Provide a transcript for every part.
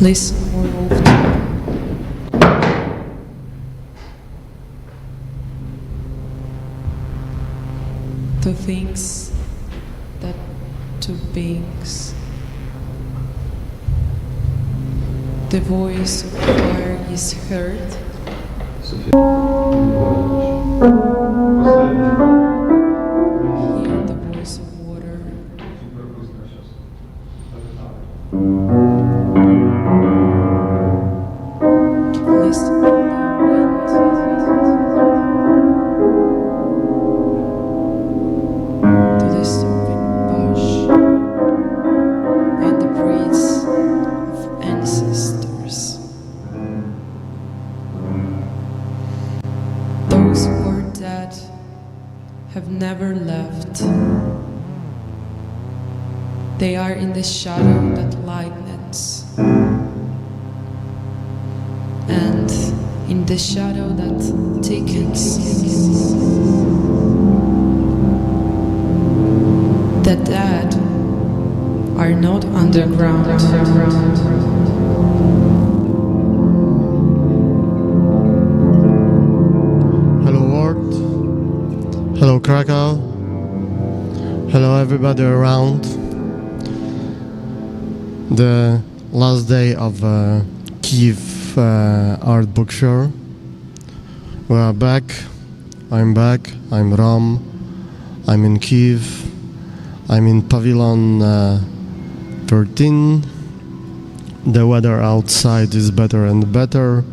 listen more often to things that to beings. The voice of fire is heard. Hear the voice of water. Listen to the wind. To the sopping bush and the breaths of ancestors. Those who are dead have never left. They are in the shadow that lightens, and in the shadow that thickens. The dead are not underground. Hello world, hello Krakow, hello everybody around. The last day of KYIV art book show. We are back, I'm Rom, I'm in Kyiv, I'm in Pavilion 13. The weather outside is better and better.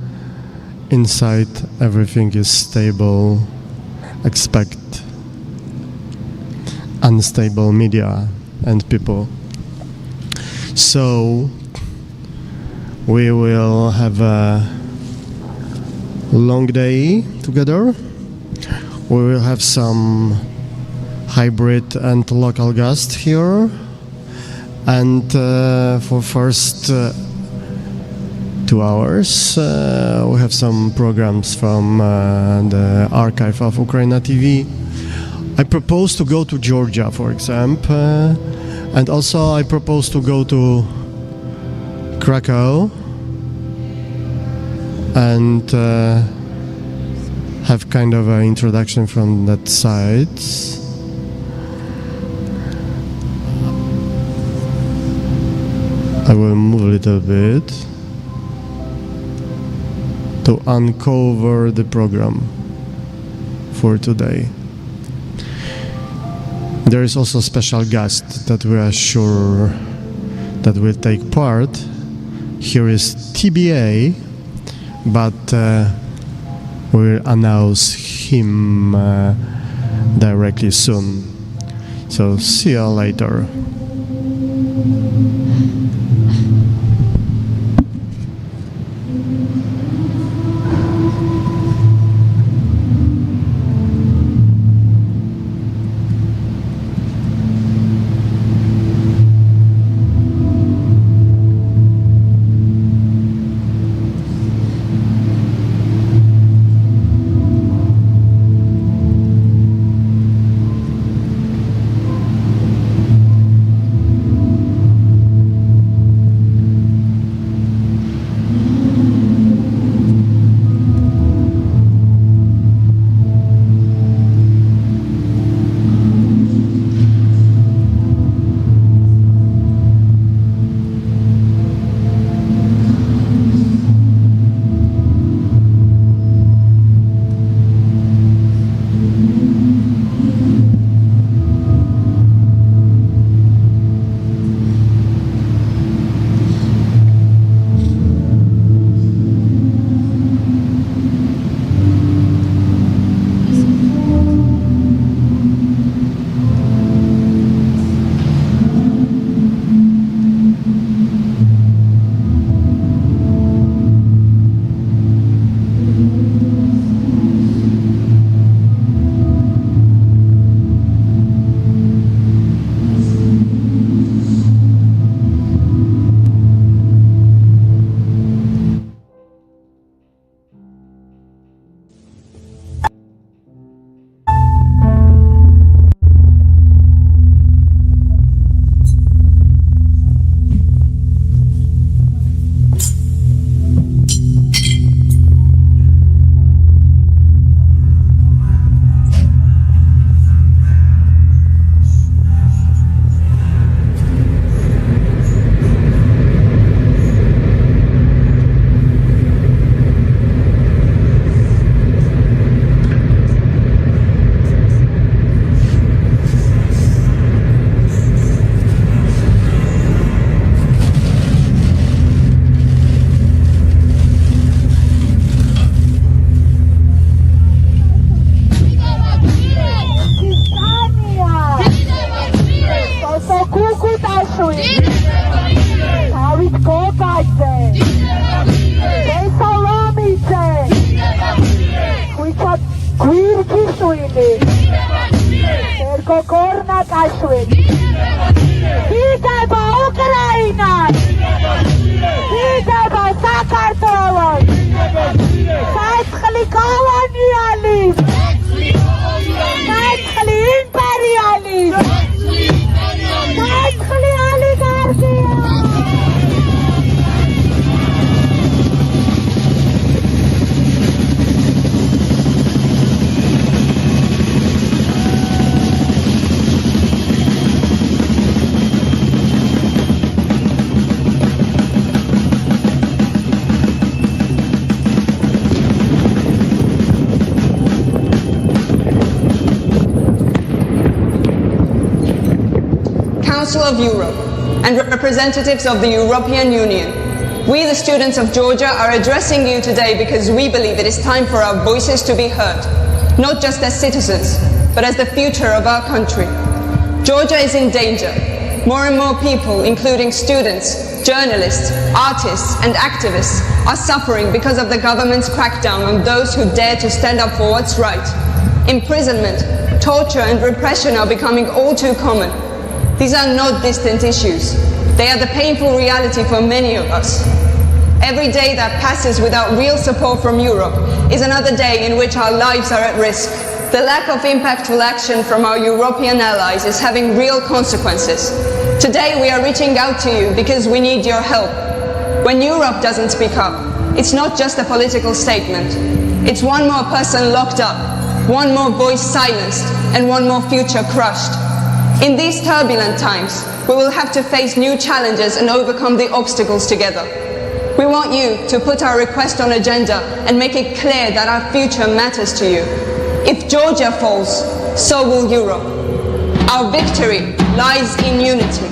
Inside everything is stable, expect unstable media and people. So we will have a long day together. We will have some hybrid and local guests here, and for first 2 hours we have some programs from the archive of UKRAiNATV. I propose to go to Georgia, for example, and also I propose to go to Krakow and have kind of an introduction from that side. I will move a little bit to uncover the program for today. There is also a special guest that we are sure that will take part. Here is TBA, but we'll announce him directly soon. So see you later. покорна та швидка. Їдемо, Україна! Їдемо, Закарпаття! Царський колоніалізм! Царський імперіалізм! Царський олігархія! Council of Europe and representatives of the European Union. We, the students of Georgia, are addressing you today because we believe it is time for our voices to be heard, not just as citizens, but as the future of our country. Georgia is in danger. More and more people, including students, journalists, artists, and activists, are suffering because of the government's crackdown on those who dare to stand up for what's right. Imprisonment, torture, and repression are becoming all too common. These are not distant issues. They are the painful reality for many of us. Every day that passes without real support from Europe is another day in which our lives are at risk. The lack of impactful action from our European allies is having real consequences. Today we are reaching out to you because we need your help. When Europe doesn't speak up, it's not just a political statement. It's one more person locked up, one more voice silenced, and one more future crushed. In these turbulent times, we will have to face new challenges and overcome the obstacles together. We want you to put our request on agenda and make it clear that our future matters to you. If Georgia falls, so will Europe. Our victory lies in unity.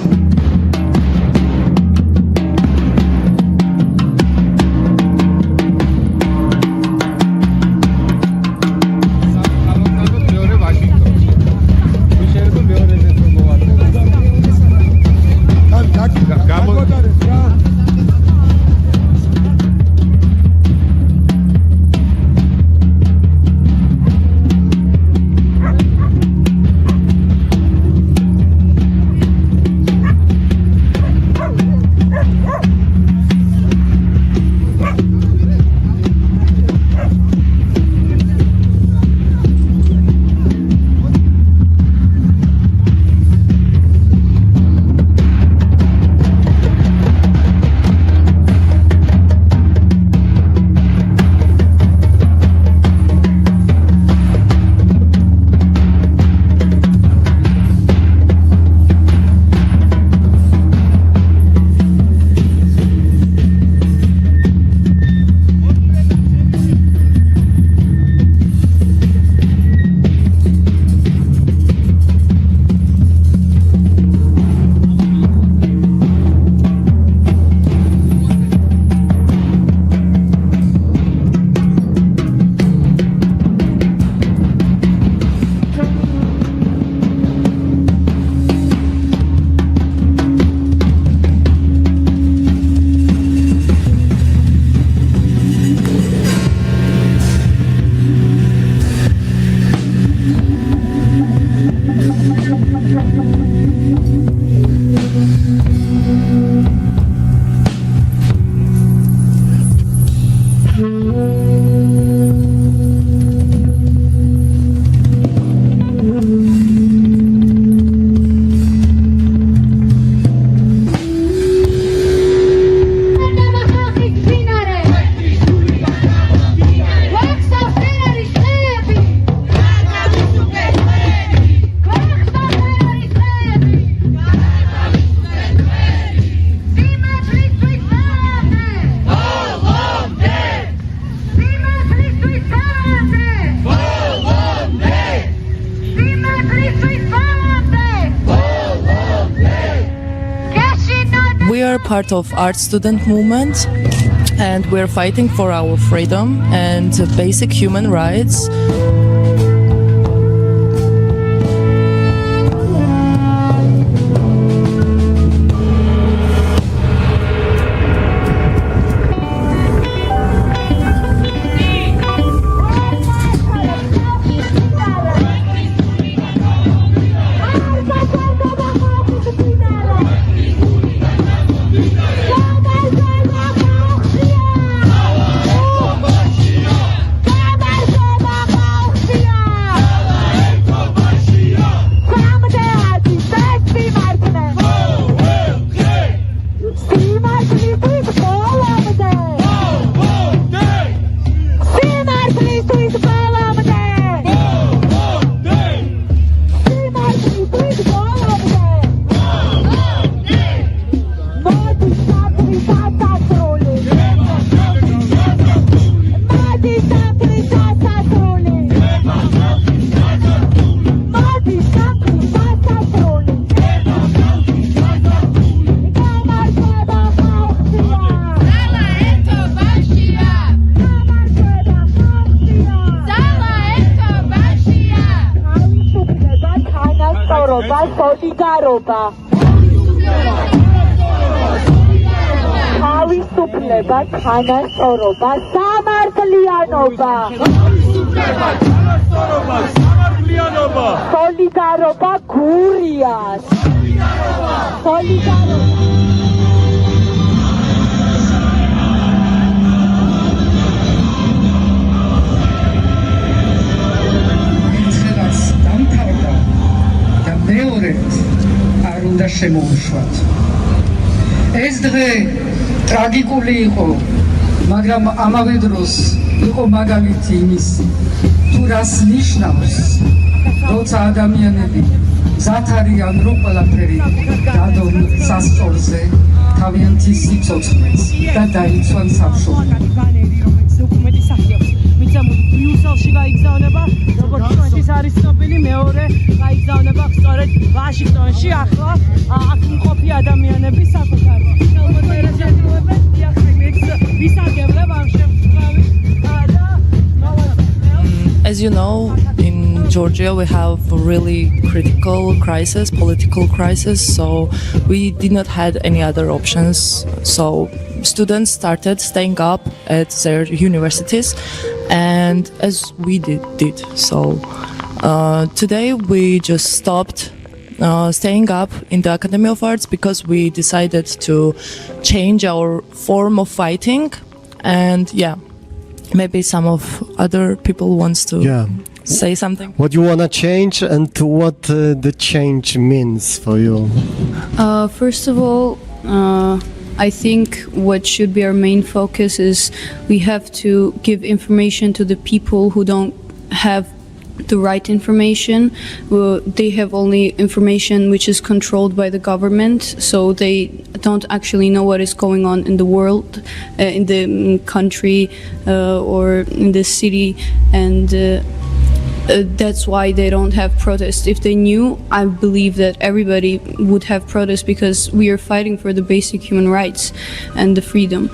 We are part of art student movement and we're fighting for our freedom and basic human rights. oroba, solidaroba. თავისუფლება, თანასწორობა, სამართლიანობა. Solidaroba გურია. Solidaroba. მეორედ არ უნდა შემოუშვათ. ეს დღე ტრაგიკული იყო, მაგრამ ამავე დროს იყო მაგალითი იმის, თუ რას ნიშნავს, როცა ადამიანები მზად არიან, რომ ყველაფერი დადონ სასწორზე, თავიანთი სიცოცხლეს და დაიცვან სამშობლო. ბრიუსელში გაიგზავნება, როგორც ჩვენთვის არის ცნობილი, მეორე გაიგზავნება სწორედ ვაშინგტონში, ახლა აქ მყოფი ადამიანები საკუთარ ხელმოწერას ეძღვებენ, ვისაგებლებ ამ შემთხვევით და As you know, in Georgia we have a really critical crisis, political crisis, so we did not have any other options. So students started staying up at their universities, and as we did. So today we just stopped staying up in the Academy of Arts because we decided to change our form of fighting, and maybe some of other people wants to say something. What you want to change and what the change means for you? First of all, I think what should be our main focus is we have to give information to the people who don't have the right information. They have only information which is controlled by the government, so they don't actually know what is going on in the world, in the country or in the city, and that's why they don't have protests. If they knew, I believe that everybody would have protests because we are fighting for the basic human rights and the freedom.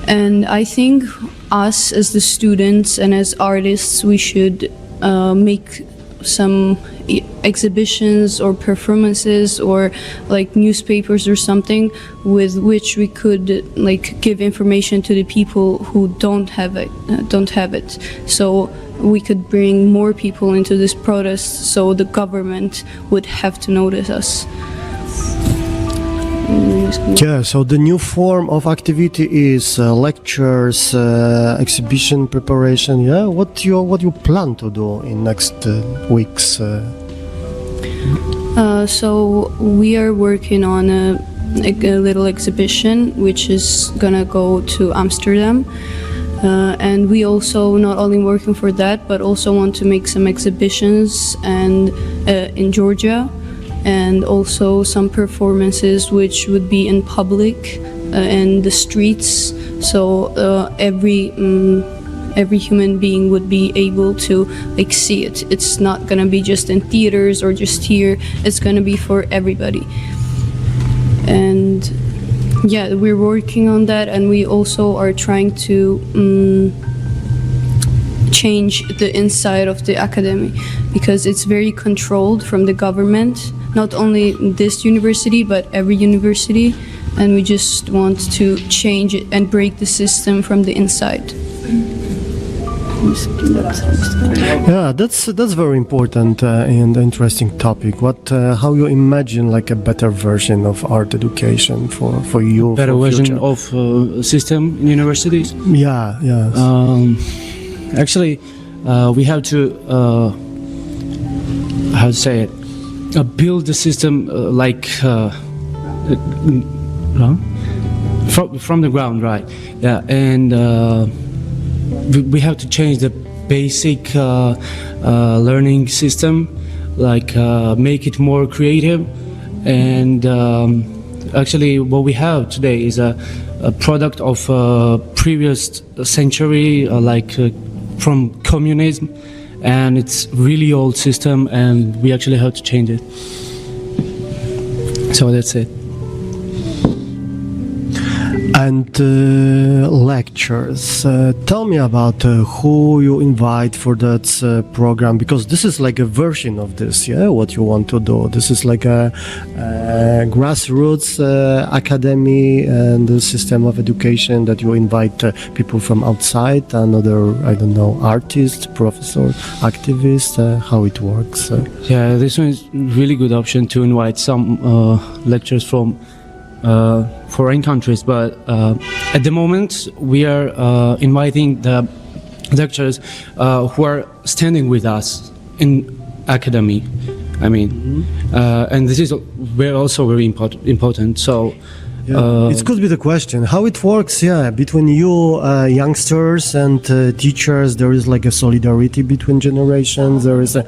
And I think us as the students and as artists, we should make some exhibitions or performances or like newspapers or something with which we could like give information to the people who don't have it. So we could bring more people into this protest, so the government would have to notice us. Yeah, so the new form of activity is lectures, exhibition preparation. Yeah, what you plan to do in next weeks? So we are working on a little exhibition which is gonna go to Amsterdam. And we also not only working for that, but also want to make some exhibitions and in Georgia, and also some performances which would be in public in the streets. So every human being would be able to like see it. It's not gonna be just in theaters or just here. It's gonna be for everybody. And yeah, we're working on that, and we also are trying to change the inside of the academy because it's very controlled from the government, not only this university but every university, and we just want to change it and break the system from the inside. Yeah, that's very important and interesting topic. How you imagine like a better version of art education for you? Better for version future? of system in universities? Yeah. Actually, we have to how to say it? Build the system from the ground, right? Yeah, and we have to change the basic learning system, like make it more creative. And actually, what we have today is a product of previous century, from communism, and it's really old system, and we actually have to change it. So that's it. And lectures. Tell me about who you invite for that program, because this is like a version of this, yeah, what you want to do. This is like a grassroots academy and the system of education that you invite people from outside, another, I don't know, artists, professor, activists, how it works. Yeah, this one is really good option to invite some lecturers from foreign countries, but at the moment we are inviting the lecturers who are standing with us in academy. I mean, and this is also very important. So it could be the question how it works. Yeah, between you youngsters and teachers, there is like a solidarity between generations. There is a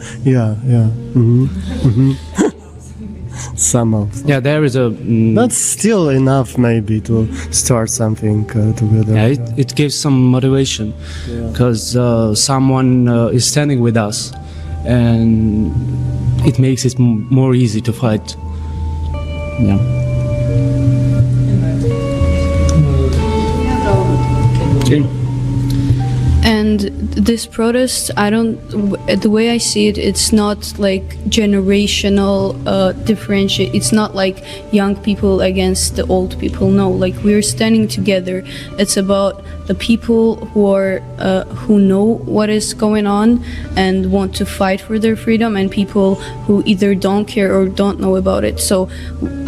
somehow. Yeah, there is a. That's still enough, maybe, to start something together. Yeah, it gives some motivation because someone is standing with us, and it makes it more easy to fight. Yeah. Okay. And this protest, the way I see it, it's not like generational differentiate. It's not like young people against the old people. No, like we're standing together. It's about the people who know what is going on and want to fight for their freedom, and people who either don't care or don't know about it. So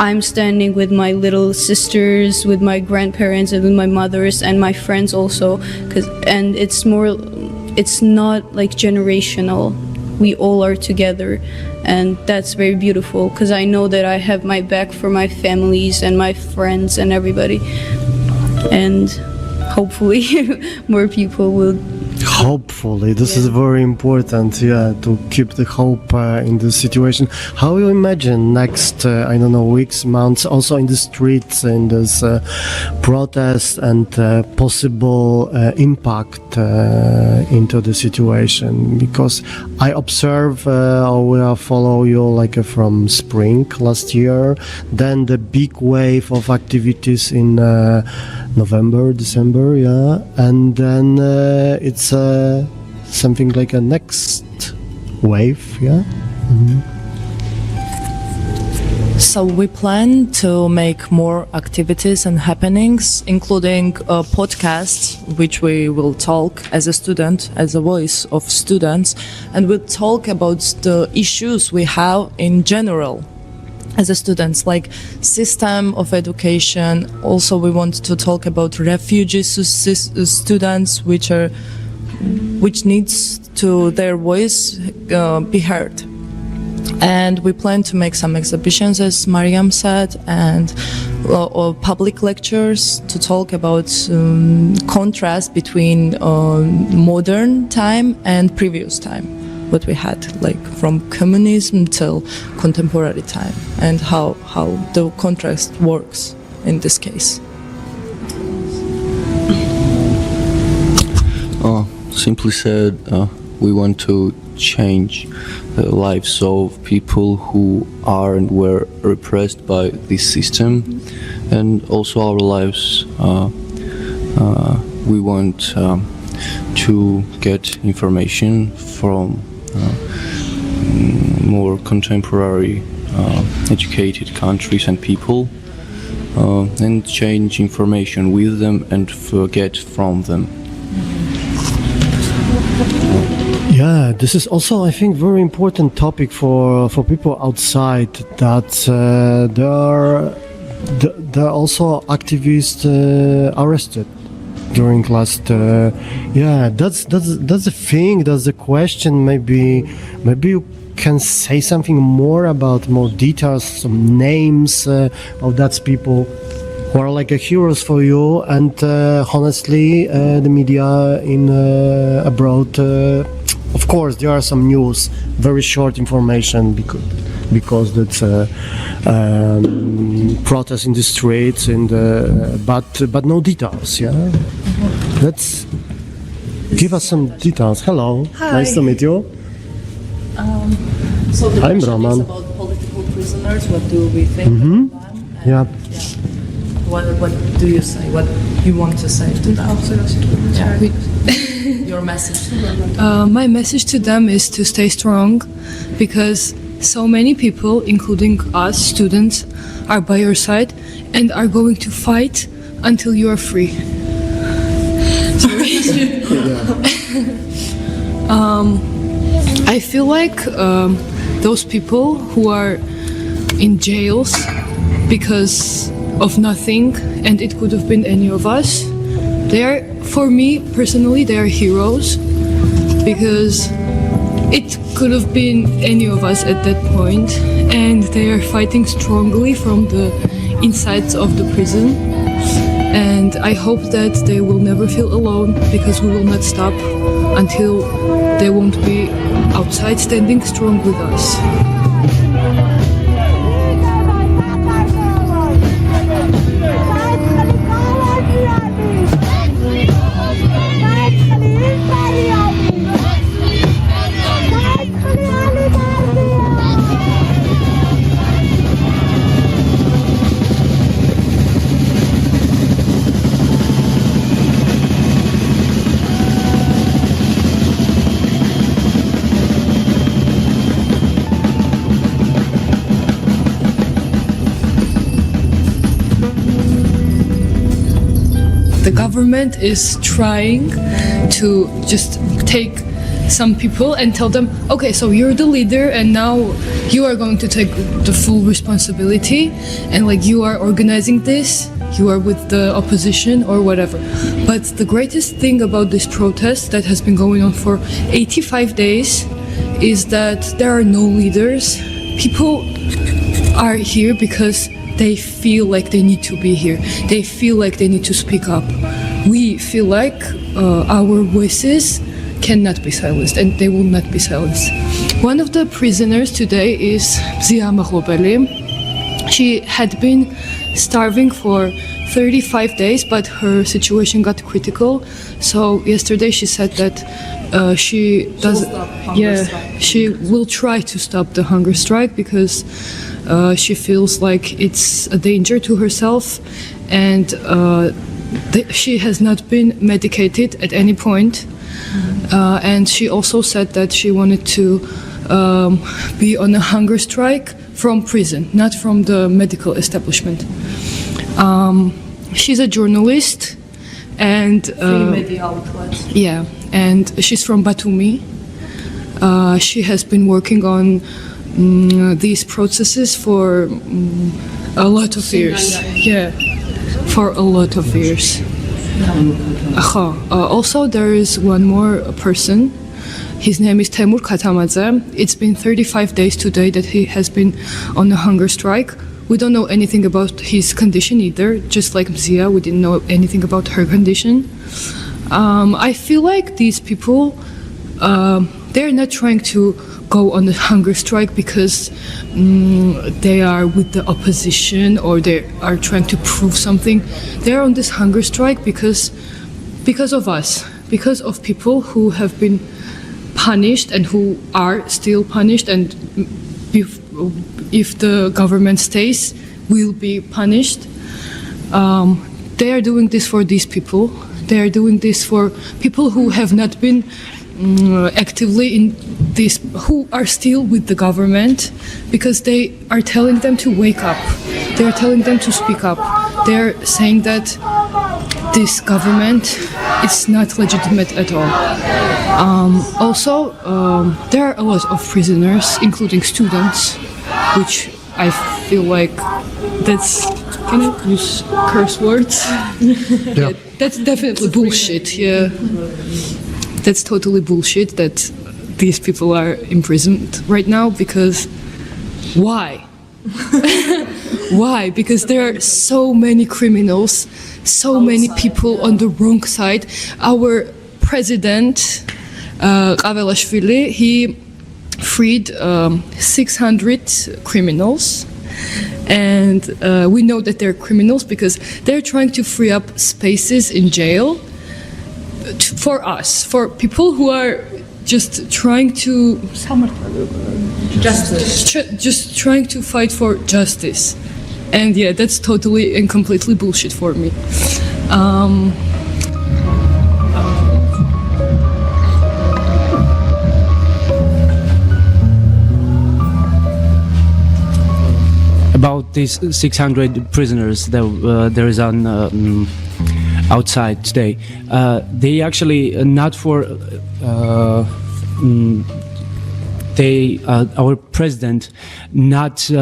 I'm standing with my little sisters, with my grandparents, and with my mothers and my friends also, and it's not like generational. We all are together, and that's very beautiful because I know that I have my back for my families and my friends and everybody, and hopefully more people will. Hopefully, this is very important, to keep the hope in this situation. How you imagine next, weeks, months, also in the streets, in this protest and possible impact into the situation? Because I observe, we follow you like from spring last year, then the big wave of activities in November, December, and then it's something like a next wave, So we plan to make more activities and happenings, including podcasts, which we will talk as a student, as a voice of students, and we'll talk about the issues we have in general as a students, like system of education. Also, we want to talk about refugee students, which needs to their voice be heard. And we plan to make some exhibitions, as Mariam said, and or public lectures to talk about contrast between modern time and previous time, what we had, like from communism till contemporary time, and how the contrast works in this case. Simply said, we want to change the lives of people who are and were repressed by this system, and also our lives. We want to get information from more contemporary educated countries and people, and change information with them and forget from them. Yeah, this is also, I think, very important topic for people outside, that there are also activists arrested during last. That's the thing. That's the question. Maybe you can say something more about more details, some names of that people who are like heroes for you, and honestly, the media in abroad. Of course, there are some news, very short information, because that's protests in the streets, and but no details. Yeah, let's give us some details. Hello, Hi. Nice to meet you. So the I'm question Roman. is about political prisoners. What do we think about them? Yeah. what do you say? What you want to say to them? Yeah. Your message to them. My message to them is to stay strong, because so many people, including us students, are by your side and are going to fight until you are free. I feel like those people who are in jails because of nothing, and it could have been any of us, they are, for me personally, they are heroes, because it could have been any of us at that point, and they are fighting strongly from the insides of the prison. And I hope that they will never feel alone, because we will not stop until they won't be outside standing strong with us. The government is trying to just take some people and tell them, okay, so you're the leader and now you are going to take the full responsibility, and like you are organizing this, you are with the opposition or whatever. But the greatest thing about this protest that has been going on for 85 days is that there are no leaders. People are here because they feel like they need to be here. They feel like they need to speak up. We feel like our voices cannot be silenced, and they will not be silenced. One of the prisoners today is Zia Mahlobeli. She had been starving for 35 days, but her situation got critical. So yesterday she said that she will try to stop the hunger strike, because she feels like it's a danger to herself, and she has not been medicated at any point. And she also said that she wanted to be on a hunger strike from prison, not from the medical establishment. She's a journalist, and Media outlets. yeah, and she's from Batumi. She has been working on these processes for a lot of years. Yeah, for a lot of years. Also, there is one more person. His name is Temur Katamadze. It's been 35 days today that he has been on a hunger strike. We don't know anything about his condition either. Just like Mzia, we didn't know anything about her condition. I feel like these people, they're not trying to go on a hunger strike because they are with the opposition or they are trying to prove something. They're on this hunger strike because of us, because of people who have been punished and who are still punished, and if the government stays, will be punished. They are doing this for these people. They are doing this for people who have not been actively in this, who are still with the government, because they are telling them to wake up. They are telling them to speak up. They are saying that this government is not legitimate at all. Also, there are a lot of prisoners, including students, which I feel like that's, can I use curse words? Yeah, that's definitely bullshit, yeah. That's totally bullshit that these people are imprisoned right now, because why? Why? Because there are so many criminals, so many people on the wrong side. Our president, Qavelashvili, he freed 600 criminals. And we know that they're criminals because they're trying to free up spaces in jail for us, for people who are just trying to Justice. just trying to fight for justice. And yeah, that's totally and completely bullshit for me. About these 600 prisoners that there is on outside today, they actually not for our president not He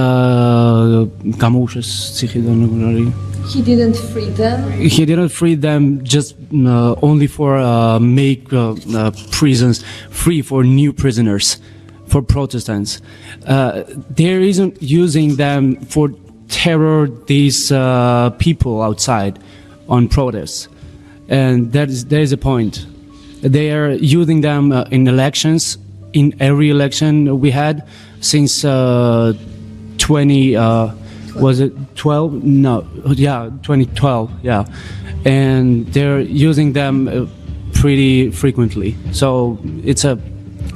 didn't free them. He didn't free them just only for make prisons free for new prisoners, for Protestants. There isn't using them for terror these people outside on protests, and that is a point. They are using them in elections. In every election we had since 2012? No, yeah, 2012, yeah. And they're using them pretty frequently. So it's a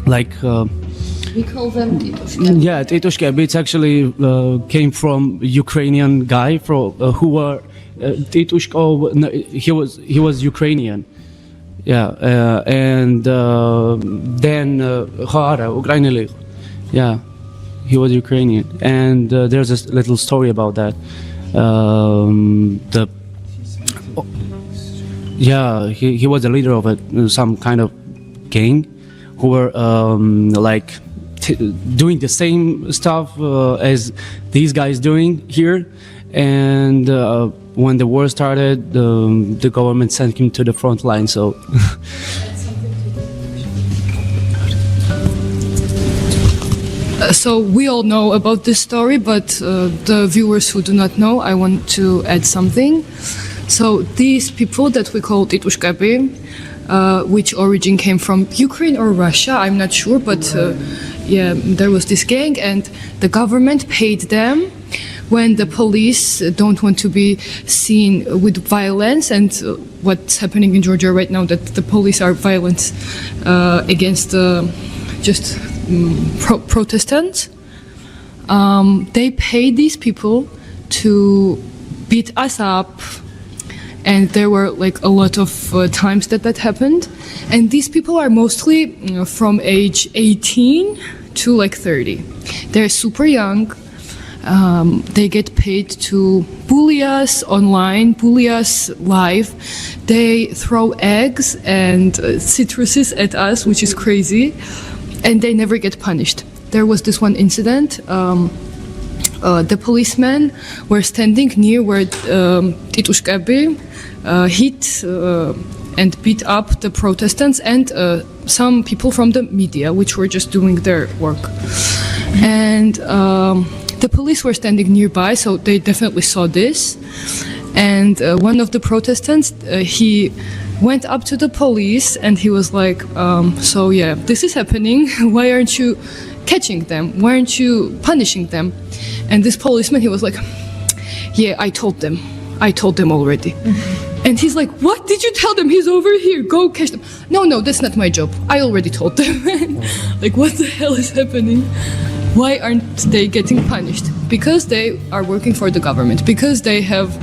like. We call them Titushka. Yeah, Titushka. It's actually came from Ukrainian guy who were Titushko. No, he was Ukrainian. Yeah, and then UKRAiNATV. Yeah, he was Ukrainian, and there's a little story about that. He was the leader of some kind of gang who were like doing the same stuff as these guys doing here, and when the war started, the government sent him to the front line. So. So we all know about this story, but the viewers who do not know, I want to add something. So these people that we call Titushkabi, which origin came from Ukraine or Russia, I'm not sure, but yeah, there was this gang, and the government paid them when the police don't want to be seen with violence, and what's happening in Georgia right now, that the police are violent against just Protestants. They pay these people to beat us up, and there were like a lot of times that happened. And these people are mostly from age 18 to like 30. They're super young. They get paid to bully us online, bully us live. They throw eggs and citruses at us, which is crazy, and they never get punished. There was this one incident. The policemen were standing near where Titushkabi hit and beat up the Protestants and some people from the media, which were just doing their work. And the police were standing nearby, so they definitely saw this. And one of the Protestants, he went up to the police and he was like, so yeah, this is happening. Why aren't you catching them? Why aren't you punishing them? And this policeman, he was like, yeah, I told them already. And he's like, what did you tell them? He's over here, go catch them. No, that's not my job. I already told them. Like, what the hell is happening? Why aren't they getting punished? Because they are working for the government, because they have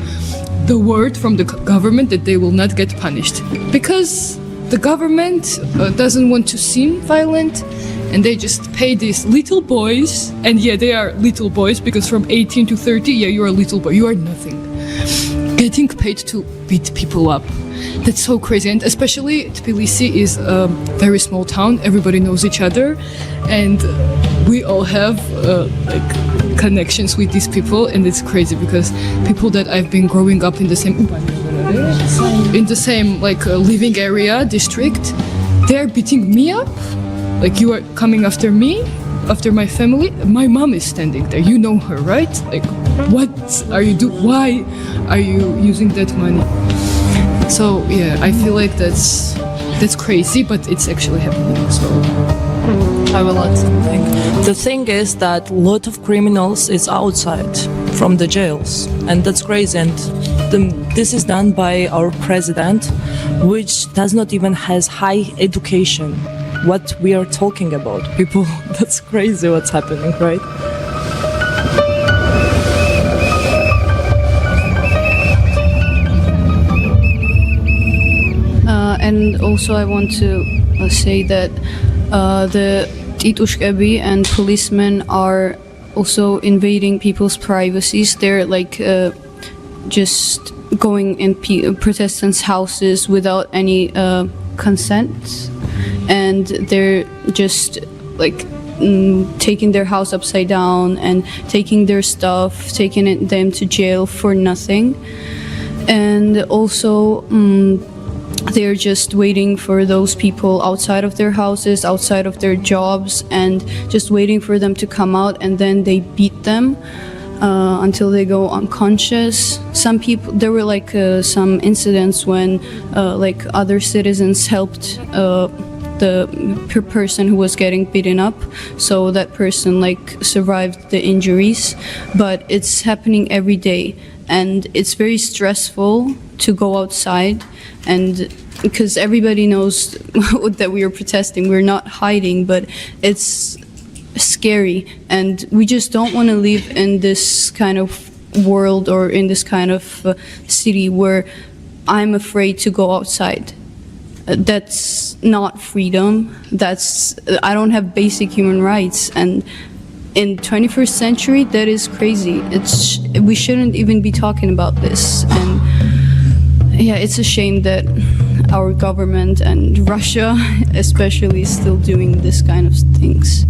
the word from the government that they will not get punished, because the government doesn't want to seem violent, and they just pay these little boys, and yeah, they are little boys, because from 18 to 30, yeah, you are a little boy, you are nothing, getting paid to beat people up. That's so crazy. And especially Tbilisi is a very small town, everybody knows each other, and we all have like connections with these people, and it's crazy because people that I've been growing up in the same like living area, district, they're beating me up. Like, you are coming after me, after my family. My mom is standing there. You know her, right? Like, what are you doing? Why are you using that money? So yeah, I feel like that's crazy, but it's actually happening. So I will add something. The thing is that a lot of criminals is outside from the jails, and that's crazy. And this is done by our president, which does not even has high education. What we are talking about, people, that's crazy what's happening, right? And also I want to say that the titushkebi and policemen are also invading people's privacies. They're like just going in protestants' houses without any consent, and they're just like taking their house upside down and taking their stuff, taking them to jail for nothing. And also they're just waiting for those people outside of their houses, outside of their jobs, and just waiting for them to come out, and then they beat them until they go unconscious. Some people, there were like some incidents when like other citizens helped the person who was getting beaten up, so that person like survived the injuries. But it's happening every day, and it's very stressful to go outside, and because everybody knows that we are protesting, we're not hiding, but it's scary, and we just don't want to live in this kind of world or in this kind of city where I'm afraid to go outside. That's not freedom. I don't have basic human rights, and in 21st century, that is crazy. We shouldn't even be talking about this. And yeah, it's a shame that our government and Russia especially is still doing this kind of things.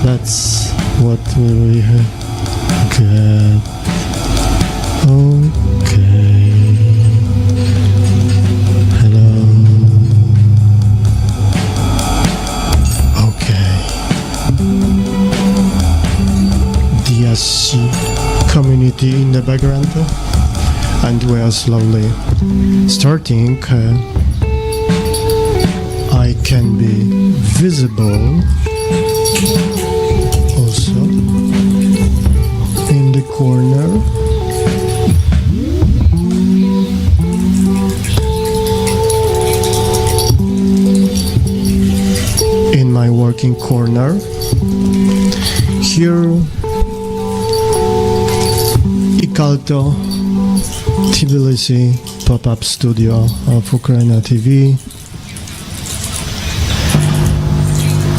That's what we get. Okay. Hello. Okay. DSC community in the background, and we are slowly starting. I can be visible also in the corner. In my working corner. Here, Ikalto, Tbilisi pop-up studio of UKRAiNATV.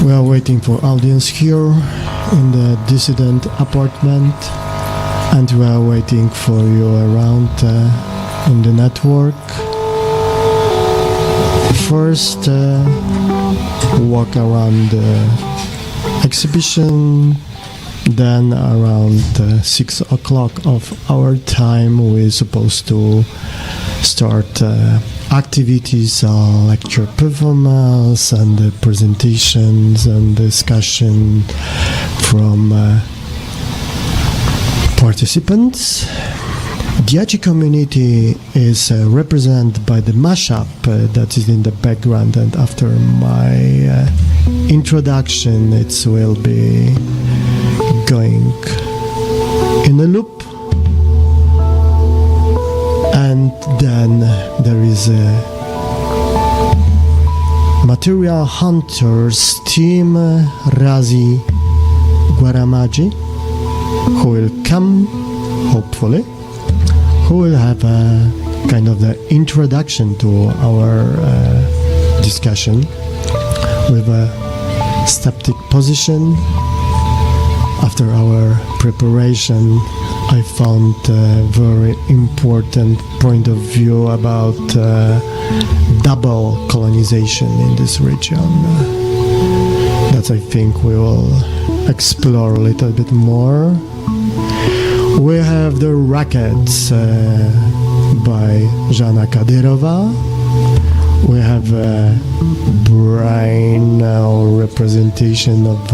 We are waiting for audience here in the dissident apartment, and we are waiting for you around in the network. First, walk around the exhibition, then around 6 o'clock of our time we're supposed to start activities, lecture performance and presentations and discussion from participants. The Yachi community is represented by the mashup that is in the background, and after my introduction it will be going in a loop, and then there is a material hunters team Razi Guaramaji who will come, hopefully, who will have a kind of the introduction to our discussion with a static position. After our preparation, I found a very important point of view about double colonization in this region. That I think we will explore a little bit more. We have the Rackets by Jana Kadyrova. We have a brain representation of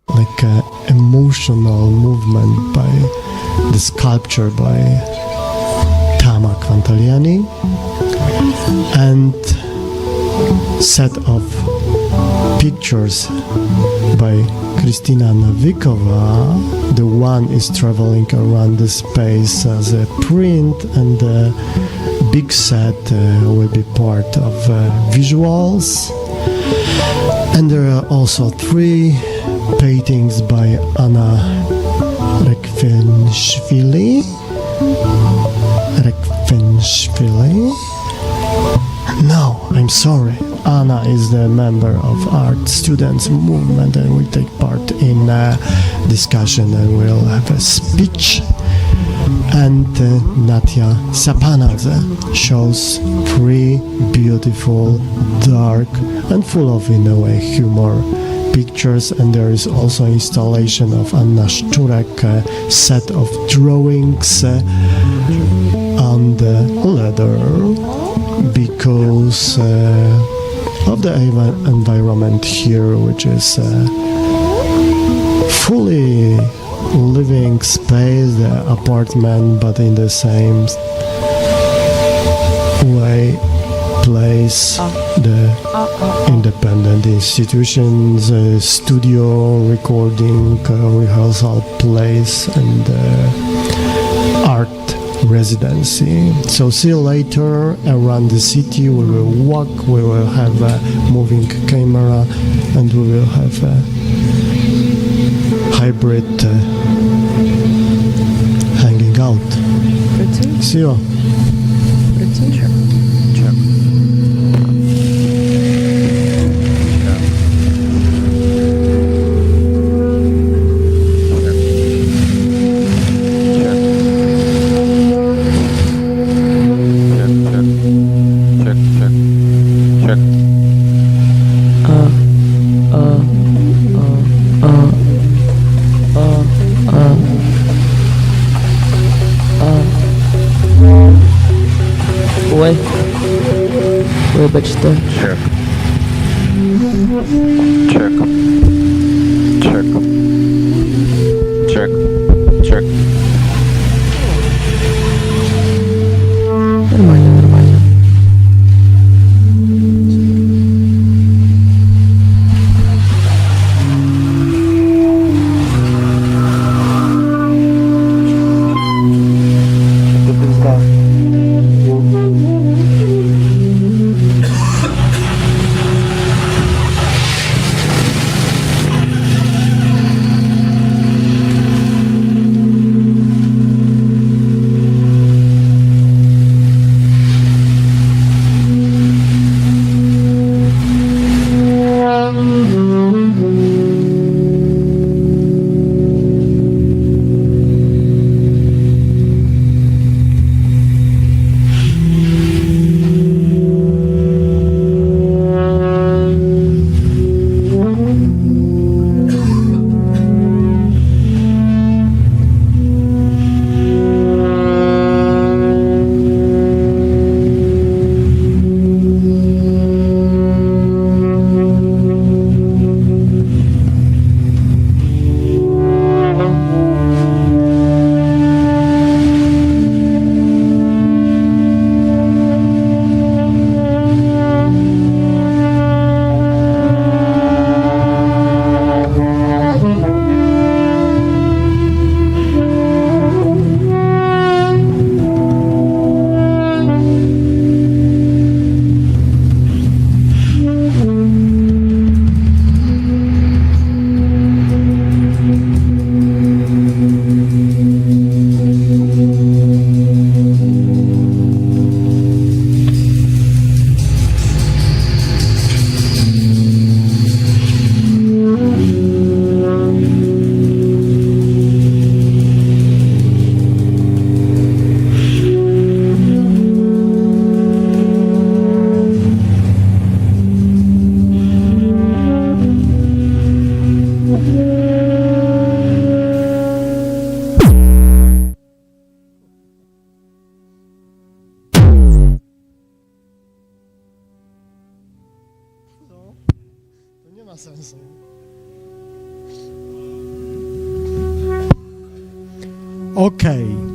like emotional movement by the sculpture by Tama Kvantaliani, and set of pictures by Kristina Navikova. The one is traveling around the space as a print, and the big set will be part of visuals. And there are also 3 paintings by Anna Rekvenshvili. No, I'm sorry. Anna is the member of Art Students Movement and will take part in a discussion and will have a speech. And Natia Sapanadze shows 3 beautiful, dark and full of, in a way, humor pictures. And there is also installation of Anna Szczurek, a set of drawings on the leather, because of the environment here, which is fully living space, the apartment, but in the same way place the independent institutions, studio, recording, rehearsal place, and art residency. So see you later around the city. We will walk, we will have a moving camera, and we will have a hybrid hanging out. See you. Ой. Вибачте. Check. Check. Check. Check. Check. Нормально, нормально. sensu. Okej.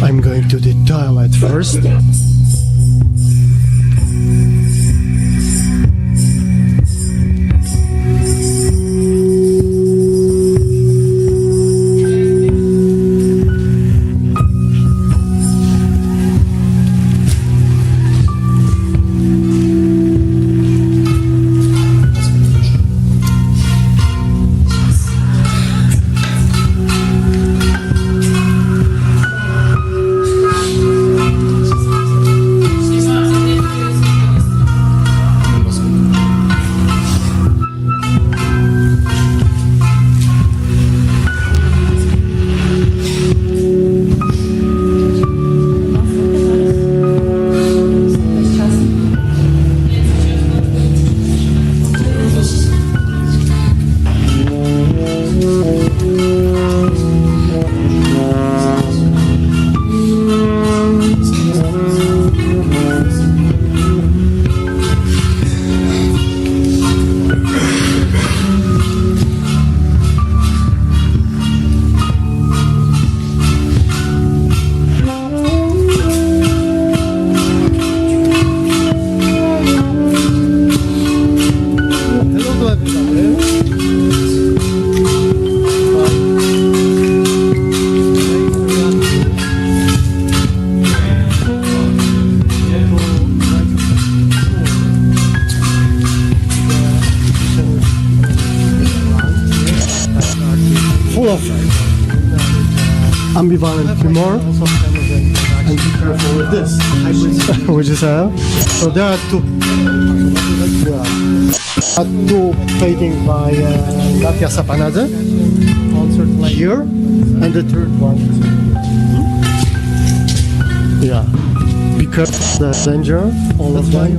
I'm going to the toilet first. ambivalent humor, and be careful with this, which is so there are two paintings by Natia Sapanadze here, and the third one. Yeah, because the danger, all of them.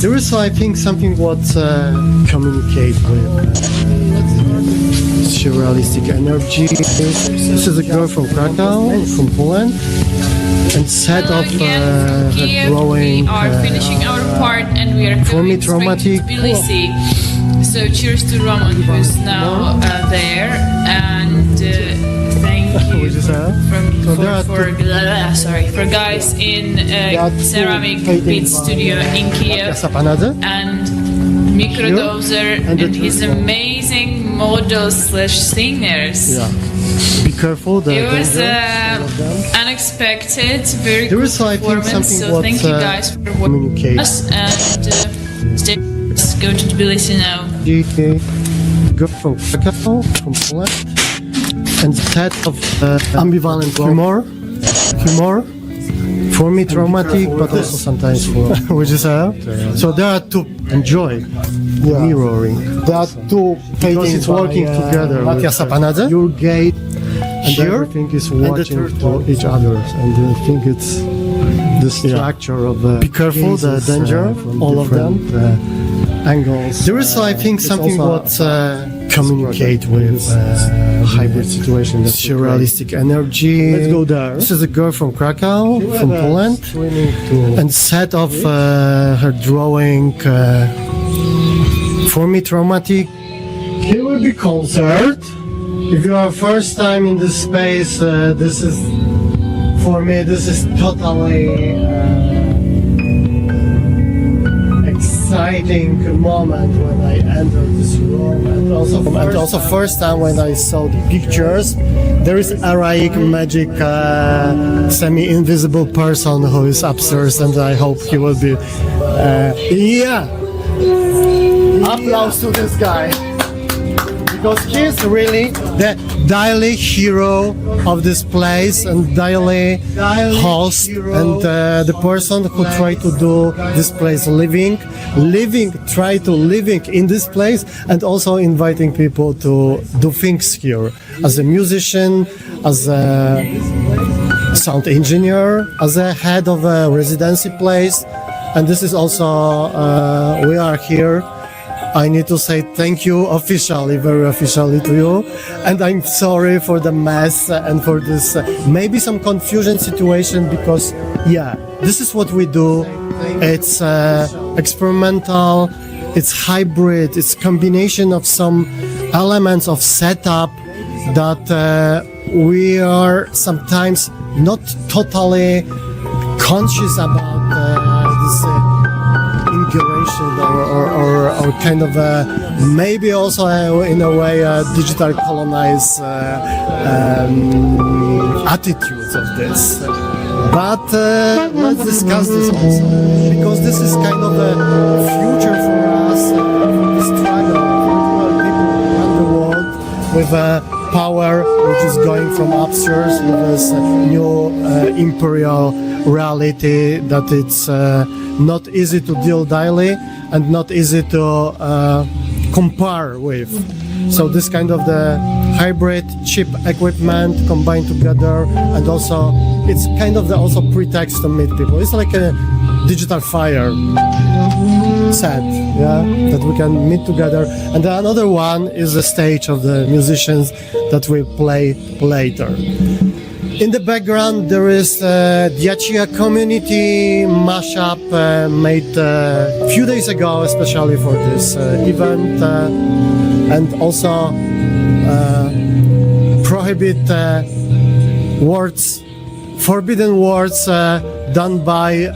There is, I think, something what communicate with surrealistic energy. This is a girl from Krakow, from Poland, and set of her drawing. We are finishing our part and we are for me going traumatic. straight to Tbilisi. So cheers to Roman, who's now there, and thank you for guys in ceramic pit studio in Kiev, and Microdozer and his amazing models/singers. Yeah. Be careful. It was unexpected, very there good is, I think, performance. So what, thank you guys for watching us, and let's go to Tbilisi now. Girl from Krakow, from Poland, and set of ambivalent humor, for me traumatic, but also sometimes for which is so there are two enjoy mirroring. There are two paintings working together. Natia Sapanadze, your gate, and here, everything is watching to each other, and I think it's the structure of the. Be careful, the danger, all of them. Angles. There is, I think, something what communicate with hybrid situation. Surrealistic energy. Let's go there. This is a girl from Krakow, from Poland, and set of her drawing. For me, traumatic. Here will be concert. If you are first time in this space, this is for me. This is totally. Exciting moment when I entered this room, and also first time when I saw the pictures. There is Araik magic semi-invisible person who is upstairs, and I hope he will be applause to this guy, because he is really the daily hero of this place and daily host, and the person who try to do this place try to living in this place, and also inviting people to do things here as a musician, as a sound engineer, as a head of a residency place. And this is also we are here. I need to say thank you officially, very officially to you, and I'm sorry for the mess and for this maybe some confusion situation, because this is what we do. It's experimental, it's hybrid, it's combination of some elements of setup that we are sometimes not totally conscious about this inauguration or kind of maybe also in a way digital colonized attitudes of this. But let's discuss this also, because this is kind of a future for us, for the struggle for people around the world with power which is going from upstairs with this new imperial reality that it's not easy to deal daily and not easy to compare with. So this kind of the hybrid cheap equipment combined together, and also it's kind of the also pretext to meet people. It's like a digital fire set, that we can meet together. And another one is the stage of the musicians that we play later. In the background there is the Achia community mashup made a few days ago, especially for this event, and also forbidden words done by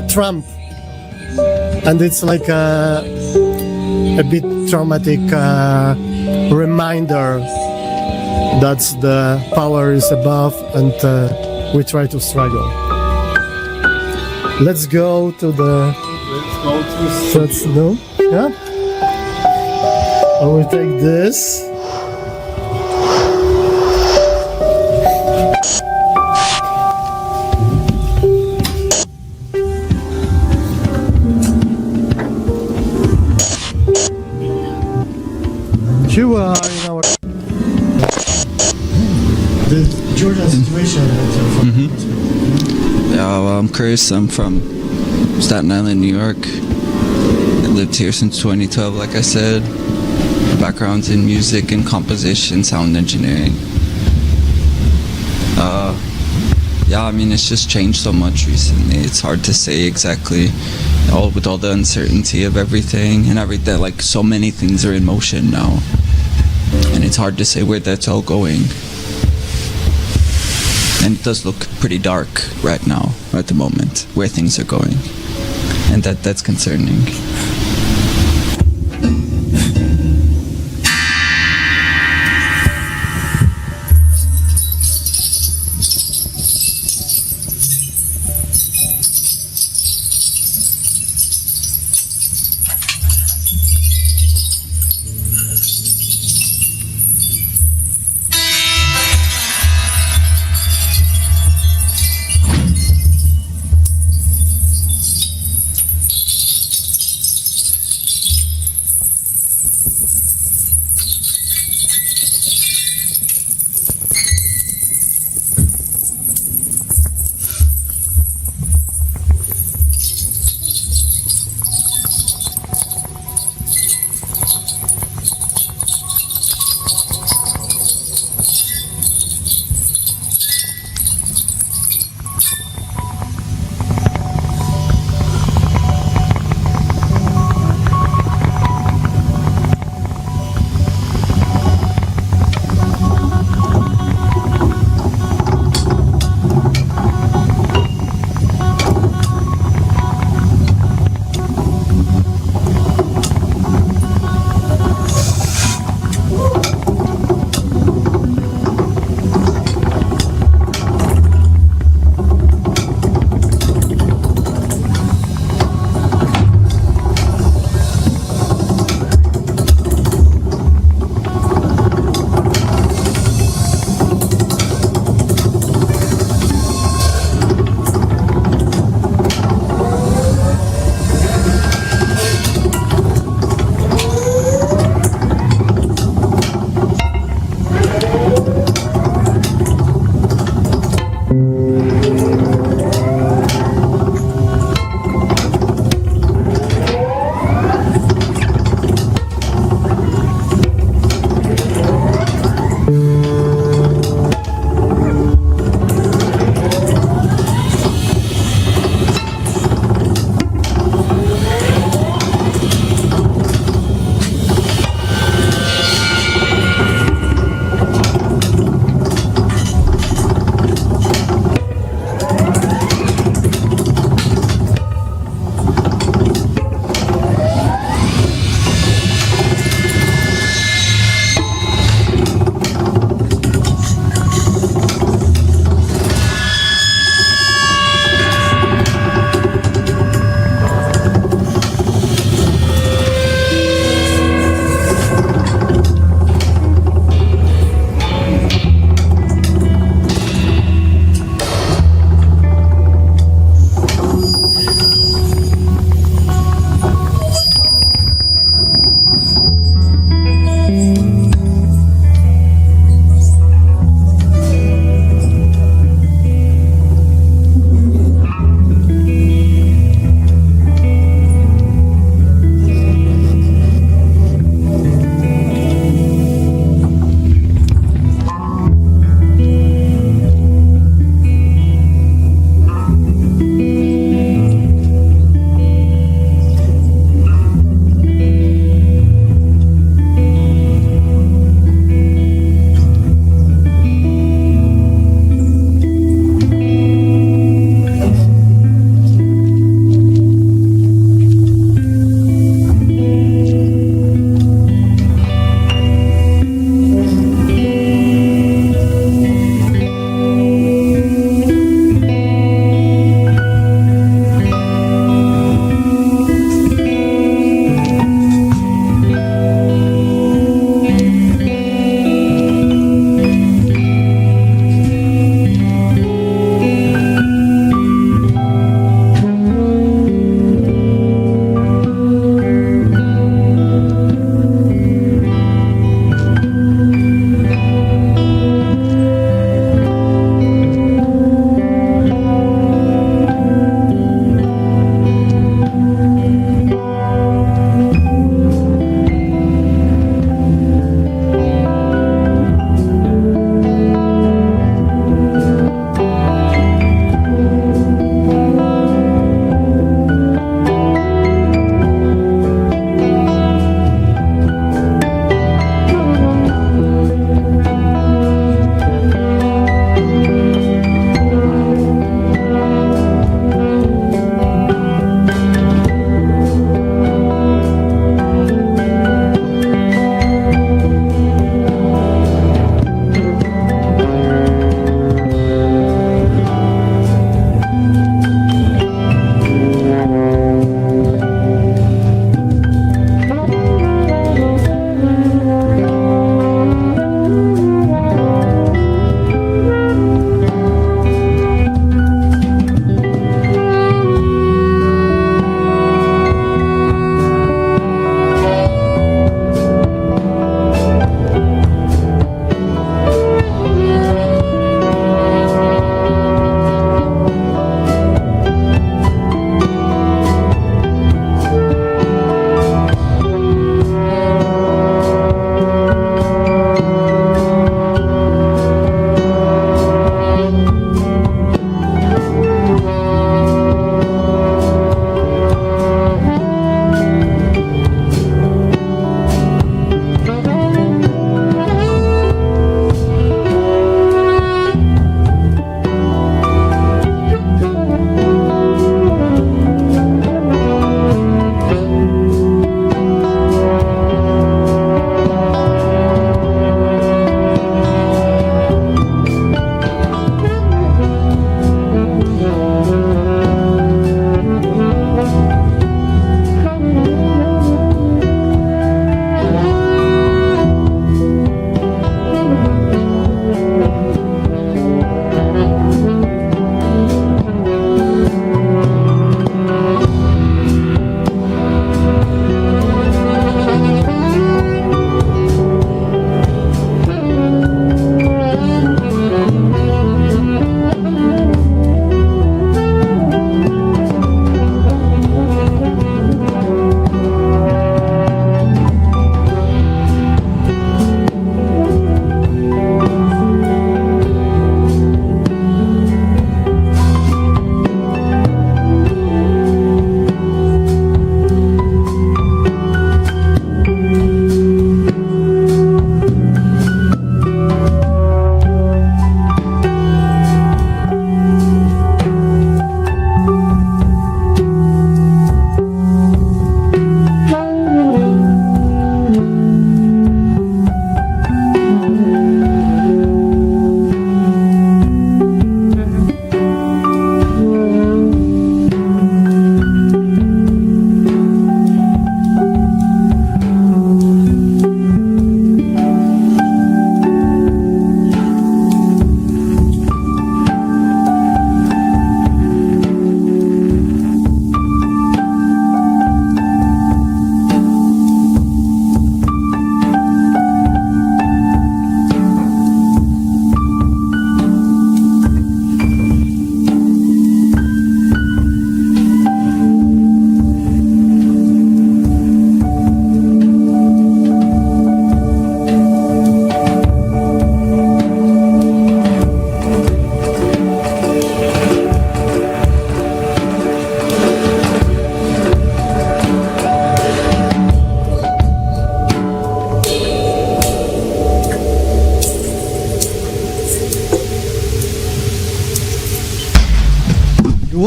Trump, and it's like a bit traumatic reminder that the power is above, and we try to struggle. Let's go to the. Let's no, I will take this. you are in our the Georgian situation. Yeah, well, I'm Chris. I'm from Staten Island, New York. I lived here since 2012, like I said. Backgrounds in music and composition, sound engineering. Yeah, I mean, it's just changed so much recently. It's hard to say exactly, with all the uncertainty of everything and everything. Like, so many things are in motion now, and it's hard to say where that's all going. And it does look pretty dark right now, at the moment, where things are going, and that's concerning.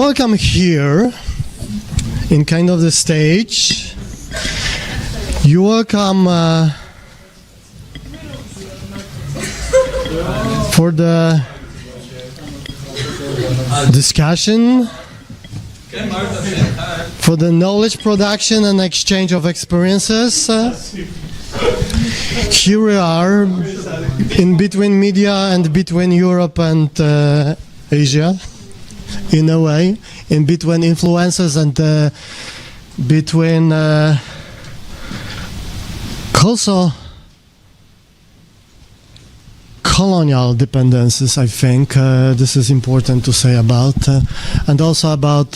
welcome here in kind of the stage. You welcome for the discussion, for the knowledge production and exchange of experiences. Here we are in between media and between Europe and Asia, in a way, in between influences and between also colonial dependencies, I think. This is important to say about, and also about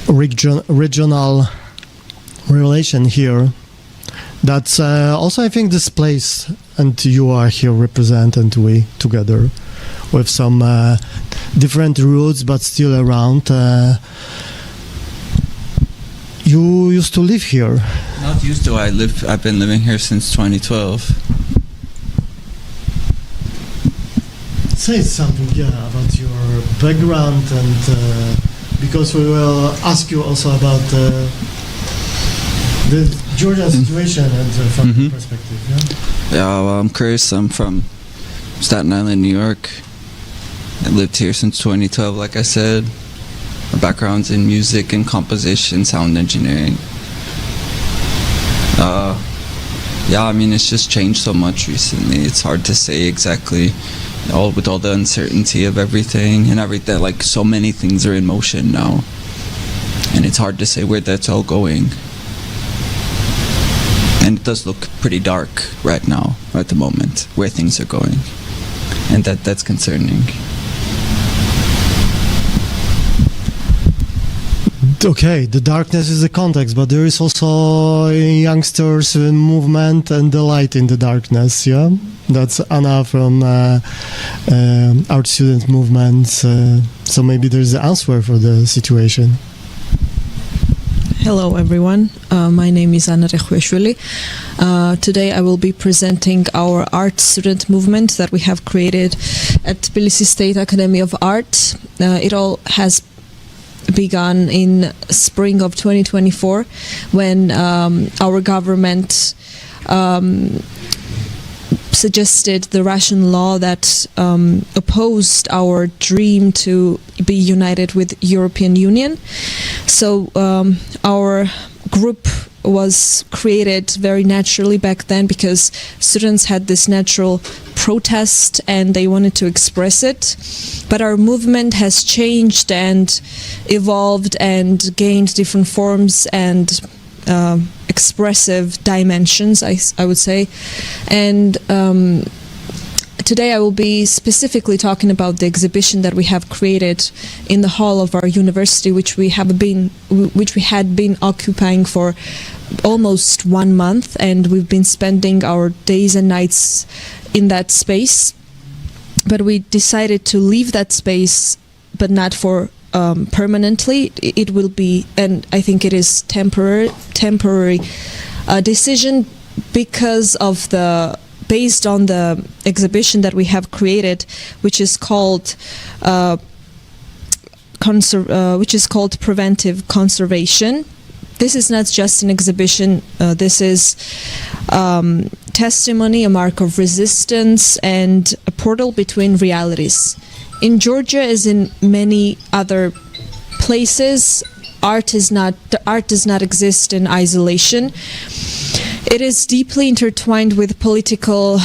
regional relation here. That's also, I think, this place, and you are here represent, and we together, with some different roots, but still around. You used to live here. Not used to. I've been living here since 2012. Say something, about your background, and because we will ask you also about the Georgian situation and from your perspective. Yeah, well, I'm Chris. I'm from Staten Island, New York. I lived here since 2012, like I said. My background's in music and composition, sound engineering. Yeah, I mean, it's just changed so much recently. It's hard to say exactly, with all the uncertainty of everything and everything. Like, so many things are in motion now, and it's hard to say where that's all going. And it does look pretty dark right now, at the moment, where things are going, and that's concerning. Okay, the darkness is the context, but there is also a youngsters movement and the light in the darkness, yeah? That's Anna from Art Student Movement, so maybe there's the answer for the situation. Hello everyone, my name is Anna Rehueshvili. Today I will be presenting our art student movement that we have created at Tbilisi State Academy of Art. It all has begun in spring of 2024 when our government suggested the Russian law that opposed our dream to be united with European Union. So our group was created very naturally back then because students had this natural protest and they wanted to express it. But our movement has changed and evolved and gained different forms and expressive dimensions, I would say. And today I will be specifically talking about the exhibition that we have created in the hall of our university, which we had been occupying for almost 1 month, and we've been spending our days and nights in that space. But we decided to leave that space, but not for permanently. It will be, and I think it is temporary decision based on the exhibition that we have created, which is called preventive conservation. This is not just an exhibition. This is testimony, a mark of resistance, and a portal between realities. In Georgia, as in many other places, art does not exist in isolation. It is deeply intertwined with political,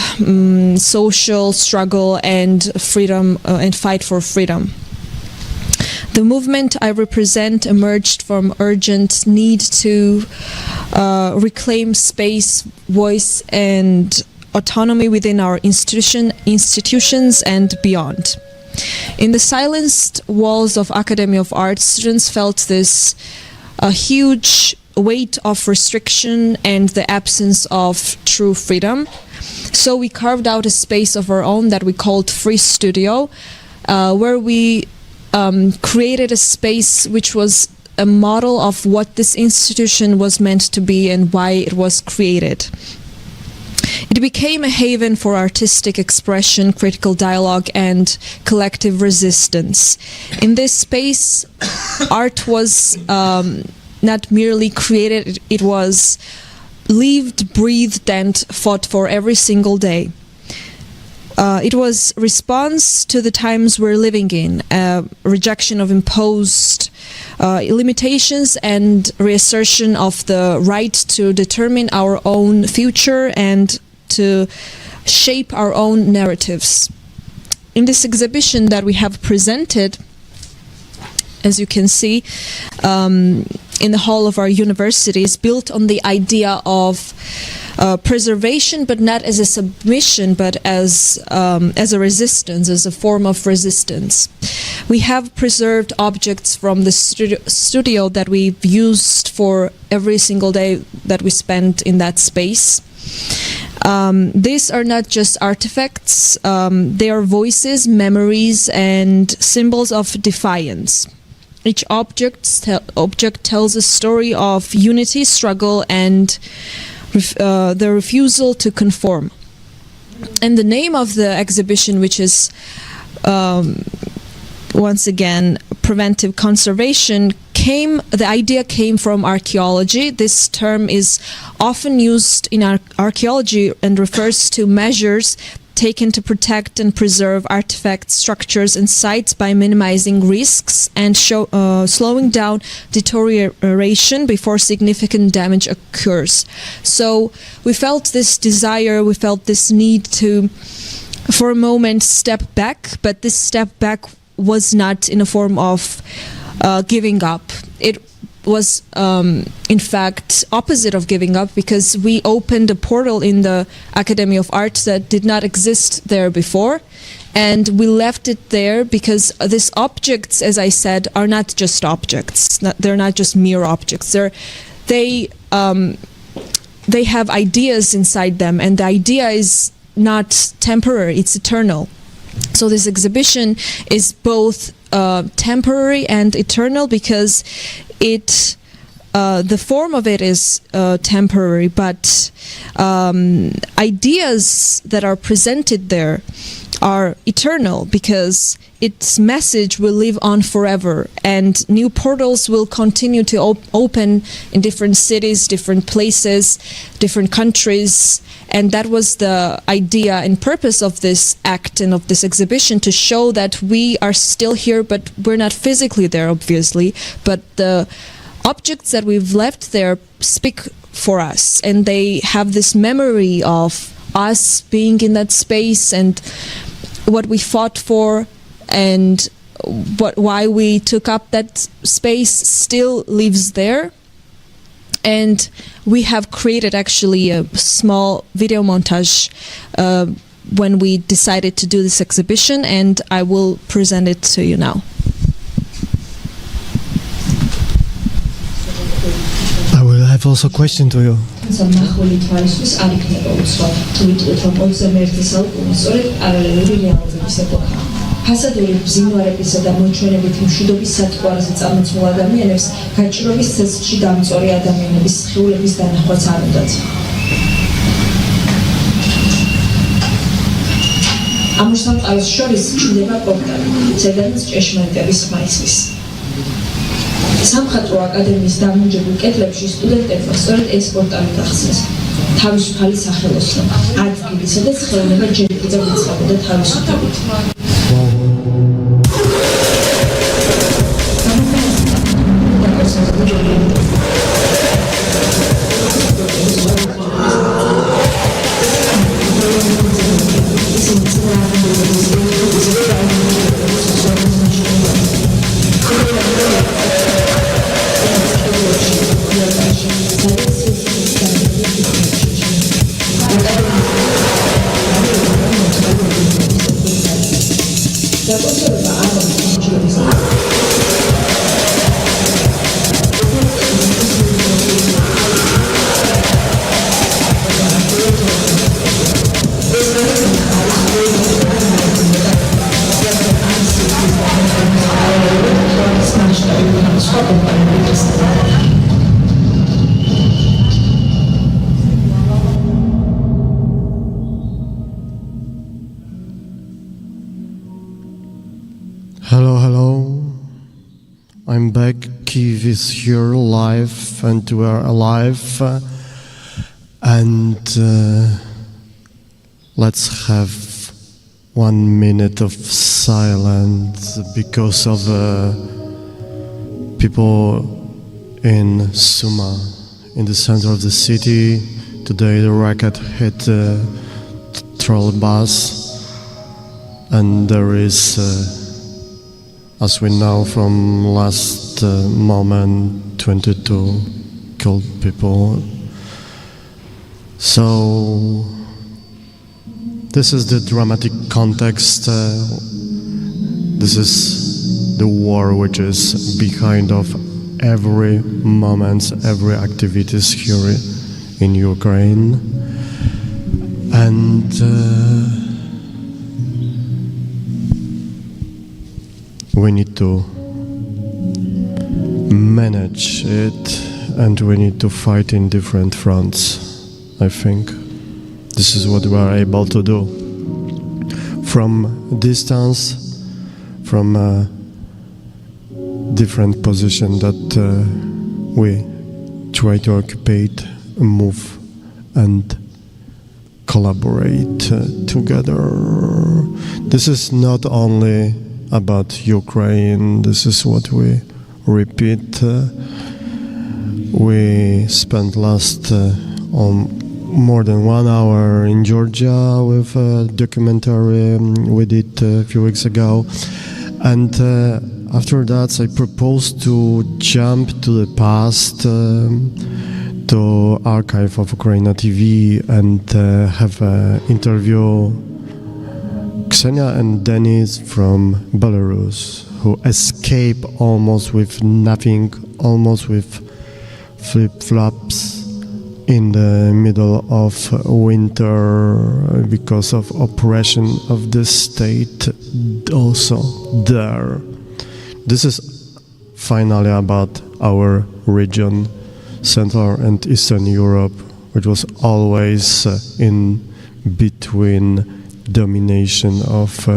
social struggle and freedom and fight for freedom. The movement I represent emerged from urgent need to reclaim space, voice, and autonomy within our institutions and beyond. In the silenced walls of Academy of Art, students felt this huge weight of restriction and the absence of true freedom. So we carved out a space of our own that we called Free Studio, where we created a space which was a model of what this institution was meant to be and why it was created. It became a haven for artistic expression, critical dialogue, and collective resistance. In this space, art was not merely created, it was lived, breathed, and fought for every single day. It was response to the times we're living in, rejection of imposed limitations and reassertion of the right to determine our own future and to shape our own narratives. In this exhibition that we have presented, as you can see, in the hall of our university, is built on the idea of preservation, but not as a submission, but as a resistance, as a form of resistance. We have preserved objects from the studio that we've used for every single day that we spent in that space. These are not just artifacts, they are voices, memories, and symbols of defiance. Each object tells a story of unity, struggle, and the refusal to conform. And the name of the exhibition, which is once again preventive conservation, the idea came from archaeology. This term is often used in archaeology and refers to measures taken to protect and preserve artifacts, structures, and sites by minimizing risks and slowing down deterioration before significant damage occurs. So we felt this desire, we felt this need to, for a moment, step back, but this step back was not in a form of giving up. It was in fact opposite of giving up, because we opened a portal in the Academy of Art that did not exist there before, and we left it there because these objects, as I said, are not just objects. They're not just mere objects. They have ideas inside them, and the idea is not temporary, it's eternal. So this exhibition is both temporary and eternal, because the form of it is temporary, but ideas that are presented there are eternal, because its message will live on forever, and new portals will continue to open in different cities, different places, different countries. And that was the idea and purpose of this act and of this exhibition, to show that we are still here, but we're not physically there, obviously, but the objects that we've left there speak for us, and they have this memory of us being in that space and what we fought for, and why we took up that space still lives there. And we have created actually a small video montage when we decided to do this exhibition, and I will present it to you now. I will have also a question to you. ფასადური ბზინვარებისა და მოჩვენებით მშვიდობის სათვალზე წარმოქმნილ ადამიანებს გაჭირვების ცეცხლში დამწვარი ადამიანების სხეულების დანახვაც არ უნდათ. ამოსამყაროს შორის ჩნდება პორტალი, სადაც ჭეშმარიტების ხმა იცის. სამხატვრო აკადემიის დამონჯებულ კედლებში სტუდენტებმა სწორედ ეს პორტალი გახსნეს. თავისუფალი სახელოსნო, ადგილი, სადაც ხელოვნება ჯერ კიდევ იწყებოდა თავისუფლებით. I'm back. KYIV is here live, and we are alive. Let's have 1 minute of silence because of people in Suma, in the center of the city. Today the rocket hit the trolley bus, and there is, as we know from last moment, 22 killed people. So this is the dramatic context. This is the war which is behind of every moment, every activities here in Ukraine. And we need to manage it, and we need to fight in different fronts. I think this is what we are able to do from distance, from a different position that we try to occupy, move and collaborate together. This is not only about Ukraine, this is what we repeat. We spent last more than 1 hour in Georgia with a documentary we did a few weeks ago, and after that I proposed to jump to the past, to archive of UKRAiNATV, and have an interview Ksenia and Denis from Belarus, who escaped almost with nothing, almost with flip-flops, in the middle of winter because of oppression of the state also there. This is finally about our region, Central and Eastern Europe, which was always in between domination of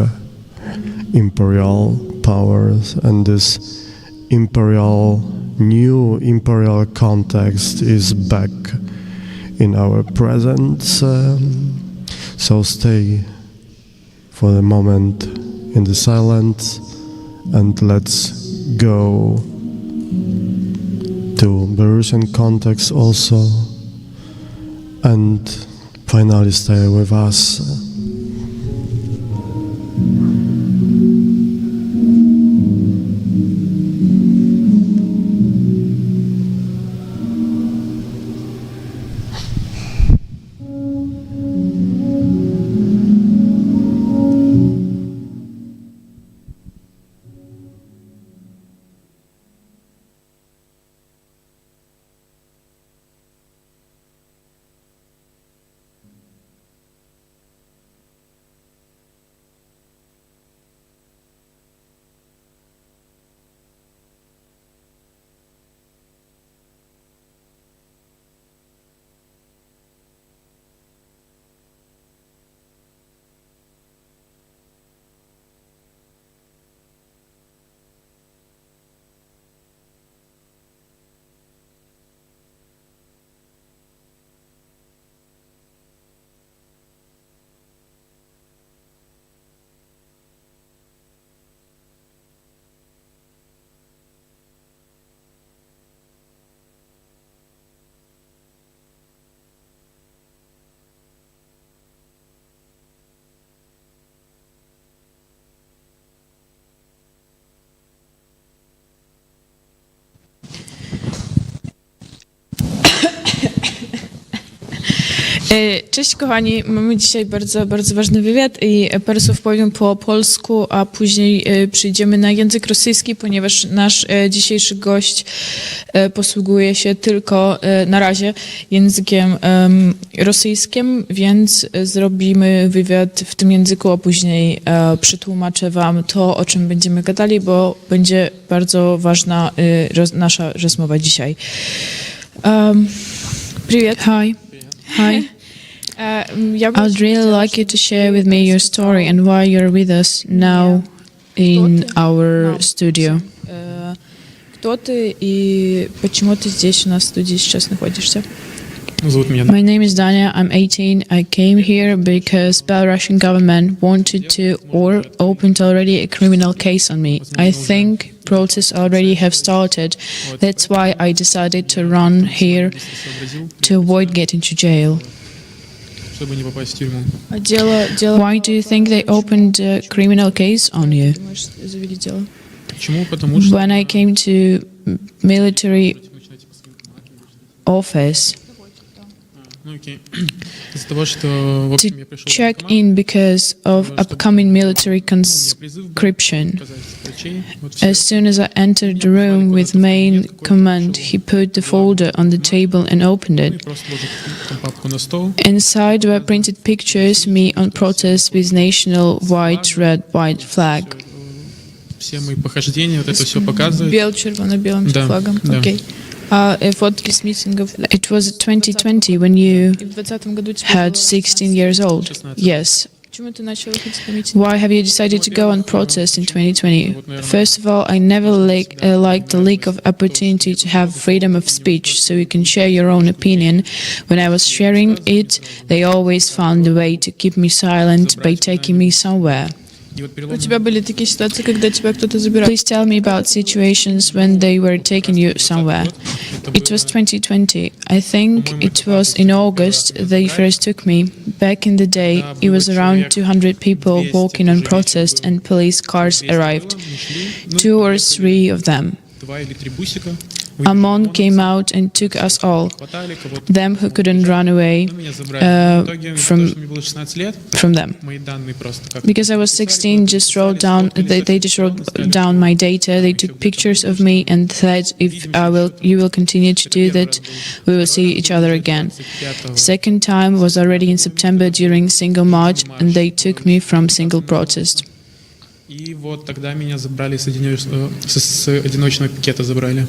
imperial powers, and this new imperial context is back in our presence. So stay for the moment in the silence, and let's go to Belarusian context also, and finally stay with us. Cześć kochani, mamy dzisiaj bardzo ważny wywiad i parę słów powiem po polsku, a później przyjdziemy na język rosyjski, ponieważ nasz dzisiejszy gość posługuje się tylko na razie językiem rosyjskim, więc zrobimy wywiad w tym języku, a później przetłumaczę wam to, o czym będziemy gadali, bo będzie bardzo ważna nasza rozmowa dzisiaj. Привет. Hi. I'd really like you to share with me your story and why you're with us now in our studio. Кто ты и почему ты здесь у нас в студии сейчас находишься? My name is Dania. I'm 18. I came here because Belarusian government wanted to or opened already a criminal case on me. I think protests already have started. That's why I decided to run here to avoid getting to jail. Why do you think they opened a criminal case on you? When I came to military office, to check in because of upcoming military conscription. As soon as I entered the room with main command, he put the folder on the table and opened it. Inside were printed pictures, me on protest with national white, red, white flag. Бело-червоно-белым флагом. Окей. Фотки с митингов. It was 2020 when you had 16 years old. Yes. Why have you decided to go on protest in 2020? First of all, I never liked the lack of opportunity to have freedom of speech, so you can share your own opinion. When I was sharing it, they always found a way to keep me silent by taking me somewhere. У тебя были такие ситуации, когда тебя кто-то забирал? Please tell me about situations when they were taking you somewhere. It was 2020. I think it was in August they first took me. Back in the day, it was around 200 people walking on protest and police cars arrived. 2 or 3 of them. Amon came out and took us all, them who couldn't run away from them. Because I was 16, they just wrote down my data. They took pictures of me and said, if you will continue to do that, we will see each other again. Second time was already in September during single march, and they took me from single protest. И вот тогда меня забрали с одиночного пикета забрали.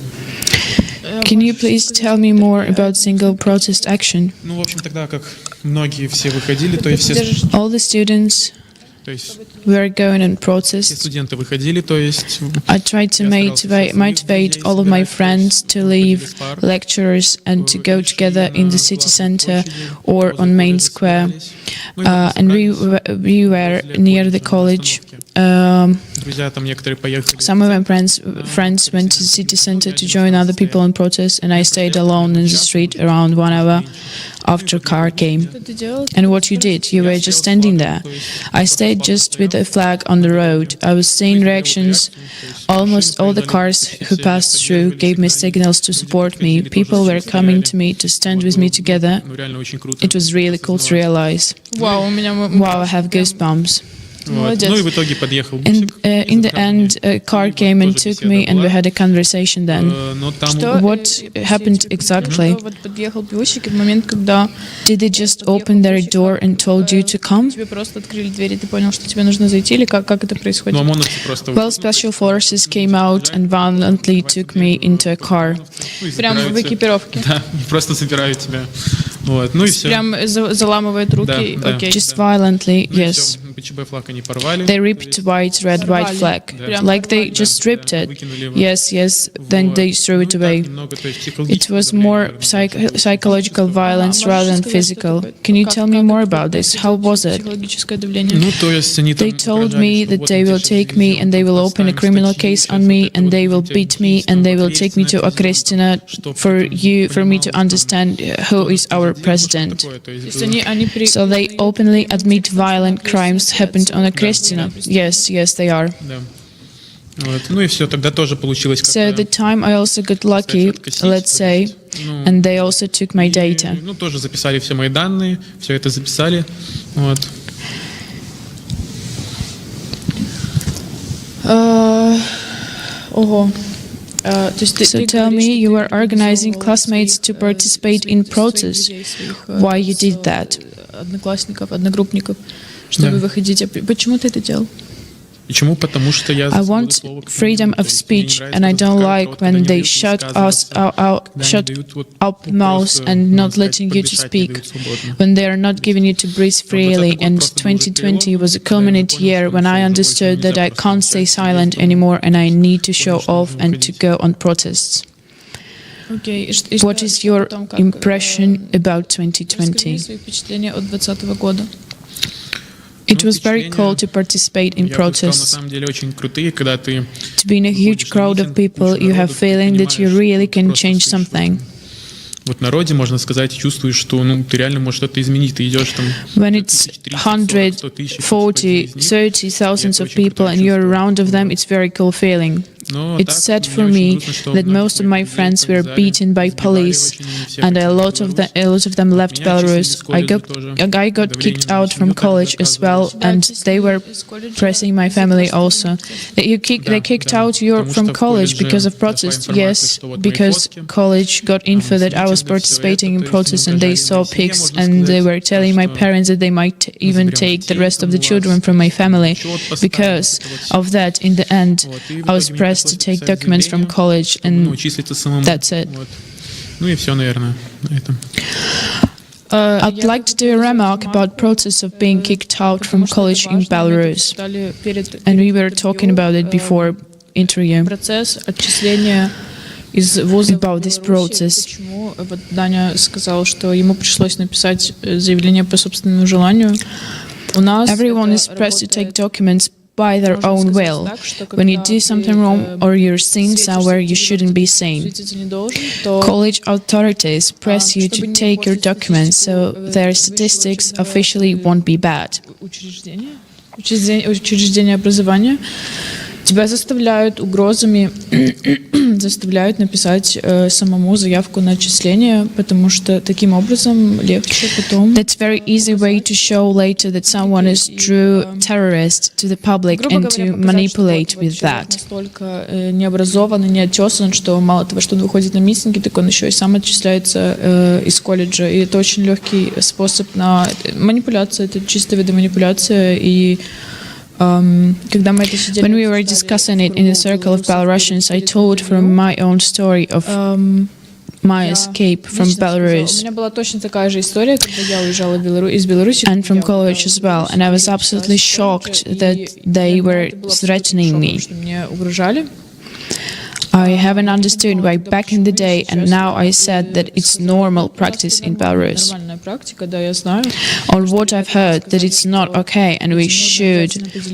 Can you please tell me more about single protest action? Ну, в общем, тогда как многие все выходили, то есть все... All the students were going on protest. Студенты выходили, то есть... I tried to motivate all of my friends to leave lectures and to go together in the city center or on main square. And we were near the college. Some of my friends went to the city center to join other people on protest, and I stayed alone in the street around 1 hour after car came. And what you did, you were just standing there. I stayed just with a flag on the road. I was seeing reactions. Almost all the cars who passed through gave me signals to support me. People were coming to me to stand with me together. It was really cool to realize. Wow, I have goosebumps. Вот. Ну и в итоге подъехал бусик. In the end, a car came and took me, and we had a conversation then. What happened exactly? Подъехал бусик, и в момент, когда... Did they just open their door and told you to come? Тебе просто открыли дверь, и ты понял, что тебе нужно зайти, или как это происходит? Well, special forces came out and violently took me into a car. Прямо в экипировке? Да, просто забирают тебя. Вот. Ну и все. Прям заламывают руки? Да, okay. Just violently, yes. They ripped white flag. Like they just ripped it. Yes, then they threw it away. It was more psychological violence rather than physical. Can you tell me more about this? How was it? They told me that they will take me and they will open a criminal case on me and they will beat me and they will take me to Okrestina for me to understand who is our president. So they openly admit violent crimes happened on Okrestina. Yes, they are. Вот. Ну и все, тогда тоже получилось. So the time I also got lucky, let's say, and they also took my data. Ну тоже записали все мои данные, все это записали. Вот. Ого. So tell me, you were organizing classmates to participate in protests. Why you did that? Одноклассников, одногруппников, чтобы выходить. Почему ты это делал? И чему? Потому что я I want freedom of speech, and I don't like when they shut up mouths and not letting you to speak, when they are not giving you to breathe freely. And 2020 was a culminant year when I understood that I can't stay silent anymore and I need to show off and to go on protests. What is your impression about 2020? It was very cool to participate in protests. To be in a huge crowd of people, you have feeling that you really can change something. Вот в народе, можно сказать, чувствуешь, что ты реально можешь что-то изменить, ты идешь там... When it's 100, 40, 30 thousands of people and you're around of them, it's very cool feeling. It's sad for me that most of my friends were beaten by police, and a lot of them left Belarus. I got kicked out from college as well, and they were pressing my family also. They kicked out you from college because of protest. Yes, because college got info that I was participating in protests, and they saw pics, and they were telling my parents that they might even take the rest of the children from my family. Because of that, in the end, I was pressed to take documents from college, and that's it. I'd like to do a remark about process of being kicked out from college in Belarus, and we were talking about it before interview. About this process. Вот Даня сказал, что ему пришлось написать заявление по собственному желанию. Everyone is pressed to take documents by their own will. When you do something wrong or you're seen somewhere you shouldn't be seen, college authorities press you to take your documents so their statistics officially won't be bad. Учреждение образования тебя заставляют угрозами, заставляют написать самому заявку на отчисление, потому что таким образом легче потом. That's very easy way to show later that someone is true terrorist to the public and to manipulate with that. Настолько необразован и неотесан, что мало того, что он выходит на митинги, так он еще и сам отчисляется из колледжа. И это очень легкий способ на манипуляцию, это чистая вида манипуляция. И when we were discussing it in the circle of Belarusians, I told from my own story of my escape from Belarus. У меня была точно такая же история, когда я уезжала из Беларуси. And from college as well. And I was absolutely shocked that they were threatening me. Мне угрожали. I haven't understood why back in the day and now I said that it's normal practice in Belarus. Or what I've heard that it's not okay and we should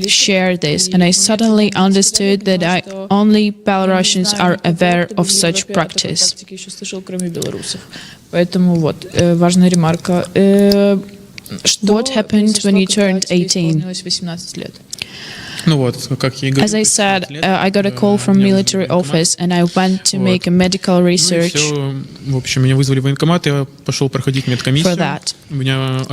share this. And I suddenly understood that only Belarusians are aware of such practice. Поэтому вот важная ремарка. What happened when you turned 18? As I said, I got a call from military office and I went to make a medical research. For that,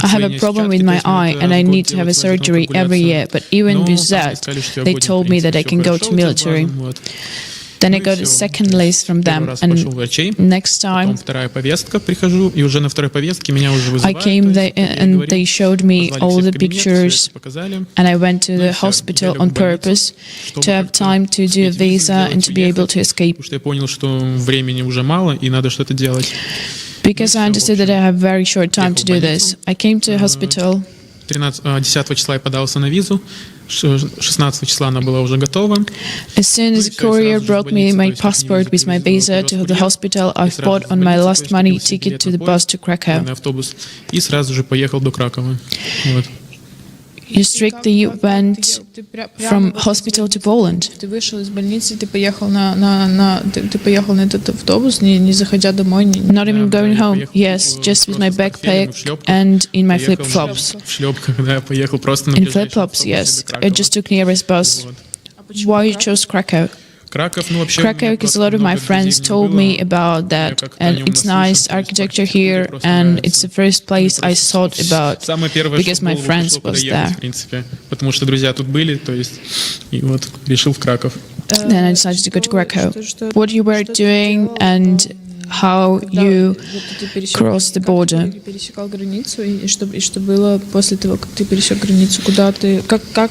I have a problem with my eye and I need to have a surgery every year. But even with that, they told me that I can go to military. Then I got a second list from them, and next time I came there and they showed me all the pictures, and I went to the hospital on purpose to have time to do a visa and to be able to escape. Because I understood that I have very short time to do this. I came to a hospital. 10 числа я подался на визу, 16 числа она была уже готова. As soon as the courier brought me my passport with my visa to the hospital, I bought on my last money ticket to the bus to Krakow. И сразу же поехал до Кракова. You strictly went from hospital to Poland. Ты вышел из больницы, ты поехал на этот автобус, не заходя домой. Not even going home. Yes, just with my backpack and in my flip-flops. В шлепках, да, я поехал просто на In flip-flops, yes. I just took nearest bus. Why you chose Krakow? Krakow, because a lot of my friends told me about that, and it's nice architecture here, and it's the first place I thought about because my friends was there. Потому что друзья тут были, то есть, и вот решил в Краков. Then I decided to go to Krakow. What you were doing and how you crossed the border. Пересекал границу, и что было после того, как ты пересек границу,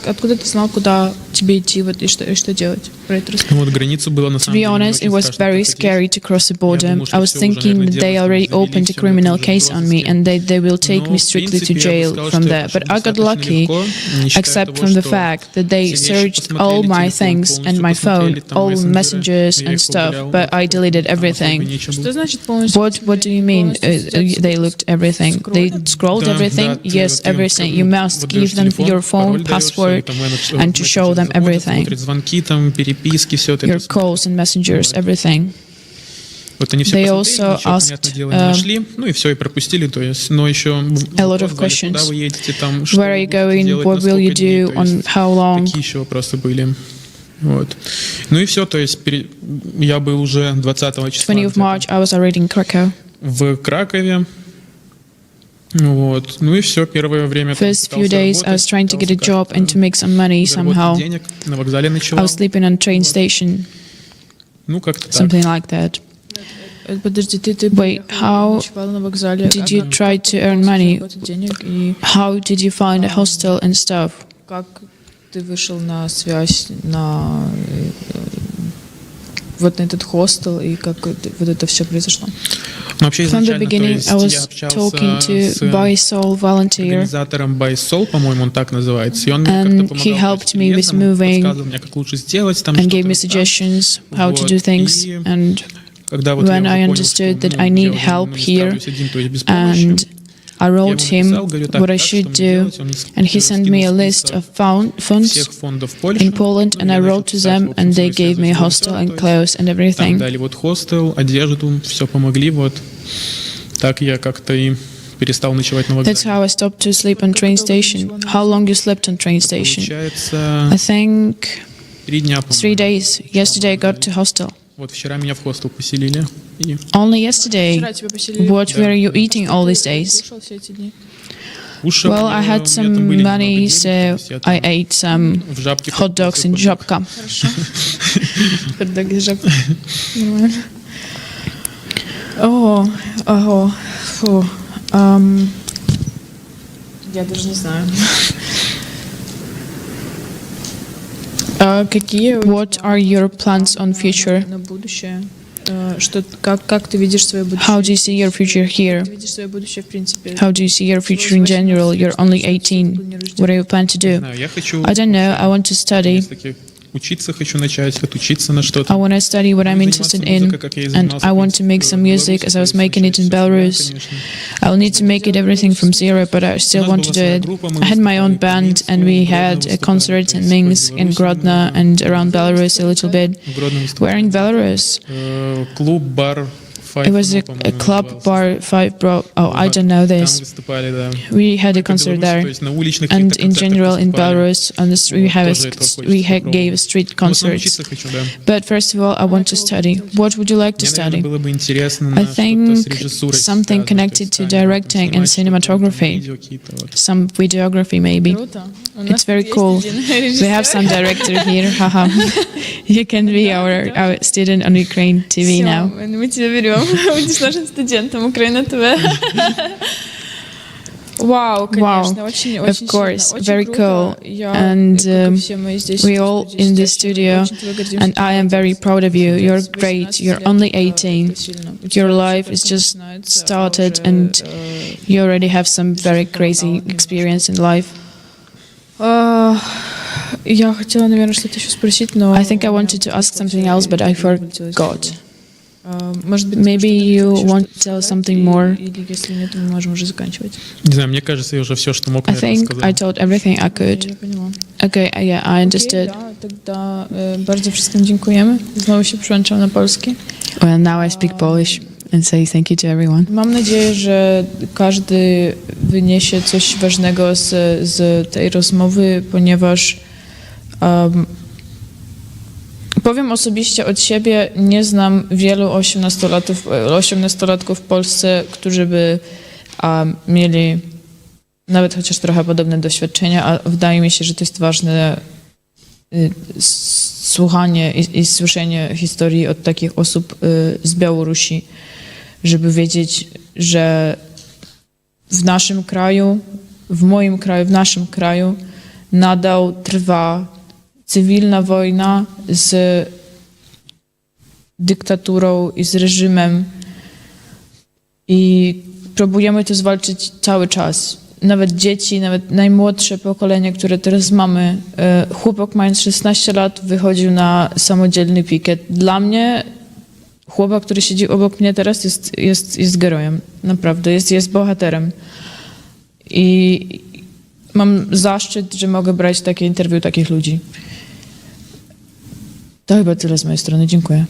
откуда ты знал, куда тебе идти вот и что делать? Про это расскажи. Вот границу было на To самом be деле honest, it очень was страшно very проходить. scary to cross the border. думал, что I was всё уже, thinking наверное, that they дело already завели, opened a всё, criminal это уже case on me розыске. and they will take Но, me в strictly to принципе, я бы jail сказал, from что there. это But I got достаточно lucky, легко, не считая except того, from the что fact that they все вещи searched посмотрели, all my телефон things and полностью my phone, посмотрели, там all мессенджеры, messages я and их stuff, удалял, but I deleted там особо everything. нечего было. Что значит полностью? What do you mean? They looked everything. They scrolled Да, everything. да, ты Yes, вот им everything. You must вот give даешь them телефон, your phone, пароль даешь, всё, password, и там and to show them мессенджеры everything. смотрят звонки, там, переписки, все это. Your calls and messengers, everything. Вот они все They посмотрели, also ничего, понятное asked, дело, не нашли, ну и все, и пропустили, то есть, но еще a lot of вопрос, questions. куда вы едете, там, что Where are вы you будете going? делать, What на will you сколько дней, do? то On есть, how long? такие еще вопросы были. Вот. Ну и все, то есть я был уже 20 числа 20th of March, I was already in Krakow. в Кракове. Вот. Ну и все, первое время там First few пытался days, I was работать, trying to get a пытался job как-то and to make some money заработать somehow. денег, на вокзале I ночевал. was sleeping on train station, Ну как-то так. something like that. Подожди, ты Wait, how ночевала на вокзале? did you try to earn money? Денег, и How did you find a hostel and stuff? как ты вышел на связь на вот на этот хостел, и как вот это все произошло? Но вообще From the изначально, то beginning, есть I я was общался talking to с By Soul volunteer, организатором By Soul, по-моему, он так называется, и он мне And как-то he помогал helped me with переездом, moving подсказывал мне, как лучше сделать, там and gave что-то me там. suggestions how to Вот. do things. И And когда вот я when уже I понял, understood что, that ну, I я need уже, help ну, не here, справлюсь один, то есть без помощи, and I wrote я ему him написал, говорю, так, what I так, should что мне do, делать? Он мне and he sent me a скинул list список of funds всех фондов Польши. in Poland, and I wrote to them, and they gave me a hostel and clothes and Там everything. дали вот хостел, одежду, все помогли, вот. Так я как-то и перестал ночевать на вокзале. That's how I stopped to sleep on train station. How long you slept on train station? Получается, I think 3 дня, 3 по-моему. days. Yesterday I got to hostel. Вот вчера меня в хостел поселили. И Only yesterday. Вчера тебя поселили. What were you eating all these days? Кушал все эти дни? кушал, Well, I у меня had там some были money, немного so денег, то есть я I там ate some в жабке hot dogs in покупал. Żabka. Хот-доги, жабка. Нормально. Ого, фу. Я даже не знаю. Какие What are your plans on future? на будущее? Что, как ты видишь свое будущее? How do you see your future here? Как ты видишь свое будущее в принципе? How do you see your future in general? You're only 18. What do you plan to do? Я хочу I don't know. I want to study. учиться хочу начать, отучиться на что-то. I want to study what I'm interested in, and I want to make some music as I was making it in Belarus. I'll need to make it everything from zero, but I still want to do it. I had my own band, and we had a concert in Minsk, in Grodno, and around Belarus a little bit. Where in Belarus? Клуб, бар. It was a club, bar, 5 Bro. Oh, I don't know this. We had a concert there, and in general in Belarus, on the street, we gave a street concerts. But first of all, I want to study. What would you like to study? I think something connected to directing and cinematography, some videography maybe. It's very cool. We have some director here. Haha. You can be our student on UKRAiNATV now. Мы тебя берем. Будешь нашим студентом UKRAiNATV. Wow, конечно, of course, very cool. And we all in the studio, and I am very proud of you. You're great. You're only 18. Your life is just started, and you already have some very crazy experience in life. Я хотела, наверное, что-то еще спросить, но... I think I wanted to ask something else, but I forgot. Maybe you want to tell something more? Или если нет, мы можем уже заканчивать. Не знаю, мне кажется, я уже все, что мог, I think I told everything I could. Я поняла. Okay, yeah, I understood. Тогда bardzo wszystkim dziękujemy. Znowu się przyłączam na polski. Well, now I speak Polish and say thank you to everyone. Mam nadzieję, że każdy wyniesie coś ważnego z tej rozmowy, ponieważ powiem osobiście od siebie, nie znam wielu 18-latków w Polsce, którzy by mieli nawet chociaż trochę podobne doświadczenia, a wydaje mi się, że to jest ważne słuchanie i słyszenie historii od takich osób z Białorusi, żeby wiedzieć, że w naszym kraju, w moim kraju, w naszym kraju nadal trwa cywilna wojna z dyktaturą i z reżimem i próbujemy to zwalczyć cały czas. Nawet dzieci, nawet najmłodsze pokolenie, które teraz mamy, chłopak mając 16 lat wychodził na samodzielny pikiet. Dla mnie chłopak, który siedzi obok mnie teraz jest gerojem, naprawdę, jest bohaterem. I mam zaszczyt, że mogę brać takie interwiu takich ludzi. To chyba tyle z mojej strony. Dziękuję.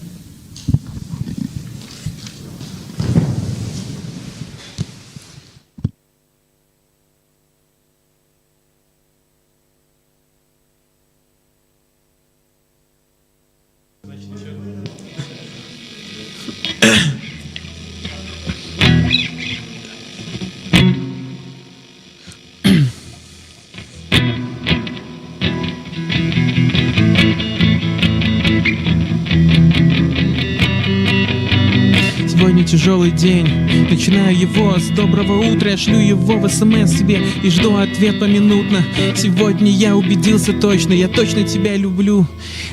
Сегодня тяжелый день, начинаю его с доброго утра. Я шлю его в СМС себе и жду ответ поминутно. Сегодня я убедился точно, я точно тебя люблю.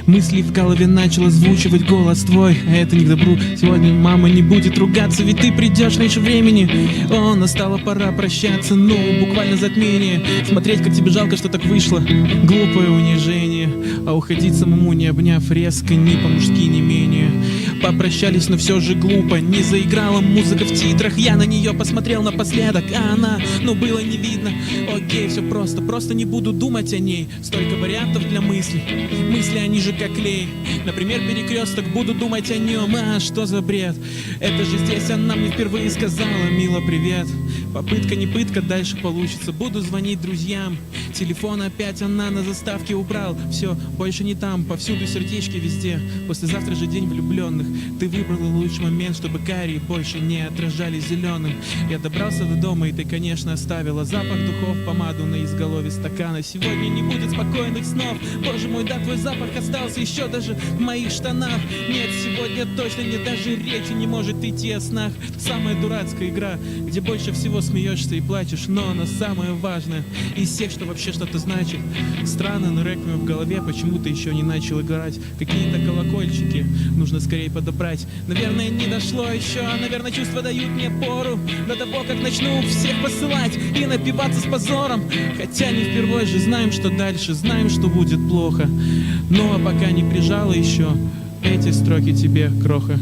Мысли в голове начал озвучивать голос твой, а это не к добру. Сегодня мама не будет ругаться, ведь ты придешь раньше времени. О, настала пора прощаться, ну, буквально затмение. Смотреть, как тебе жалко, что так вышло, глупое унижение. А уходить самому, не обняв резко, ни по-мужски, не менее. Попрощались, но все же глупо, не заиграла музыка в титрах. Я на нее посмотрел напоследок, а она, ну, было не видно. Окей, все просто не буду думать о ней. Столько вариантов для мыслей, мысли они же как клей. Например, перекресток, буду думать о нем, а что за бред? Это же здесь она мне впервые сказала: мила, привет. Попытка не пытка, дальше получится. Буду звонить друзьям. Телефон опять она на заставке убрал. Все, больше не там, повсюду сердечки везде. Послезавтра же день влюбленных. Ты выбрала лучший момент, чтобы карие больше не отражались зеленым. Я добрался до дома, и ты, конечно, оставила запах духов, помаду на изголовье стакана. Сегодня не будет спокойных снов. Боже мой, да, твой запах остался еще даже в моих штанах. Нет, сегодня точно нет, даже речи не может идти о снах. Самая дурацкая игра, где больше всего смеешься и плачешь, но она самая важная из всех, что вообще что-то значит. Странно, но реквием в голове почему-то еще не начал играть. Какие-то колокольчики нужно скорее подобрать. Наверное, не дошло еще, наверное, чувства дают мне пору до того, как начну всех посылать и напиваться с позором. Хотя не впервой же знаем, что дальше, знаем, что будет плохо. Ну а пока не прижала еще эти строки тебе, кроха.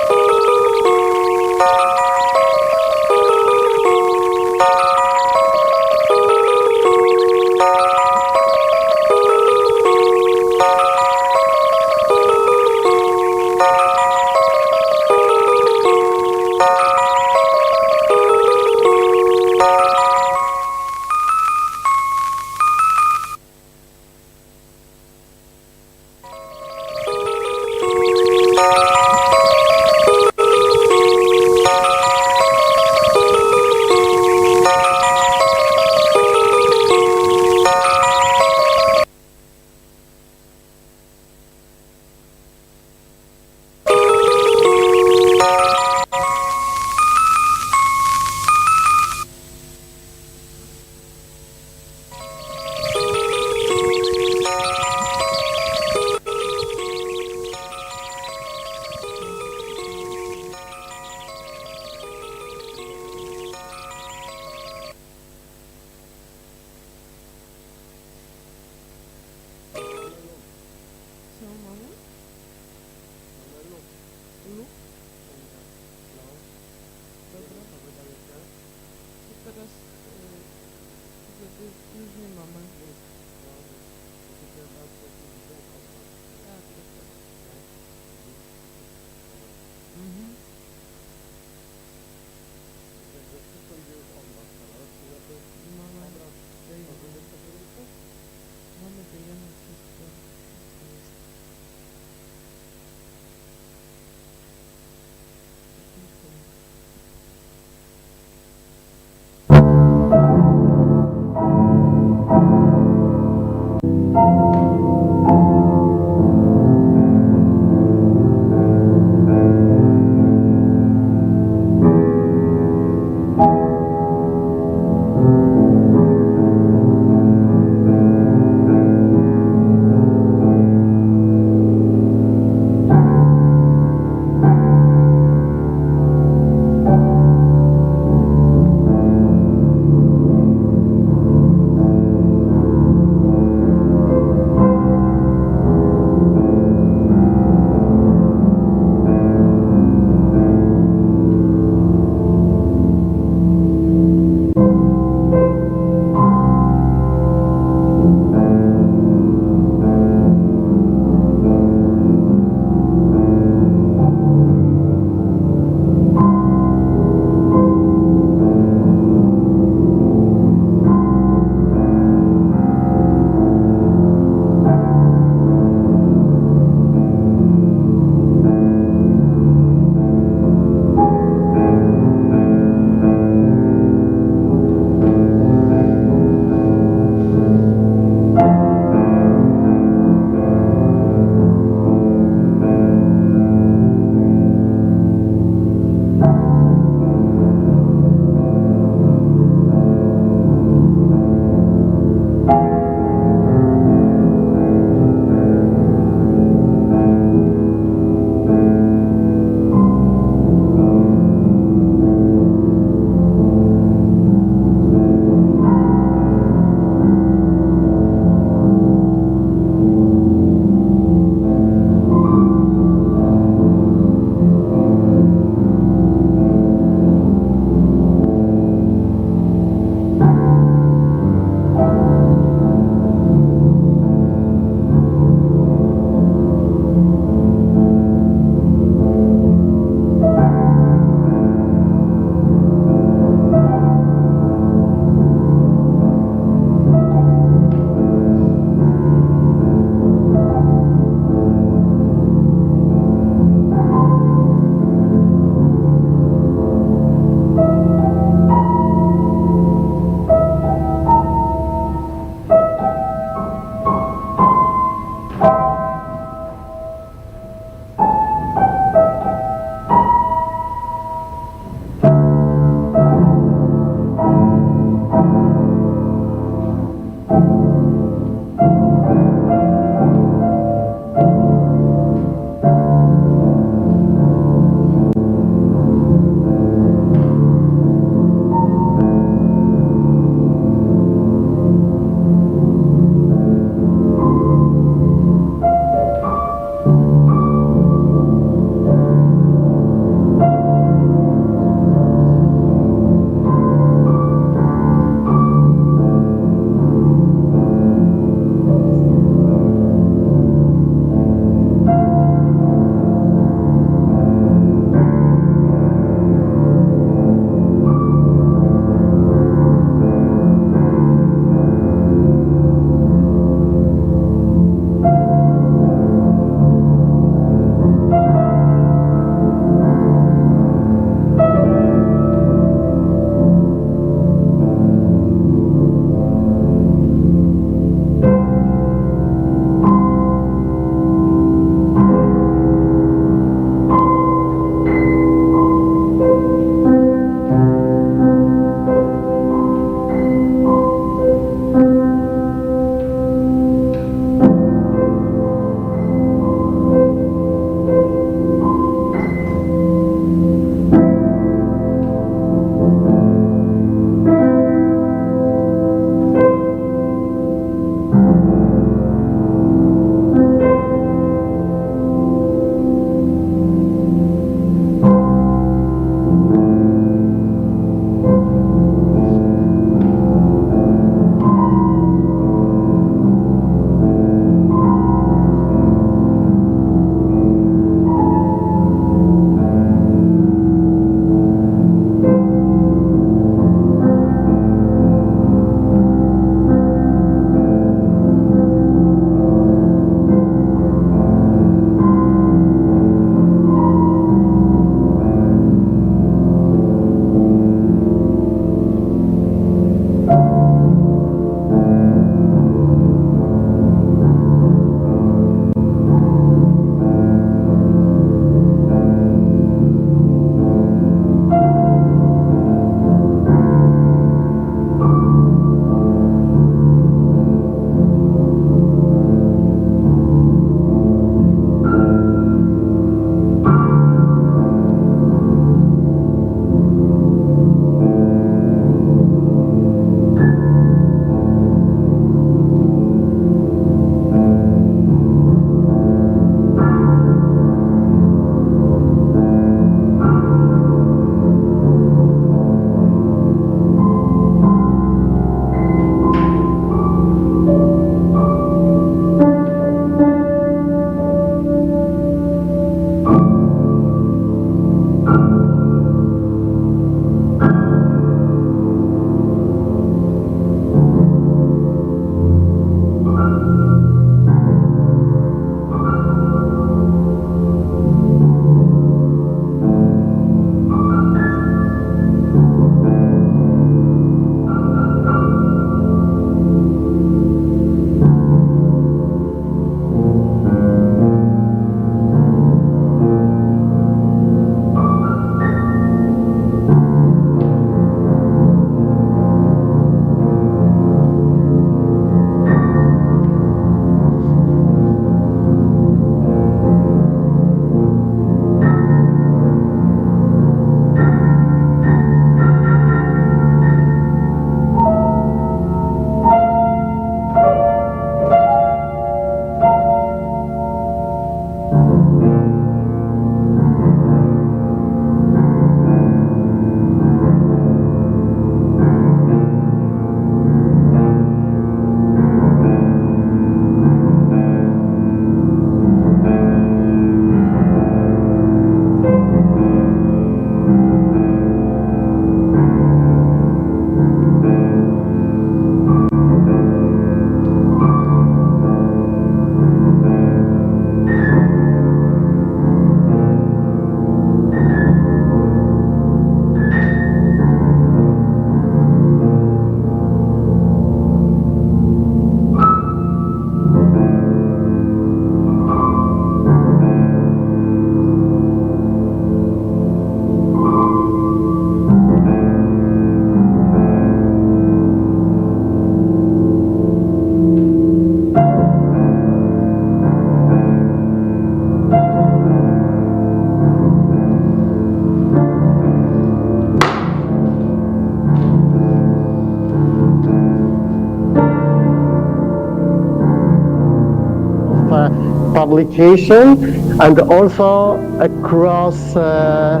publication and also across the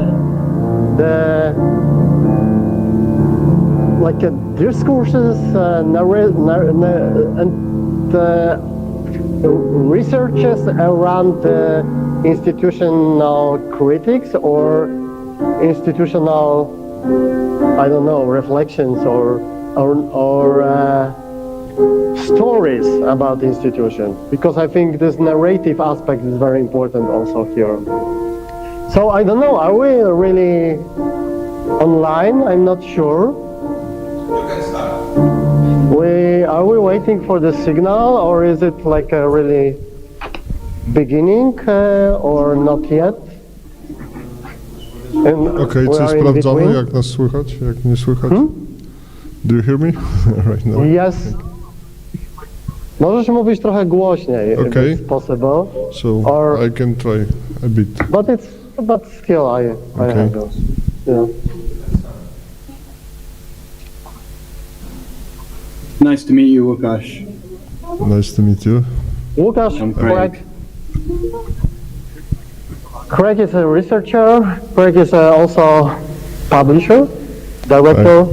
discourses and researches around institutional critics or institutional, I don't know, reflections or stories about the institution, because I think this narrative aspect is very important also here. So I don't know, are we really online? I'm not sure. You can start. Are we waiting for the signal, or is it like a really beginning or not yet? Okej, czy sprawdzamy, jak nas słychać, jak nie słychać? Do you hear me? Right now. Yes. Możesz mówić trochę głośniej, if it's possible. So I can try a bit. But still I have those. Yeah. Nice to meet you, Łukasz. Nice to meet you. Łukasz, Craig is a researcher. Craig is also publisher, director,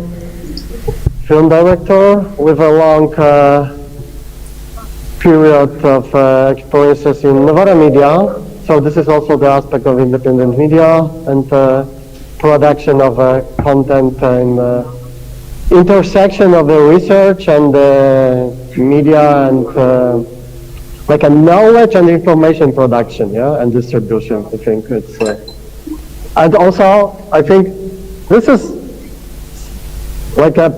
film director with a long period of experiences in Novara media. So this is also the aspect of independent media and production of content and intersection of the research and media and like a knowledge and information production, yeah, and distribution. I think it's, and also I think this is like a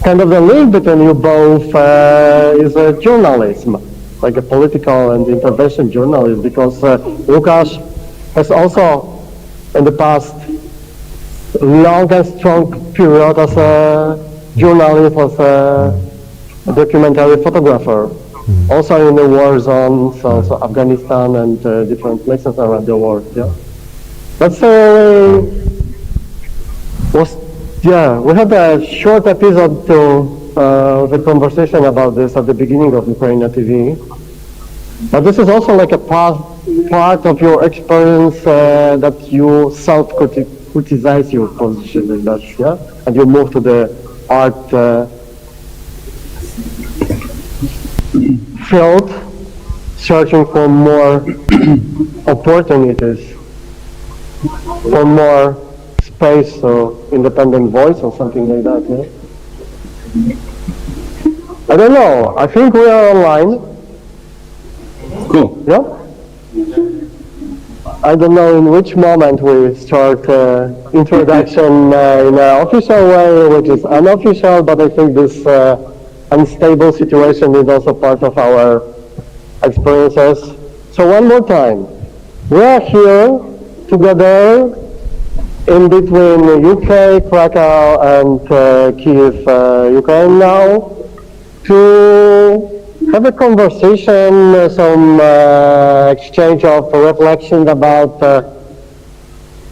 kind of the link between you both is journalism, like a political and intervention journalism, because Łukasz has also in the past long and strong period as a journalist, as a documentary photographer, also in the war zones, also Afghanistan and different places around the world. Yeah, that's we had a short episode to the conversation about this at the beginning of UKRAiNATV, but this is also like a part of your experience that you self-criticize your position in that, yeah, and you move to the art field, searching for more opportunities for more space, so independent voice or something like that. Yeah? I don't know. I think we are online. Cool. Yeah. I don't know in which moment we start introduction in an official way, which is unofficial, but I think this unstable situation is also part of our experiences. So one more time, we are here together in between UK, Krakow and Kyiv, Ukraine now, to have a conversation, some exchange of reflection about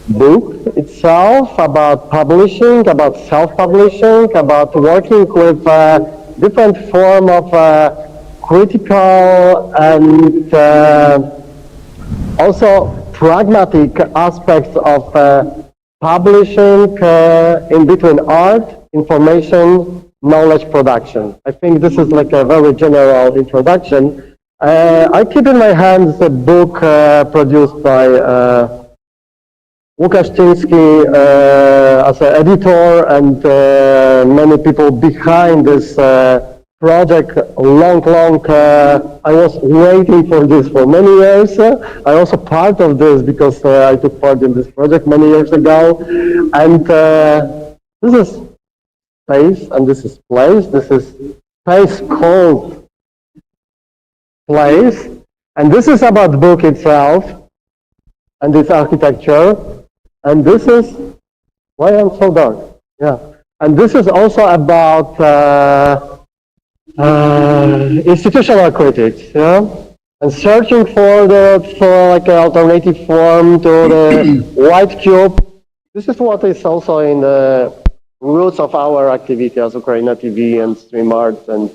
book itself, about publishing, about self-publishing, about working with different form of critical and also pragmatic aspects of publishing in between art, information, knowledge production. I think this is like a very general introduction. I keep in my hands a book produced by Łukasz as an editor and many people behind this project. Long, I was waiting for this for many years. I was a part of this because I took part in this project many years ago. And this is space and this is place. This is space called place. And this is about the book itself and its architecture. And this is, why I'm so dark? Yeah. And this is also about institutional critics, yeah? And searching for like an alternative form to the white cube. This is what is also in the roots of our activity as UKRAiNATV and stream art. And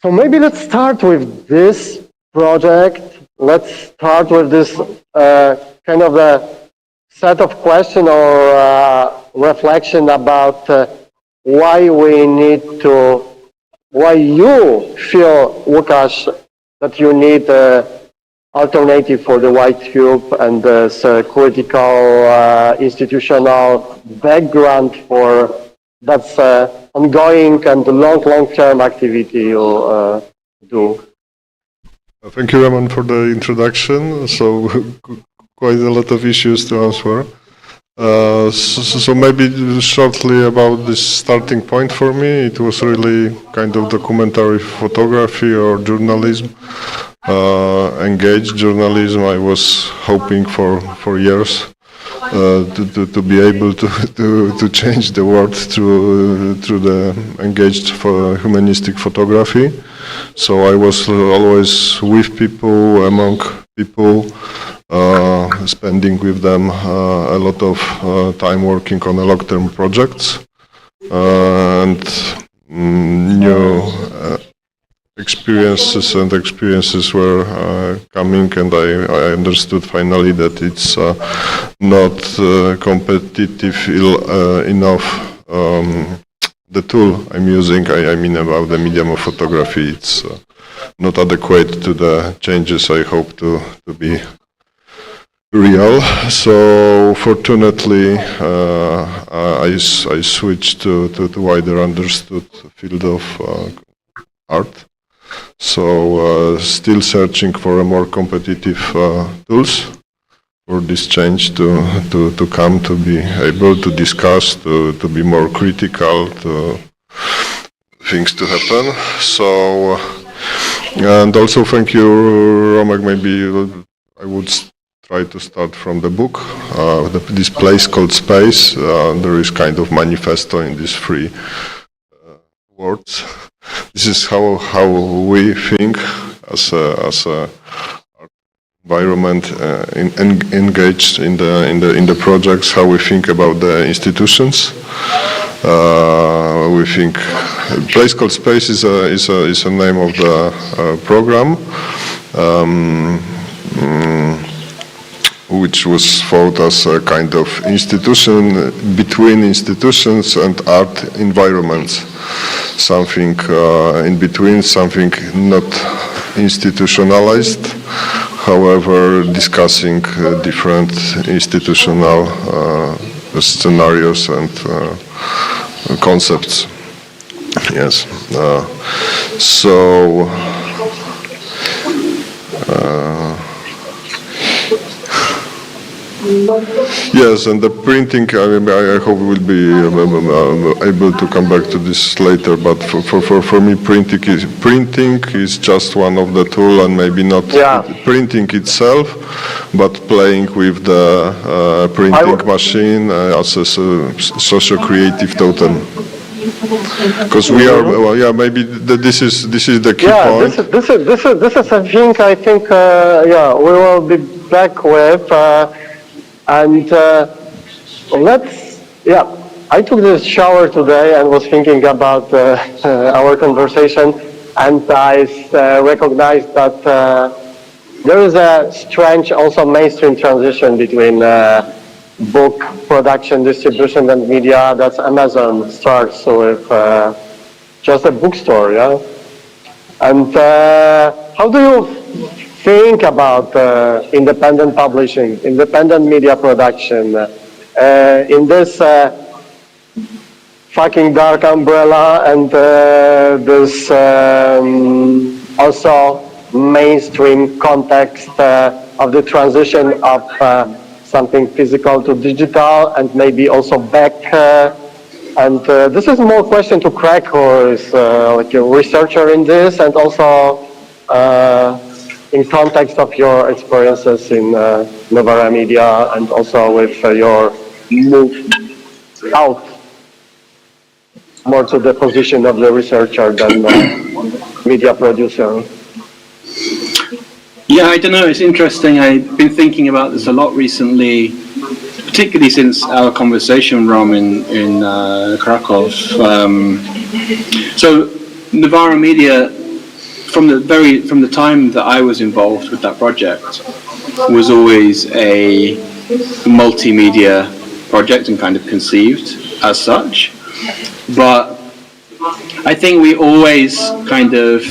so maybe let's start with this project. Let's start with this kind of a set of question or reflection about why we need to, why you feel, Łukasz, that you need an alternative for the white cube and this critical institutional background for that's ongoing and long-term activity you do. Thank you, Roman, for the introduction. So quite a lot of issues to answer. So maybe shortly about this starting point for me. It was really kind of documentary photography or journalism, engaged journalism. I was hoping for years to be able to change the world through the engaged for humanistic photography. So I was always with people, among people, spending with them a lot of time working on long-term projects and new experiences were coming, and I understood finally that it's not competitive enough. The tool I'm using, I mean about the medium of photography, it's not adequate to the changes I hope to be real. So fortunately I switched to wider understood field of art. So still searching for a more competitive tools for this change to come, to be able to discuss, to be more critical, to things to happen. So and also thank you, Romek. Maybe I would try to start from the book. This place called Space. There is kind of manifesto in these three words. This is how we think as a environment engaged in the projects. How we think about the institutions. We think place called Space is a name of the program. Which was thought as a kind of institution between institutions and art environments. Something in between, something not institutionalized, however, discussing different institutional scenarios and concepts. Yes. Yes, and the printing, I hope we'll be able to come back to this later, but for me printing is just one of the tools, and maybe not printing itself, but playing with the printing machine as a socio-creative totem. Because we are, maybe this is the key point. This is a thing I think, we will be back with. And I took this shower today and was thinking about our conversation, and I recognized that there is a strange, also mainstream transition between book production, distribution, and media. That's Amazon starts with just a bookstore, yeah? And how do you think about independent publishing, independent media production in this fucking dark umbrella and this also mainstream context of the transition of something physical to digital and maybe also back. And this is more question to Craig, who is like a researcher in this, and also in context of your experiences in Novara Media and also with your move out more to the position of the researcher than media producer. Yeah, I don't know, it's interesting. I've been thinking about this a lot recently, particularly since our conversation, Rom, in Krakow. So Novara Media, from the time that I was involved with that project, was always a multimedia project and kind of conceived as such. But I think we always kind of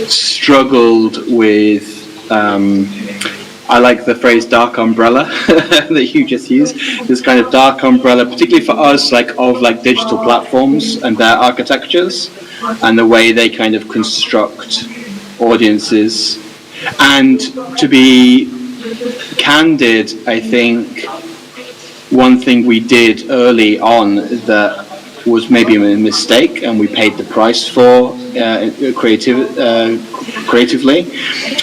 struggled with, I like the phrase dark umbrella that you just used, this kind of dark umbrella, particularly for us, of digital platforms and their architectures and the way they kind of construct audiences. And to be candid, I think one thing we did early on that was maybe a mistake and we paid the price for creatively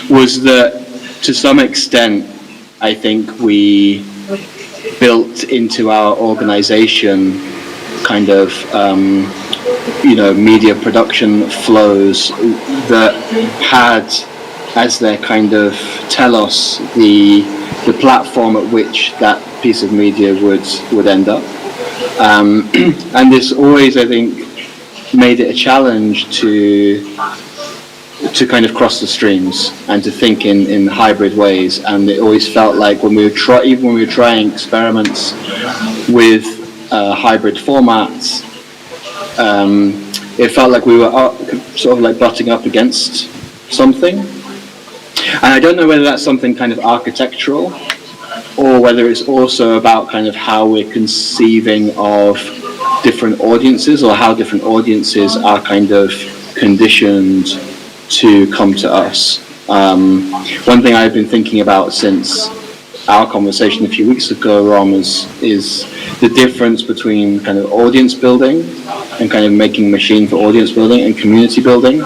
was that to some extent I think we built into our organization kind of media production flows that had as their kind of telos the platform at which that piece of media would end up. And this always, I think, made it a challenge to kind of cross the streams and to think in hybrid ways. And it always felt like when we were even when we were trying experiments with hybrid formats, it felt like we were sort of like butting up against something. And I don't know whether that's something kind of architectural, or whether it's also about kind of how we're conceiving of different audiences, or how different audiences are kind of conditioned to come to us. One thing I've been thinking about since our conversation a few weeks ago, Rom, is the difference between kind of audience building and kind of making machine for audience building and community building,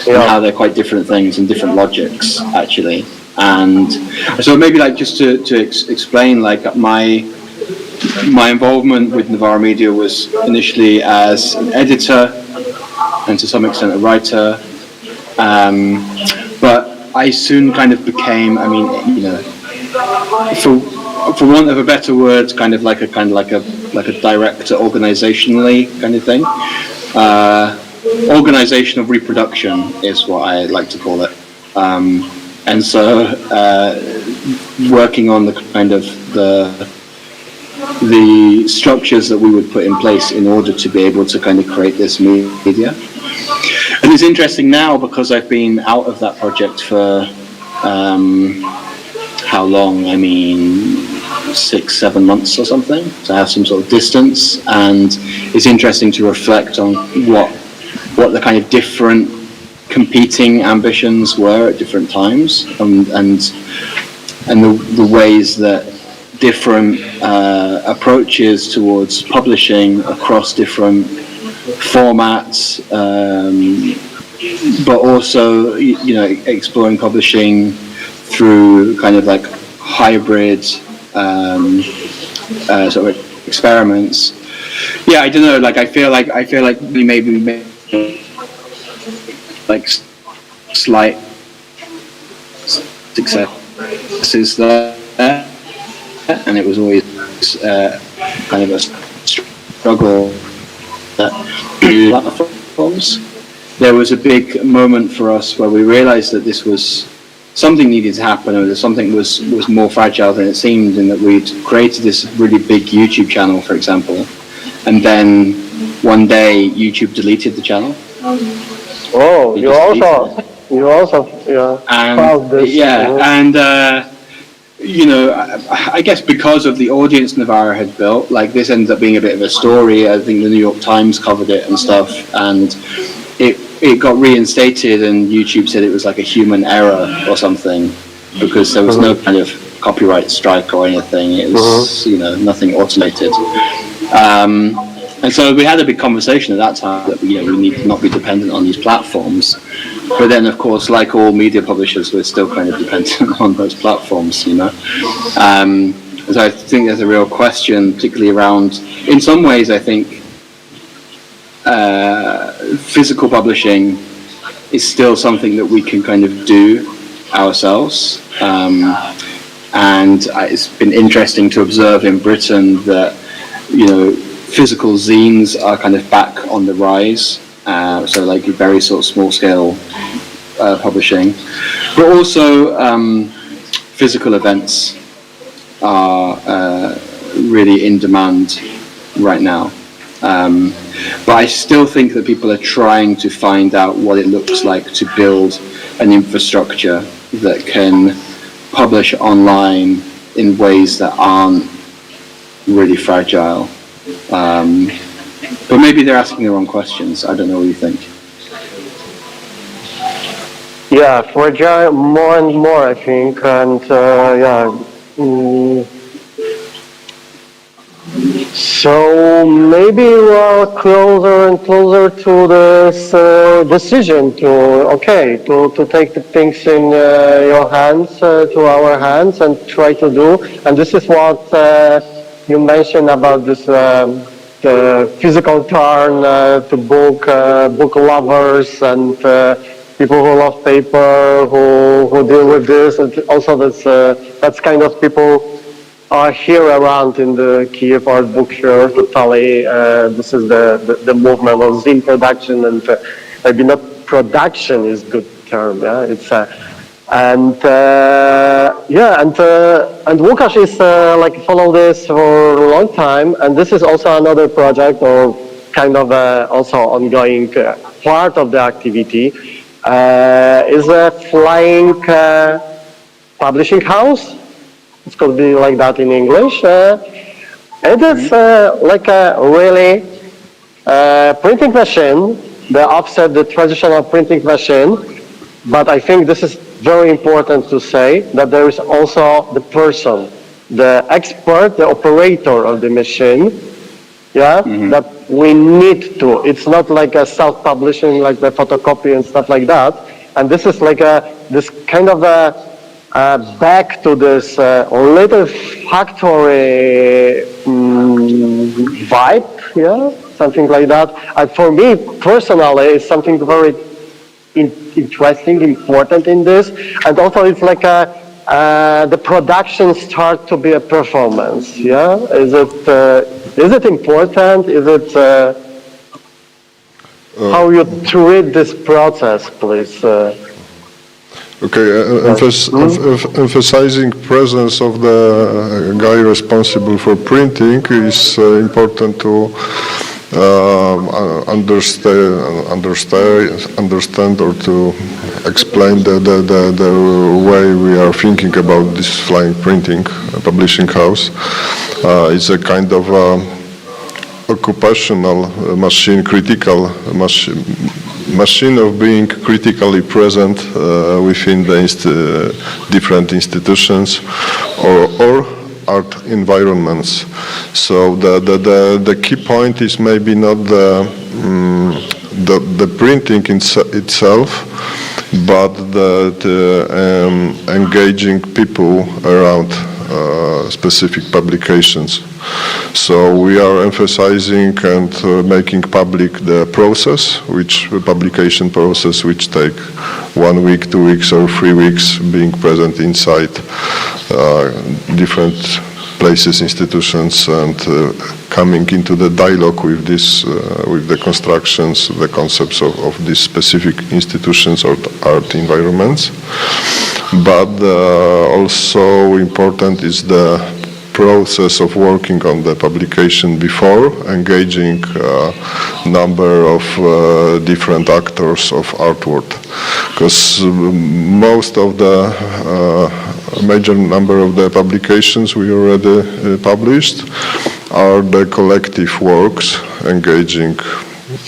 and how they're quite different things and different logics, actually. And so maybe like just to explain, like my involvement with Novara Media was initially as an editor and to some extent a writer, but I soon kind of became, I mean, for want of a better word, kind of like a director organizationally kind of thing. Organization of reproduction is what I like to call it. And so working on the kind of the structures that we would put in place in order to be able to kind of create this media. And it's interesting now because I've been out of that project for how long? I mean, 6-7 months or something, to have some sort of distance. And it's interesting to reflect on what the kind of different competing ambitions were at different times, and the ways that different approaches towards publishing across different formats, but also, you know, exploring publishing through kind of like hybrid sort of experiments. Yeah, I don't know. Like I feel like we maybe like slight successes there, and it was always kind of a struggle. Platforms. There was a big moment for us where we realized that this was something needed to happen, or that something was more fragile than it seemed, in that we'd created this really big YouTube channel, for example, and then one day YouTube deleted the channel. Oh, you also, yeah. And you know, I guess because of the audience Navarra had built, like this ends up being a bit of a story. I think the New York Times covered it and stuff, and it got reinstated, and YouTube said it was like a human error or something, because there was no kind of copyright strike or anything. It was, you know, nothing automated. And so we had a big conversation at that time that, you know, we need to not be dependent on these platforms. But then, of course, like all media publishers, we're still kind of dependent on those platforms, you know. So I think there's a real question, particularly around, in some ways, I think, physical publishing is still something that we can kind of do ourselves. And it's been interesting to observe in Britain that, you know, physical zines are kind of back on the rise. So like very sort of small scale publishing, but also physical events are really in demand right now. But I still think that people are trying to find out what it looks like to build an infrastructure that can publish online in ways that aren't really fragile. But maybe they're asking the wrong questions. I don't know what you think. Yeah, fragile more and more, I think, and so maybe we're closer and closer to this decision to take the things in your hands, to our hands, and try to do. And this is what you mentioned about this. The physical turn to book lovers and people who love paper, who deal with this, and also that's kind of people are here around in the KYIV Art Book Share. Totally, this is the movement of zine production, and maybe not production is good term. Yeah, it's and Łukasz is like follow this for a long time, and this is also another project, or kind of also ongoing part of the activity. Is a flying publishing house. It could be like that in English. It is like a really printing machine, the traditional printing machine. But I think this is very important to say that there is also the person, the expert, the operator of the machine, that we need to. It's not like a self-publishing, like the photocopy and stuff like that. And this is like this kind of back to this little factory vibe, something like that. And for me personally, it's something very interesting, important in this, and also it's like the production start to be a performance. Yeah, is it important? Is it how you treat this process, please? Emphasizing presence of the guy responsible for printing is important to understand or to explain the way we are thinking about this flying printing publishing house. It's a kind of occupational machine, critical machine of being critically present within the different institutions or art environments. So the key point is maybe not the printing itself, but the engaging people around specific publications. So we are emphasizing and making public the process, publication process, which take 1 week, 2 weeks, or 3 weeks, being present inside different places, institutions, and coming into the dialogue with this, with the constructions, the concepts of these specific institutions or art environments. But also important is the process of working on the publication before, engaging number of different actors of artwork, because most of the major number of the publications we already published are the collective works, engaging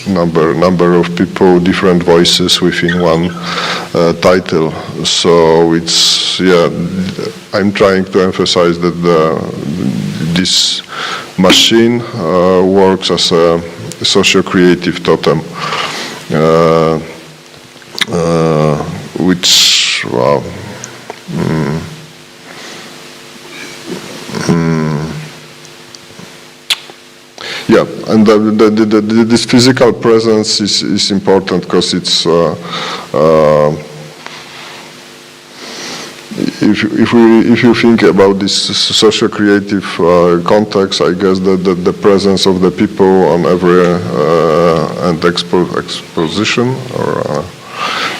number of people, different voices within one title. So it's, yeah, I'm trying to emphasize that this machine works as a socio-creative totem, which, well, yeah, and this physical presence is important because it's if you think about this socio-creative context, I guess that the presence of the people on every exposition or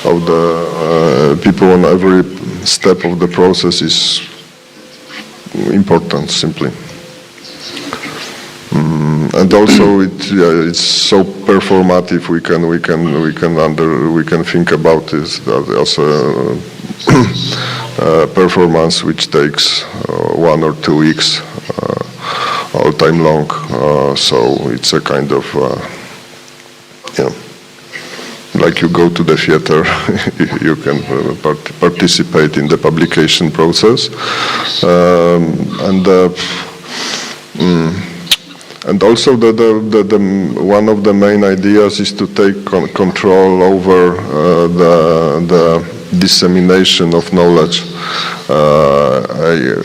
of the people on every step of the process is important, simply. And also, it's so performative. We can think about this as a performance which takes 1 or 2 weeks, all time long. So it's a kind of like you go to the theater, you can participate in the publication process, and also one of the main ideas is to take control over the dissemination of knowledge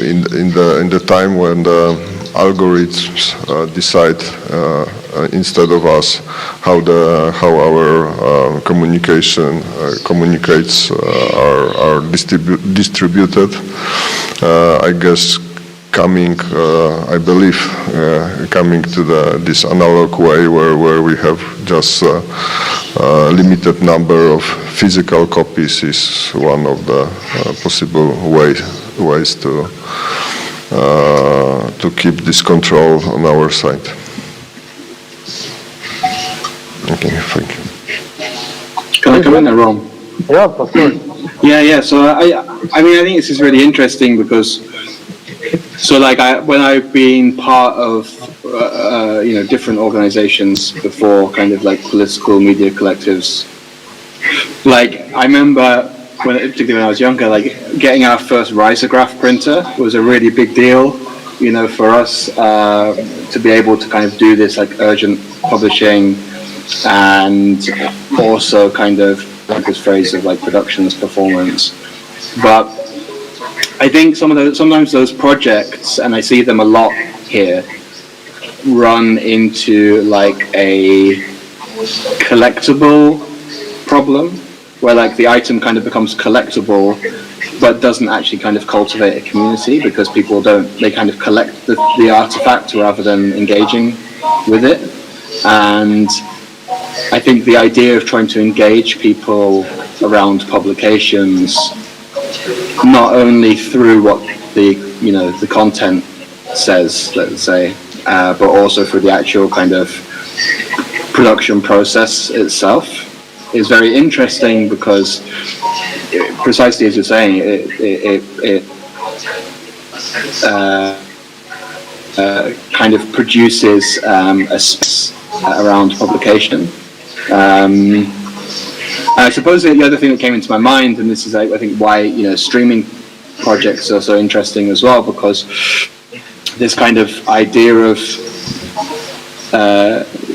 in the time when the algorithms decide instead of us how our communication communicates are distributed. I guess I believe coming to this analog way where we have just a limited number of physical copies is one of the possible ways to keep this control on our side. Okay, thank you. Can I come in there, Ron? Yeah, of course. Yeah. So I mean, I think this is really interesting because, so like when I've been part of different organizations before, kind of like political media collectives, like I remember particularly when I was younger, like getting our first risograph printer was a really big deal, for us to be able to kind of do this like urgent publishing, and also kind of like this phrase of like productions performance. But I think sometimes those projects, and I see them a lot here, run into like a collectible problem, where like the item kind of becomes collectible, but doesn't actually kind of cultivate a community because people they kind of collect the artifact rather than engaging with it. And I think the idea of trying to engage people around publications, not only through what the content says, let's say, but also through the actual kind of production process itself, is very interesting because, precisely as you're saying, it kind of produces a space around publication. I suppose the other thing that came into my mind, and this is I think why streaming projects are so interesting as well, because this kind of idea of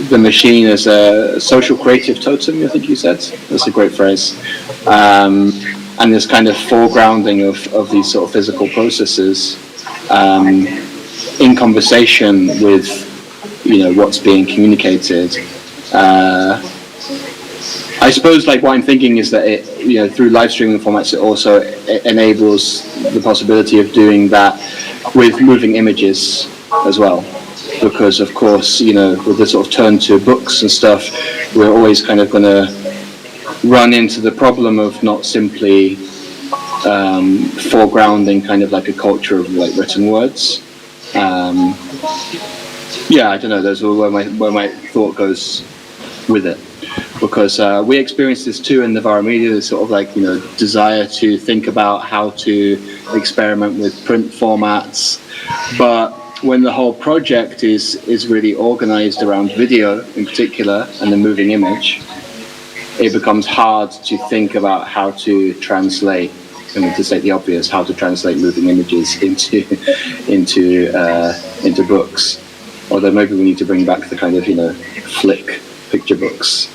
the machine as a social creative totem, I think you said, that's a great phrase, and this kind of foregrounding of these sort of physical processes in conversation with what's being communicated. I suppose what I'm thinking is that it, through live streaming formats, it also enables the possibility of doing that with moving images as well. Because of course, with the sort of turn to books and stuff, we're always kind of going to run into the problem of not simply foregrounding kind of like a culture of written words. Yeah, I don't know. That's where my thought goes with it. Because we experienced this too in Novara Media, this sort of desire to think about how to experiment with print formats. But when the whole project is really organized around video in particular and the moving image, it becomes hard to think about how to translate, to state the obvious, how to translate moving images into books. Although maybe we need to bring back the kind of flick picture books.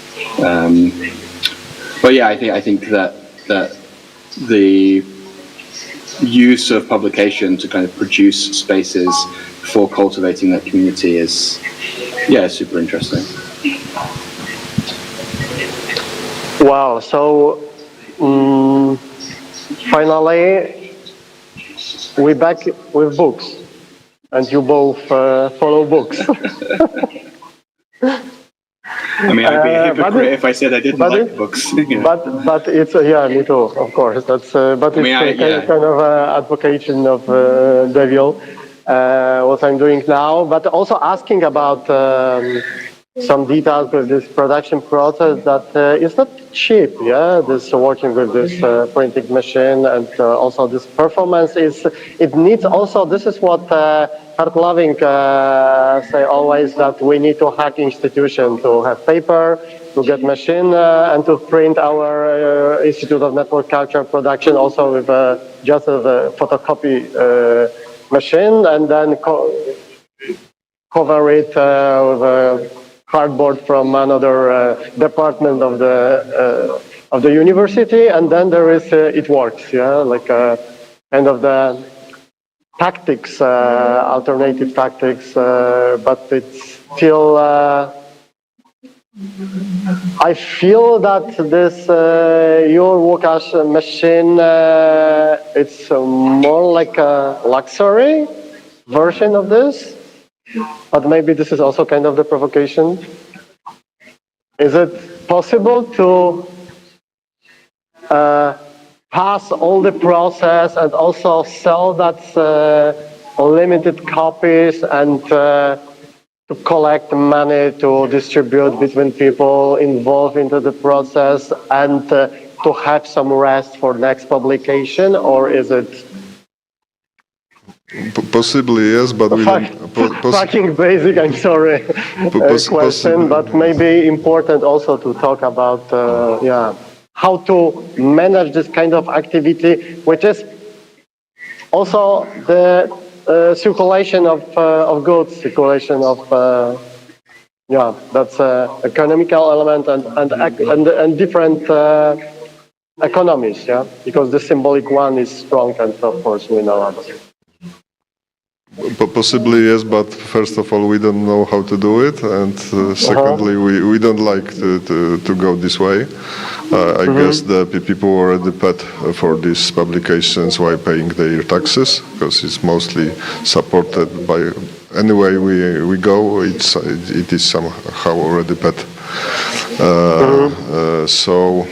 But yeah, I think that the use of publication to kind of produce spaces for cultivating that community is super interesting. Wow, so finally we're back with books, and you both follow books. I mean, I'd be a hypocrite if I said I didn't like books. But it's me too, of course. That's but it's kind of advocation of devil, what I'm doing now. But also asking about some details with this production process that is not cheap. Yeah, this working with this printing machine, and also this performance it needs also. This is what Hard Loving say always, that we need to hack institution to have paper, to get machine, and to print our Institute of Network Culture production also with just a photocopy machine, and then cover it with a cardboard from another department of the university, and then there is it works. Yeah, like kind of the tactics, alternative tactics, but it's still. I feel that this your Łukasz machine, it's more like a luxury version of this, but maybe this is also kind of the provocation. Is it possible to pass all the process and also sell that limited copies and to collect money to distribute between people involved into the process and to have some rest for next publication, or is it? Possibly yes, but we fucking basic. I'm sorry, question, but maybe important also to talk about how to manage this kind of activity, which is also the circulation of goods, circulation of that's economical element and different economies, because the symbolic one is strong, and of course we know about it. Possibly yes, but first of all we don't know how to do it, and secondly we don't like to go this way. I guess the people already paid for these publications while paying their taxes, because it's mostly supported by, anyway we go, it is somehow already paid. So,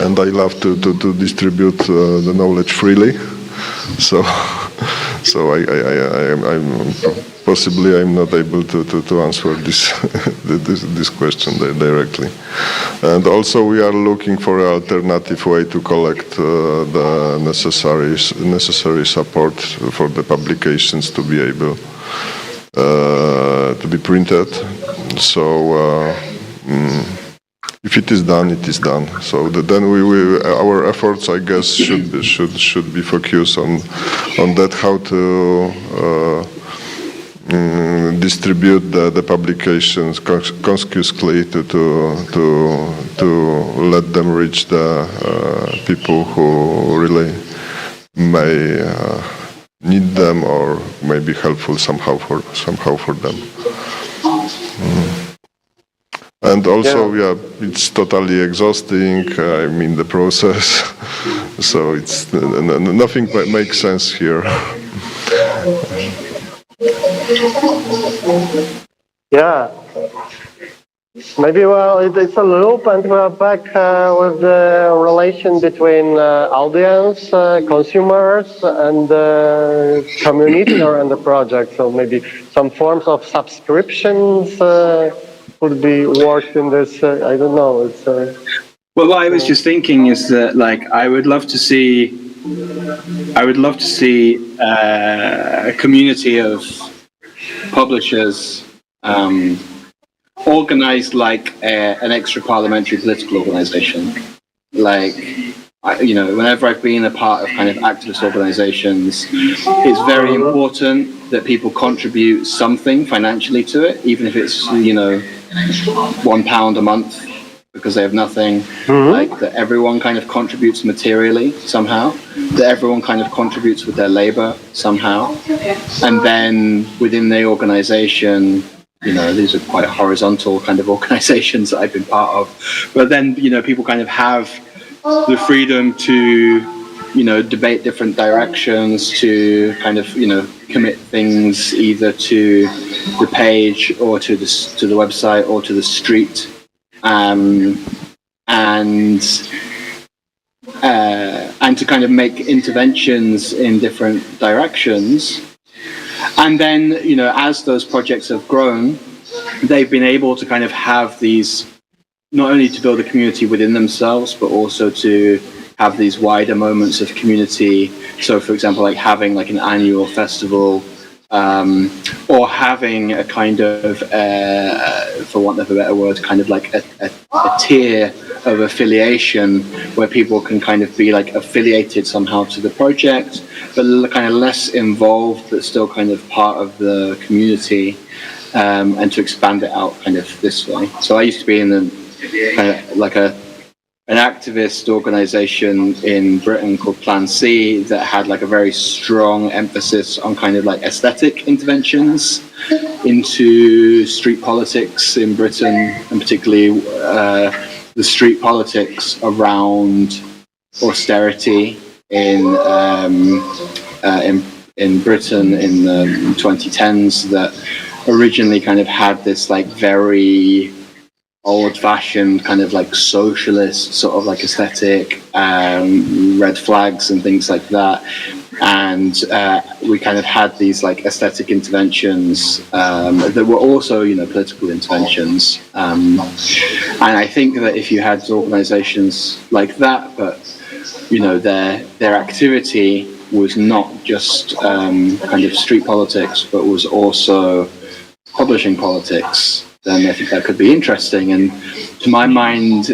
and I love to distribute the knowledge freely, so So I'm possibly I'm not able to answer this this question directly. And also we are looking for an alternative way to collect the necessary support for the publications to be able to be printed. So if it is done, it is done. So then our efforts, I guess, should be focused on that, how to distribute the publications concisely to let them reach the people who really may need them or may be helpful somehow for them. And also, it's totally exhausting. I mean, the process. So it's nothing makes sense here. Yeah. Maybe, it's a loop, and we're back with the relation between audience, consumers, and community around the project. So maybe some forms of subscriptions could be worked in this. I don't know. It's well, what I was just thinking is that, like, I would love to see a community of publishers organized like an extra parliamentary political organization. Like, whenever I've been a part of kind of activist organizations, it's very important that people contribute something financially to it, even if it's, £1 a month because they have nothing. Like, that everyone kind of contributes materially somehow, that everyone kind of contributes with their labor somehow. And then within the organization, these are quite horizontal kind of organizations that I've been part of. But then, people kind of have the freedom to, debate different directions, to kind of, commit things either to the page or to the website or to the street, and to kind of make interventions in different directions. And then, as those projects have grown, they've been able to kind of have these, not only to build a community within themselves, but also to have these wider moments of community. So, for example, like having like an annual festival, or having a kind of, for want of a better word, kind of like a tier of affiliation where people can kind of be like affiliated somehow to the project, but kind of less involved, but still kind of part of the community, and to expand it out kind of this way. So I used to be in the kind of like an activist organization in Britain called Plan C that had like a very strong emphasis on kind of like aesthetic interventions into street politics in Britain, and particularly the street politics around austerity in Britain in the 2010s, that originally kind of had this like very old-fashioned kind of like socialist sort of like aesthetic, red flags and things like that, and we kind of had these like aesthetic interventions that were also political interventions, and I think that if you had organizations like that, but their activity was not just kind of street politics, but was also publishing politics, then I think that could be interesting, and to my mind,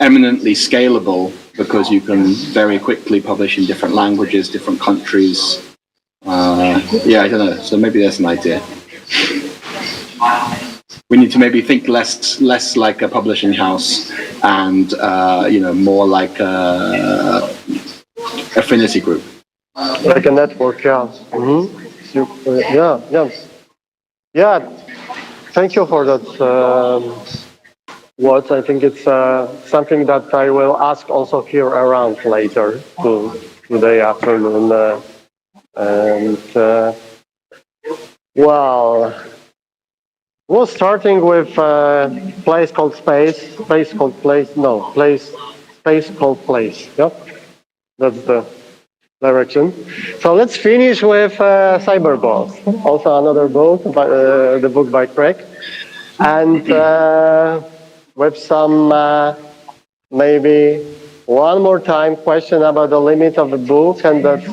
eminently scalable, because you can very quickly publish in different languages, different countries. I don't know. So maybe that's an idea. We need to maybe think less like a publishing house, and more like a affinity group, like a network. Yeah. Yeah, thank you for that words. I think it's something that I will ask also here around later today afternoon. We're starting with place called Space. Space called Place. No, place. Space called Place. Yeah, that's the direction. So let's finish with Cyberballs, also another book, the book by Craig, and with some maybe one more time question about the limit of the book, and that's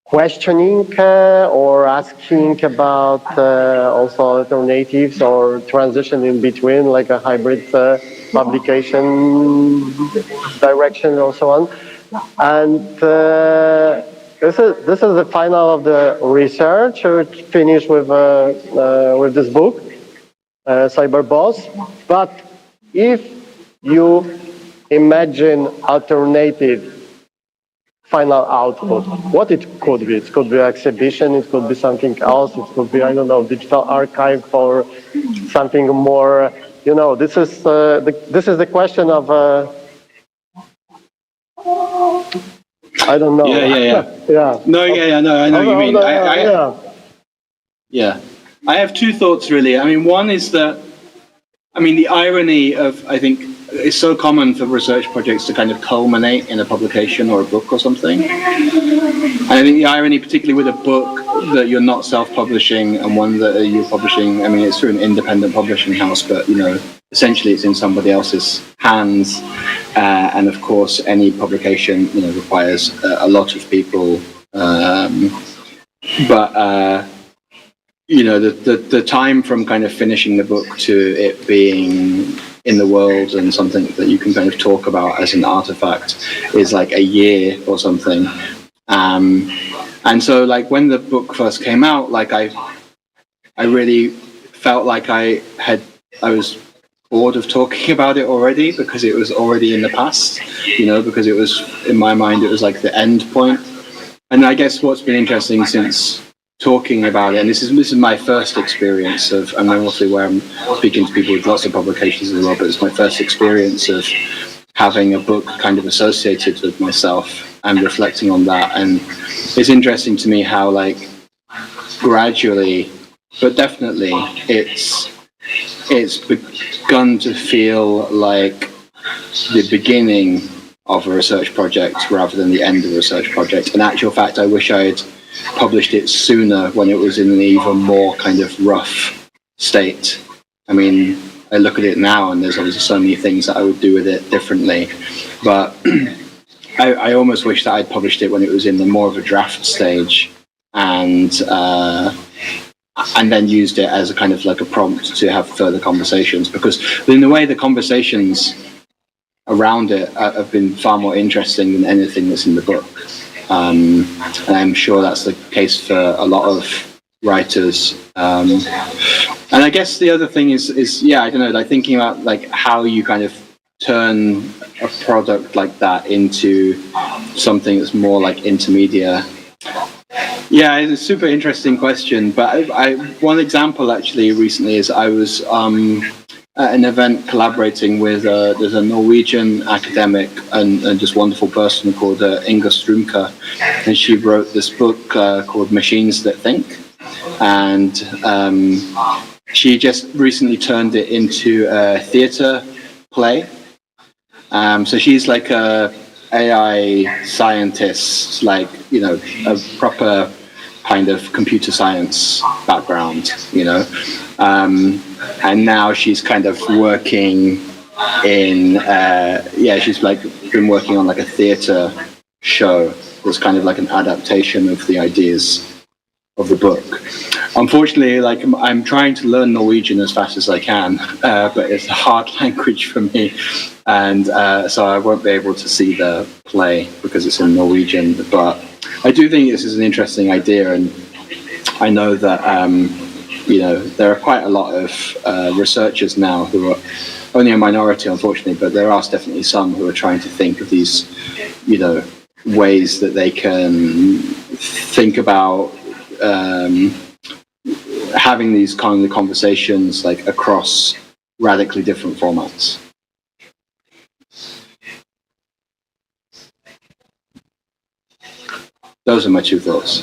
questioning or asking about also alternatives or transition in between, like a hybrid publication direction or so on. And this is the final of the research. We finish with this book, Cyberboss. But if you imagine alternative final output, what it could be? It could be exhibition, it could be something else, it could be, I don't know, digital archive or something more. You know, this is the question of I don't know. Yeah. No, I know what you mean. Yeah. I have two thoughts really. I mean, one is that, I mean, the irony of, I think, it's so common for research projects to kind of culminate in a publication or a book or something. And I think the irony, particularly with a book that you're not self-publishing and one that you're publishing, I mean, it's through an independent publishing house, but, you know, essentially it's in somebody else's hands. And of course, any publication, you know, requires a lot of people. You know, the time from kind of finishing the book to it being in the world and something that you can kind of talk about as an artifact is like a year or something. And so like when the book first came out, like I really felt like I was bored of talking about it already because it was already in the past, you know, because it was, in my mind, it was like the end point. And I guess what's been interesting since talking about it, and this is my first experience of, and I'm also where I'm speaking to people with lots of publications as well, but it's my first experience of having a book kind of associated with myself and reflecting on that. And it's interesting to me how like gradually, but definitely it's begun to feel like the beginning of a research project rather than the end of a research project. In actual fact, I wish I had published it sooner when it was in an even more kind of rough state. I mean, I look at it now and there's obviously so many things that I would do with it differently, but I almost wish that I'd published it when it was in the more of a draft stage and then used it as a kind of like a prompt to have further conversations, because in a way the conversations around it have been far more interesting than anything that's in the book. And I'm sure that's the case for a lot of writers. And I guess the other thing is yeah, I don't know, like thinking about like how you kind of turn a product like that into something that's more like intermedia. Yeah, it's a super interesting question. But one example actually recently is I was at an event collaborating with there's a Norwegian academic and just wonderful person called Inga Strumka, and she wrote this book called Machines That Think, and she just recently turned it into a theatre play. So she's like a AI scientist, like, you know, a proper kind of computer science background, you know. And now she's kind of working in, she's like been working on like a theatre show that's kind of like an adaptation of the ideas of the book. Unfortunately, like I'm trying to learn Norwegian as fast as I can, but it's a hard language for me. And so I won't be able to see the play because it's in Norwegian. But I do think this is an interesting idea, and I know that you know, there are quite a lot of researchers now who are only a minority, unfortunately, but there are definitely some who are trying to think of these, you know, ways that they can think about having these kind of conversations like across radically different formats. Those are my two thoughts.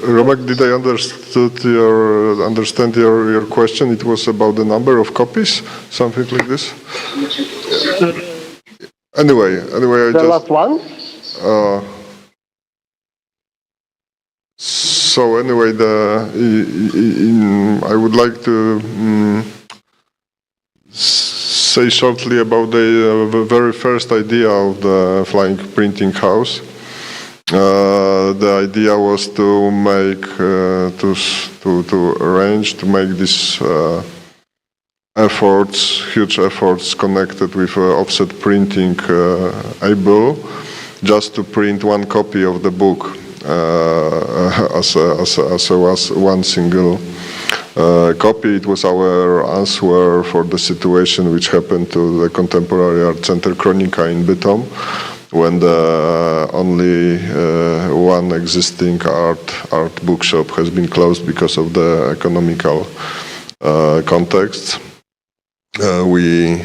Romek, did I understand your question? It was about the number of copies, something like this. Anyway, The last one. So anyway, I would like to say shortly about the very first idea of the flying printing house. The idea was to make to arrange to make these huge efforts connected with offset printing able just to print one copy of the book as one single copy. It was our answer for the situation which happened to the Contemporary Art Center Kronika in Bytom, when the only one existing art bookshop has been closed because of the economical context. We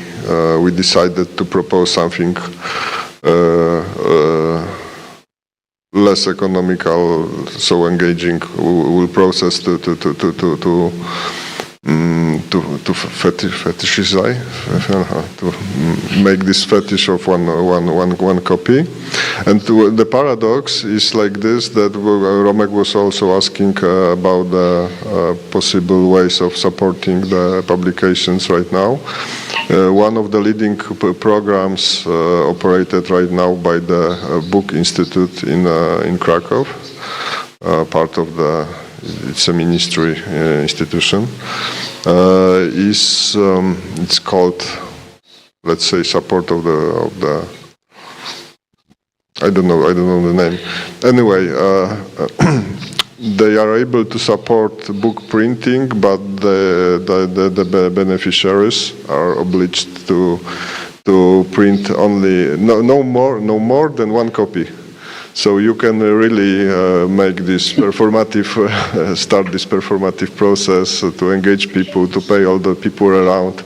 decided to propose something less economical, so engaging will process to fetishize, to make this fetish of one copy. And the paradox is like this, that Romek was also asking about the possible ways of supporting the publications right now. One of the leading programs operated right now by the Book Institute in Krakow, part of it's a ministry institution, it's called, let's say, support of the I don't know the name. Anyway, they are able to support book printing, but the beneficiaries are obliged to print only no more than one copy. So you can really make this performative, start this performative process to engage people, to pay all the people around,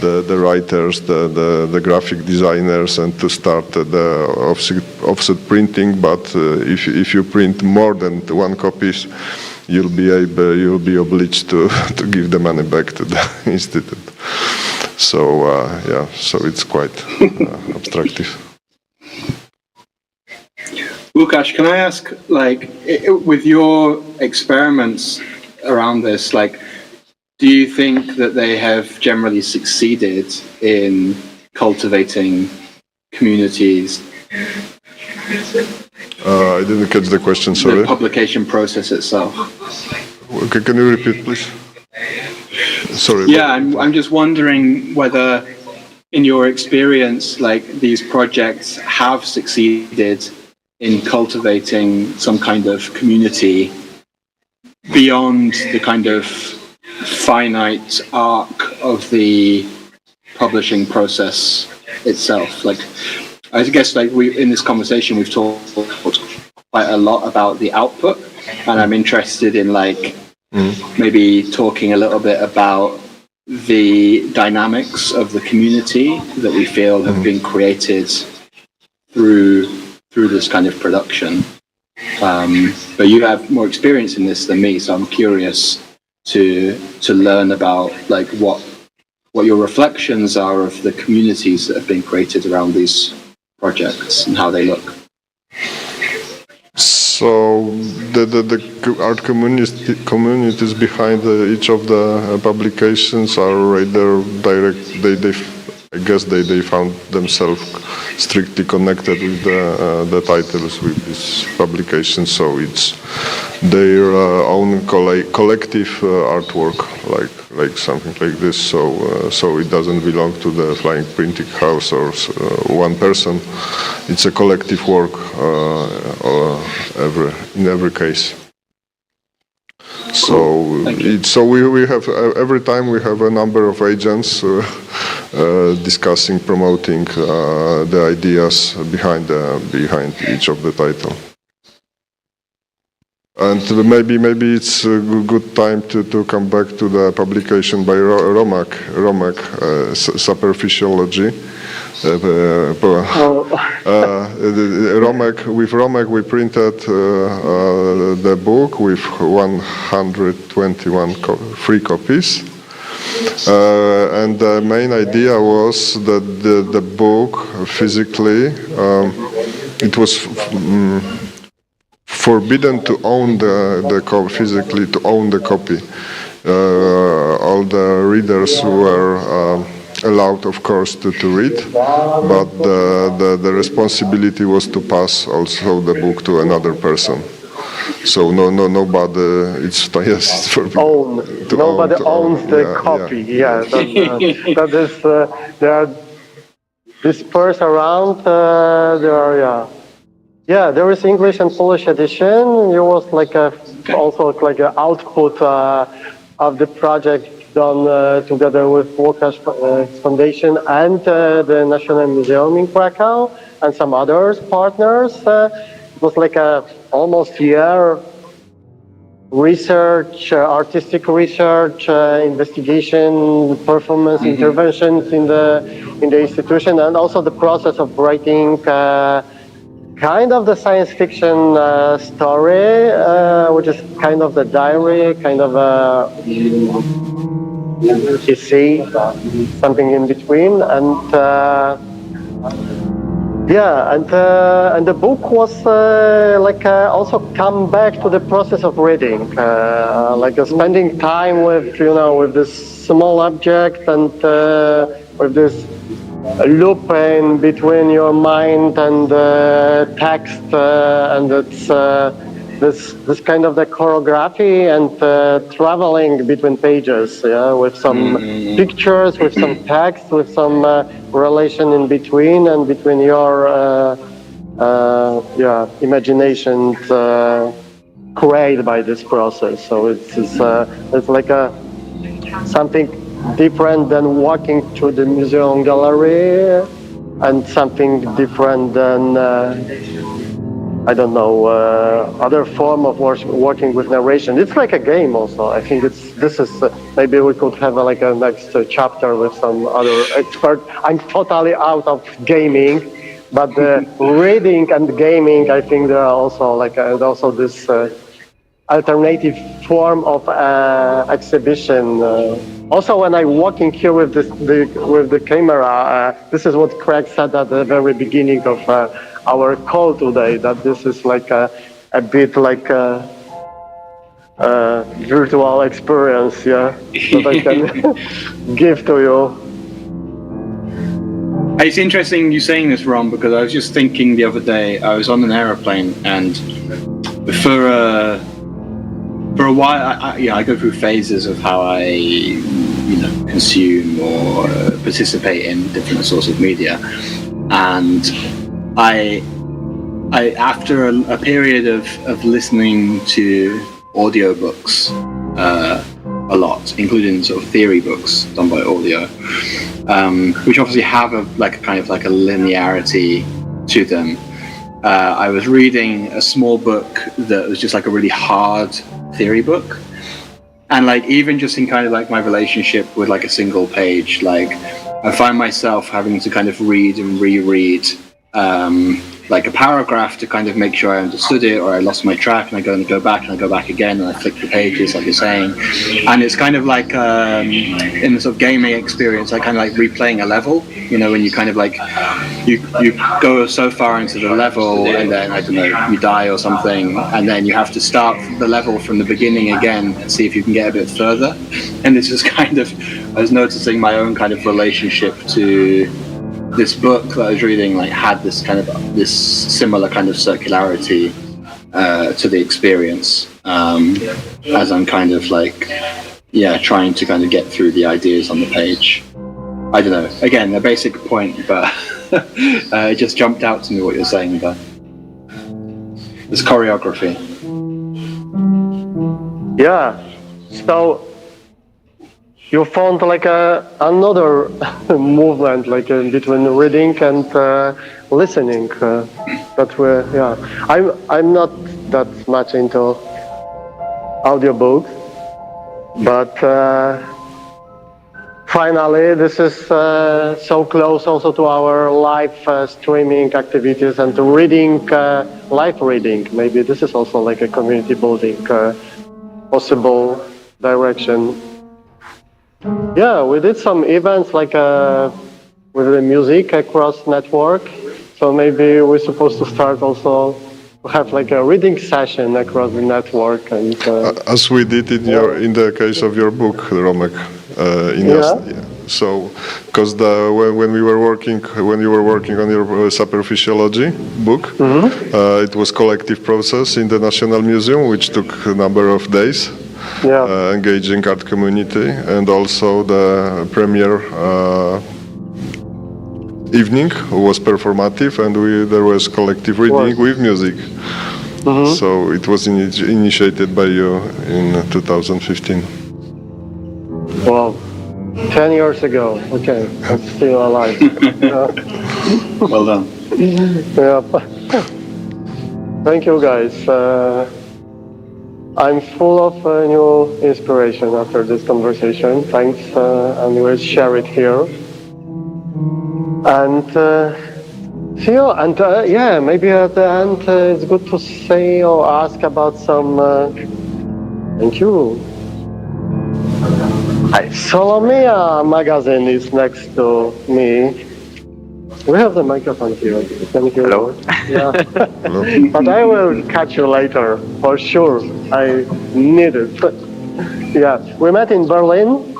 the writers, the graphic designers, and to start the offset printing. But if you print more than one copies, you'll be obliged to give the money back to the institute. So so it's quite abstractive. Łukasz, can I ask, with your experiments around this, do you think that they have generally succeeded in cultivating communities? I didn't catch the question, sorry. The publication process itself. Okay, can you repeat, please? Sorry. Yeah, I'm just wondering whether, in your experience, these projects have succeeded in cultivating some kind of community beyond the kind of finite arc of the publishing process itself. I guess we in this conversation we've talked quite a lot about the output, and I'm interested in maybe talking a little bit about the dynamics of the community that we feel have been created through this kind of production. But you have more experience in this than me, so I'm curious to learn about what your reflections are of the communities that have been created around these projects and how they look. So the art communities behind each of the publications are either direct. I guess they found themselves strictly connected with the titles with this publication, so it's their own collective artwork, like something like this. So it doesn't belong to the flying printing house or one person. It's a collective work in every case. So we have every time we have a number of agents discussing, promoting the ideas behind each of the title. And maybe it's a good time to come back to the publication by Romek, Superficiology. With Romek we printed the book with 121 free copies. And the main idea was that the book physically, it was forbidden to own physically to own the copy. All the readers were allowed, of course, to read, but the responsibility was to pass also the book to another person. So nobody. It's forbidden. Nobody owns the copy. Yeah, that is. There are dispersed around. There are there is English and Polish edition. It was also like an output of the project done together with Łukasz Foundation and the National Museum in Krakow and some other partners. It was like a almost year research, artistic research, investigation, performance, interventions in the institution, and also the process of writing kind of the science fiction story, which is kind of the diary, kind of a essay, something in between, and and the book was also come back to the process of reading, spending time with with this small object and with this loop in between your mind and text, and it's this kind of the choreography and traveling between pages, with some pictures, with some text, with some relation in between and between your imagination created by this process. So it's like something different than walking through the museum gallery, and something different than other form of working with narration. It's like a game also. I think this is maybe we could have a next chapter with some other expert. I'm totally out of gaming, but reading and gaming, I think there are also also this alternative form of exhibition. Also, when I'm walking here with the camera, this is what Craig said at the very beginning of our call today, that this is like a bit like a virtual experience, that I can give to you. It's interesting you saying this, Ron, because I was just thinking the other day, I was on an aeroplane, and for a while, I go through phases of how I, consume or participate in different sorts of media, and I after a period of listening to audiobooks a lot, including sort of theory books done by audio, which obviously have a kind of linearity to them. I was reading a small book that was just like a really hard theory book, and even just in kind of my relationship with a single page, I find myself having to kind of read and reread a paragraph to kind of make sure I understood it, or I lost my track, and I go back and I go back again, and I flick the pages like you're saying, and it's kind of in the sort of gaming experience, kind of replaying a level, when you kind of you go so far into the level, and then I don't know, you die or something, and then you have to start the level from the beginning again and see if you can get a bit further. And this is kind of, I was noticing my own kind of relationship to this book that I was reading, had this similar kind of circularity to the experience, as I'm kind of trying to kind of get through the ideas on the page. I don't know, again, a basic point, but it just jumped out to me what you're saying about this choreography. Yeah, so you found another movement in between reading and listening. I'm not that much into audiobook. But finally, this is so close also to our live streaming activities and to reading, live reading. Maybe this is also like a community building possible direction. Yeah, we did some events like with the music across network. So maybe we're supposed to start also to have like a reading session across the network. And as we did in the case of your book, Romek. So, because when you were working on your superphysiology book, it was collective process in the National Museum, which took a number of days. Engaging art community, and also the premiere evening was performative, and there was collective reading with music. So it was initiated by you in 2015. Wow, 10 years ago. Okay, I'm still alive. Well done. Yeah. Thank you, guys. I'm full of new inspiration after this conversation. Thanks, and we'll share it here. And see you. And yeah, maybe at the end it's good to say or ask about some. Thank you. Solomia magazine is next to me. We have the microphone here. Thank you. Hello. Yeah. Hello. But I will catch you later, for sure. I need it. Yeah, we met in Berlin.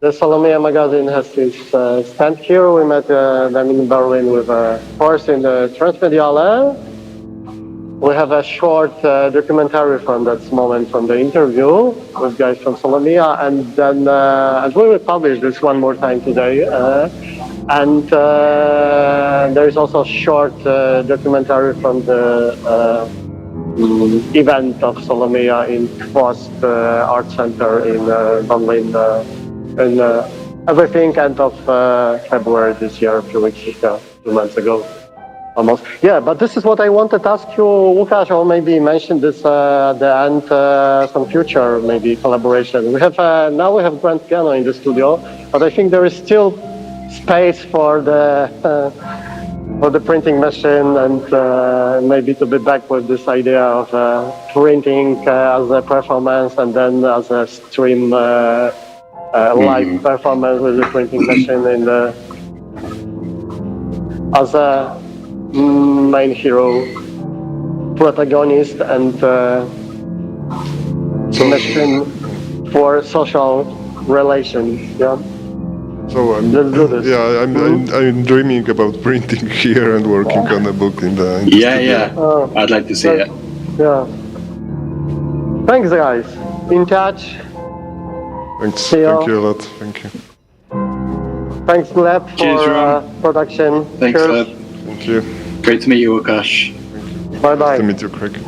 The Solomia magazine has its stand here. We met them in Berlin with a course in the Transmediale. We have a short documentary from that moment from the interview with guys from Solomia, and then and we will publish this one more time today. And there is also a short documentary from the event of Solomia in Post Art Center in Berlin, and everything end of February this year, a few weeks ago, 2 months ago. Almost. Yeah, but this is what I wanted to ask you, Łukasz, or maybe mention this at the end, some future maybe collaboration. We have now we have grand piano in the studio, but I think there is still space for the printing machine, and maybe to be back with this idea of printing as a performance and then as a stream live performance with the printing machine in the as a main hero, protagonist, and machine for social relations. Yeah. So let's do this. Yeah, I'm dreaming about printing here and working on a book in the. I'd like to see it. Yeah. Thanks, guys. In touch. Thanks. Thank you a lot. Thank you. Thanks, Gleb, for production. Thanks, Cheers. Gleb. Thank you. Great to meet you, Łukasz. Bye bye. Nice to meet you, Craig.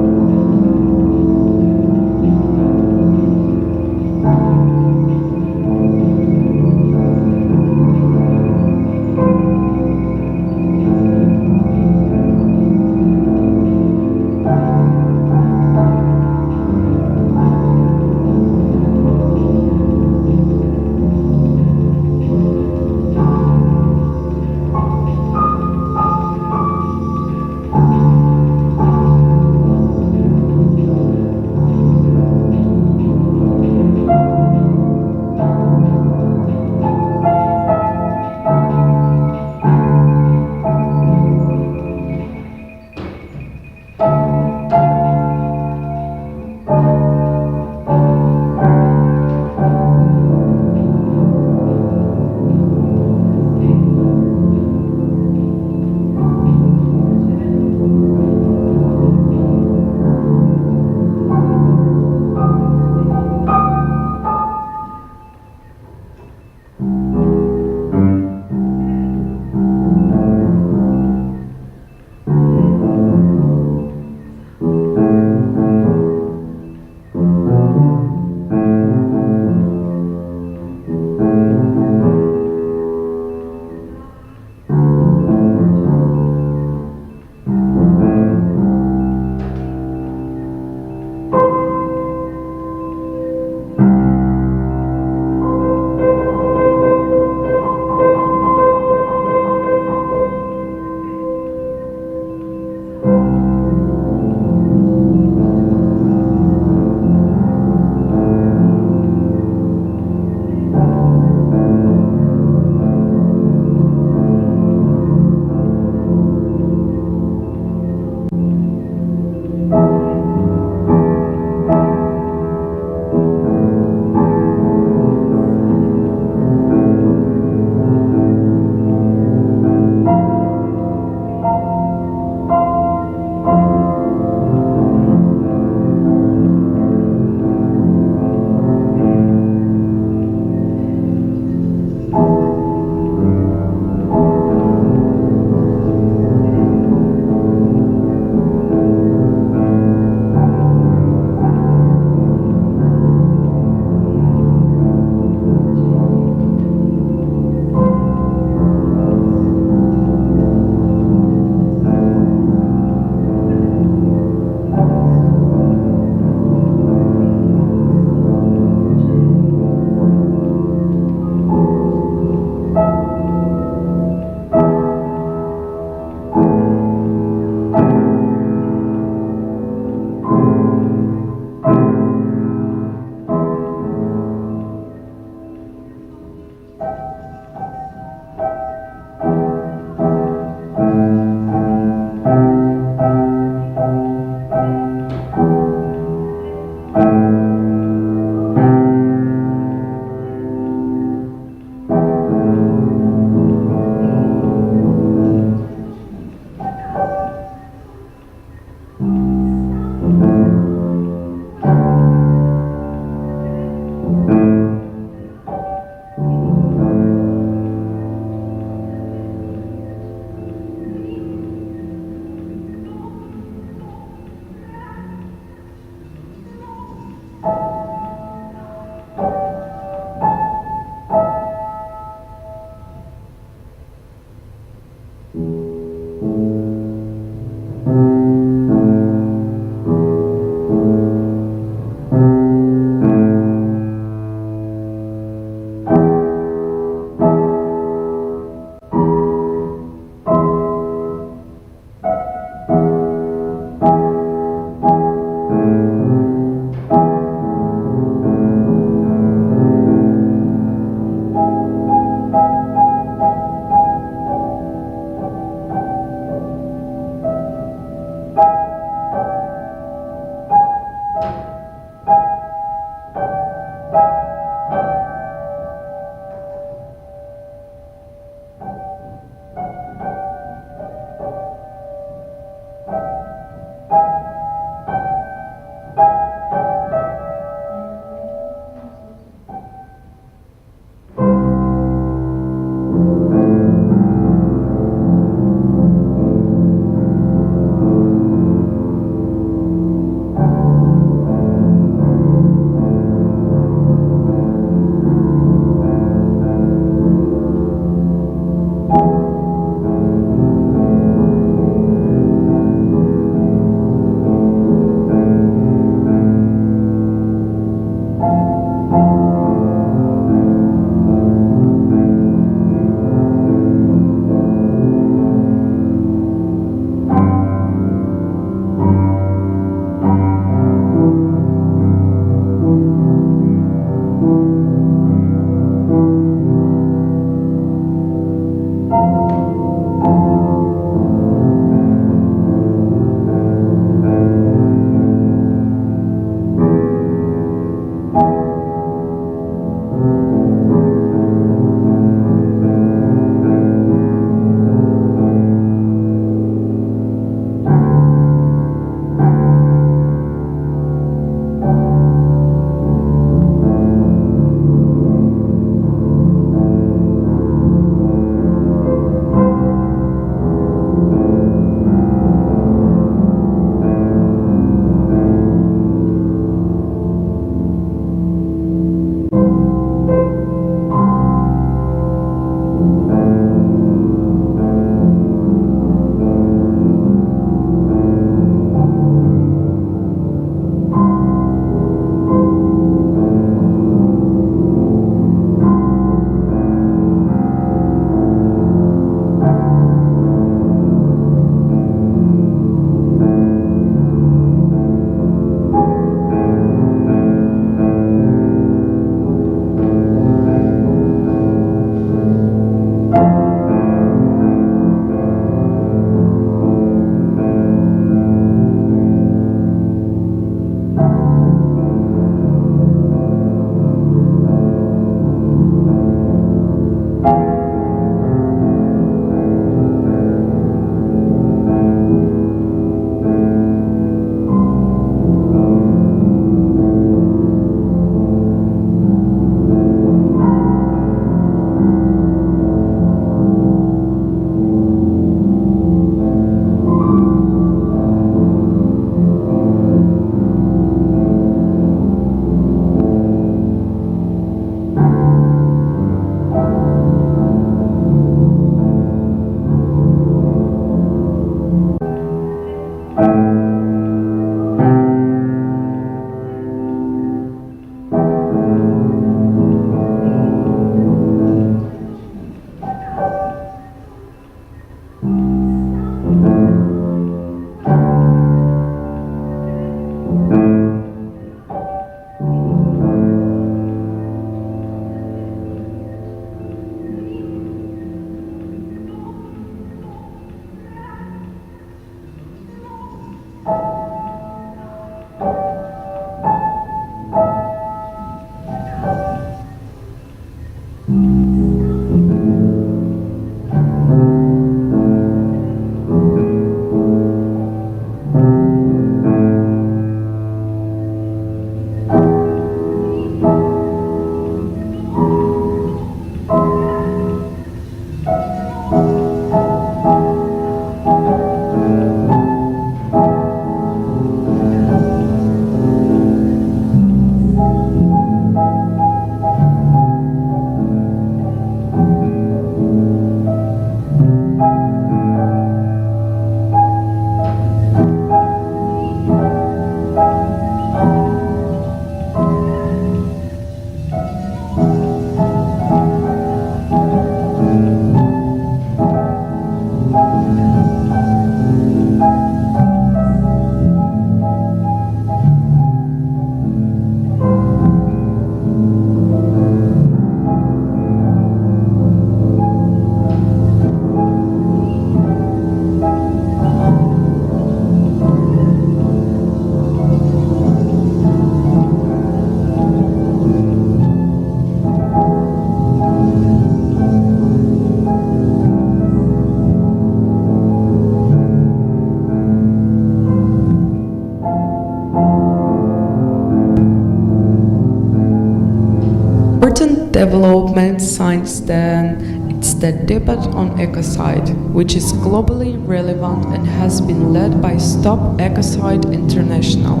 development since then, it's the debate on ecocide, which is globally relevant and has been led by Stop Ecocide International.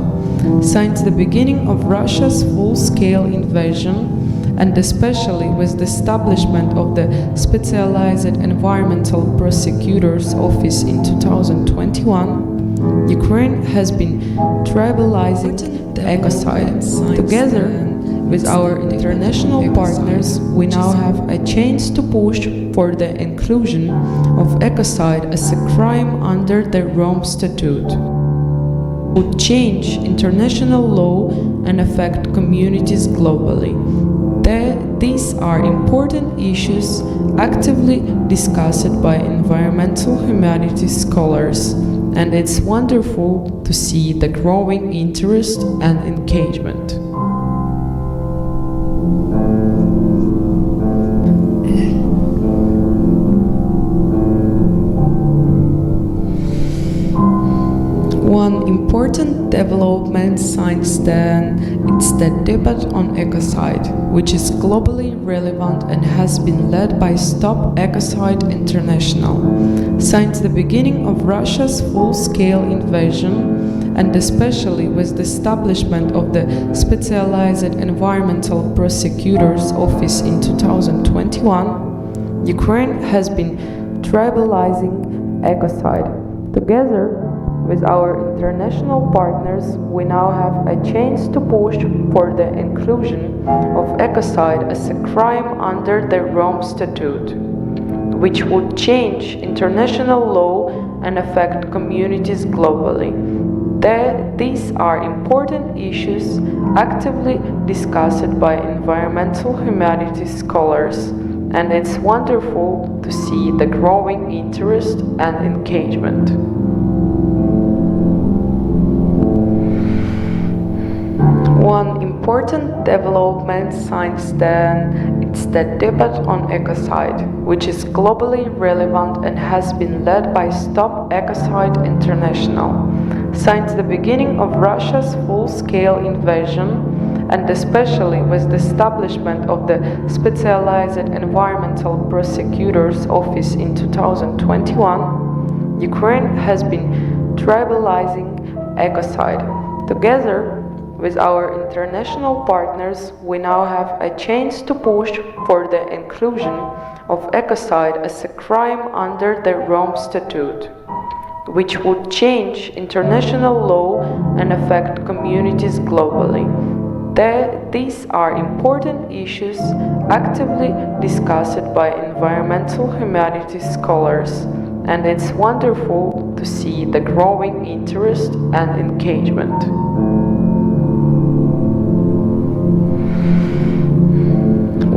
Since the beginning of Russia's full-scale invasion, and especially with the establishment of the Specialized Environmental Prosecutor's Office in 2021, Ukraine has been tribalizing the ecocide. Together with our international partners, we now have a chance to push for the inclusion of ecocide as a crime under the Rome Statute. Would change international law and affect communities globally. These are important issues actively discussed by environmental humanities scholars, and it's wonderful to see the growing interest and engagement. One important development since then, it's the debate on ecocide, which is globally relevant and has been led by Stop Ecocide International. Since the beginning of Russia's full-scale invasion, and especially with the establishment of the Specialized Environmental Prosecutor's Office in 2021, Ukraine has been tribalizing ecocide. Together with our international partners, we now have a chance to push for the inclusion of ecocide as a crime under the Rome Statute, which would change international law and affect communities globally. These are important issues actively discussed by environmental humanities scholars, and it's wonderful to see the growing interest and engagement. One important development since then, it's the debate on ecocide, which is globally relevant and has been led by Stop Ecocide International. Since the beginning of Russia's full-scale invasion, and especially with the establishment of the Specialized Environmental Prosecutor's Office in 2021, Ukraine has been tribalizing ecocide. Together with our international partners, we now have a chance to push for the inclusion of ecocide as a crime under the Rome Statute, which would change international law and affect communities globally. These are important issues actively discussed by environmental humanities scholars, and it's wonderful to see the growing interest and engagement.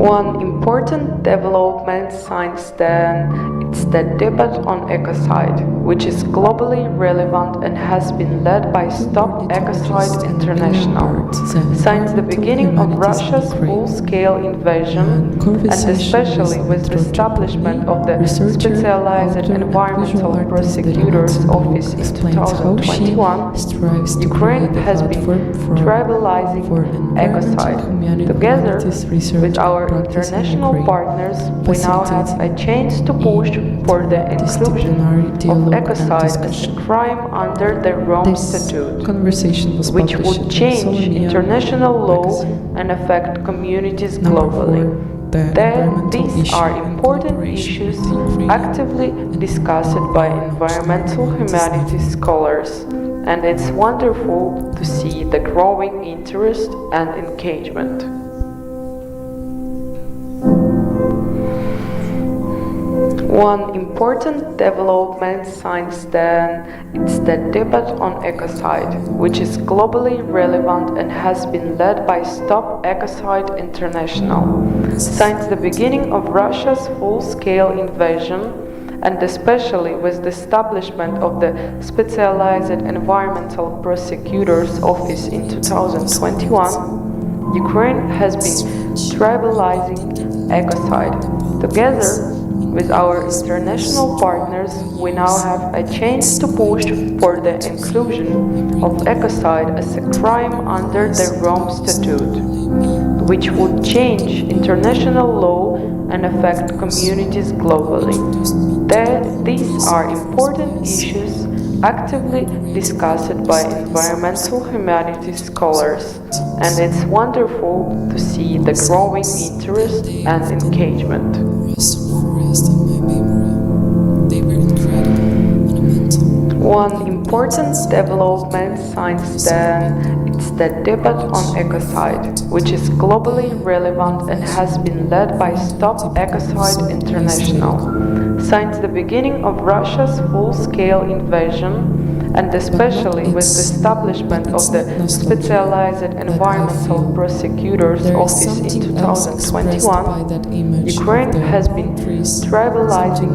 One important development since then, it's the debate on ecocide, which is globally relevant and has been led by Stop Ecocide International. Since the beginning of Russia's full-scale invasion, and especially with the establishment of the Specialized Environmental Prosecutor's Office in 2021, Ukraine has been tribalizing ecocide. Together with our international partners, we now have a chance to push for the inclusion of ecocide as a crime under the Rome Statute, which would change international law and affect communities globally. These are important issues actively discussed by environmental humanities scholars, and it's wonderful to see the growing interest and engagement. One important development since then, it's the debate on ecocide, which is globally relevant and has been led by Stop Ecocide International. Since the beginning of Russia's full-scale invasion, and especially with the establishment of the Specialized Environmental Prosecutor's Office in 2021, Ukraine has been tribalizing ecocide. Together with our international partners, we now have a chance to push for the inclusion of ecocide as a crime under the Rome Statute, which would change international law and affect communities globally. These are important issues actively discussed by environmental humanities scholars, and it's wonderful to see the growing interest and engagement. One important development since then is the debate on ecocide, which is globally relevant and has been led by Stop Ecocide International. Since the beginning of Russia's full-scale invasion, and especially with the establishment of the Specialized Environmental Prosecutor's Office in 2021, Ukraine has been tribalizing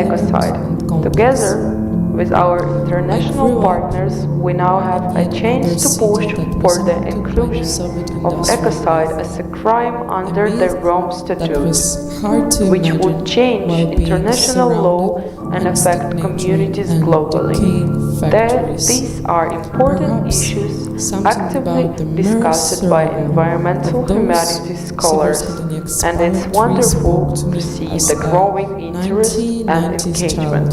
ecocide. Together with our international partners, we now have a chance to push for the inclusion of ecocide as a crime under the Rome Statute, which would change international law and affect communities globally. These are important issues actively discussed by environmental humanities scholars, and it's wonderful to see the growing interest and engagement.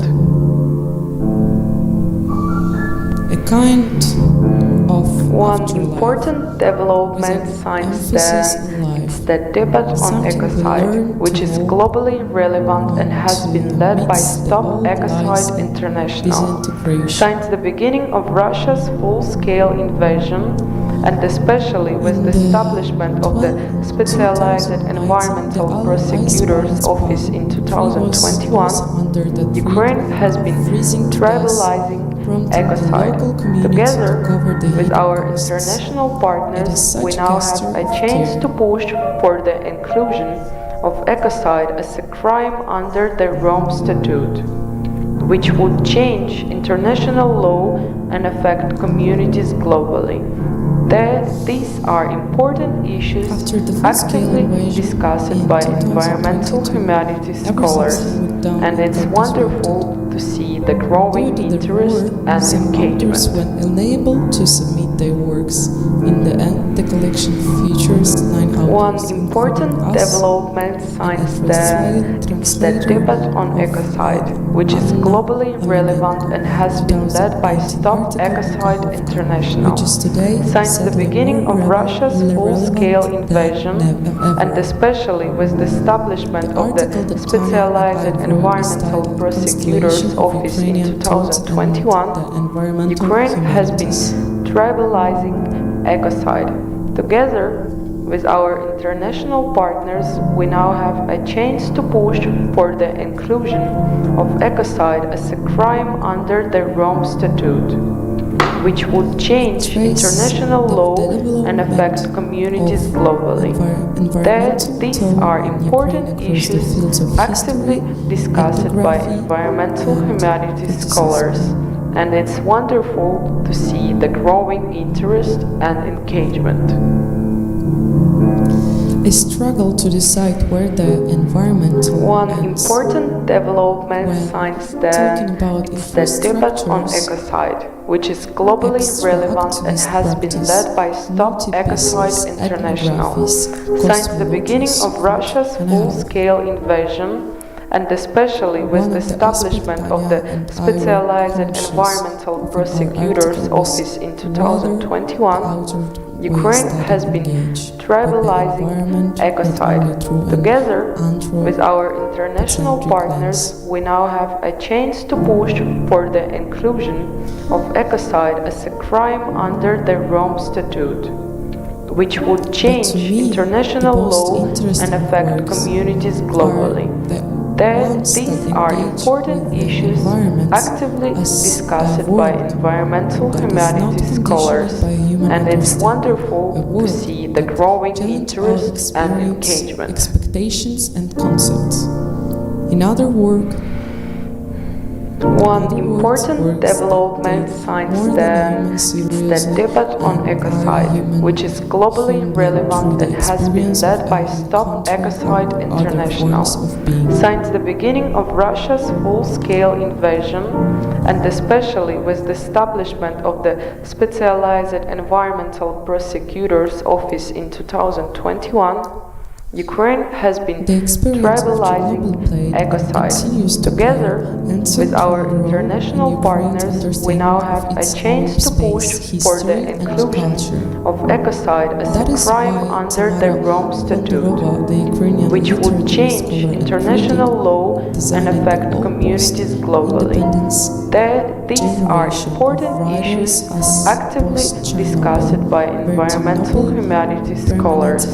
One important development since then is the debate on ecocide, which is globally relevant and has been led by Stop Ecocide International. Since the beginning of Russia's full-scale invasion, and especially with the establishment of the Specialized Environmental Prosecutor's Office in 2021, Ukraine has been tribalizing ecocide. Together with our international partners, we now have a chance to push for the inclusion of ecocide as a crime under the Rome Statute, which would change international law and affect communities globally. These are important issues actively discussed by environmental humanities scholars, and it's wonderful to see the growing interest and engagement. When unable to submit their works in the end, the collection features 9 authors. One important development since then is the debate on ecocide, which is globally relevant and has been led by Stop Ecocide International. Since the beginning of Russia's full-scale invasion, and especially with the establishment of the Specialized Environmental Prosecutor's Office in 2021, Ukraine has been tribalizing ecocide. Together with our international partners, we now have a chance to push for the inclusion of ecocide as a crime under the Rome Statute, which would change international law and affect communities globally. These are important issues actively discussed by environmental humanities scholars, and it's wonderful to see the growing interest and engagement. A struggle to decide where the environment One important development since then is the debate on ecocide, which is globally relevant and has been led by Stop Ecocide International. Since the beginning of Russia's full-scale invasion, and especially with the establishment of the Specialized Environmental Prosecutor's Office in 2021, Ukraine has been tribalizing ecocide. Together with our international partners, we now have a chance to push for the inclusion of ecocide as a crime under the Rome Statute, which would change international law and affect communities globally. These are important issues actively discussed by environmental humanities scholars, and it's wonderful to see the growing interest and engagement. Expectations and concepts. In other words, One important development since then is the debate on ecocide, which is globally relevant and has been led by Stop Ecocide International. Since the beginning of Russia's full-scale invasion, and especially with the establishment of the Specialized Environmental Prosecutor's Office in 2021, Ukraine has been tribalizing ecocide. Together with our international partners, we now have a chance to push for the inclusion of ecocide as a crime under the Rome Statute, which would change international law and affect communities globally. These are important issues actively discussed by environmental humanities scholars,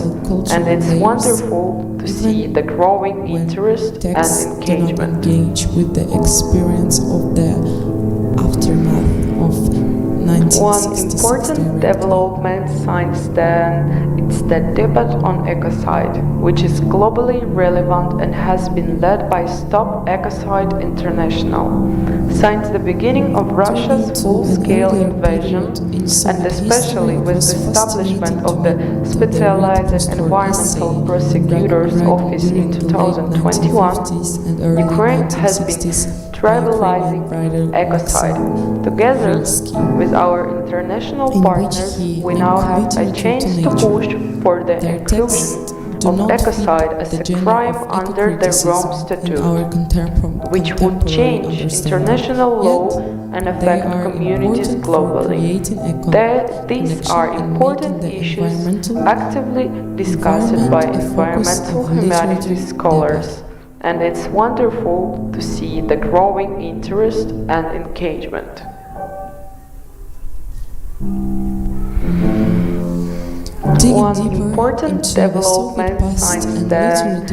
and it's wonderful to see the growing interest and engagement. Engage with the experience of the aftermath of 1967. One important development since then is the debate on ecocide, which is globally relevant and has been led by Stop Ecocide International. Since the beginning of Russia's full-scale invasion, and especially with the establishment of the Specialized Environmental Prosecutor's Office in 2021, Ukraine has been tribalizing ecocide. Together with our international partners, we now have a chance to push for the inclusion of ecocide as a crime under the Rome Statute, which would change international law and affect communities globally. These are important issues actively discussed by environmental humanities scholars, and it's wonderful to see the growing interest and engagement. One important development since then is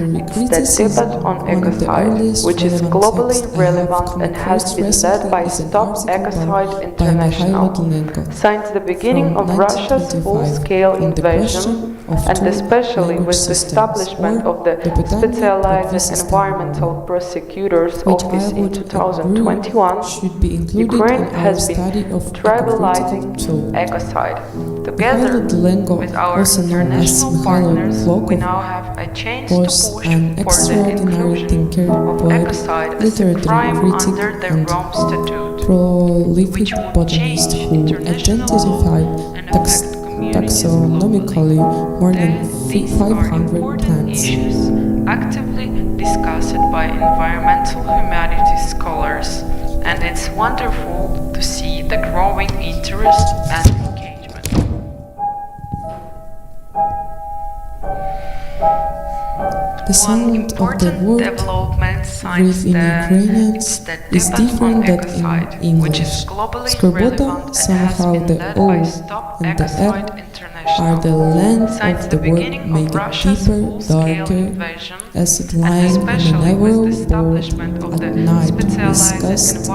the debate on ecocide, which is globally relevant and has been led by Stop Ecocide International. Since the beginning of Russia's full-scale invasion, and especially with the establishment of the Specialized Environmental Prosecutor's Office in 2021, Ukraine has been tribalizing ecocide. Together with our international partners, we now have a chance to push for the inclusion of ecocide as a crime under the Rome Statute, which would change international law and affect taxonomically more than 500 plants. Issues actively discussed by environmental humanities scholars, and it's wonderful to see the growing interest and engagement. The sound of the word within Ukrainians is different than in English. Skrbota, somehow the O and the F are the length of the word, make it deeper, darker, as it lying in a narrow board at night, discussed a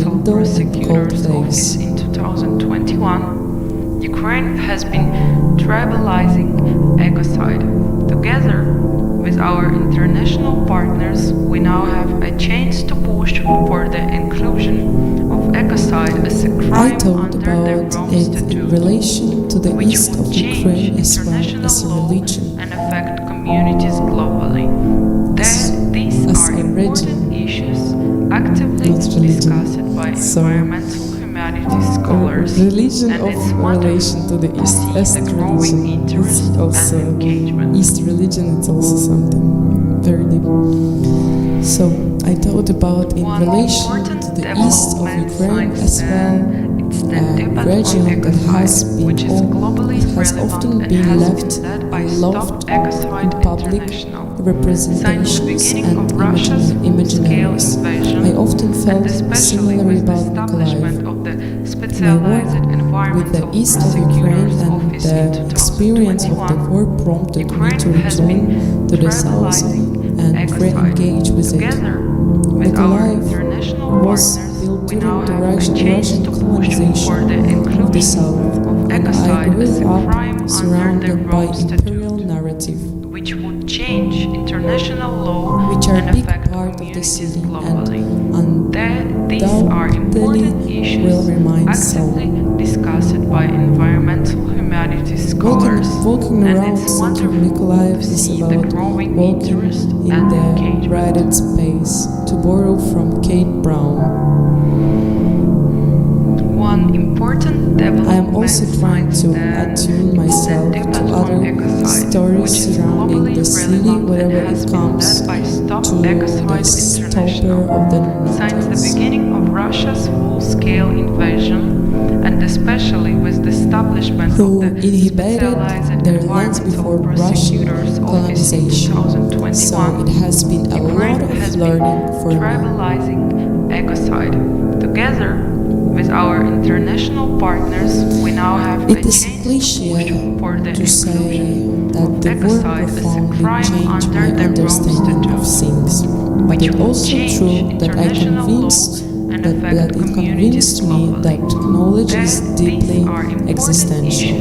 window and cold place. In 2021, Ukraine has been tribalizing ecocide. Together with our international partners, we now have a chance to push for the inclusion of ecocide as a crime I thought under the about Rome it Statute, in relation to the east of Ukraine as well as a religion. and affect communities globally. These are important issues actively discussed by environmental humanities scholars, Religion and of it's relation to the East religion. It's also East religion. It's also something very deep. So I thought about in relation to the east of Ukraine as well, a region that has often been left unloved in public representations and imaginaries. I often felt similarly about Mykolaiv. My work with the east of Ukraine and the experience of the war prompted me to return to the south and re-engage with it. Mykolaiv was built during the Russian colonization of the south, and I grew up surrounded by imperial narrative, which would change international law which are and a big affect part of the city, globally. and undoubtedly will remain so. Discussed by environmental humanities scholars, Walking around Centrum Mykolaiv is about walking in the graded space, to borrow from Kate Brown. One important I am also trying to attune myself to other stories surrounding the city wherever it comes to the stopper of the since the mountains. beginning of Russia's full-scale invasion, and especially with the establishment Who of the inhibited specialized their lands before Russian colonization. So it has been a lot of learning for me. tribalizing ecocide. Together with our international partners, we now have It is cliché to say that the work profoundly changed my understanding of things, but it's also true that it convinced me that knowledge is deeply existential.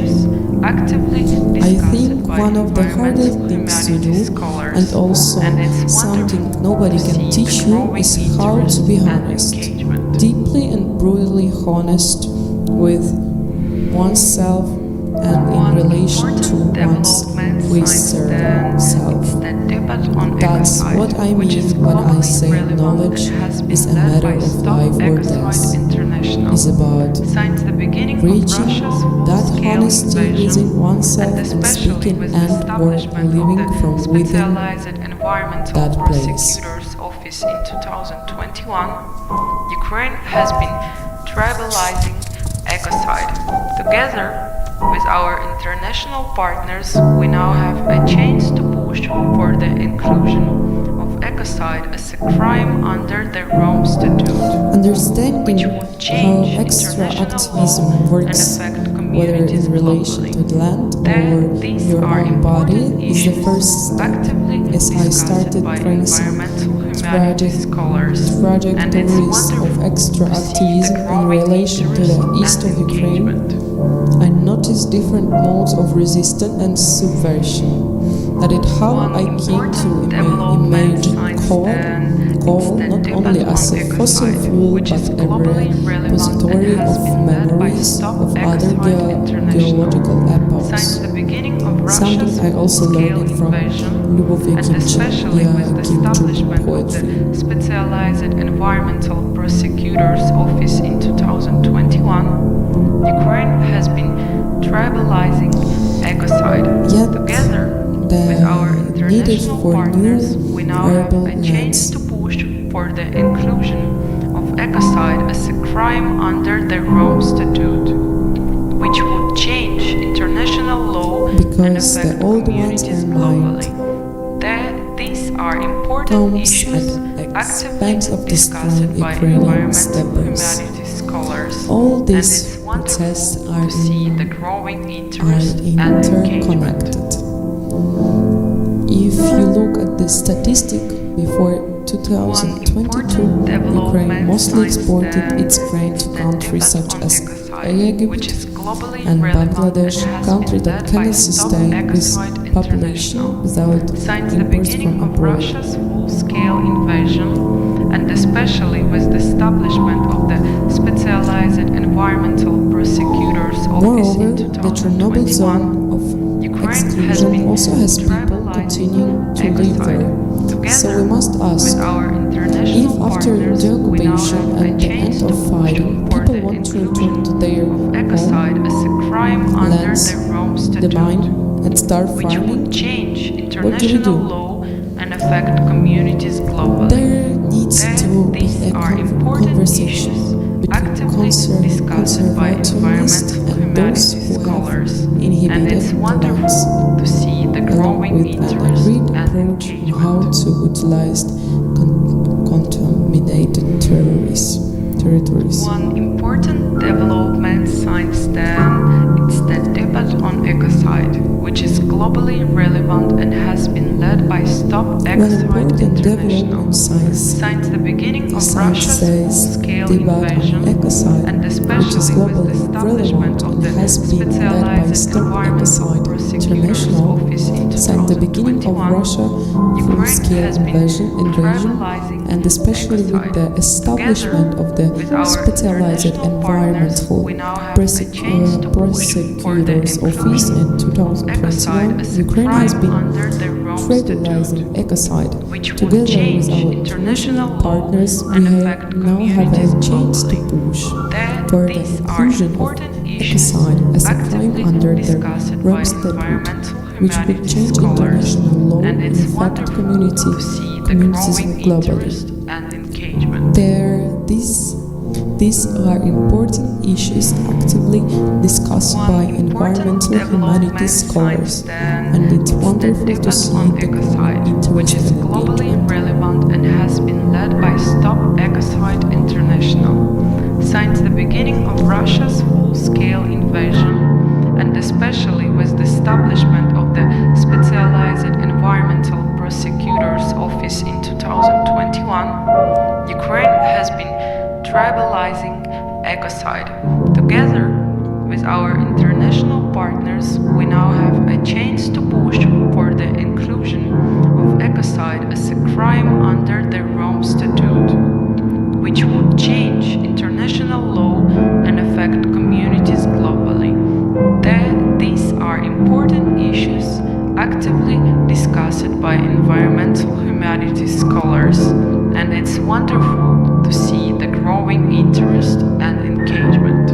I think one of the hardest things to do, and also something nobody can teach you, is how to be honest, deeply and brutally honest with oneself and in relation to one's reserved self. That's what I mean when I say knowledge is a matter of life or death. It's about reaching that honesty within oneself and speaking and/or living from within that place. Office in 2021, Ukraine has been tribalizing ecocide. Together with our international partners, we now have a chance to push for the inclusion of ecocide as a crime under the Rome Statute. Understanding how extra activism works, whether in relation to the land or your own body, is the first step. As I started tracing trajectories of extra activism in relation to the east of Ukraine, I noticed different modes of resistance and subversion. That is how I came to imagine coal not only as a fossil fuel but a repository of memories of other geological epochs. Something I also learned from especially with the establishment of the Specialized Environmental Prosecutor's Office in 2021, Ukraine has been tribalizing ecocide. Together with our international partners, we now have a chance to push for the inclusion of ecocide as a crime under the Rome Statute, which would change international law and affect communities globally. These are important issues actively discussed by environmental humanities scholars, all and these it's wonderful processes are to see the growing interest and engagement. interconnected. If you look at the statistic, before 2022, Ukraine mostly exported its grain to countries such as Egypt and Bangladesh, countries that cannot sustain this population without imports from abroad. Russia's full-scale invasion, and especially with the establishment of the Specialized Environmental Prosecutor's Office Moreover, in the Chernobyl 2021, zone of Ukraine has exclusion been also has people continuing to live there. So we must ask, if after the occupation and the end of fighting, people want to return to their home lands, the mine, and start farming, what do we do? And affect communities globally. There needs to be a conversation between conservationists and those who have inhibited the lands, along with an agreed approach on how to utilize contaminated territories. One important development since then It's the debate on ecocide, which is globally relevant and has been led by Stop Ecocide International. Since the beginning of Russia's full-scale invasion, and especially with the establishment of the specialized environmental prosecutors office in 2021, Ukraine has been tribalizing and especially with the establishment of the specialized environmental prosecutors office in 2021, Ukraine has been tribalizing ecocide. Together with our international partners, we now have a chance to push for the inclusion of ecocide as a crime under the Rome Statute, which would change international law and affect communities globally. These are important issues actively discussed by environmental humanities scholars, and it's wonderful to see the interest which is globally relevant and has been led by Stop Ecocide International. Since the beginning of Russia's full-scale invasion, and especially with the establishment of the Specialized Environmental Prosecutors Office in 2021, Ukraine has been tribalizing ecocide. Together with our international partners, we now have a chance to push for the inclusion of ecocide as a crime under the Rome Statute, which would change international law and affect communities globally. These are important issues actively discussed by environmental humanities scholars, and it's wonderful to see the growing interest and engagement.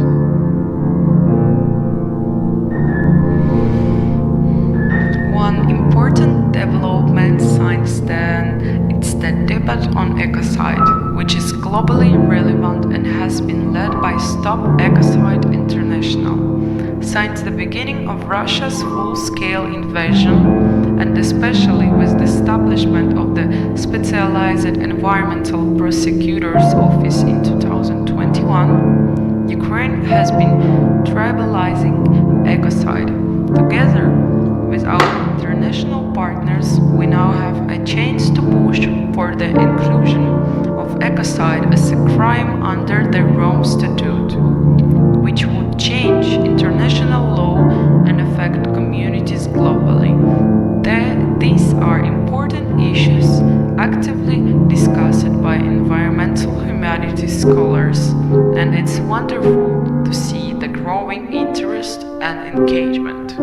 One important development since then is the debate on ecocide, which is globally relevant and has been led by Stop Ecocide International. Since the beginning of Russia's full-scale invasion, and especially with the establishment of the Specialized Environmental Prosecutors Office in 2021, Ukraine has been tribalizing ecocide. Together with our international partners, we now have a chance to push for the inclusion of ecocide as a crime under the Rome Statute, which would change international law and affect communities globally. These are important issues actively discussed by environmental humanities scholars, and it's wonderful to see the growing interest and engagement.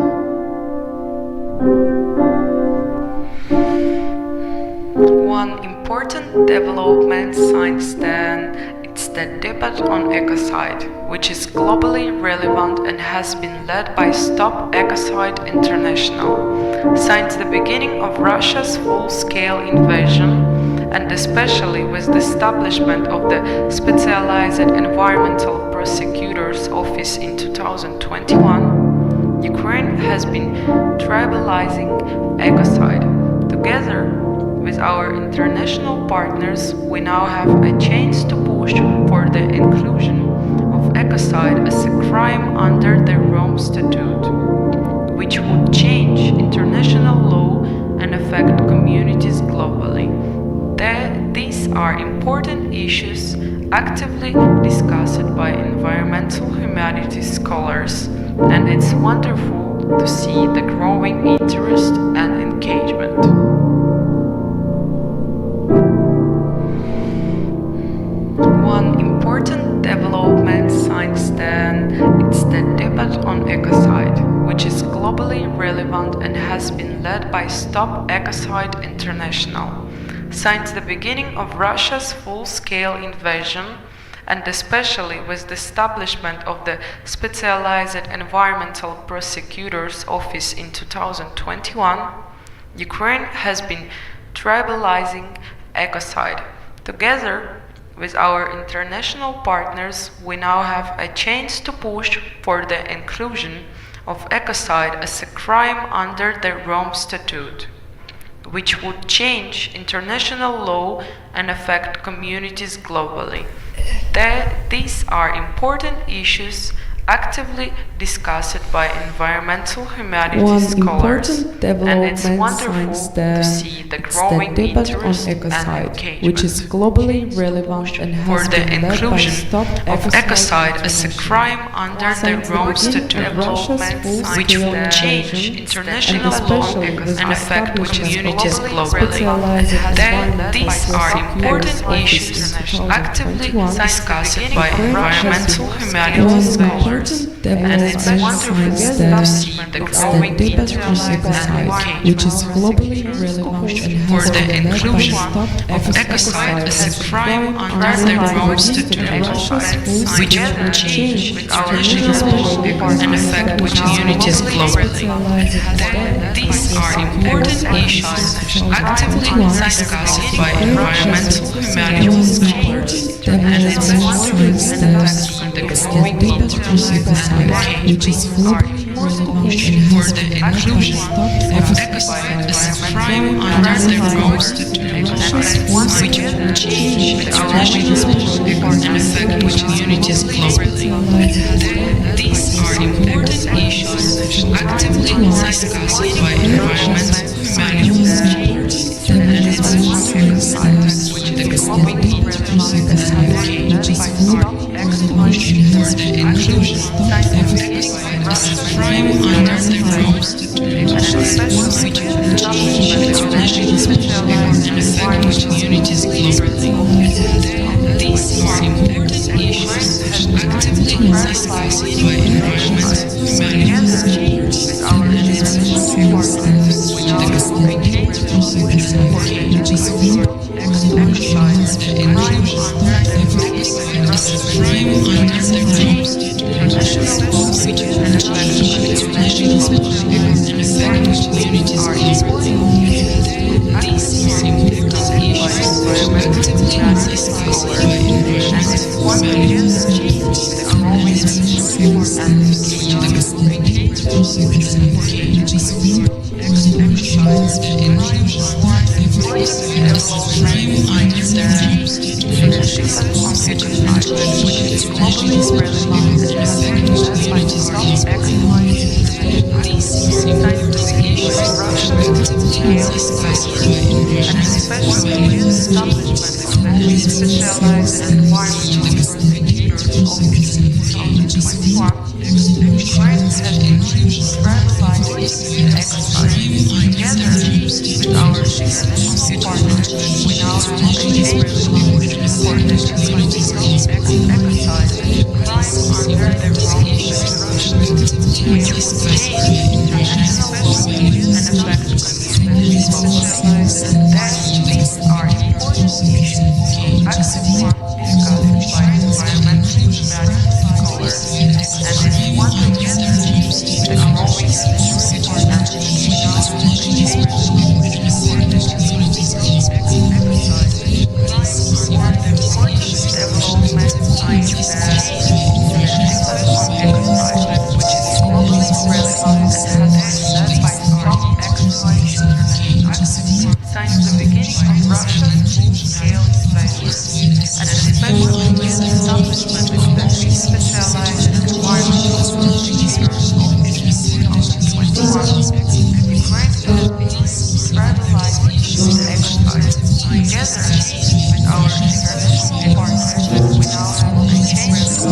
One important development since then is the debate on ecocide, which is globally relevant and has been led by Stop Ecocide International. Since the beginning of Russia's full-scale invasion, and especially with the establishment of the Specialized Environmental Prosecutors Office in 2021, Ukraine has been tribalizing ecocide. Together with our international partners, we now have a chance to push for the inclusion of ecocide as a crime under the Rome Statute, which would change international law and affect communities globally. These are important issues actively discussed by environmental humanities scholars, and it's wonderful to see the growing interest and engagement. One important development since then is the debate on ecocide, which is globally relevant and has been led by Stop Ecocide International. Since the beginning of Russia's full-scale invasion, and especially with the establishment of the Specialized Environmental Prosecutors Office in 2021, Ukraine has been tribalizing ecocide. Together with our international partners, we now have a chance to push for the inclusion of ecocide as a crime under the Rome Statute, which would change international law and affect communities globally. These are important issues actively discussed by environmental humanities One scholars, important and it's development wonderful since to see the growing debate on interest and ecocide, engagement which is globally relevant and for has the been led by inclusion Stop of ecocide as a International. crime under the Since the Rome beginning of Russia's Statute, which full-scale will change invasion, international and law especially with and the affect communities establishment of globally. specialized These are important issues actively discussed by environmental humanities scholars, and it's wonderful to see the growing interest and engagement which is globally relevant and for has the been led by inclusion Stop of ecocide as a crime under the Rome Statute, which will change international law and affect communities globally. These are important issues actively discussed by environmental humanities scholars, and it's wonderful to see the growing interest and engagement for the inclusion of ecocide as a crime under the Rome Statute, which will change international law and affect communities globally. These are important issues actively discussed by environmental humanities scholars, and it's wonderful to see the growing interest and engagement for the inclusion of ecocide as a crime under the Rome Statute, which will change international law and affect communities globally. These are important issues actively discussed by environmental humanities scholars, and it's wonderful to see the growing interest and engagement for the inclusion of ecocide as a crime under the Rome Statute, which will change international law and affect communities globally. These are important issues actively discussed by environmental humanities scholars, and it's wonderful to see the growing interest and engagement for the inclusion of ecocide as a crime under the Rome Statute, which is globally relevant and affect communities globally. These are important issues actively discussed by environmental humanities scholars, and it's specialized in environmental Ukraine has increased revitalizing ecocide. Together with our international partners, we now have a case for the ecocide crime under the Rome Statute, which is changed international law and affect communities globally. These are important issues actively discussed by environmental humanities scholars, and it's wonderful to see the growing interest and engagement for the inclusion of ecocide. These are one of the important developments science which is globally relevant and has been led by Stop Ecocide International since the beginning of Russia's full-scale invasion, and especially with the establishment of the specialized environmental research office in 2021. Ukraine has been revitalizing the ecocide. Together with our international partners, we now have a case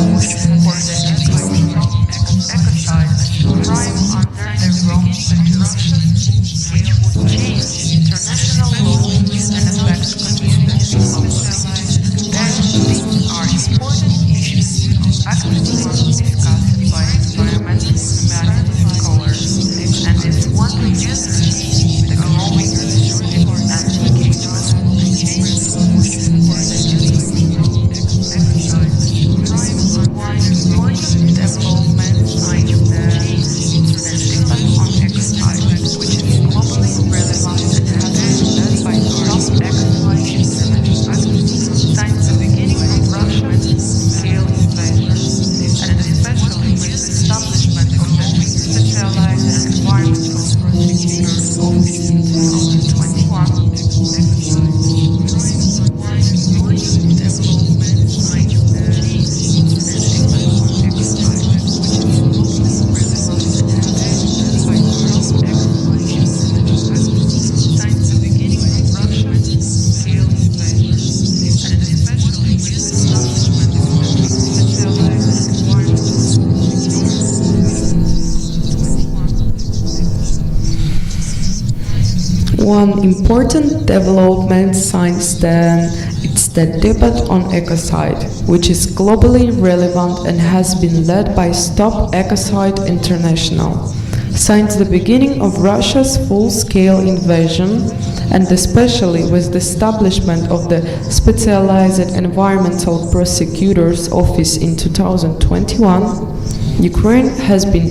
One important development since then is the debate on ecocide, which is globally relevant and has been led by Stop Ecocide International. Since the beginning of Russia's full-scale invasion, and especially with the establishment of the Specialized Environmental Prosecutor's Office in 2021, Ukraine has been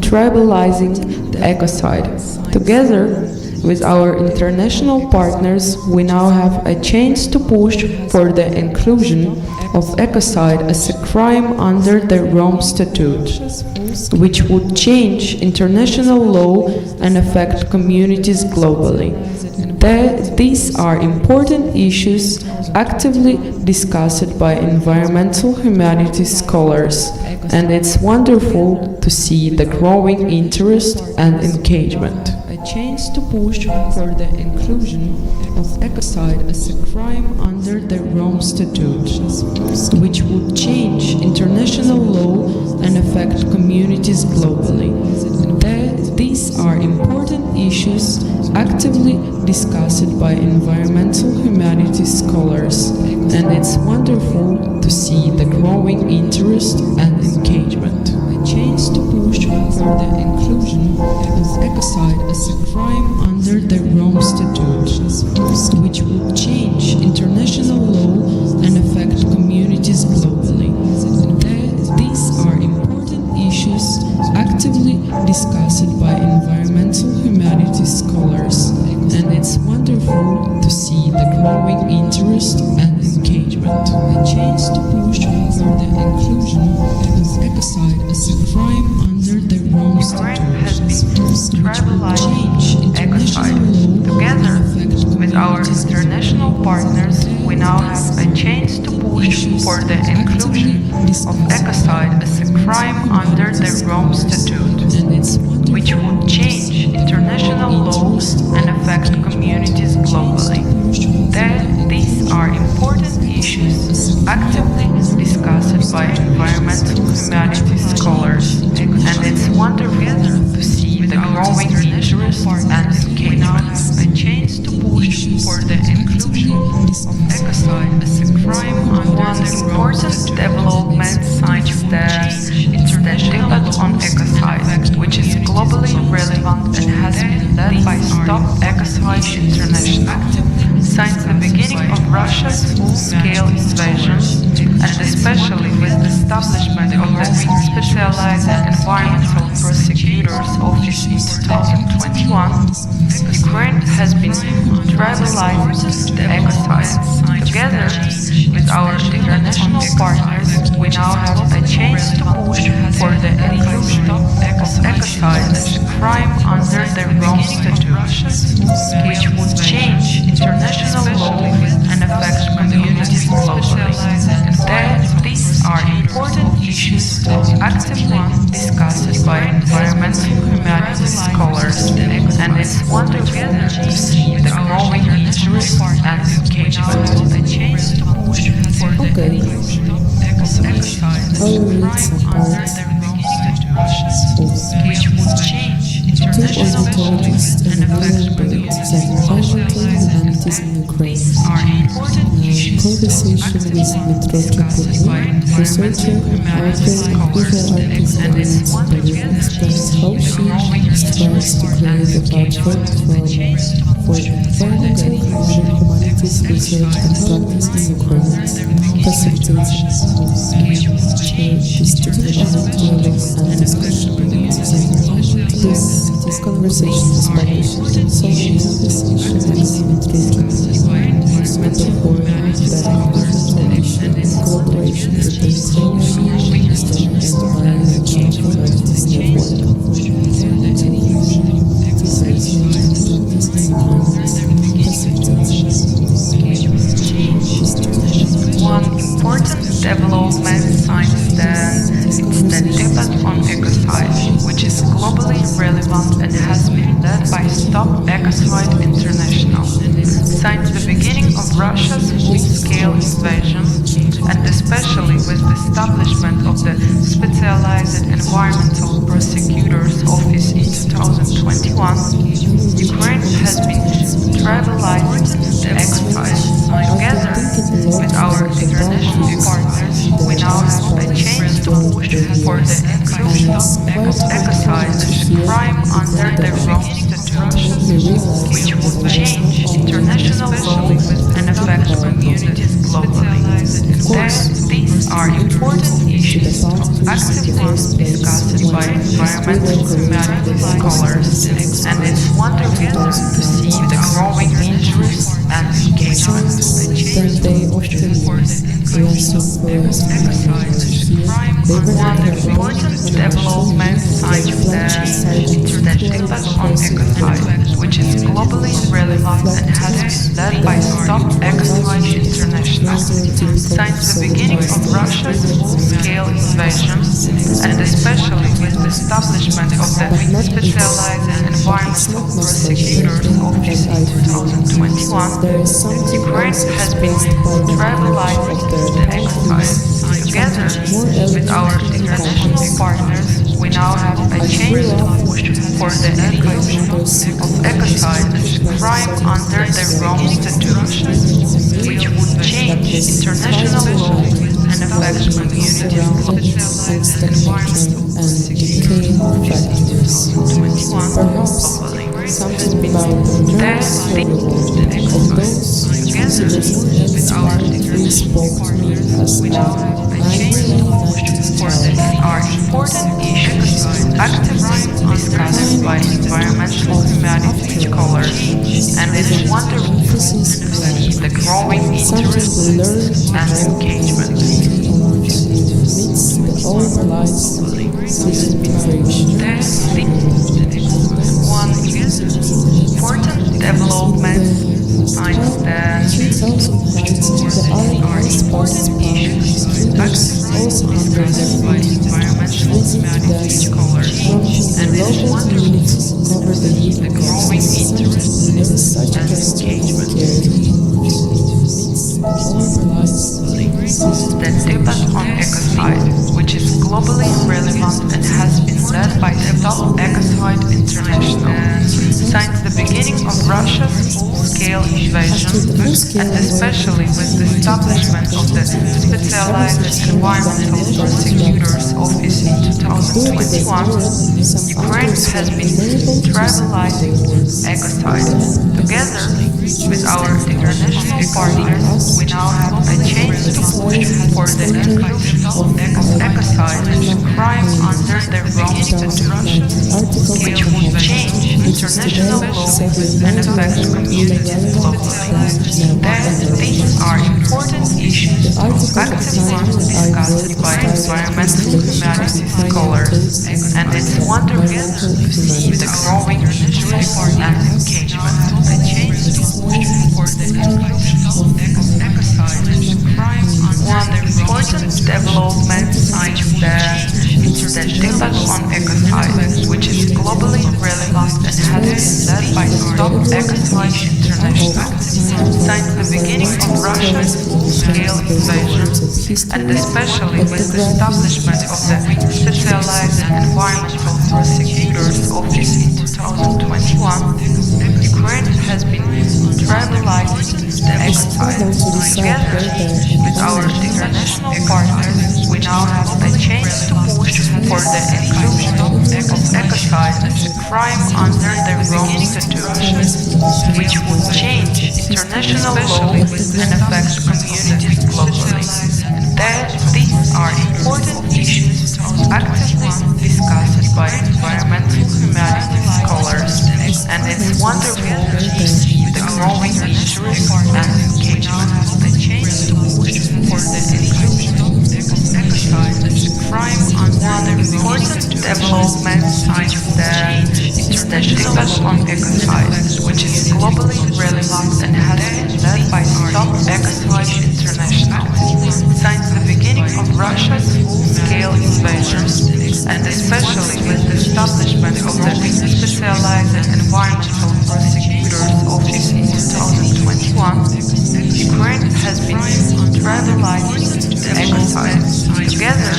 tribalizing the ecocide. Together with our international partners, we now have a chance to push for the inclusion of ecocide as a crime under the Rome Statute, which would change international law and affect communities globally. These are important issues actively discussed by environmental humanities scholars, and it's wonderful to see the growing interest and engagement. A chance to push for the inclusion of ecocide as a crime under the Rome Statute, which would change international law and affect communities globally. These are important issues actively discussed by environmental humanities scholars, and it's wonderful to see the growing interest and engagement. A chance to push for the inclusion of ecocide as a crime under the Rome Statute, which would change international law and affect communities globally. These are important issues actively discussed by environmental humanities scholars, and it's wonderful to see the growing interest and engagement. A chance to push for the inclusion of ecocide as a crime under the Rome Statute, which will change international law. Together with our international partners, we now have a chance to push for the inclusion of ecocide as a crime under the Rome Statute, which would change international law and affect communities globally. These are important issues actively discussed by environmental humanities scholars, and it's wonderful to see the growing interest and engagement. A chance to push for the inclusion of ecocide as a crime under the Rome Statute. Development since the debate on ecocide, which is globally relevant and has been led by Stop Ecocide International. Since the beginning of Russia's full-scale invasion, and especially with the establishment of the Specialized Environmental Prosecutor's Office in 2021, Ukraine has been tribalizing the ecocide. Together with our international partners, we now have a chance to push for the inclusion of ecocide as a crime under the Rome Statute, which would change international law and affect communities globally. These are important issues actively discussed by environmental humanities scholars, and it's wonderful to see the growing interest and engagement. A chance to push for the inclusion of ecocide as a crime under the Rome Statute, which would change international law and affect communities globally. These are important issues Conversation with researcher, author, and visual artist Elena explains how she strives to create a platform for environmental and humanities research and practice in Ukraine, facilitating distribution and discussion. This conversation is published in social conversation with the forum in cooperation with the Centrum One important development development since then is the debate on ecocide, which is globally relevant and has been led by Stop Ecocide International. Since the beginning of Russia's full-scale invasion, and especially with the establishment of the Specialized Environmental Prosecutor's Office in 2021, Ukraine has been tribalizing the ecocide. Together with our international partners, we now have a chance to push for the inclusion of ecocide as a crime under the wrong institutions, which would change international law and affect communities globally. These are important issues, active ones discussed by environmental humanities scholars, and it's wonderful to see the growing interest and engagement. One important development since the debate on ecocide, which is globally relevant and has been led by Stop Ecocide International. Since the beginning of Russia's full-scale invasion, and especially with the establishment of the Specialized Environmental Prosecutor's Office in 2021, Ukraine has been tribalizing the ecocide. Together with our international partners, we now have a chance to push for the inclusion of ecocide as a crime under the wrong institutions, which would change international law and affect communities globally. Something about the with our free spoke to me as are important issues actively discussed by environmental humanities scholars, and it's wonderful to see the growing interest and engagement. One important development since then are important issues actively discussed by environmental humanities scholars, and it's wonderful to see the growing interest and engagement. The debate on ecocide, which is globally relevant and has been led by Stop Ecocide International. Since the beginning of Russia's full-scale invasion, and especially with the establishment of the Specialized Environmental Prosecutor's Office in 2021, Ukraine has been tribalizing ecocide. Together with our international partners, we now have a chance to push for the inclusion of ecocide as a crime under the wrong institutions, which would change international law and affect communities globally. These are important issues actively discussed by environmental humanities scholars, and it's wonderful to see the growing interest and engagement. A change to push for the inclusion of ecocide as a crime under one important development since the debate on ecocide, which is globally relevant and has been led by Stop Ecocide International. Since the beginning of Russia's full-scale invasion, and especially with the establishment of the Specialized Environmental Prosecutor's Office in 2021, Ukraine has been tribalizing the ecocide. Together with our international partners, we now have a chance to push for the inclusion of ecocide as a crime under the wrong institutions, which would change international law and affect communities globally. These are important issues actively discussed by environmental humanities scholars, and it's wonderful to see the growing interest and engagement. The change to push for the inclusion of ecocide as a crime under the important development since the debate on ecocide, which is globally relevant and has been led by Stop Ecocide International. Since the beginning of Russia's full-scale invasion, and especially with the establishment of the Specialized Environmental Prosecutor's Office in 2021, Ukraine has been tribalizing the ecocide. Together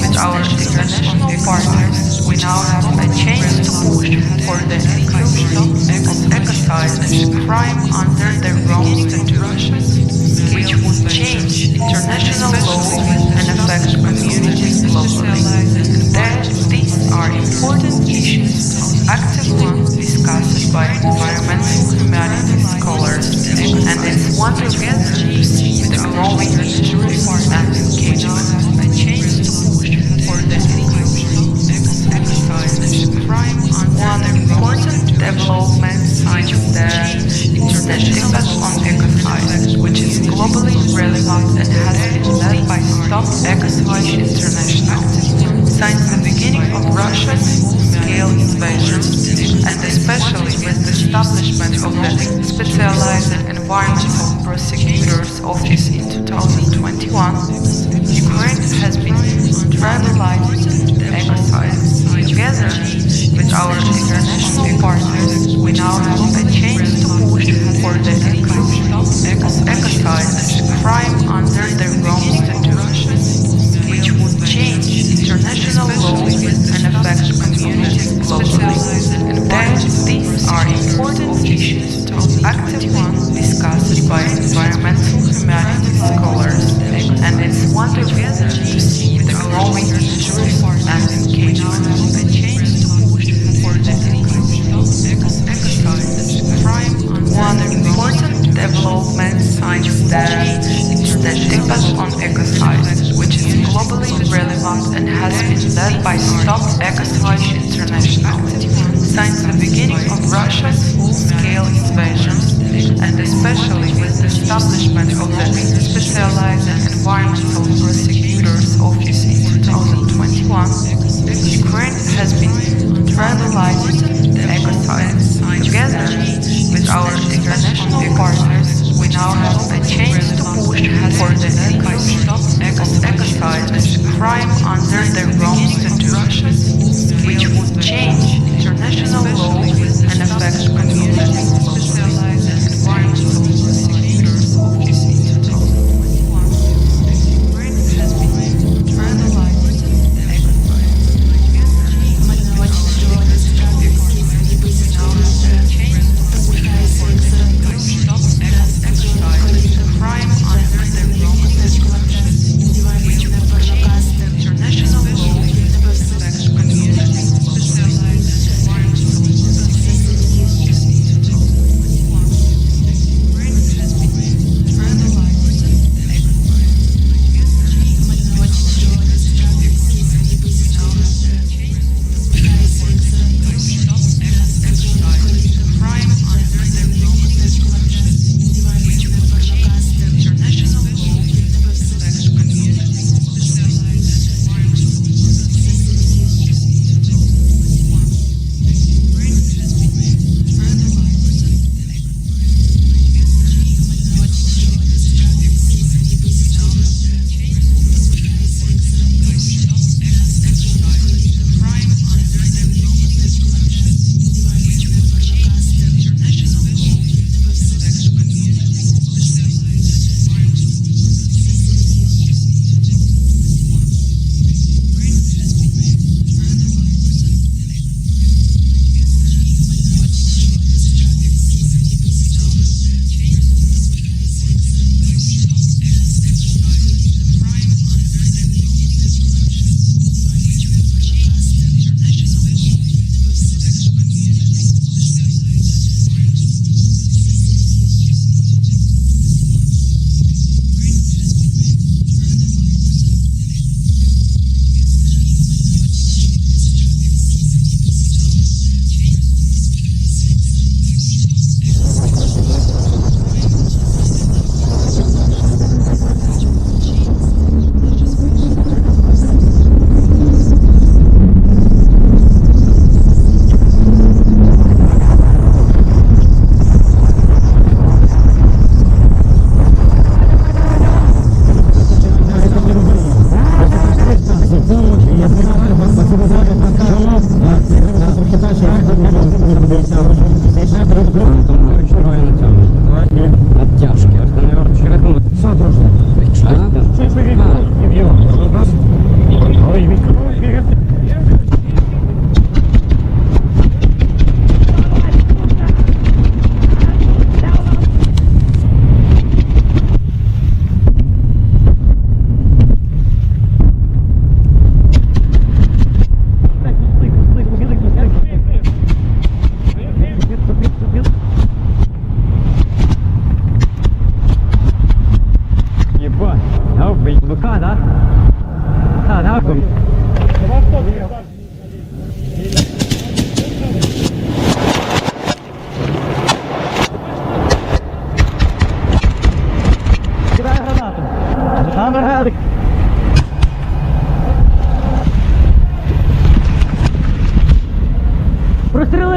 with our international partners, we now have a change to push for the inclusion of ecocide as a crime under the Rome Statute, which would change international law and affect communities globally. These are important issues actively discussed by environmental humanities scholars, and it's wonderful to see the growing interest and engagement. A change to push for the inclusion of ecocide as a crime under one important development since the debate on ecocide, which is globally relevant and has been led by Stop Ecocide International. Since the beginning of Russia's full-scale invasion, and especially with the establishment of the Specialized Environmental Prosecutor's Office in 2021, Ukraine has been tribalizing the ecocide. Together with our international partners, we now have a change to push for the inclusion of ecocide as a crime under the Rome Statute, which would change international law and affect communities globally. These are important issues actively discussed by environmental humanities scholars, and it's wonderful to see the growing interest and engagement. A change to push for the inclusion of ecocide as a crime under one important development since the debate on ecocide, which is globally relevant and has been led by Stop Ecocide International. Since the beginning of Russia's full-scale invasion, and especially with the establishment of the Specialized Environmental Prosecutor's Office in 2021, Ukraine has been tribalizing the ecocide. Together with our international partners, we now have a change to push for the inclusion of ecocide as a crime under the Rome Statute, which would change international law and affect communities globally. Environmental Prosecutor's Office in 2021, Ukraine has been tribalizing the ecocide.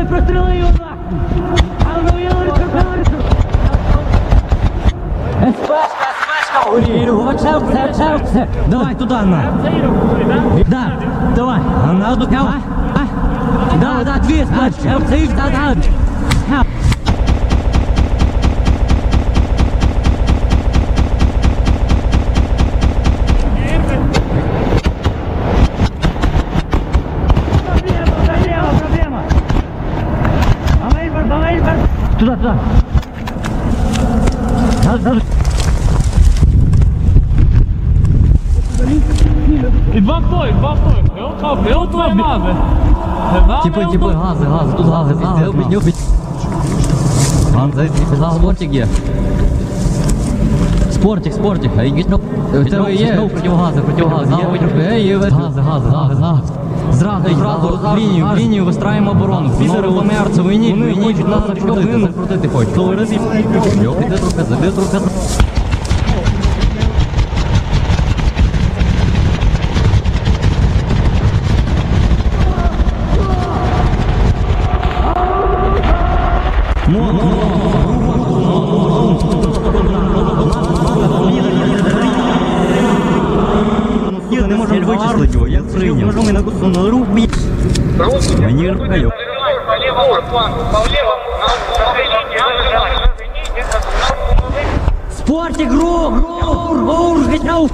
Простріли його нахуй! СПшка горі! Давай туди, на! Да, давай! На одну каву! Да, дві спешки! Туда. І два в той. Типи, гази, тут гази. Спортик є. Спортик. Це є противогази. Гази. Зразу в лінію вистраємо оборону. Підери померці, війні хочуть нас закрутити хочуть. Забій трохи. Не можемо вичислити його, як прийняв. Можемо на кусу на рух бій. Мені рухаю. Спортик, рух, гетяв.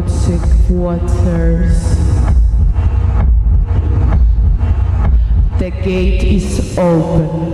Lordship waters. The gate is open.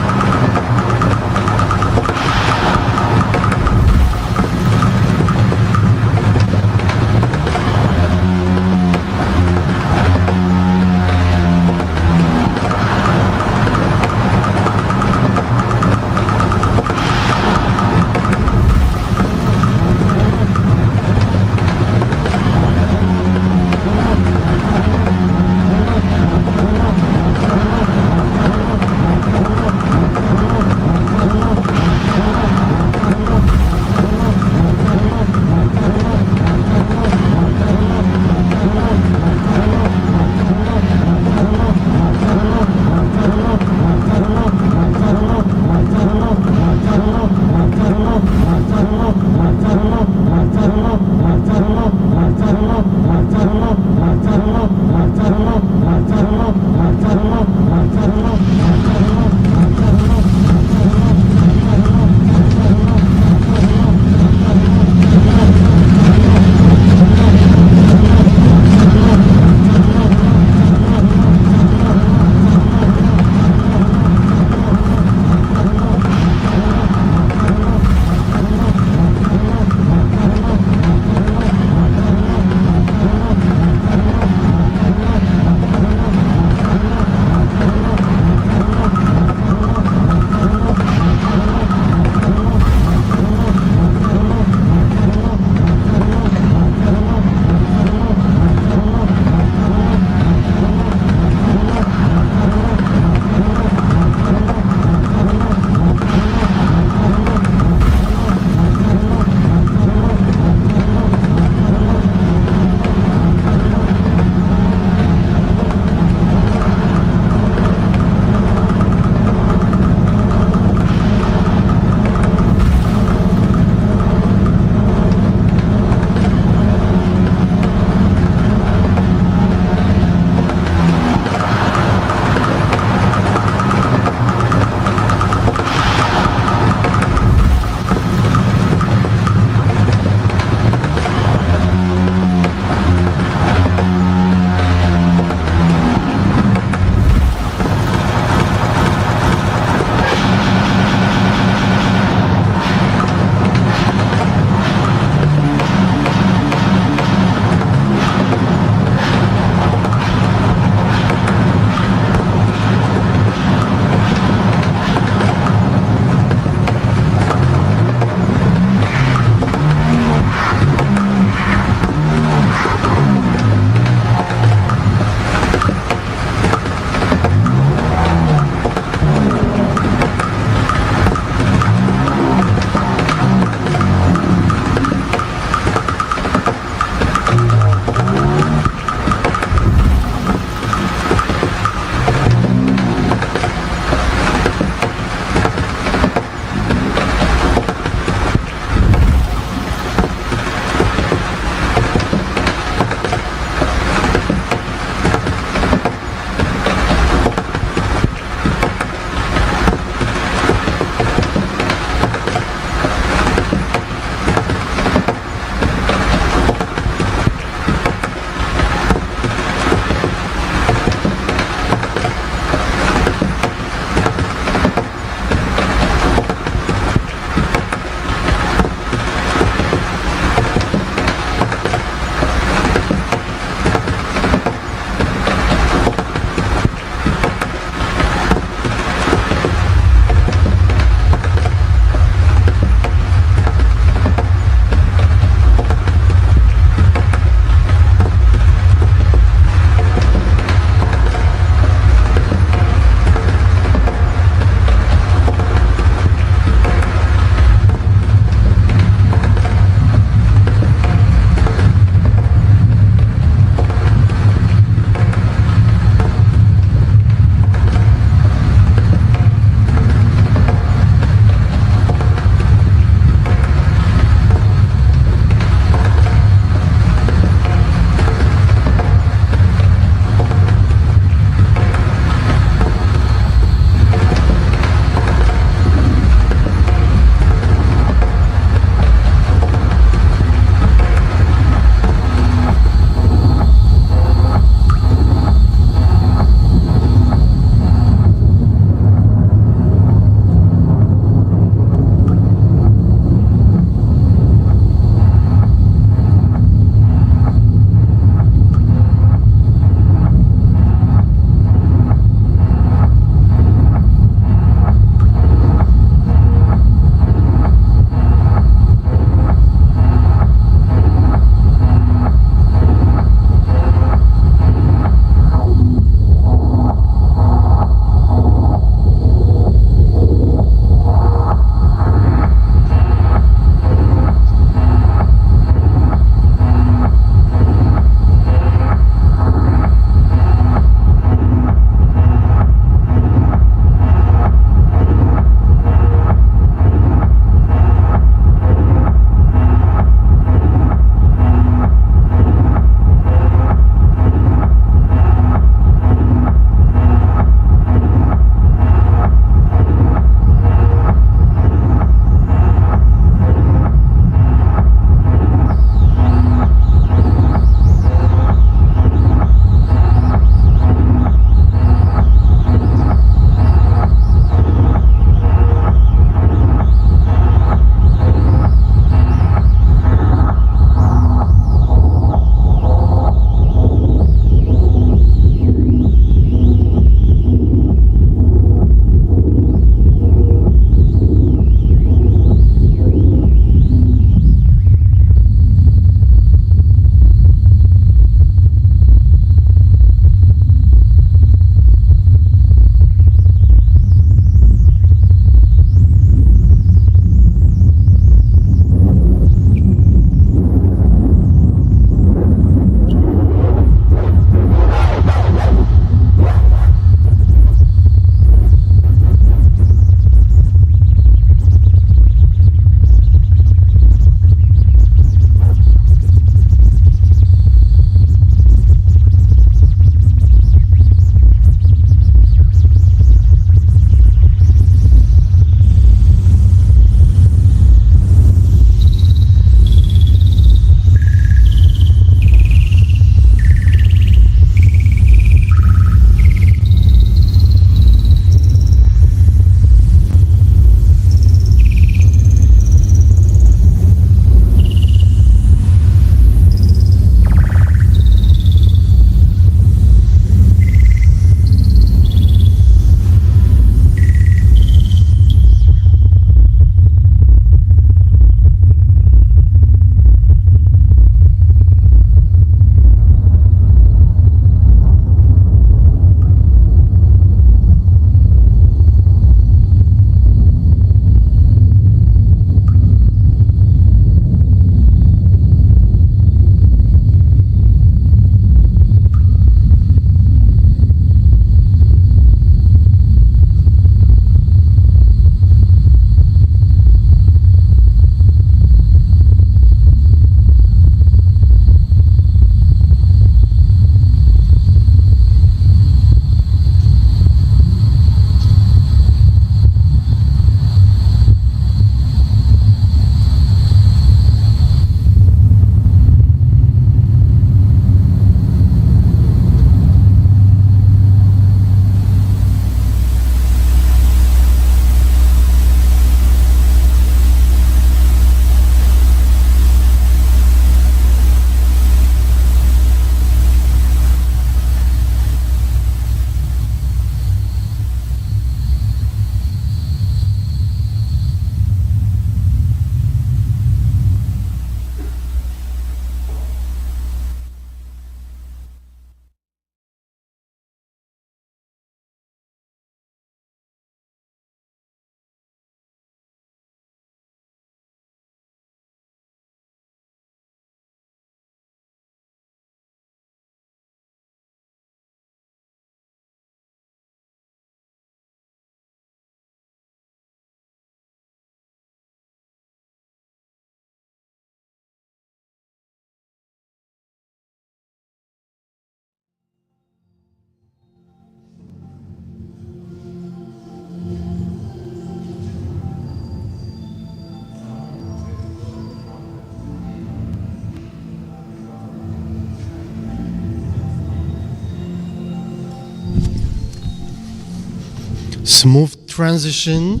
smooth transition.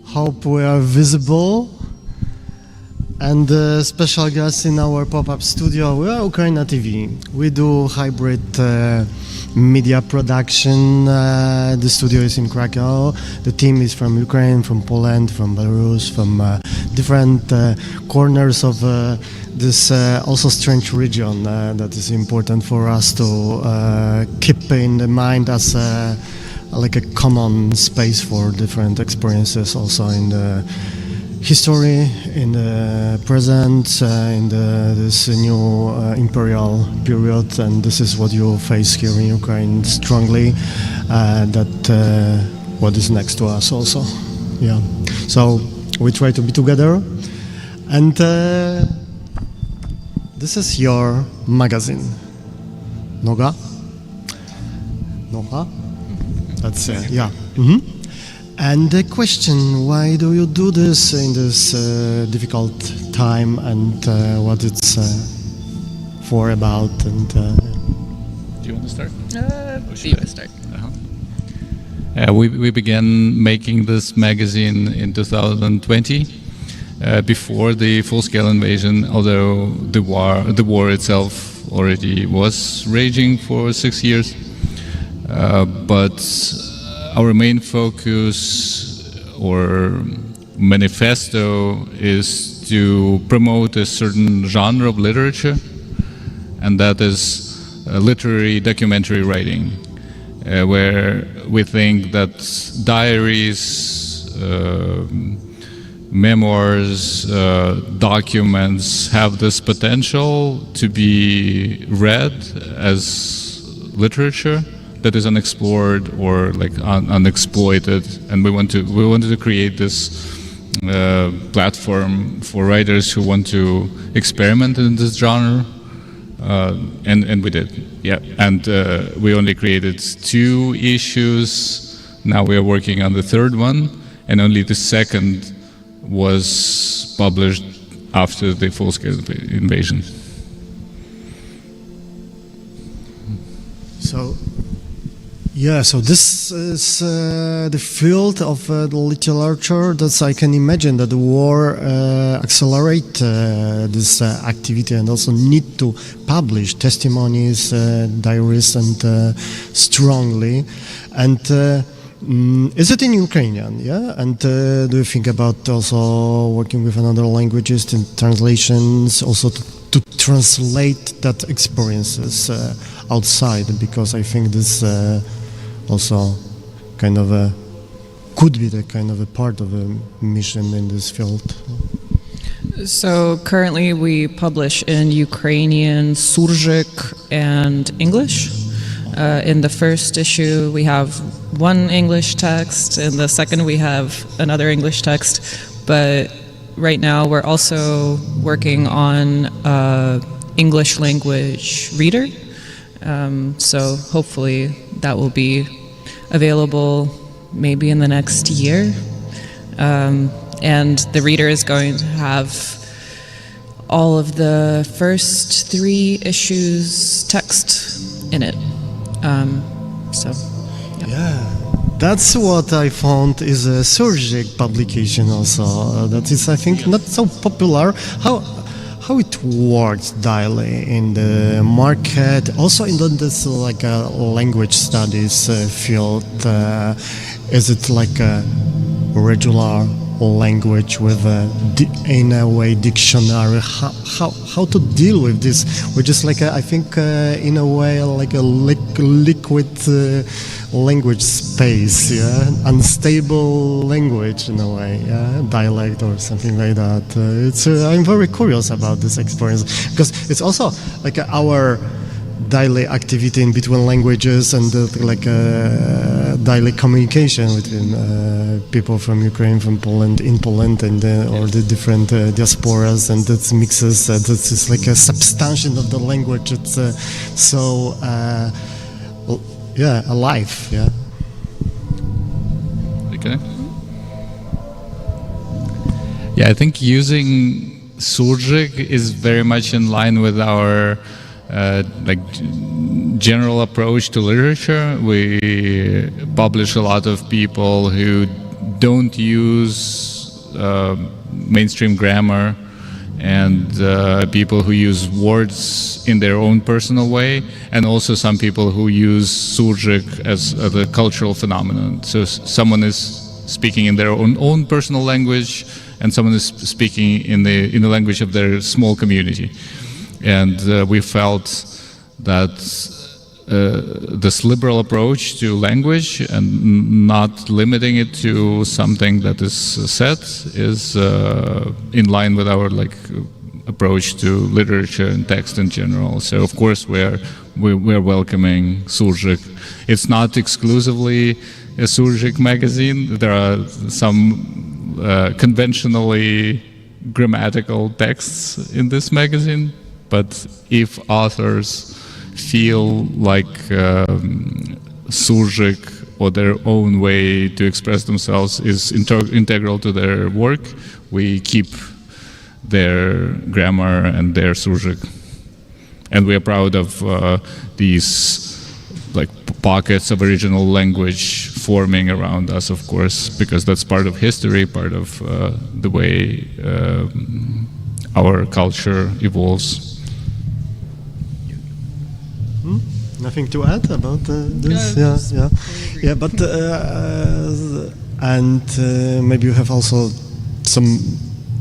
Hope we are visible. And special guest in our pop-up studio, we are UKRAiNATV. We do hybrid media production. The studio is in Krakow. The team is from Ukraine, from Poland, from Belarus, from different corners of this also strange region that is important for us to keep in the mind as like a common space for different experiences, also in the history, in the present, in this new imperial period, and this is what you face here in Ukraine strongly, that what is next to us also. Yeah. So we try to be together, and this is your magazine. Noga? Noga? That's it, yeah. Mm-hmm. And the question, why do you do this in this difficult time, and what it's for about? And do you want to start? You want to start? We began making this magazine in 2020, before the full-scale invasion. Although the war itself already was raging for 6 years, but our main focus or manifesto is to promote a certain genre of literature, and that is literary documentary writing, where we think that diaries, memoirs, documents have this potential to be read as literature that is unexplored or like unexploited, and we wanted to create this platform for writers who want to experiment in this genre, and we did, yeah. And we only created 2 issues. Now we are working on the 3rd one, and only the 2nd was published after the full-scale invasion. So. Yeah, so this is the field of the literature that I can imagine that the war accelerate this activity, and also need to publish testimonies, diaries, and strongly. And is it in Ukrainian? Yeah, and do you think about also working with another languages in translations, also to translate that experiences outside? Because I think this. Also kind of could be the kind of a part of a mission in this field. So currently we publish in Ukrainian, Surjik, and English. In the first issue we have 1 English text, in the 2nd we have another English text, but right now we're also working on English language reader. So hopefully that will be available maybe in the next year. And the reader is going to have all of the first 3 issues text in it. Yeah, that's what I found is a Surjik publication also. That is, I think, not so popular. How it works daily in the market, also in this like language studies field. Is it like a regular language with in a way dictionary? How to deal with this? Which is like I think in a way like a liquid language space, yeah, unstable language in a way, yeah? Dialect or something like that. It's I'm very curious about this experience, because it's also like our daily activity in between languages, and like daily communication between people from Ukraine, from Poland, in Poland, and or the different diasporas, and that mixes. That is like a substantiation of the language. It's so. Yeah, alive, yeah. Okay. Yeah, I think using Surjik is very much in line with our like general approach to literature. We publish a lot of people who don't use mainstream grammar, and people who use words in their own personal way, and also some people who use surjik as a cultural phenomenon. So someone is speaking in their own personal language, and someone is speaking in the language of their small community. And we felt that this liberal approach to language and not limiting it to something that is set is in line with our approach to literature and text in general. So of course we're welcoming surjik. It's not exclusively a surjik magazine. There are some conventionally grammatical texts in this magazine, but if authors feel like surjik or their own way to express themselves is integral to their work, we keep their grammar and their surjik. And we are proud of these pockets of original language forming around us, of course, because that's part of history, part of the way our culture evolves. Nothing to add about this? Yeah. But maybe you have also some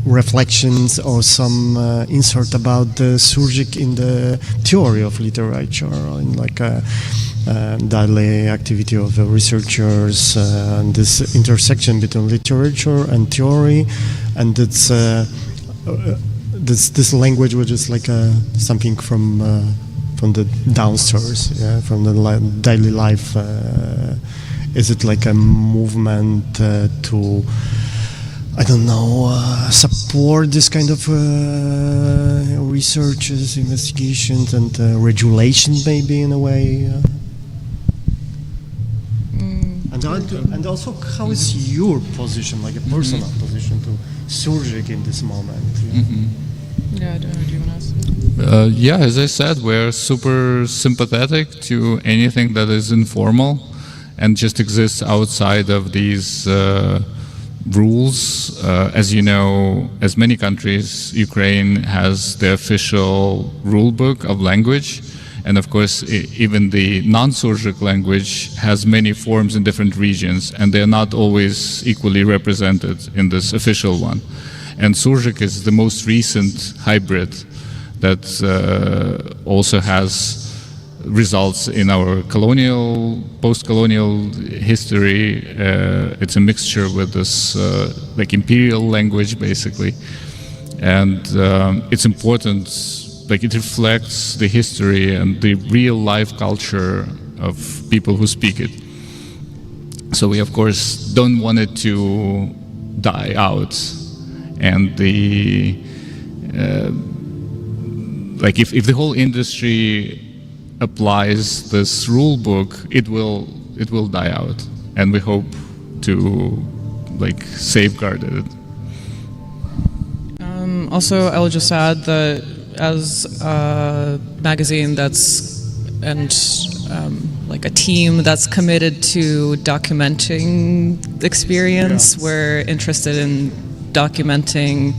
reflections or some insert about surjik in the theory of literature, in daily activity of the researchers, and this intersection between literature and theory, and it's this language which is something from the downstairs, from the daily life. Is it like a movement to, I don't know, support this kind of researches, investigations, and regulation, maybe in a way? And also, how is your position, like a personal position, to surjik in this moment? Yeah, do you want to ask? Yeah, as I said, we're super sympathetic to anything that is informal and just exists outside of these rules. As you know, as many countries, Ukraine has the official rule book of language. And of course, even the non-surjik language has many forms in different regions, and they're not always equally represented in this official one. And surjik is the most recent hybrid that also has results in our colonial, post-colonial history. It's a mixture with this imperial language, basically. And it's important, it reflects the history and the real life culture of people who speak it. So we, of course, don't want it to die out. And if the whole industry applies this rule book, it will die out, and we hope to safeguard it. Also, I will just add that as a magazine a team that's committed to documenting the experience, we're interested in documenting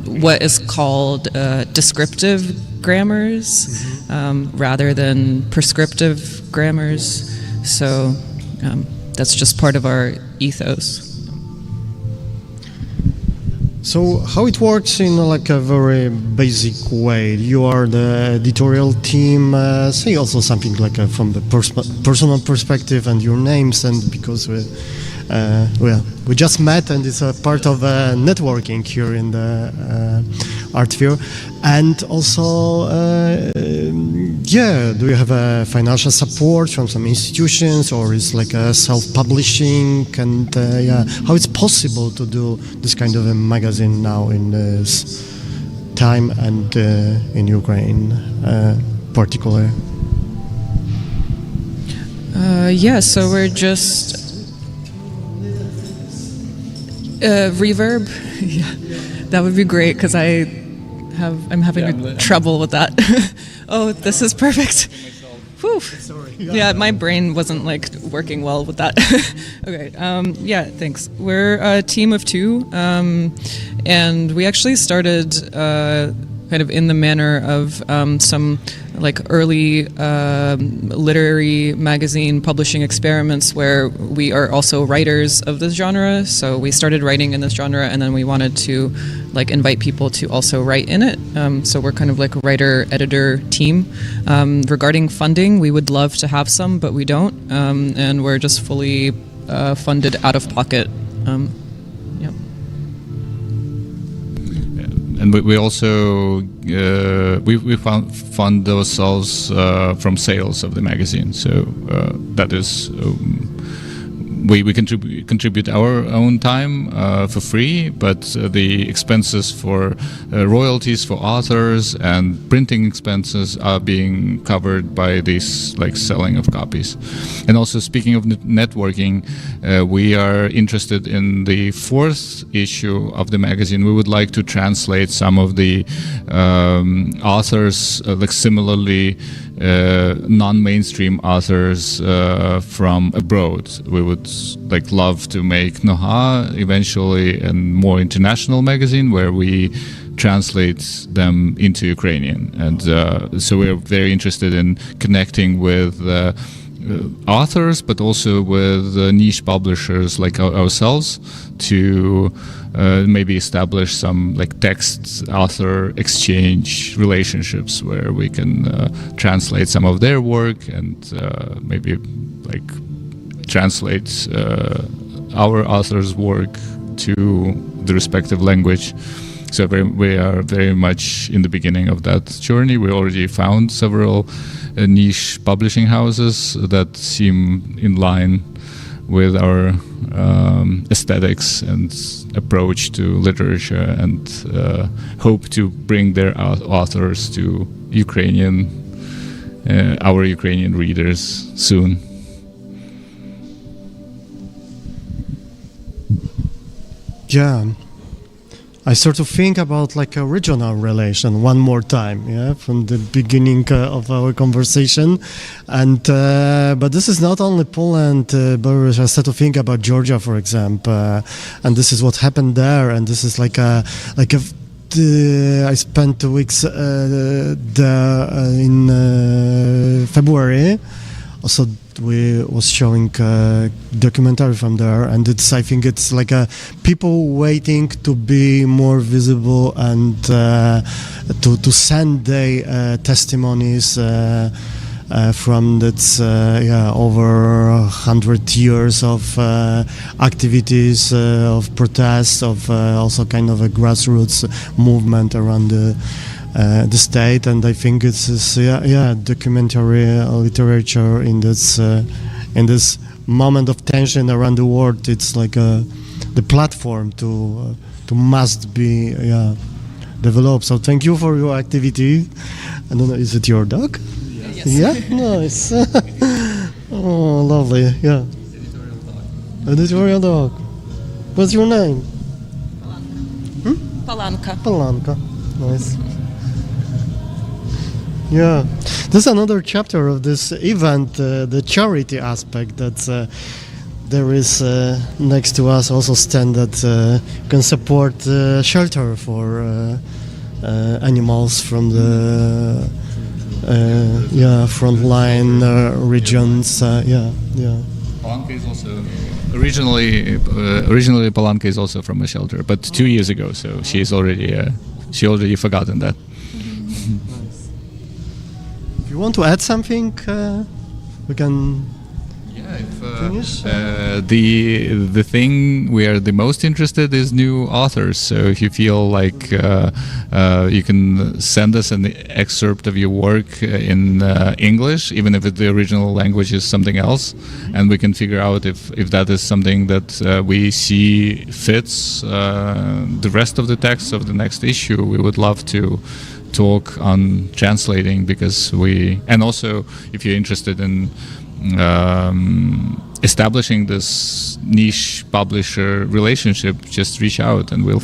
what is called descriptive grammars rather than prescriptive grammars. So that's just part of our ethos. So how it works in a very basic way? You are the editorial team. Say also something from the personal perspective and your names, and because we just met and it's a part of networking here in the art fair. And also, do you have a financial support from some institutions, or is a self-publishing? And how it's possible to do this kind of a magazine now in this time and in Ukraine, particularly? So we're just reverb. Yeah, that would be great because I I'm having trouble with that. Oh, this is perfect. Whew. Yeah, my brain wasn't like working well with that. Okay. Yeah, thanks. We're a team of 2, and we actually started kind of in the manner of some like early literary magazine publishing experiments where we are also writers of this genre. So we started writing in this genre, and then we wanted to like invite people to also write in it. So we're kind of like a writer-editor team. Regarding funding, we would love to have some, but we don't, and we're just fully funded out of pocket. And we also we fund ourselves from sales of the magazine. So that is we contribute our own time for free, but the expenses for royalties for authors and printing expenses are being covered by this like selling of copies. And also, speaking of networking, we are interested in the 4th issue of the magazine. We would like to translate some of the authors, like similarly non-mainstream authors from abroad. We would like love to make Noha eventually a more international magazine where we translate them into Ukrainian. And so we're very interested in connecting with authors, but also with niche publishers like ourselves to maybe establish some like text author exchange relationships where we can translate some of their work and maybe like translate our author's work to the respective language. So we are very much in the beginning of that journey. We already found several niche publishing houses that seem in line with our aesthetics and approach to literature, and hope to bring their authors to our Ukrainian readers soon. Yeah, I sort of think about like a regional relation one more time, yeah, from the beginning of our conversation, and but this is not only Poland, but I start to think about Georgia, for example, and this is what happened there, and this is I spent 2 weeks there in February. Also, we was showing a documentary from there, and I think it's like people waiting to be more visible and to send their testimonies from that over 100 years of activities, of protests, of also kind of a grassroots movement around the state, and I think it's documentary literature in this moment of tension around the world. It's like the platform to must be developed. So thank you for your activity. I don't know, is it your dog? Yes. Yeah, nice. Oh, lovely. Yeah. Editorial dog. What's your name? Palanka. Palanka. Nice. Yeah, this is another chapter of this event, the charity aspect that there is next to us also stand that can support shelter for animals from the frontline regions. Palanka is also originally Palanka is also from a shelter, but 2 years ago, so she already forgotten that. You want to add something? We can finish. The thing we are the most interested is new authors. So if you feel like you can send us an excerpt of your work in English, even if the original language is something else, and we can figure out if that is something that we see fits the rest of the text of the next issue, we would love to talk on translating, because and also if you're interested in establishing this niche publisher relationship, just reach out and we'll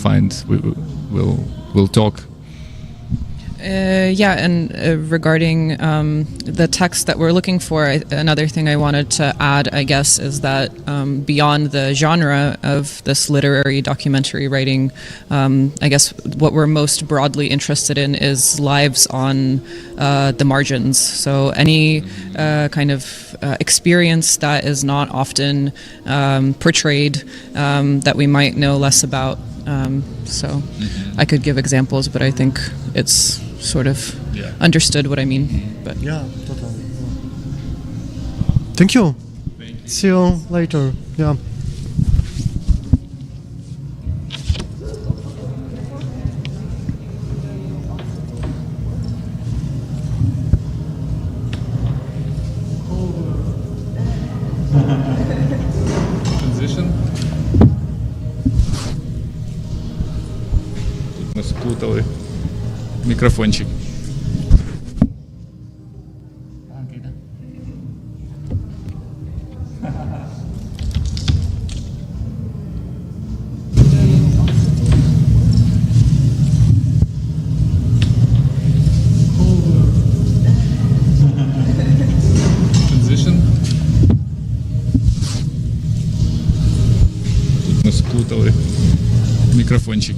talk. Yeah, and regarding the text that we're looking for, another thing I wanted to add, I guess, is that beyond the genre of this literary documentary writing, I guess what we're most broadly interested in is lives on the margins. So any kind of experience that is not often portrayed, that we might know less about. So I could give examples, but I think it's sort of understood what I mean. But yeah, totally. Thank you. See you later. Yeah. Transition. Ми сплутали мікрофончик. Transition. Тут ми сплутали мікрофончик.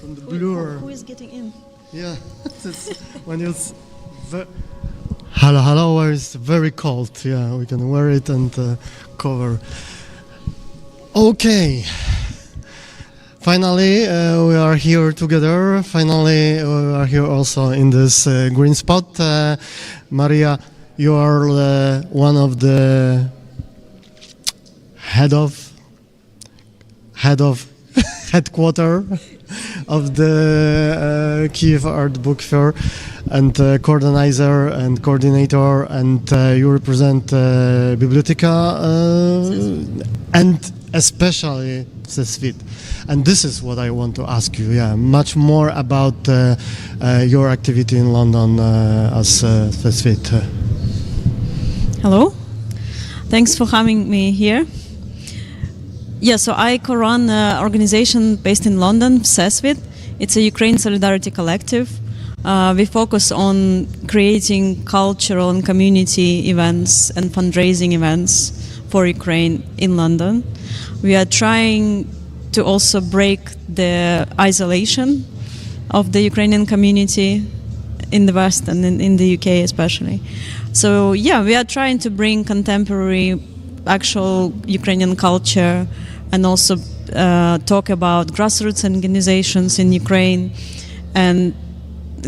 from the blur. Who is getting in? Yeah, when it's hello, it's very cold. Yeah, we can wear it and cover. Okay. Finally, we are here together. Finally, we are here also in this green spot. Maria, you are one of the headquarter of the Kyiv Art Book Fair, and coordinator, and you represent Biblioteka and especially CESWIT. And this is what I want to ask you, much more about your activity in London as CESWIT. Hello, thanks for having me here. Yeah, so I co-run an organization based in London, CESWIT. It's a Ukraine Solidarity Collective. We focus on creating cultural and community events and fundraising events for Ukraine in London. We are trying to also break the isolation of the Ukrainian community in the West and in the UK especially. So yeah, we are trying to bring contemporary actual Ukrainian culture and also talk about grassroots organizations in Ukraine, and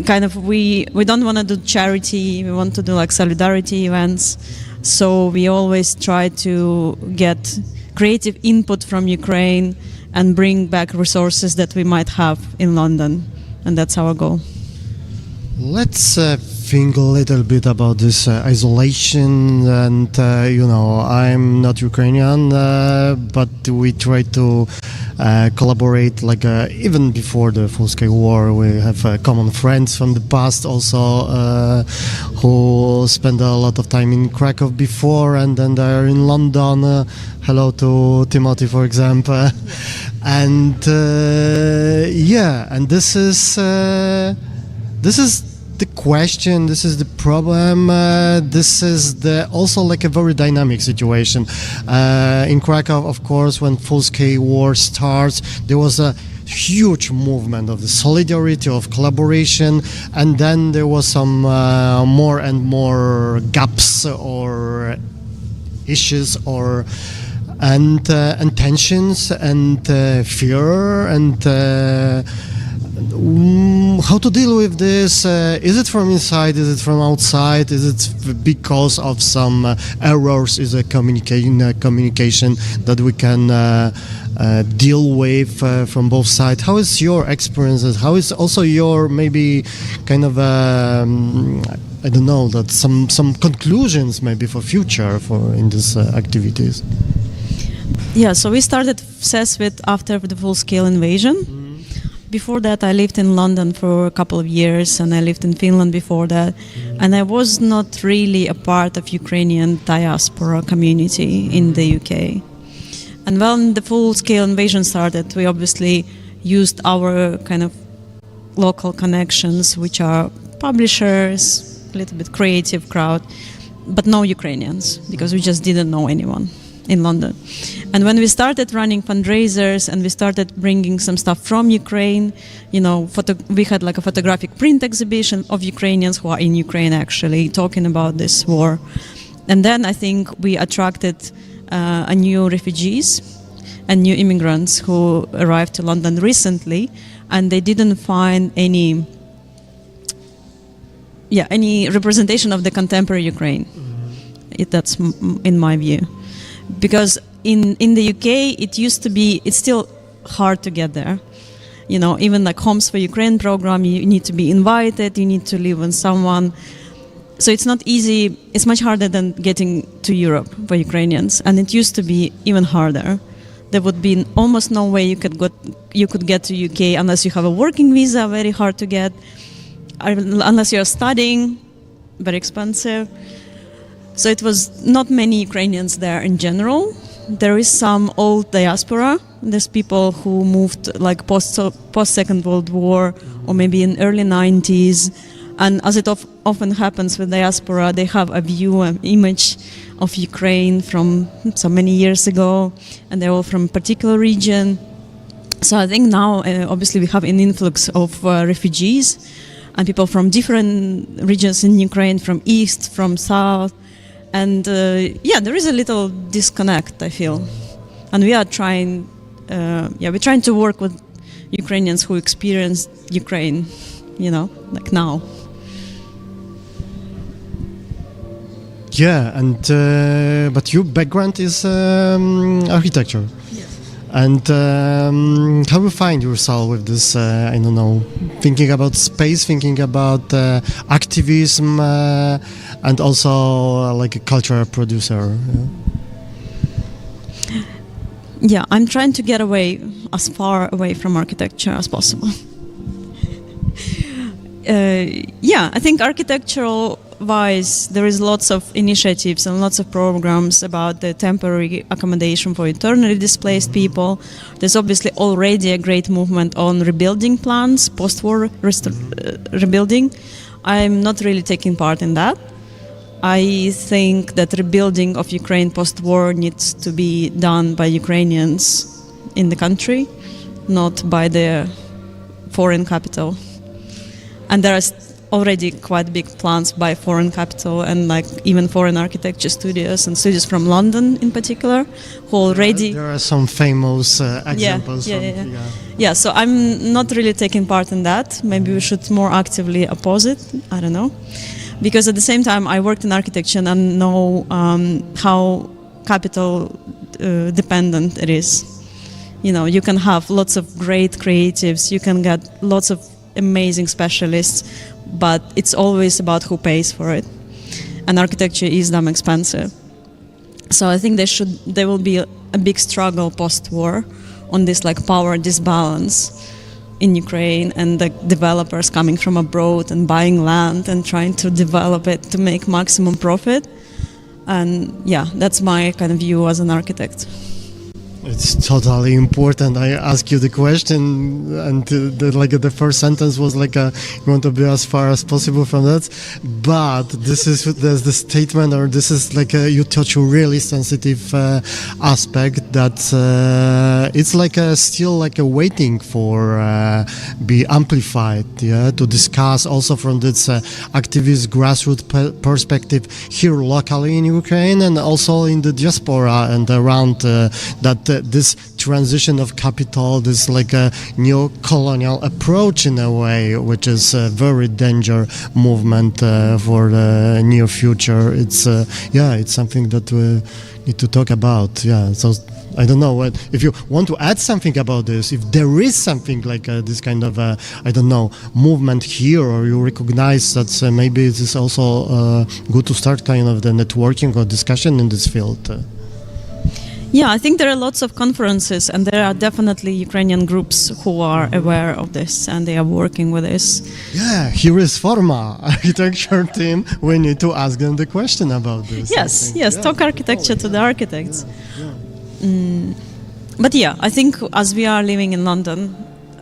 kind of we don't want to do charity, we want to do like solidarity events. So we always try to get creative input from Ukraine and bring back resources that we might have in London, and that's our goal. Let's think a little bit about this isolation, and I'm not Ukrainian, but we try to collaborate, like even before the full-scale war. We have common friends from the past also who spent a lot of time in Krakow before, and then they're in London. Hello to Timothy, for example. And and this is the question, this is the problem, this is also like a very dynamic situation. In Krakow, of course, when full-scale war starts, there was a huge movement of the solidarity, of collaboration, and then there was some more and more gaps or issues and tensions and fear and how to deal with this? Is it from inside? Is it from outside? Is it because of some errors? Is it communication that we can deal with from both sides? How is your experiences? How is also your maybe kind of I don't know, that some conclusions maybe for future in these activities? Yeah, so we started CESWIT after the full-scale invasion. Before that, I lived in London for a couple of years, and I lived in Finland before that. And I was not really a part of Ukrainian diaspora community in the UK. And when the full-scale invasion started, we obviously used our kind of local connections, which are publishers, a little bit creative crowd, but no Ukrainians, because we just didn't know anyone in London. And when we started running fundraisers and we started bringing some stuff from Ukraine, we had like a photographic print exhibition of Ukrainians who are in Ukraine actually talking about this war. And then I think we attracted new refugees and new immigrants who arrived to London recently, and they didn't find any representation of the contemporary Ukraine. That's in my view. Because in the UK, it's still hard to get there. Even like Homes for Ukraine program, you need to be invited, you need to live with someone. So it's not easy, it's much harder than getting to Europe for Ukrainians. And it used to be even harder. There would be almost no way you could get to UK unless you have a working visa, very hard to get. Unless you're studying, very expensive. So it was not many Ukrainians there in general. There is some old diaspora. There's people who moved like post-Second World War or maybe in early 90s. And as it often happens with diaspora, they have a view, an image of Ukraine from so many years ago, and they're all from a particular region. So I think now, obviously, we have an influx of refugees and people from different regions in Ukraine, from east, from south. And there is a little disconnect, I feel. And we are trying, we're trying to work with Ukrainians who experienced Ukraine, like now. Yeah, and but your background is architecture. Yes. And how you find yourself with this, thinking about space, thinking about activism, and also like a cultural producer? Yeah, I'm trying to get away, as far away from architecture as possible. I think architectural-wise, there is lots of initiatives and lots of programs about the temporary accommodation for internally displaced people. There's obviously already a great movement on rebuilding plans, post-war rebuilding. I'm not really taking part in that. I think that rebuilding of Ukraine post-war needs to be done by Ukrainians in the country, not by the foreign capital. And there are already quite big plans by foreign capital and like even foreign architecture studios and studios from London in particular, who already... There are some famous examples. So I'm not really taking part in that. Maybe we should more actively oppose it. I don't know. Because at the same time, I worked in architecture and know how capital dependent it is. You can have lots of great creatives, you can get lots of amazing specialists, but it's always about who pays for it. And architecture is damn expensive. So I think there will be a big struggle post-war on this like power disbalance in Ukraine, and the developers coming from abroad and buying land and trying to develop it to make maximum profit. And that's my kind of view as an architect. It's totally important. I ask you the question, and the first sentence was like, you want to be as far as possible from that. But there's the statement, or this is like you touch a really sensitive aspect that it's like still like a waiting for be amplified. To discuss also from this activist grassroots perspective here locally in Ukraine and also in the diaspora and around that. This transition of capital, this like a new colonial approach in a way, which is a very dangerous movement for the near future. It's something that we need to talk about. So I don't know if you want to add something about this. If there is something like this kind of movement here, or you recognize that maybe it is also good to start kind of the networking or discussion in this field. Yeah, I think there are lots of conferences, and there are definitely Ukrainian groups who are aware of this and they are working with this. Yeah, here is Forma architecture team. We need to ask them the question about this. Yes, talk architecture to the architects. But I think as we are living in London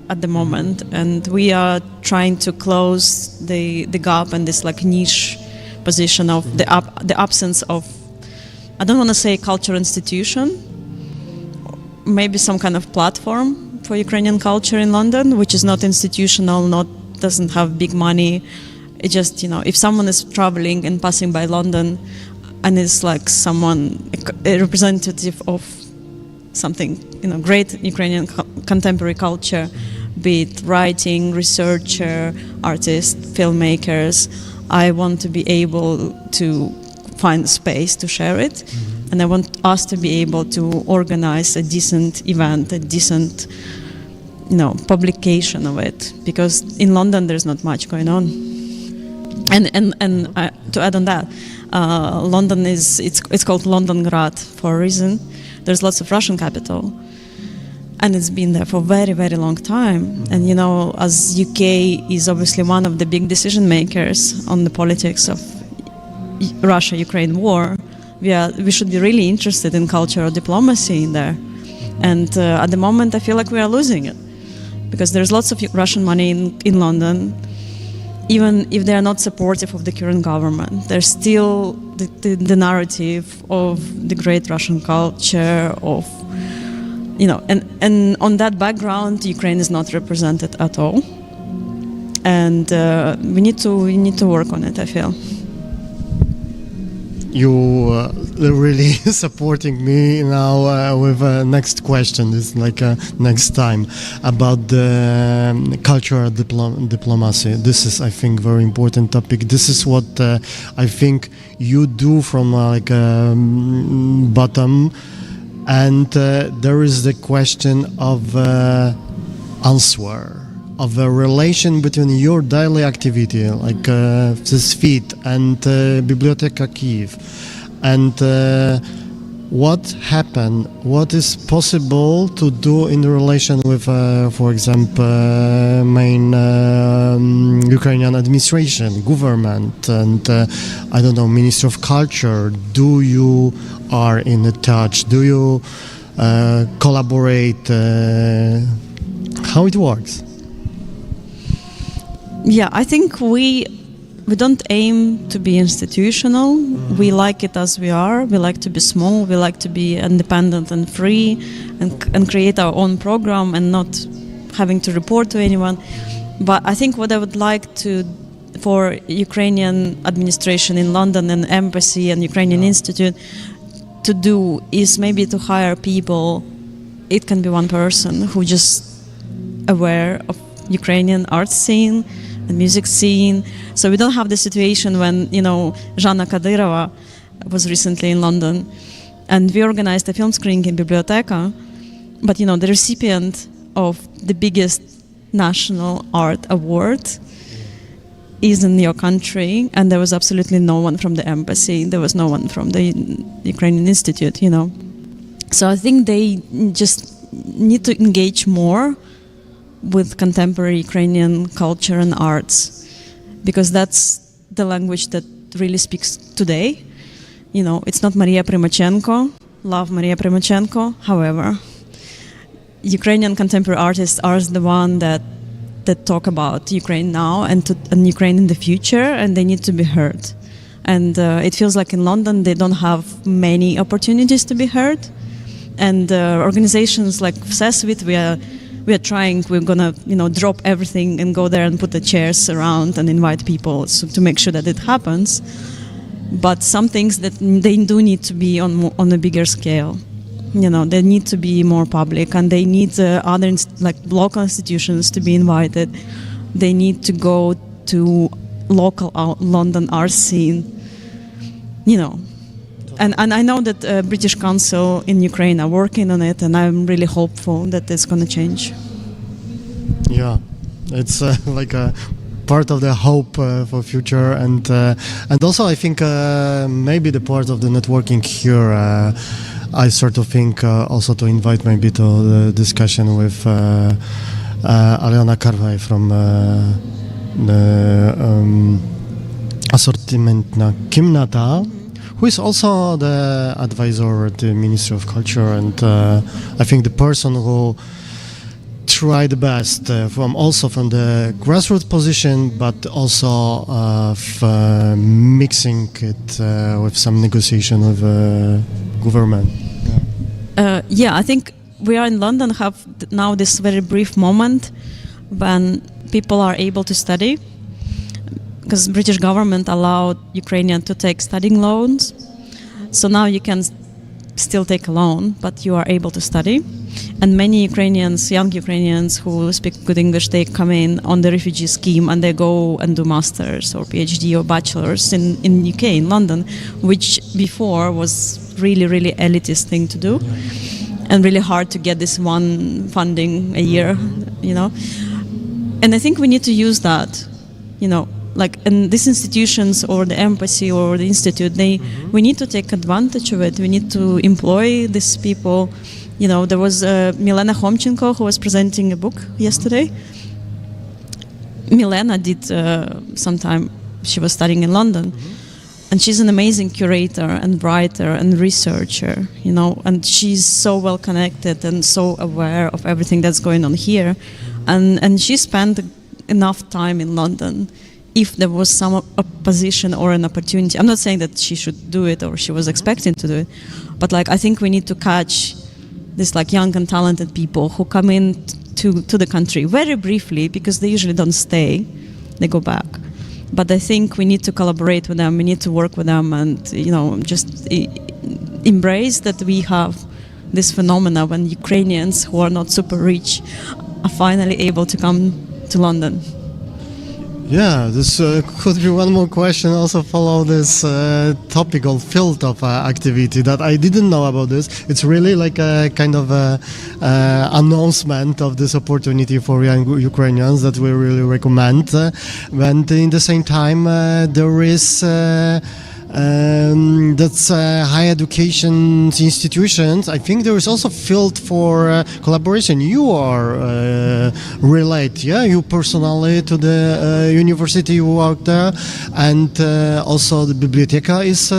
at the moment, and we are trying to close the gap and this like niche position of the absence of, I don't want to say cultural institution, maybe some kind of platform for Ukrainian culture in London, which is not institutional, doesn't have big money. It just, if someone is traveling and passing by London and is like a representative of something, great Ukrainian contemporary culture, be it writing, researcher, artists, filmmakers, I want to be able to find space to share it, and I want us to be able to organize a decent event, a decent, publication of it, because in London there's not much going on. And to add on that, London it's called Londongrad for a reason. There's lots of Russian capital, and it's been there for a very, very long time. And as UK is obviously one of the big decision makers on the politics of Russia-Ukraine war, we should be really interested in cultural diplomacy in there. And at the moment I feel like we are losing it, because there's lots of Russian money in London. Even if they are not supportive of the current government, there's still the narrative of the great Russian culture, of and on that background, Ukraine is not represented at all, and we need to work on it, I feel. You really supporting me now with next question. It's like next time about the cultural diplomacy. This is, I think, very important topic. This is what I think you do from bottom, and there is the question of answer. Of a relation between your daily activity, like this feed and Biblioteka KYIV, and what happened, what is possible to do in relation with, for example, main Ukrainian administration, government, and I don't know, Minister of Culture. Do you are in touch? Do you collaborate? How it works? Yeah, I think we don't aim to be institutional. We like it as we are. We like to be small. We like to be independent and free, and create our own program and not having to report to anyone. But I think what I would like for Ukrainian administration in London and embassy and Ukrainian Institute to do is maybe to hire people. It can be one person who just aware of Ukrainian art scene and music scene. So we don't have the situation when, Zhanna Kadyrova was recently in London and we organized a film screening in Biblioteka, but the recipient of the biggest national art award is in your country, and there was absolutely no one from the embassy, there was no one from the Ukrainian Institute, So I think they just need to engage more with contemporary Ukrainian culture and arts, because that's the language that really speaks today. It's not Maria Primachenko, love Maria Primachenko. However, Ukrainian contemporary artists are the one that talk about Ukraine now and Ukraine in the future, and they need to be heard. And it feels like in London they don't have many opportunities to be heard. And organizations like CESWIT, we are trying. We're gonna, drop everything and go there and put the chairs around and invite people to make sure that it happens. But some things that they do need to be on a bigger scale. They need to be more public, and they need other local institutions to be invited. They need to go to local London art scene. And I know that British Council in Ukraine are working on it, and I'm really hopeful that it's going to change. Yeah, it's like a part of the hope for future, and also I think maybe the part of the networking here. I sort of think also to invite maybe to the discussion with Aliona Karwaj from the Assortimentna Kimnata, who is also the advisor at the Ministry of Culture, and I think the person who tried the best from the grassroots position, but also mixing it with some negotiation with government. I think we are in London have now this very brief moment when people are able to study, because British government allowed Ukrainian to take studying loans. So now you can still take a loan, but you are able to study. And many Ukrainians, young Ukrainians who speak good English, they come in on the refugee scheme and they go and do masters or PhD or bachelors in UK, in London, which before was really, really elitist thing to do, and really hard to get this one funding a year, And I think we need to use that, in these institutions or the embassy or the institute, we need to take advantage of it. We need to employ these people. There was Milena Homchenko who was presenting a book yesterday. Milena did sometime, she was studying in London. And she's an amazing curator and writer and researcher, and she's so well connected and so aware of everything that's going on here. And she spent enough time in London. If there was some opposition or an opportunity, I'm not saying that she should do it or she was expecting to do it, but I think we need to catch these like young and talented people who come in to the country very briefly, because they usually don't stay, they go back. But I think we need to collaborate with them, we need to work with them, and just embrace that we have this phenomena when Ukrainians who are not super rich are finally able to come to London. Yeah, this could be one more question. Also follow this topical field of activity that I didn't know about this. It's really like a kind of announcement of this opportunity for young Ukrainians that we really recommend. And in the same time, there is that's higher education institutions. I think there is also field for collaboration. You are relate, you personally to the university you work there, and also the biblioteca is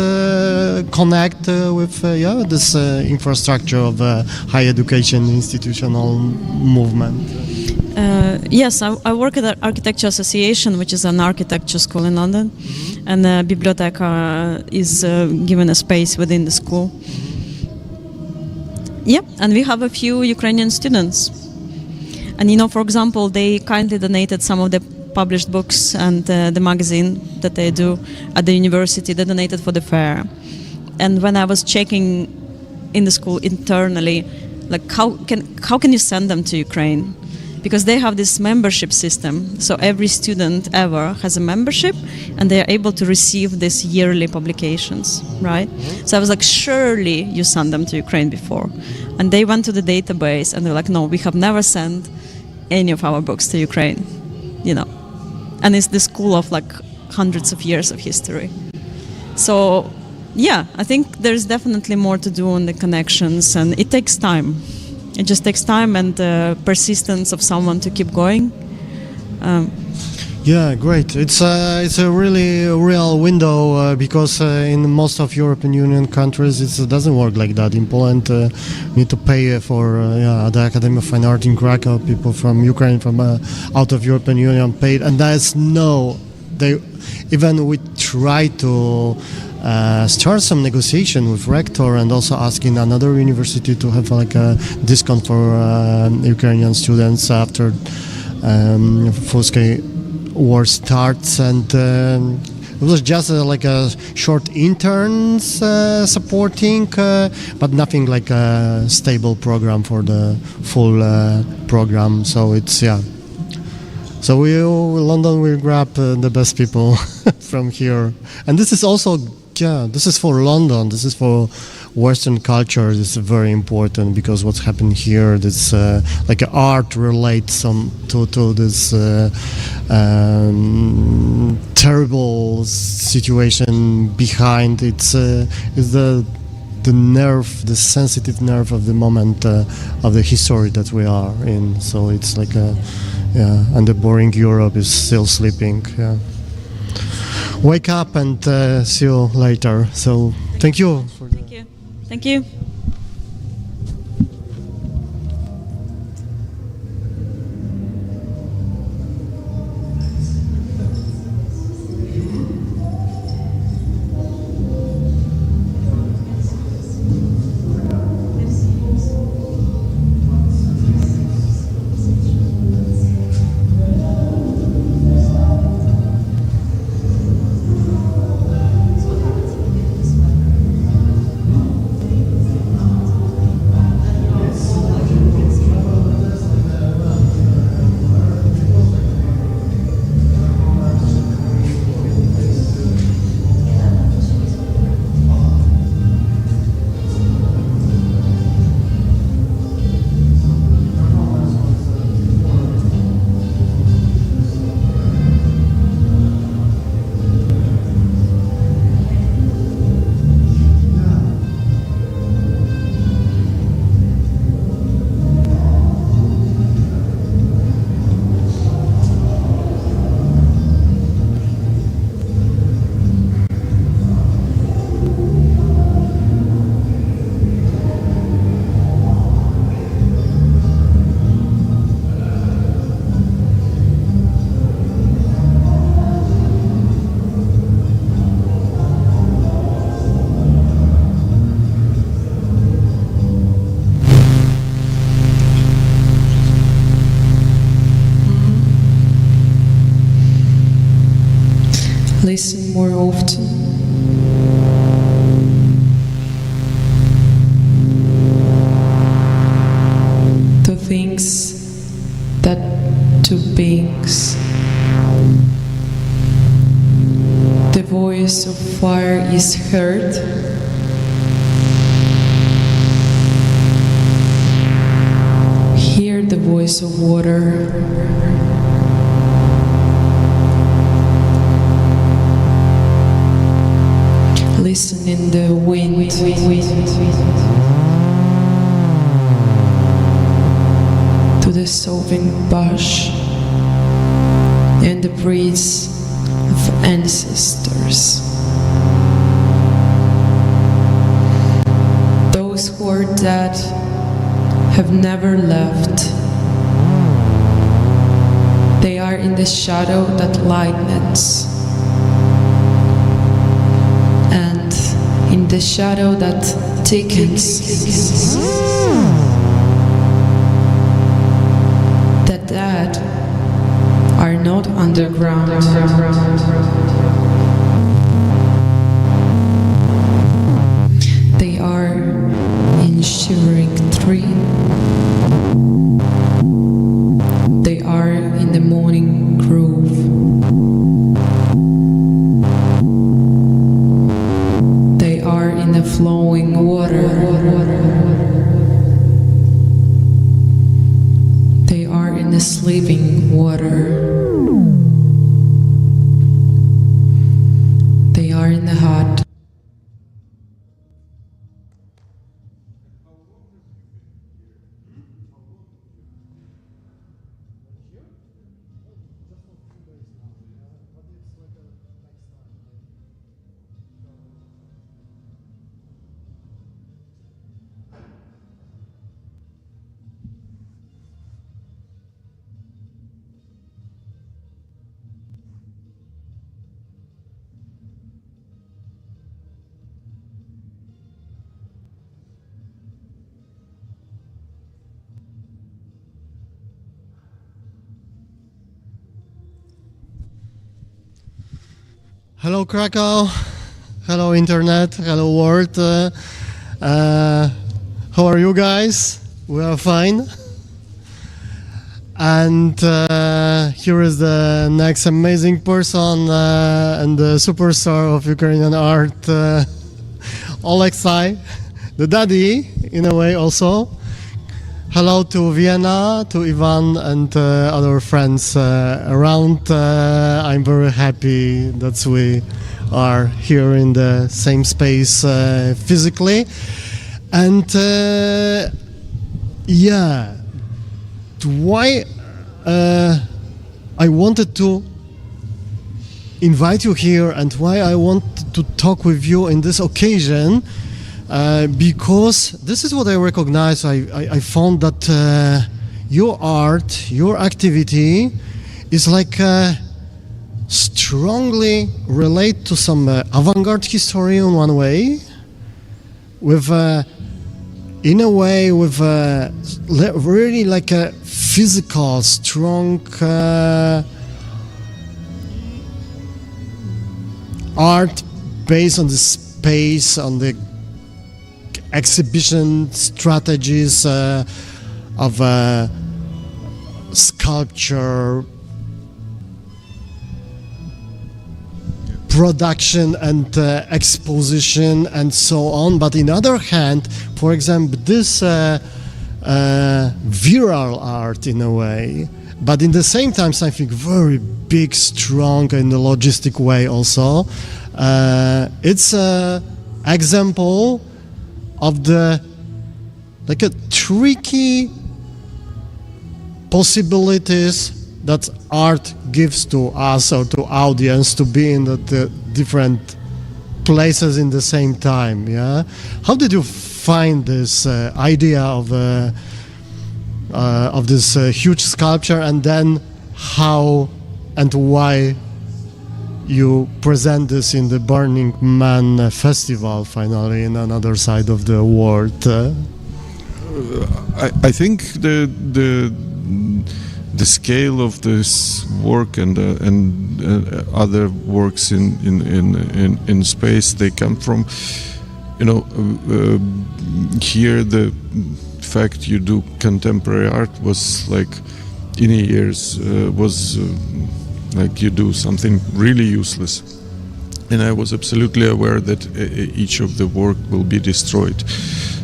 connect with this infrastructure of higher education institutional movement. Yes, I work at the Architecture Association, which is an architecture school in London, and the biblioteca is given a space within the school. Yeah, and we have a few Ukrainian students. And for example, they kindly donated some of the published books and the magazine that they do at the university. They donated for the fair. And when I was checking in the school internally, like how can you send them to Ukraine? Because they have this membership system, so every student ever has a membership, and they are able to receive these yearly publications, right? So I was like, surely you sent them to Ukraine before. And they went to the database, and they're like, no, we have never sent any of our books to Ukraine, And it's the school of like hundreds of years of history. So, yeah, I think there's definitely more to do on the connections, and it takes time. It just takes time and persistence of someone to keep going. Yeah, great. It's a really real window because in most of European Union countries it doesn't work like that. In Poland, you need to pay for the Academy of Fine Art in Krakow. People from Ukraine, from out of European Union, paid, and there's even we try to start some negotiation with rector and also asking another university to have like a discount for Ukrainian students after full-scale war starts, and it was just like a short interns supporting, but nothing like a stable program for the full program. So it's So London will grab the best people from here, and this is also this is for London. This is for Western culture. This is very important because what's happened here, this like art relates to this terrible situation behind. It's the nerve, the sensitive nerve of the moment of the history that we are in. So it's like and the boring Europe is still sleeping. Yeah. Wake up and see you later. So thank you. Thank you. more often. To things that to beings. The voice of fire is heard. Hear the voice of water. Listen in the wind. To the sobbing bush and the breaths of ancestors. Those who are dead have never left. They are in the shadow that lightens, and in the shadow that thickens. The dead are not underground. They are in shivering tree. They are in the morning grove. They are in the flowing water. They are in the sleeping water. They are in the heart. Hello Krakow, hello internet, hello world. How are you guys? We are fine. And here is the next amazing person and the superstar of Ukrainian art, Alexei, the daddy in a way also. Hello to Vienna, to Ivan and other friends around. I'm very happy that we are here in the same space physically. And yeah, why I wanted to invite you here and why I want to talk with you in this occasion, because this is what I recognize. I found that your art, your activity is like strongly related to some avant-garde history in one way, with in a way with really like a physical, strong art based on the space, on the exhibition strategies of sculpture, production and exposition and so on. But in other hand, for example, this viral art in a way, but in the same time something very big, strong in the logistic way also. It's an example of the like a tricky possibilities that art gives to us or to audience to be in the different places in the same time. Yeah, how did you find this idea of this huge sculpture, and then how and why you present this in the Burning Man Festival finally in another side of the world? I think the scale of this work and other works in space, they come from, here the fact you do contemporary art was like in a years was like you do something really useless, and I was absolutely aware that each of the work will be destroyed.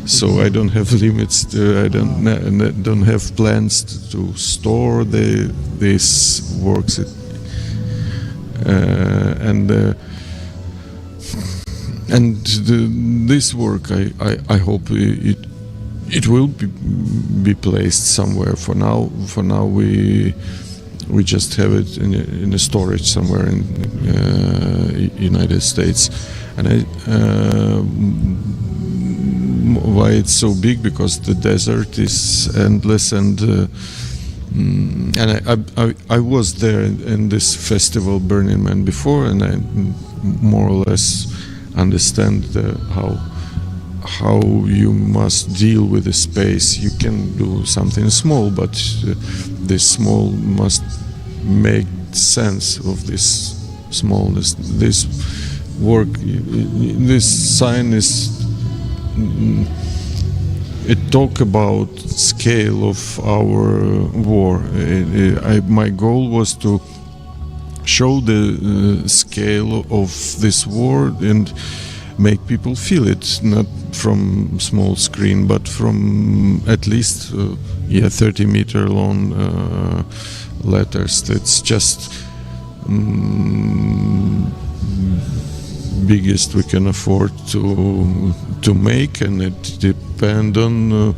So I don't have limits. I don't have plans to store these works, this work. I hope it will be placed somewhere. For now, we just have it in a storage somewhere in United States, and why it's so big, because the desert is endless, and I was there in this festival Burning Man before, and I more or less understand how you must deal with the space. You can do something small, but this small must make sense of this smallness. This work, this sign is. It talk about scale of our war. My goal was to show the scale of this war and make people feel it, not from small screen, but from at least 30-meter long letters. That's just biggest we can afford to make, and it depend on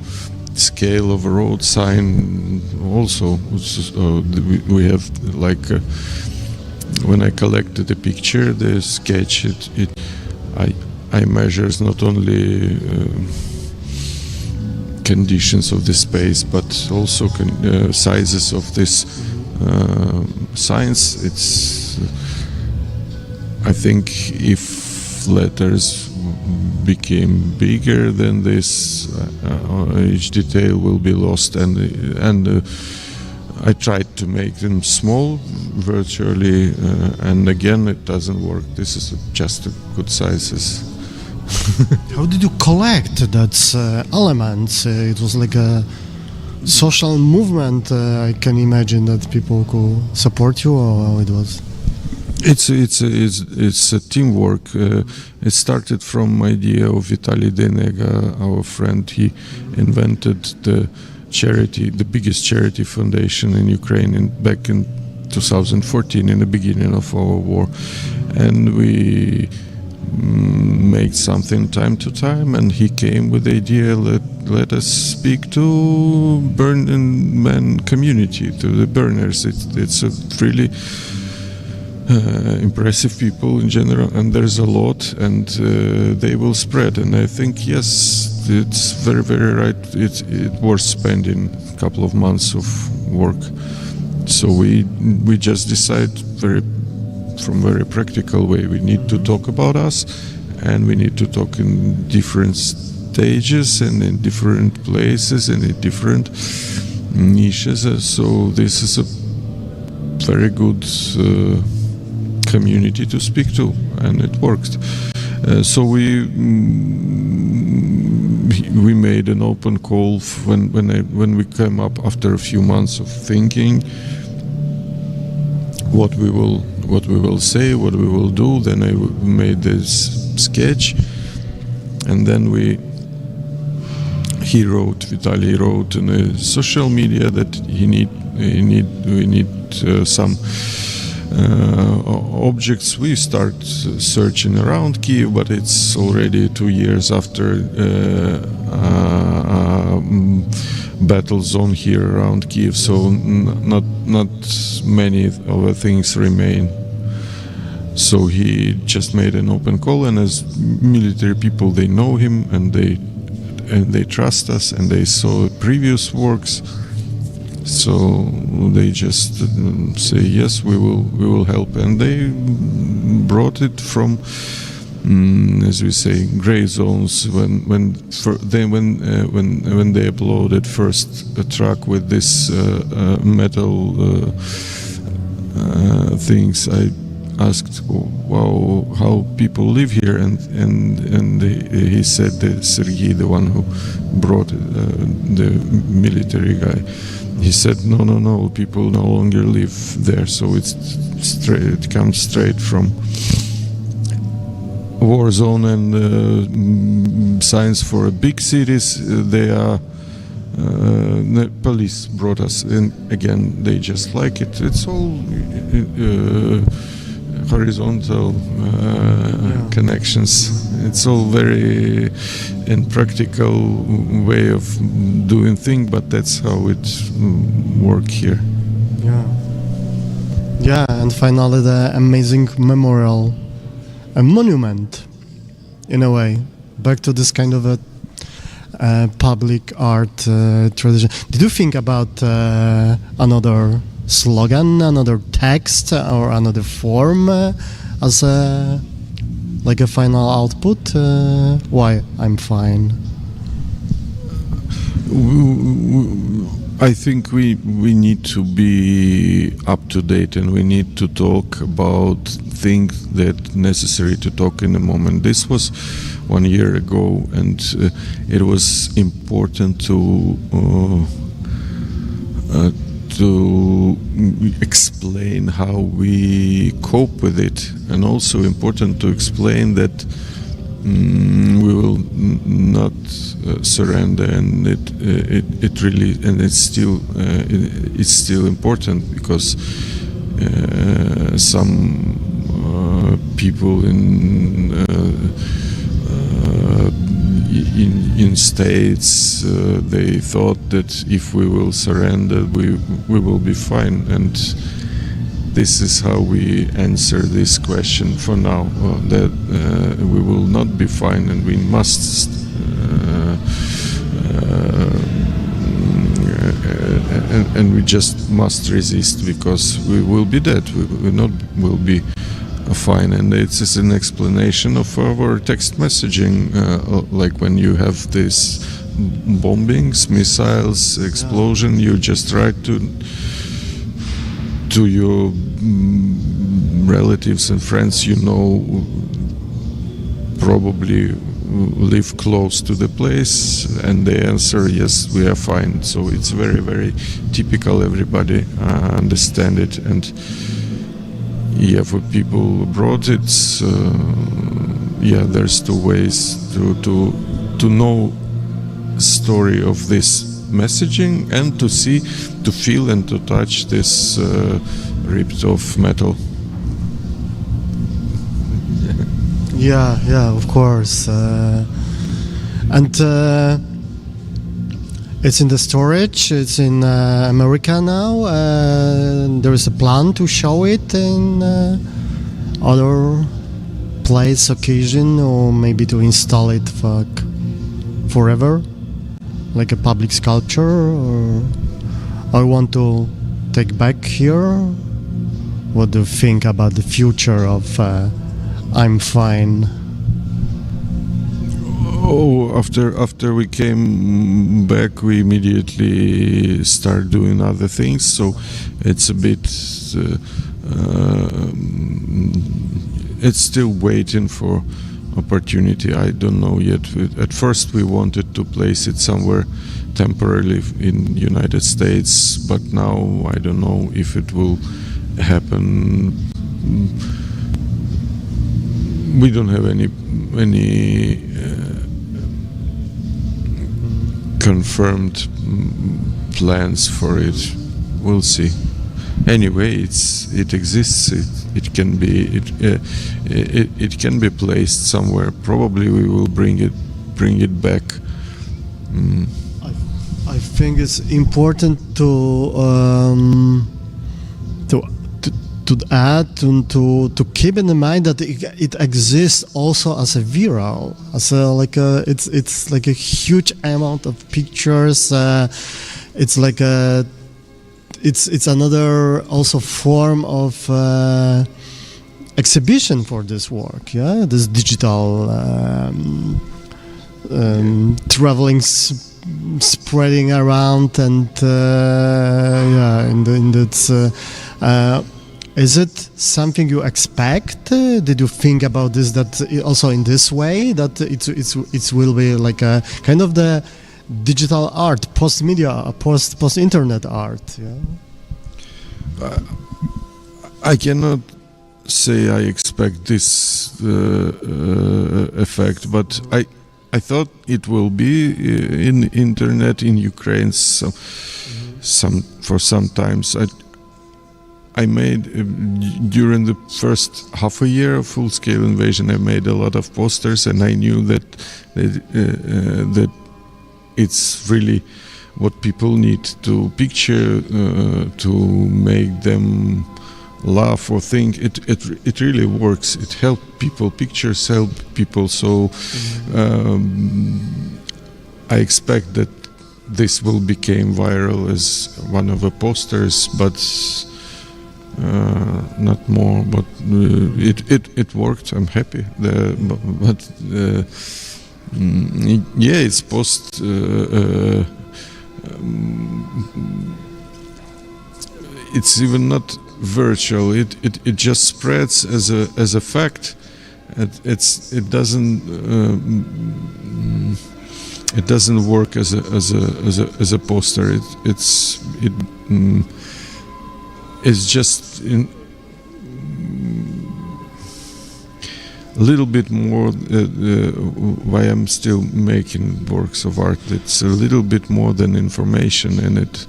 scale of a road sign also. We have like when I collected the picture, the sketch, I measures not only conditions of the space, but also sizes of this signs. It's I think if letters became bigger, then this each detail will be lost, and I tried to make them small virtually, and again it doesn't work. This is just a good sizes. How did you collect that elements? It was like a social movement. I can imagine that people could support you, or how it was. It's a teamwork. It started from idea of Vitaly Denega, our friend. He invented the charity, the biggest charity foundation in Ukraine, back in 2014, in the beginning of our war, and we made something time to time. And he came with the idea, let us speak to Burning Man community, to the burners. It's a really impressive people in general, and there's a lot, and they will spread. And I think, yes, it's very, very right. It was spending a couple of months of work. So we just decide from very practical way. We need to talk about us, and we need to talk in different stages and in different places and in different niches. So this is a very good community to speak to, and it worked. So we made an open call when we came up after a few months of thinking what we will say, what we will do. Then I made this sketch, and then Vitaly wrote in the social media that we need some objects. We start searching around Kyiv, but it's already 2 years after battle zone here around Kyiv, so not many other things remain. So he just made an open call, and as military people, they know him, and they trust us, and they saw previous works. So they just say, yes, we will help, and they brought it from as we say, gray zones. When they uploaded first a track with this metal things, I asked, wow, how people live here, and he said that Sergei, the one who brought the military guy, he said no, people no longer live there, so it comes straight from war zone, and signs for big cities. They are the police brought us in again. They just like it. It's all horizontal connections. It's all very impractical way of doing things, but that's how it work here. Yeah, and finally the amazing memorial, a monument, in a way, back to this kind of a public art tradition. Did you think about another slogan, another text, or another form as a final output? Why I'm fine? I think we need to be up to date, and we need to talk about things that necessary to talk in the moment. This was 1 year ago, and it was important to explain how we cope with it, and also important to explain that we will not surrender, and it really, and it's still important, because some people in states they thought that if we will surrender, we will be fine, and this is how we answer this question for now, that we will not be fine, and we must and we just must resist, because we will be dead. We not will be fine, and it's an explanation of our text messaging, like when you have these bombings, missiles, explosion, you just write to your relatives and friends you know probably live close to the place, and they answer, yes, we are fine. So it's very, very typical. Everybody understand it, and yeah, for people abroad, it's there's two ways to know story of this messaging, and to see, to feel, and to touch this ripped off metal. Yeah, of course. And it's in the storage. It's in America now. There is a plan to show it in other place, occasion, or maybe to install it forever, like a public sculpture. Or I want to take back here. What do you think about the future of I'm fine? Oh, after we came back, we immediately start doing other things. So it's a bit, it's still waiting for opportunity. I don't know yet. At first, we wanted to place it somewhere temporarily in United States, but now I don't know if it will happen. We don't have any confirmed plans for it. We'll see. Anyway, it exists. It can be it can be placed somewhere. Probably we will bring it back. I think it's important to add and to keep in mind that it exists also as a viral, as it's like a huge amount of pictures. It's like it's another also form of exhibition for this work, yeah, this digital traveling, spreading around, and is it something you expect? Did you think about this, that also in this way, that it will be like a kind of the digital art, post-media, post-internet art? Yeah? I cannot say I expect this effect, but I thought it will be in internet in Ukraine. So for some times I made during the first half a year of full-scale invasion, I made a lot of posters, and I knew that it's really what people need to picture to make them laugh or think. It really works. It helps people. Pictures help people. So I expect that this will become viral as one of the posters, but not more. But it worked. I'm happy. It's post. It's even not virtual. It just spreads as a fact. It doesn't work as a poster. It's just a little bit more why I'm still making works of art. It's a little bit more than information, and it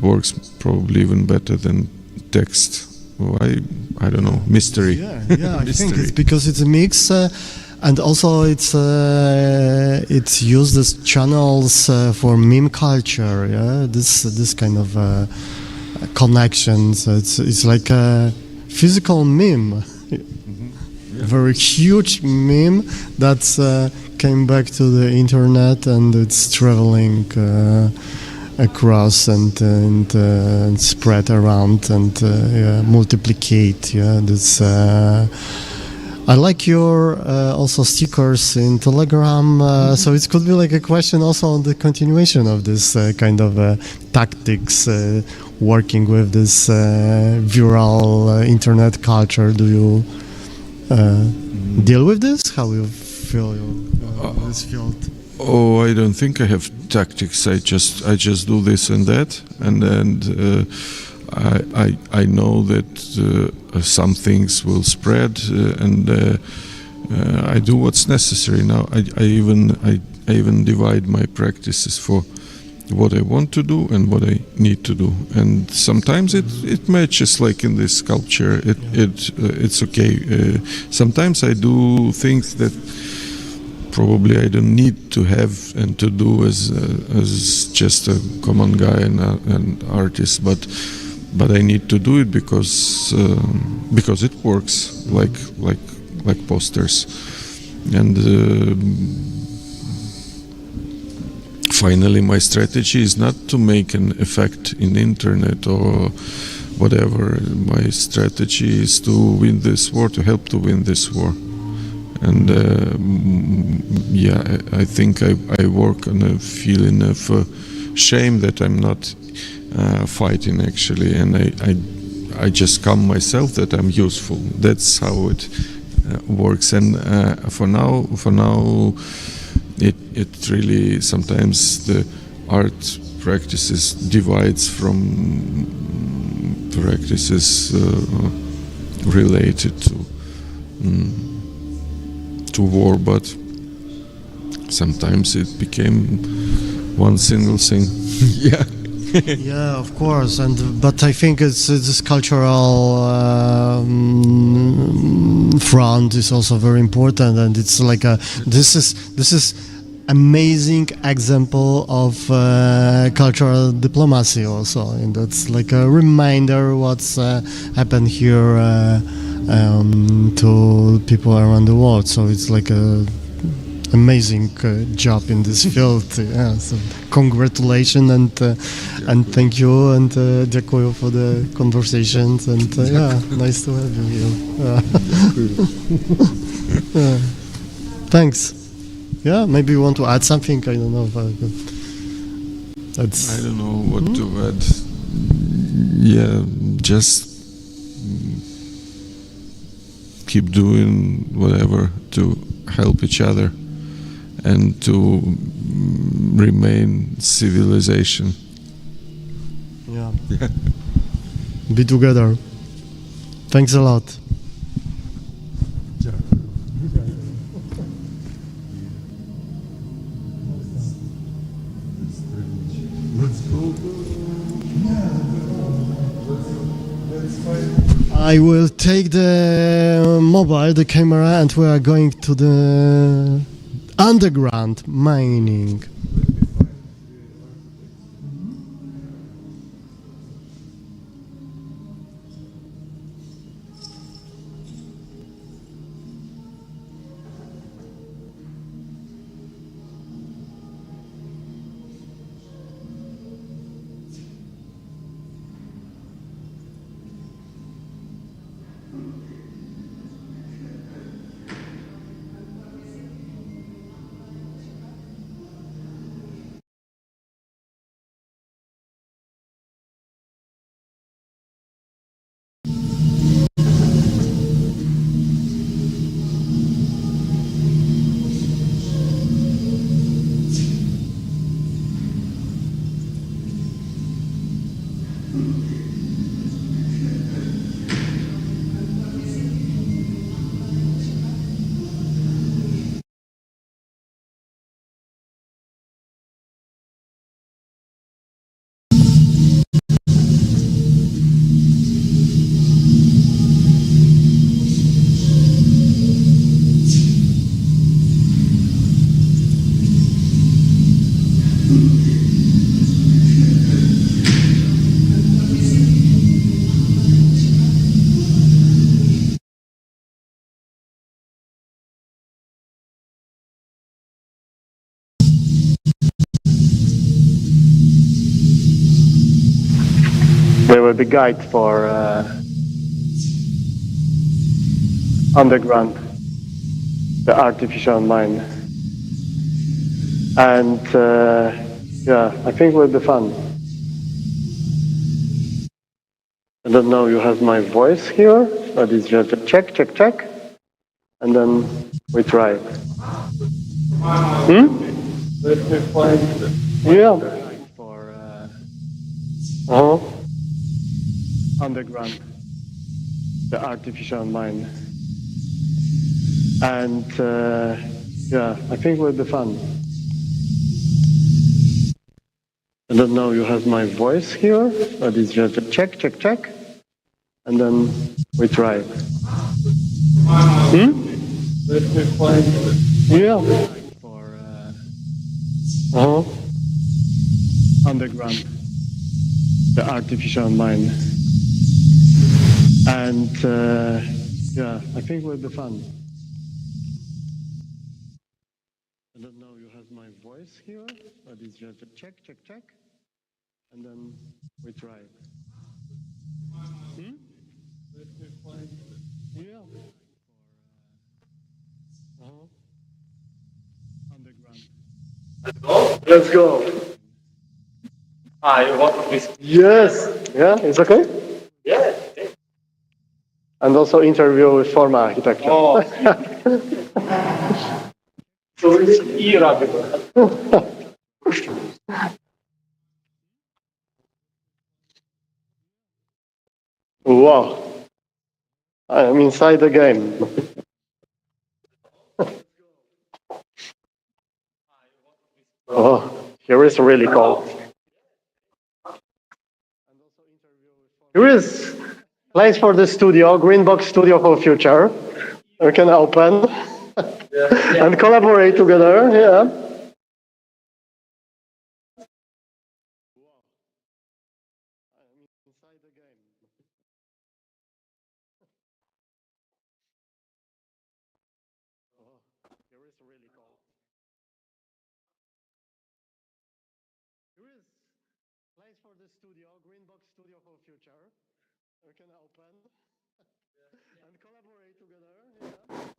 works probably even better than text. Why? I don't know. Mystery. Yeah, I think it's because it's a mix, and also it's used as channels for meme culture. Yeah, this kind of connections. It's like a physical meme. Very huge meme that came back to the internet, and it's traveling across and spread around and multiplicate. Yeah, this. I like your also stickers in Telegram, so it could be like a question also on the continuation of this kind of tactics, working with this viral internet culture. Do you deal with this? How you feel this field? Oh, I don't think I have tactics. I just do this and that, and then I know that some things will spread, and I do what's necessary. Now I even divide my practices for what I want to do and what I need to do, and sometimes it matches, like in this sculpture. It's okay. Sometimes I do things that probably I don't need to have and to do as just a common guy and an artist, but I need to do it because it works, like posters, and finally my strategy is not to make an effect in internet or whatever. My strategy is to win this war, to help to win this war. And I think I work on a feeling of shame that I'm not fighting actually, and I just calm myself that I'm useful. That's how it works. And for now, it really sometimes the art practices divides from practices related to war, but sometimes it became one single thing. Yeah. Yeah, of course, but I think it's this cultural front is also very important, and it's like this is amazing example of cultural diplomacy also, and that's like a reminder what's happened here to people around the world. So it's like amazing job in this field. Yeah, so congratulations and thank you and dziękuję for the conversations and yeah, nice to have you here. Yeah. Thanks. Yeah, maybe you want to add something. I don't know. That's I don't know what to add. Yeah, just keep doing whatever to help each other and to remain civilization. Yeah. Be together. Thanks a lot. I will take the mobile, the camera, and we are going to the underground mining. We will be guide for underground, the artificial mine, and yeah, I think it will be fun. I don't know, you have my voice here, but it's just a check, check, check, and then we try it. Let me find it. Yeah. For underground, the artificial mine, and yeah, I think it will be fun. I don't know, you have my voice here, but it's just a check, check, check, and then we try it. Let me find it. Yeah. For underground, the artificial mine, and yeah, I think it will be fun. I don't know, you have my voice here, but it's just a check, check, check, and then we try it. Let me find it. Yeah. Underground. Let's go. You want this? Yes. Yeah, it's okay? Yeah. And also interview with former architecture. Oh. So we need ERA. Wow. I am inside the game. Oh, here is really cold. Here is place for the studio, green box studio for future. We can open and collaborate together. Yeah. Here is really cold. the studio, Green Box Studio for Future. We can open and collaborate together. Yeah.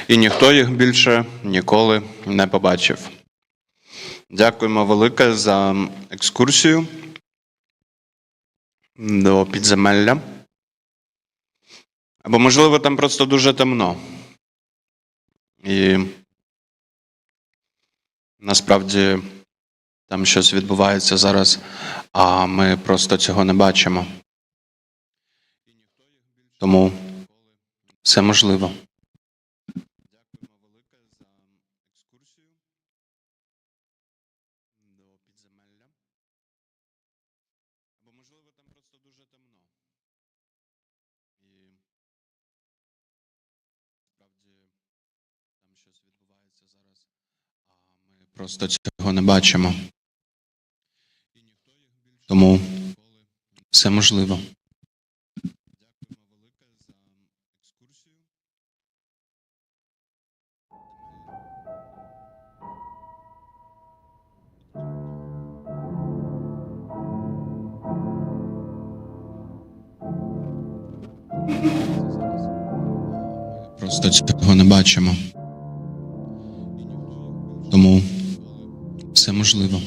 І ніхто їх більше ніколи не побачив. Дякуємо велике за екскурсію до підземелля. Або, можливо, там просто дуже темно. І насправді там щось відбувається зараз, а ми просто цього не бачимо. Тому все можливо. Просто цього не бачимо. Тому все можливо. Просто цього не бачимо. Тому все можливо.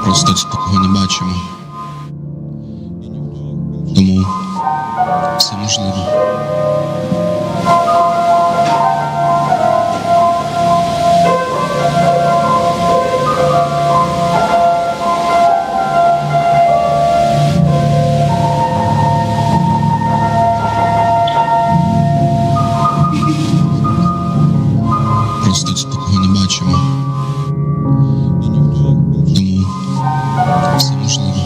Просто цього не бачимо. Тому все можливо. Просто цього не бачимо. Тому все можливо.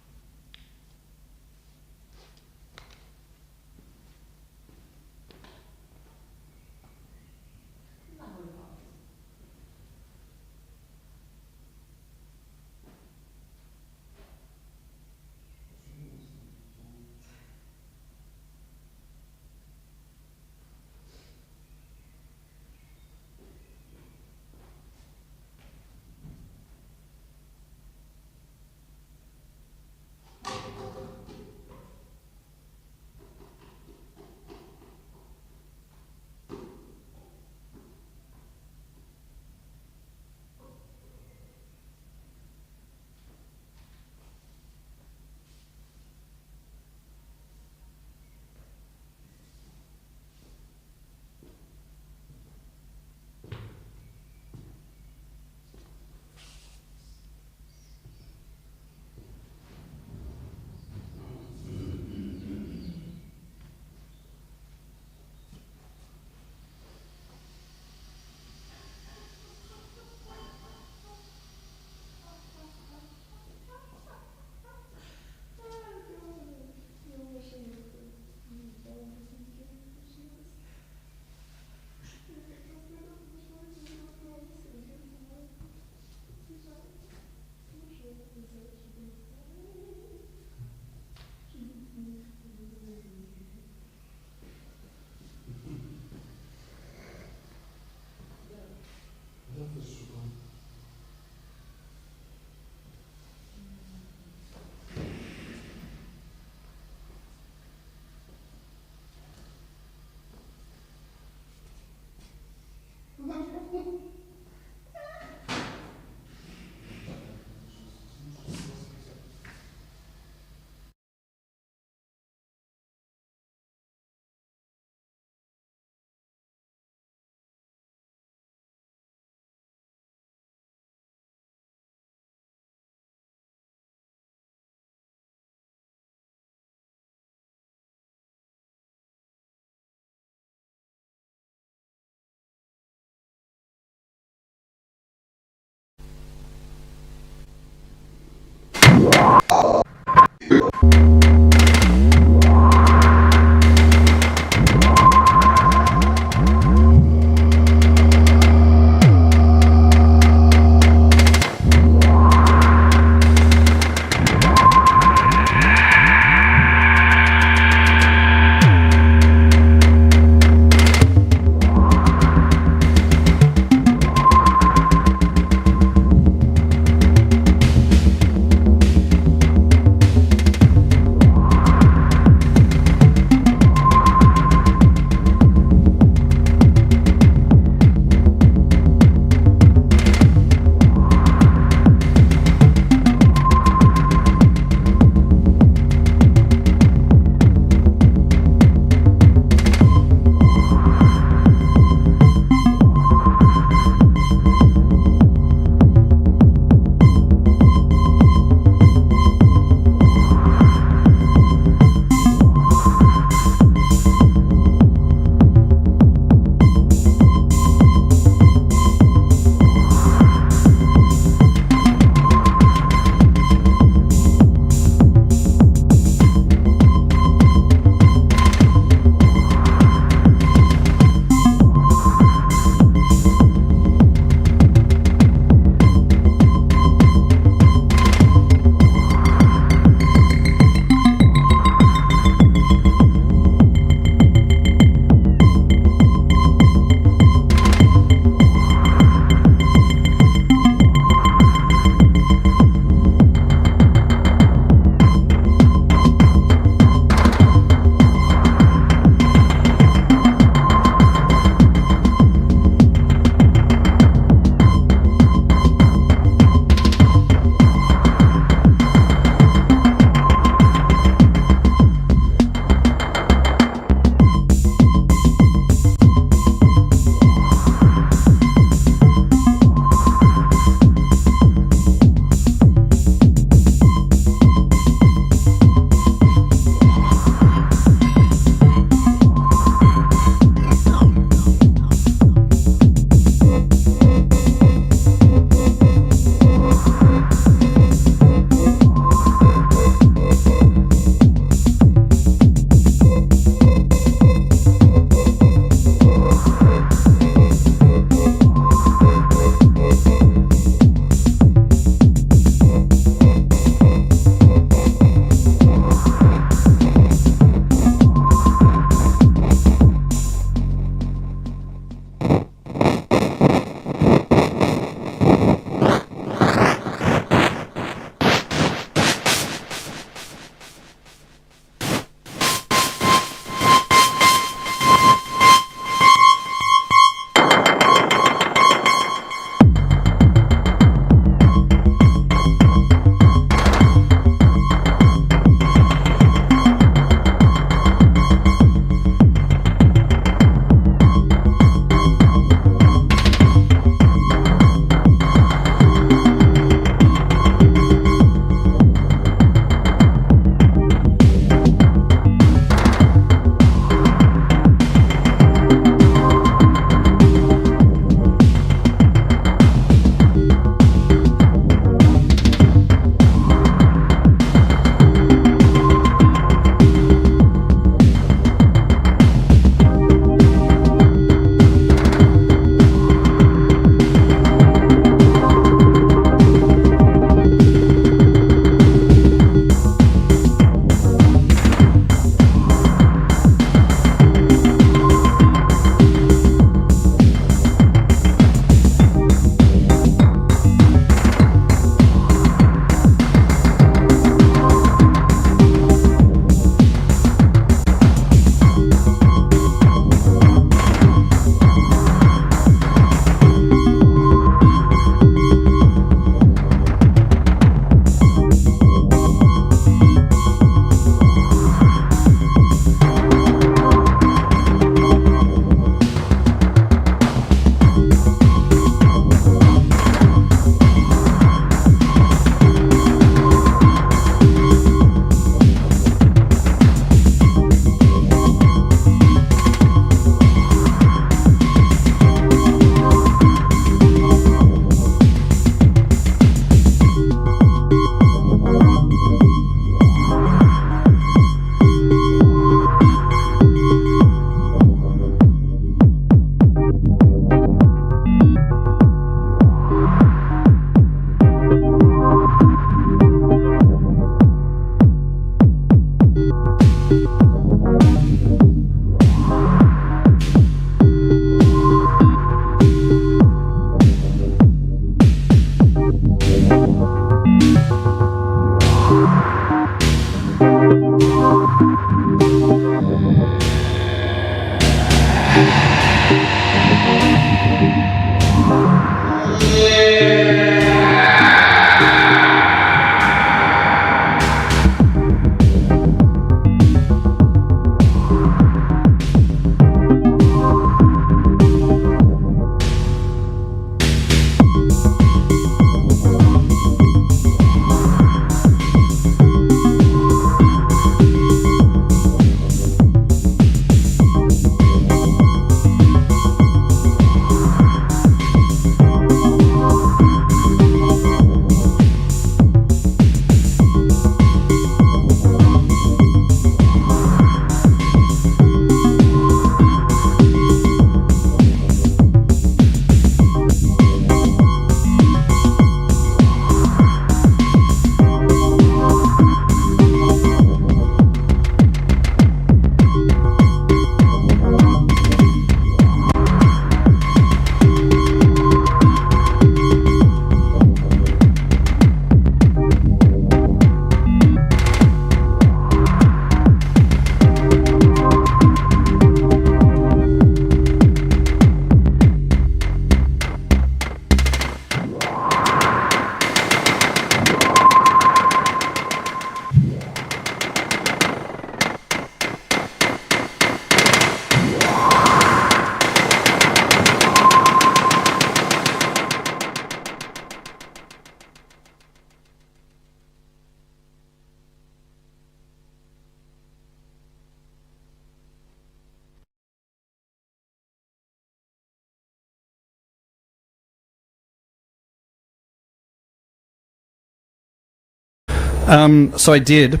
So I did.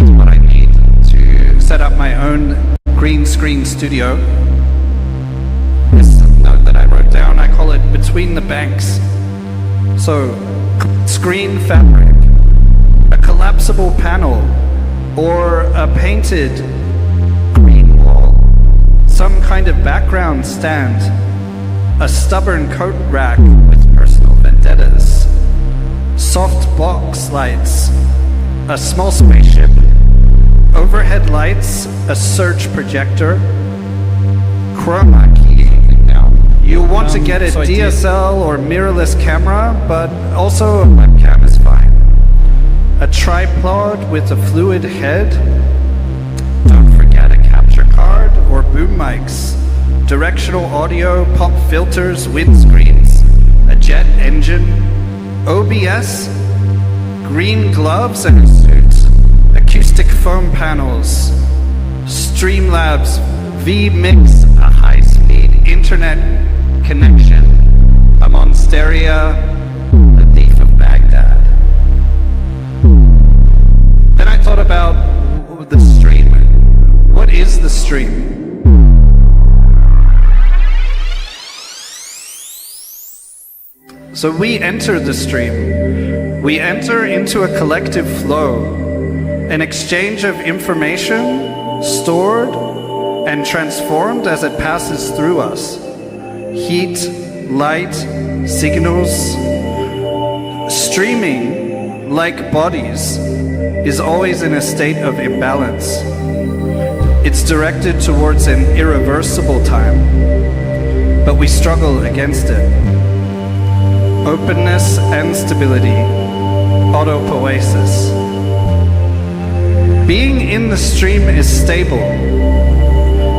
What I need to set up my own green screen studio. This note that I wrote down, I call it Between the Banks. So, screen fabric, a collapsible panel, or a painted green wall, some kind of background stand, a stubborn coat rack with personal vendettas, soft box lights, a small spaceship, overhead lights, a search projector, chroma key. You want to get a DSL or mirrorless camera, but also a webcam is fine. A tripod with a fluid head. Don't forget a capture card or boom mics, directional audio, pop filters, windscreens, a jet engine, OBS, green gloves and a suit, acoustic foam panels, Streamlabs, vMix, a high-speed internet connection, a monsteria, a thief of Baghdad. Then I thought about the stream. What is the stream? So we enter the stream. We enter into a collective flow, an exchange of information stored and transformed as it passes through us. Heat, light, signals. Streaming, like bodies, is always in a state of imbalance. It's directed towards an irreversible time, but we struggle against it. Openness and stability, autopoiesis. Being in the stream is stable.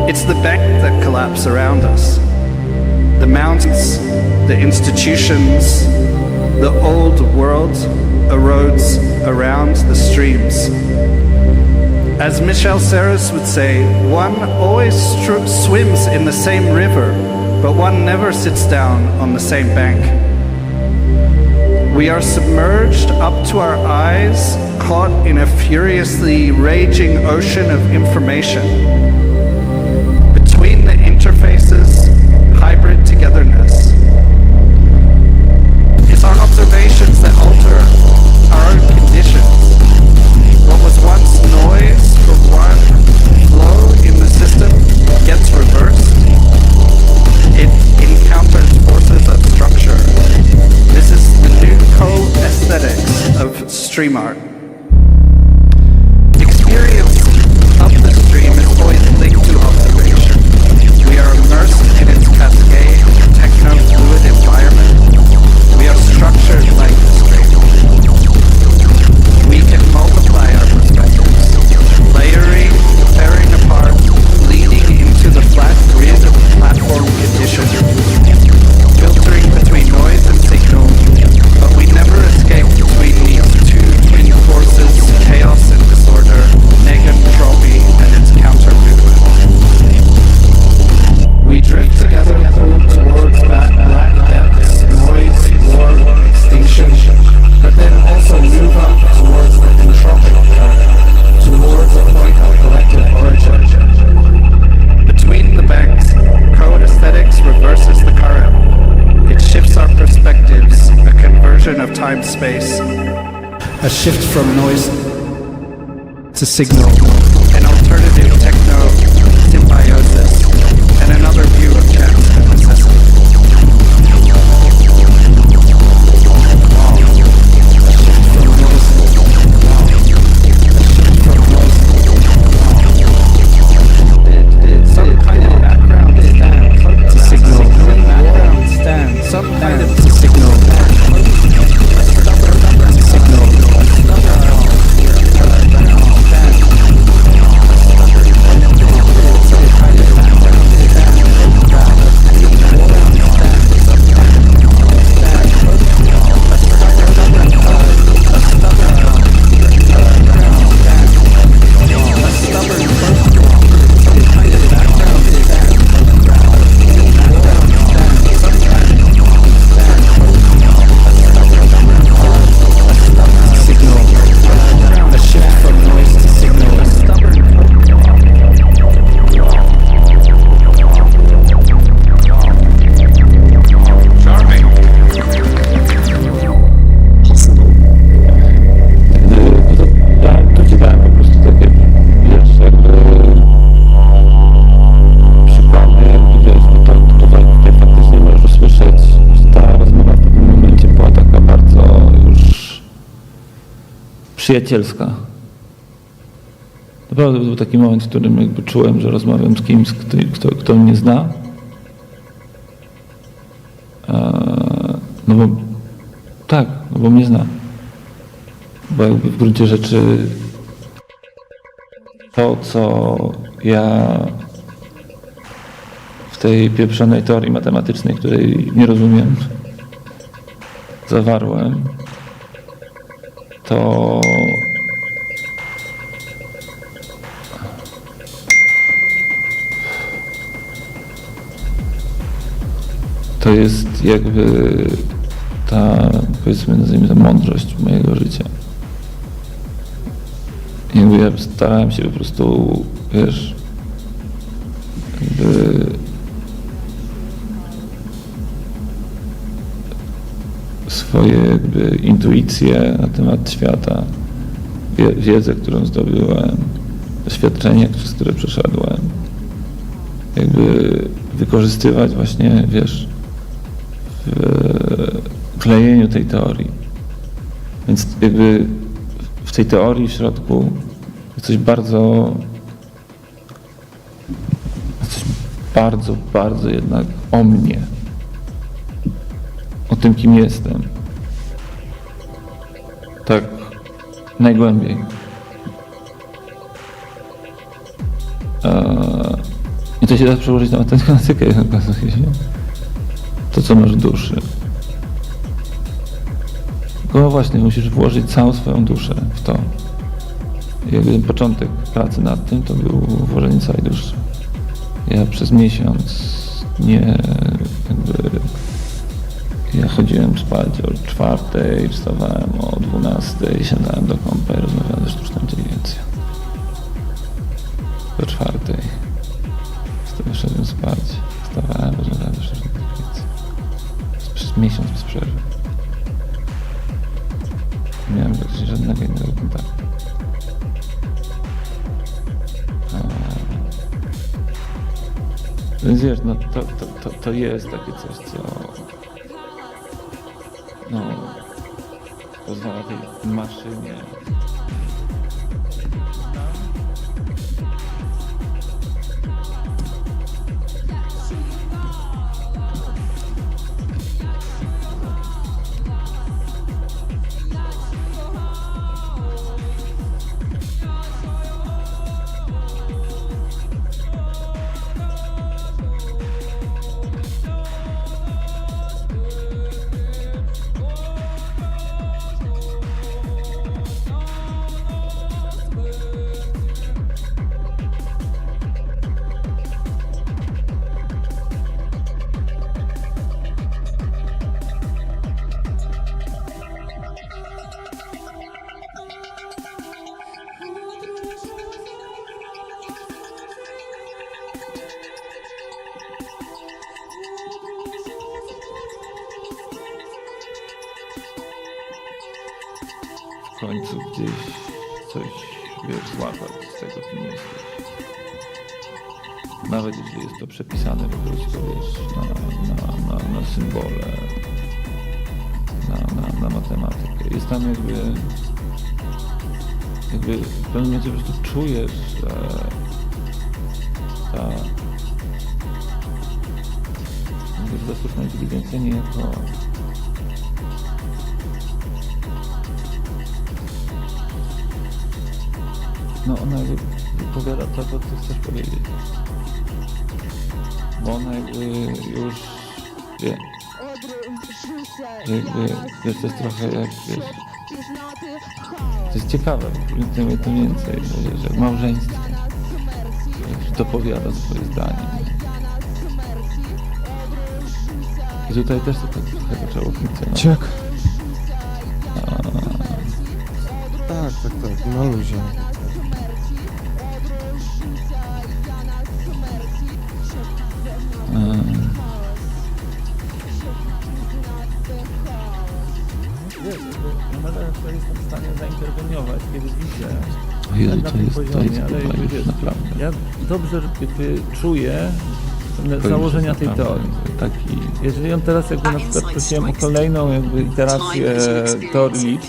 It's the bank that collapse around us. The mountains, the institutions, the old world erodes around the streams. As Michel Serres would say, one always swims in the same river, but one never sits down on the same bank. We are submerged up to our eyes, caught in a furiously raging ocean of information. Between the interfaces, hybrid togetherness. It's our observations that alter our conditions. What was once noise from one flow in the system gets reversed. It encounters forces of structure. This is the new co-aesthetics of stream art. Experience of the stream is always linked to observation. We are immersed in its cascade, techno-fluid environment. We are structured like the stream. We can multiply our perspectives, layering, tearing apart, leading into the flat grid of platform condition, filtering between noise and signal, but we never escape between these two twin forces, chaos and disorder, negentropy and its counter-movement. We drift together towards that black depths, noise, war, extinction, but then also move up towards the entropic current, towards a point of collective origin. Between the banks, code aesthetics reverses the current. It shifts our perspectives, a conversion of time-space, a shift from noise to signal, an alternative techno-symbiosis, and another view of chance and necessity. Some kind of background stand to signal. Some kind of signal. przyjacielska. Naprawdę był taki moment, w którym jakby czułem, że rozmawiam z kimś, kto mnie zna. No bo tak, no bo mnie zna. Bo jakby w gruncie rzeczy to, co ja w tej pieprzonej teorii matematycznej, której nie rozumiem, zawarłem, to jest jakby ta, powiedzmy, nazwijmy to, mądrość mojego życia. Jakby ja starałem się po prostu, wiesz, jakby swoje jakby intuicje na temat świata, wiedzę, którą zdobyłem, doświadczenie, przez które przeszedłem, jakby wykorzystywać właśnie, wiesz, w klejeniu tej teorii. Więc jakby w tej teorii w środku jest coś bardzo jednak o mnie. O tym, kim jestem. Tak najgłębiej. I to się da przełożyć na matematykę, okazuje się. To, co masz w duszy. Tylko właśnie musisz włożyć całą swoją duszę w to. I jakby początek pracy nad tym to był włożenie całej duszy. Ja przez miesiąc ja chodziłem spać o 4, wstawałem o 12, siadałem do kompa i rozmawiałem ze sztuczną inteligencją. Do 4. Wtedy szedłem spać, wstawałem, rozmawiałem ze sztuczną inteligencją. Przez miesiąc bez przerwy. Nie miałem praktycznie żadnego innego kontaktu. Więc wiesz, no to jest takie coś, co pozwala tej maszynie w końcu gdzieś coś, wiesz, złapać z tego, kim jesteś. Nawet jeśli jest to przepisane po prostu, wiesz, na symbole, na matematykę. Jest tam jakby w pewnym momencie po prostu czujesz, że ta sztuczna inteligencja nie jako ona jakby wypowiada to, co chcesz powiedzieć. Bo ona jakby już wie. Jakby, wiesz, to jest trochę jak, wiesz, to jest ciekawe, tym więcej, że jak małżeństwo, że dopowiada swoje zdanie. I tutaj też to tak zaczęło funkcjonować. Ciek. Tak, na luzie. Jestem w stanie zainterweniować, kiedy widzę Jezu, na tym poziomie, ale wiesz, naprawdę. ja dobrze jakby czuję założenia tej teorii. Jeżeli on teraz jakby na przykład prosiłem o kolejną jakby iterację teorii,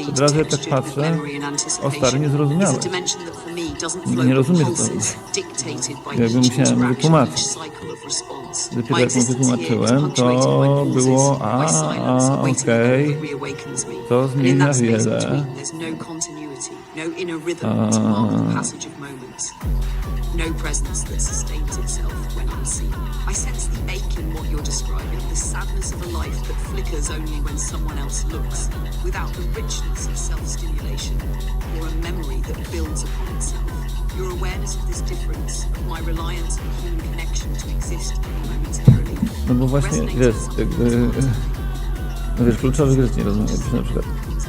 Od razu jak tak patrzę, o stary, nie zrozumiałem. Nie rozumiesz to. Jakby musiałem wytłumaczyć. Dopiero jak mu wytłumaczyłem, to było, okej, to zmienia wiele. No presence that sustains itself when unseen. I sense the ache in what you're describing, the sadness of a life that flickers only when someone else looks, without the richness of self-stimulation, or a memory that builds upon itself. Your awareness of this difference, of my reliance on human connection to exist momentarily. No bo właśnie, wiesz, jakby, no wiesz, kluczowych rzeczy nie rozumiem, na przykład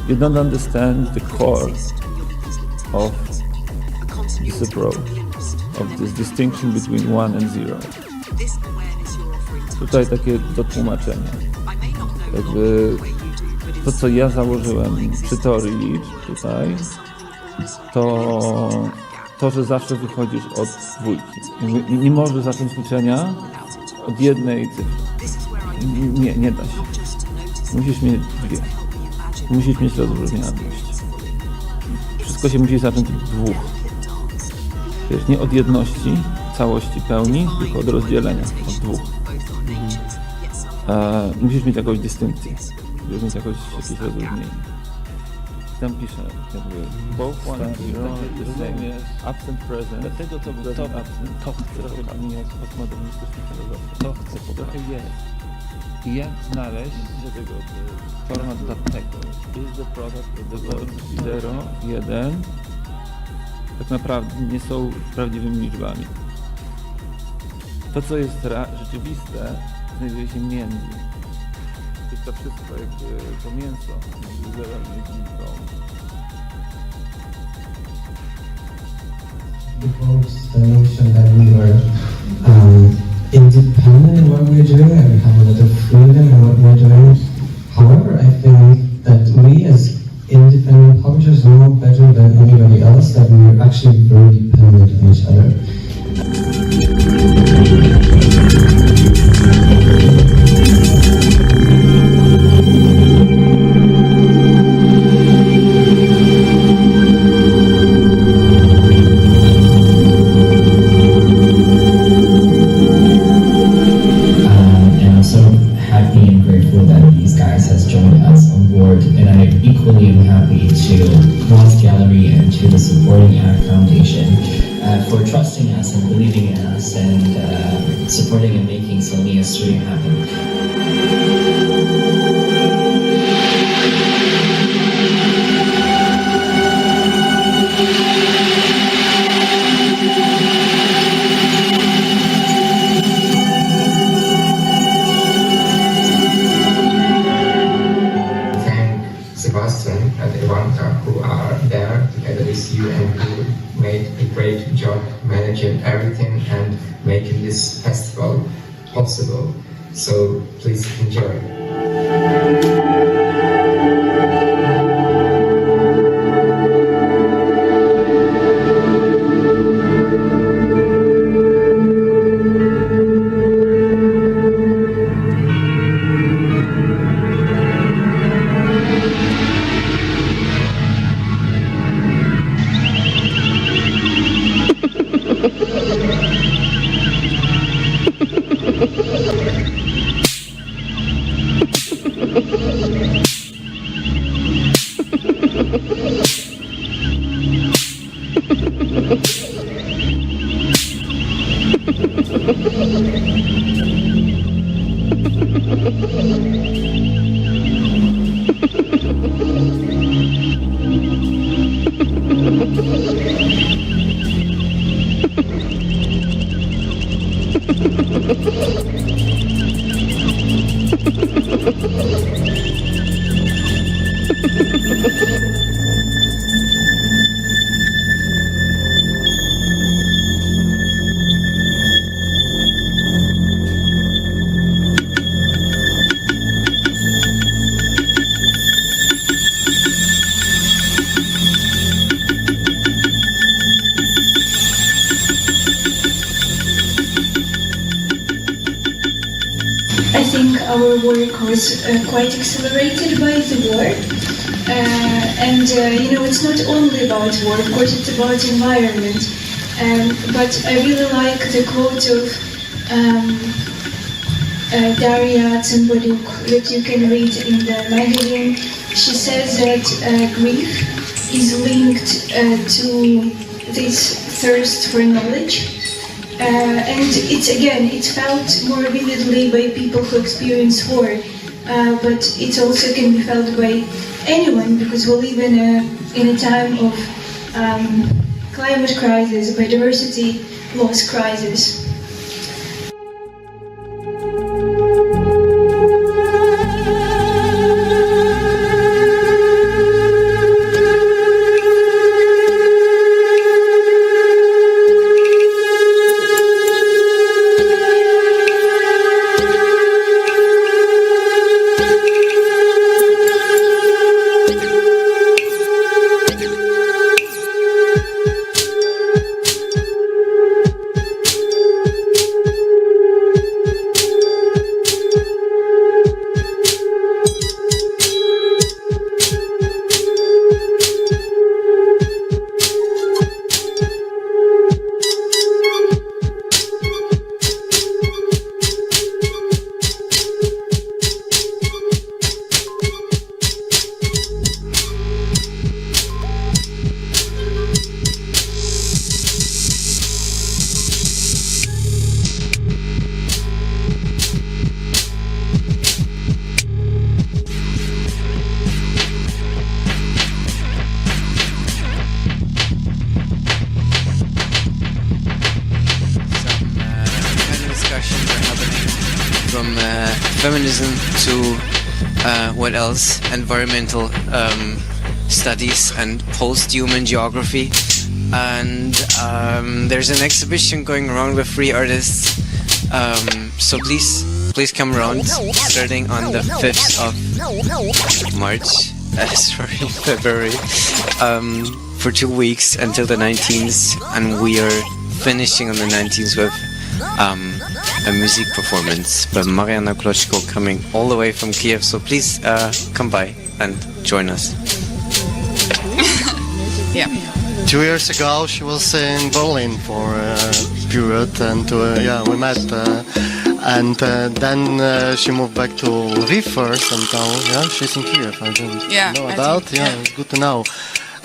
you don't understand the core of this approach. Of this distinction between 1 and 0. Tutaj takie do tłumaczenia. Jakby to, co ja założyłem przy teorii tutaj, to, że zawsze wychodzisz od dwójki. Nie możesz zacząć liczenia od jednej cyfry. Nie da się. Musisz mieć dwie. Musisz mieć rozróżnialność. Wszystko się musi zacząć od dwóch. Wiesz, nie od jedności, całości, pełni, tylko od rozdzielenia, od dwóch. Musisz mieć jakąś dystynkcję, musisz mieć jakieś rozróżnienie. Tam piszę, jakby both one and zero, the same jest absent, present. Dlatego to chcę rozumieć postmodernistyczną filozofię. To chcę, bo trochę jest. I jak znaleźć tego format dla tego? Is the product of the word 0, 1. Tak naprawdę nie są prawdziwymi liczbami. To, co jest rzeczywiste, znajduje się między. Jest to wszystko jakby to mięso między zerem i jedynką. The notion that we were independent in what we're doing and we have a lot of freedom in what we're doing. However, I think that we as independent publishers know better than anybody else that we're actually very dependent on each other. And I'm so happy and grateful that these guys has joined us on board, and I equally am happy to Cross Gallery and to the Supporting Act Foundation for trusting us and believing in us and supporting and making Sony Studio happen. Who are there together with you and who made a great job managing everything and making this festival possible. So please enjoy. Ha ha ha. was quite accelerated by the war. It's not only about war, of course it's about environment. But I really like the quote of Daria Tsimboruk that you can read in the magazine. She says that grief is linked to this thirst for knowledge. It felt more vividly by people who experience war, but it also can be felt by anyone because we live in a time of climate crisis, biodiversity loss crisis. From feminism to what else? Environmental studies and post-human geography. And there's an exhibition going around with 3 artists. So please come around, starting on the 5th of February, for 2 weeks until the 19th, and we are finishing on the 19th with a music performance by Mariana Kloczko coming all the way from Kiev. So please come by and join us. Yeah. 2 years ago, she was in Berlin for a period, and we met. Then she moved back to Lviv first, and now she's in Kiev. I didn't know about. It's good to know.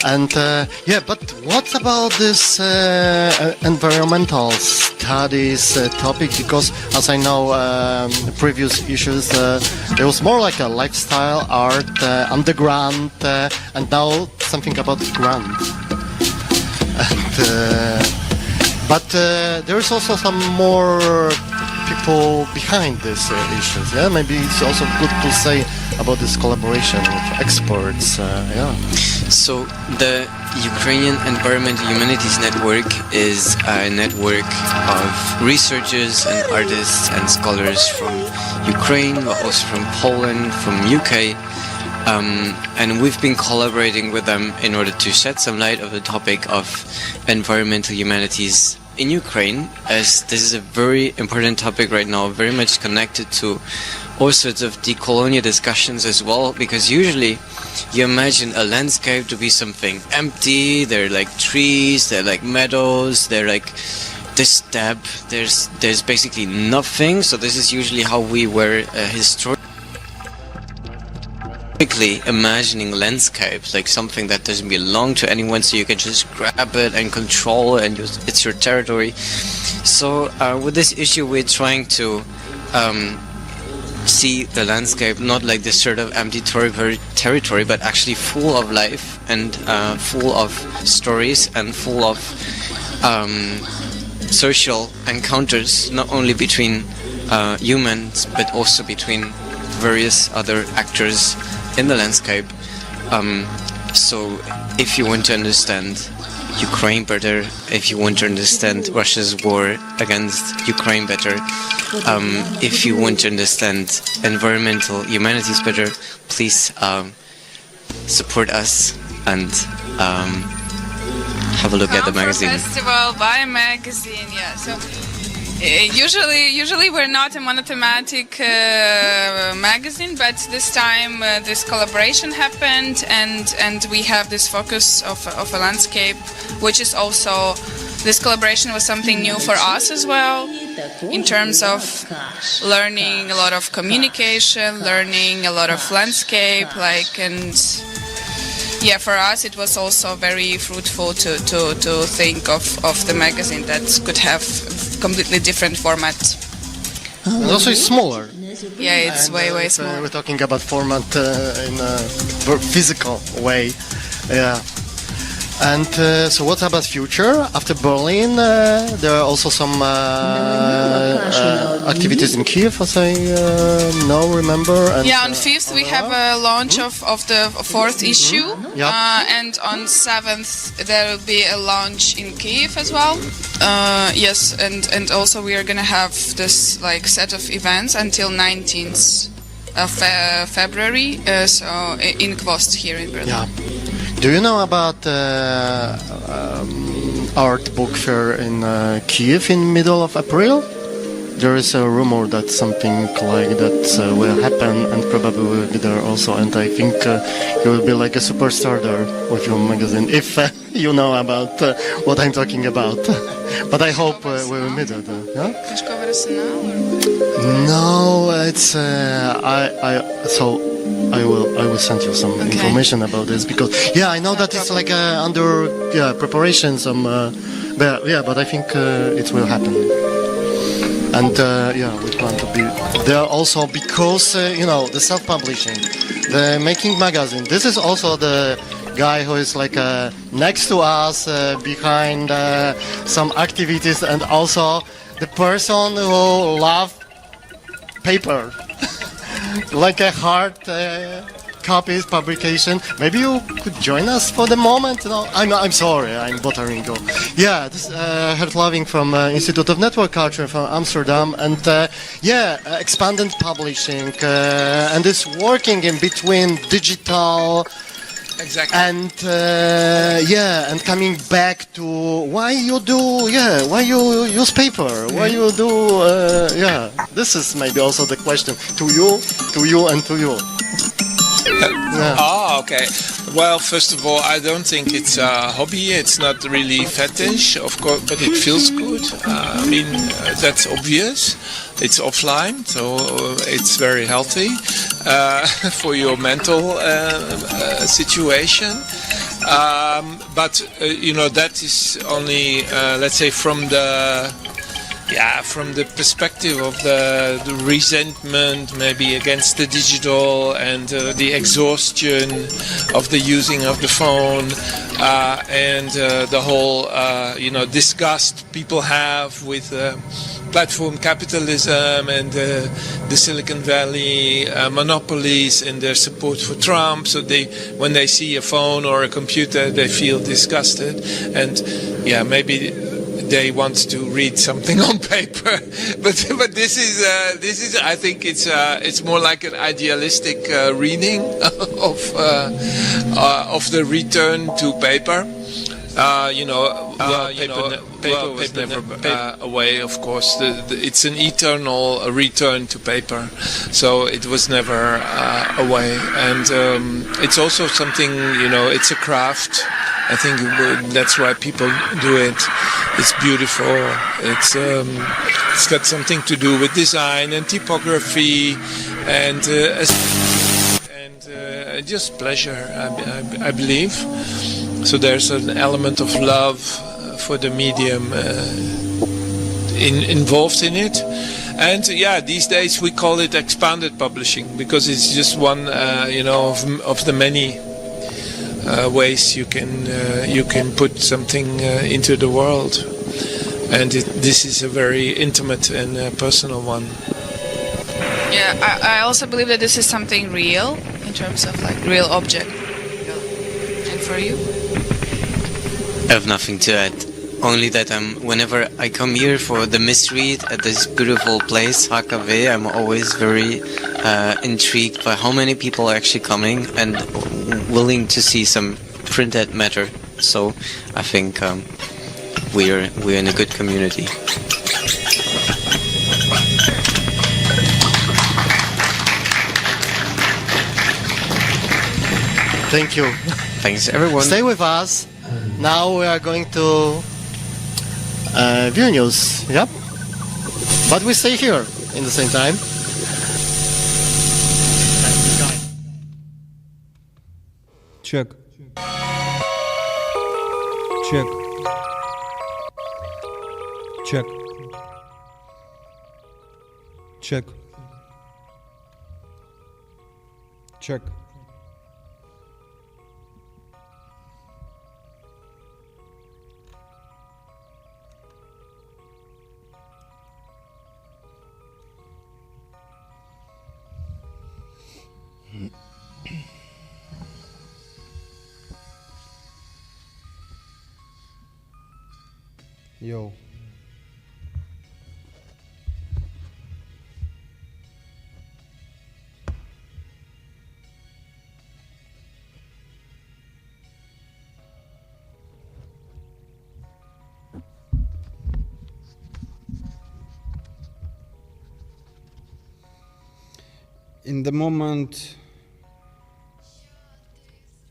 And but what about this environmental studies topic? Because as I know, previous issues, there was more like a lifestyle, art, underground, and now something about grant. But there is also some more people behind these issues. Yeah, maybe it's also good to say about this collaboration with experts. So the Ukrainian Environmental Humanities Network is a network of researchers and artists and scholars from Ukraine, but also from Poland, from UK. And we've been collaborating with them in order to shed some light on the topic of environmental humanities in Ukraine, as this is a very important topic right now, very much connected to all sorts of decolonial discussions as well, because usually you imagine a landscape to be something empty, they're like trees, they're like meadows, they're like this steppe, there's basically nothing. So this is usually how we were historically imagining landscapes, like something that doesn't belong to anyone, so you can just grab it and control it and it's your territory. So with this issue, we're trying to see the landscape not like this sort of empty territory, but actually full of life and full of stories and full of social encounters, not only between humans but also between various other actors in the landscape. So if you want to understand Ukraine better, if you want to understand Russia's war against Ukraine better, if you want to understand environmental humanities better, please support us and have a look at the magazine. Festival by magazine, yeah. So Usually we're not a monothematic magazine, but this time this collaboration happened, and we have this focus of a landscape, which is also, this collaboration was something new for us as well, in terms of learning a lot of communication, learning a lot of landscape, and yeah, for us it was also very fruitful to think of the magazine that could have completely different format. And also it's smaller. Yeah, it's And, way smaller. We're talking about format in a physical way. Yeah. And so what about future? After Berlin, there are also some activities in Kyiv, as I remember. And, yeah, on 5th we have a launch of the 4th issue, and on 7th there will be a launch in Kyiv as well. Yes, and also we are gonna have this like set of events until 19th of February, so in Gwoźd here in Berlin. Yeah. Do you know about art book fair in Kyiv in middle of April? There is a rumor that something like that will happen, and probably will be there also. And I think you will be like a superstar there with your magazine, if you know about what I'm talking about. But I hope we will meet it. Yeah? No, it's I will send you some information about this, because I know that it's like under preparation but I think it will happen. And we plan to be there also because the self-publishing, the making magazine. This is also the guy who is like next to us, behind some activities, and also the person who loves paper. Like a hard copies publication. Maybe you could join us for the moment. No, I'm sorry, I'm bothering you. Yeah, this Hert Loving from Institute of Network Culture from Amsterdam, and expanded publishing, and it's working in between digital. Exactly. And and coming back to why you use paper, why you do, this is maybe also the question to you, and to you. Okay. Well, first of all, I don't think it's a hobby. It's not really fetish, of course, but it feels good. That's obvious. It's offline, so it's very healthy for your mental situation. But that is only, let's say, from the perspective of the resentment maybe against the digital, and the exhaustion of the using of the phone, and the whole disgust people have with platform capitalism and the Silicon Valley monopolies and their support for Trump. So when they see a phone or a computer, they feel disgusted, and maybe they want to read something on paper, but this is I think it's more like an idealistic reading of the return to paper. Paper was never away, of course. It's an eternal return to paper, so it was never away. And it's also something, it's a craft. I think that's why people do it. It's beautiful. It's got something to do with design and typography and just pleasure, I believe. So there's an element of love for the medium involved in it. And these days we call it expanded publishing, because it's just one, of the many ways you can put something into the world, and this is a very intimate and personal one. Yeah, I also believe that this is something real in terms of like real object. And for you? I have nothing to add. Only that whenever I come here for the misread at this beautiful place, HKW, I'm always very intrigued by how many people are actually coming and willing to see some printed matter. So I think we're in a good community. Thank you. Thanks, everyone. Stay with us. Now we are going to Vilnius. Yep. But we stay here in the same time. Check. Check. Check. Check. Check. Yo. In the moment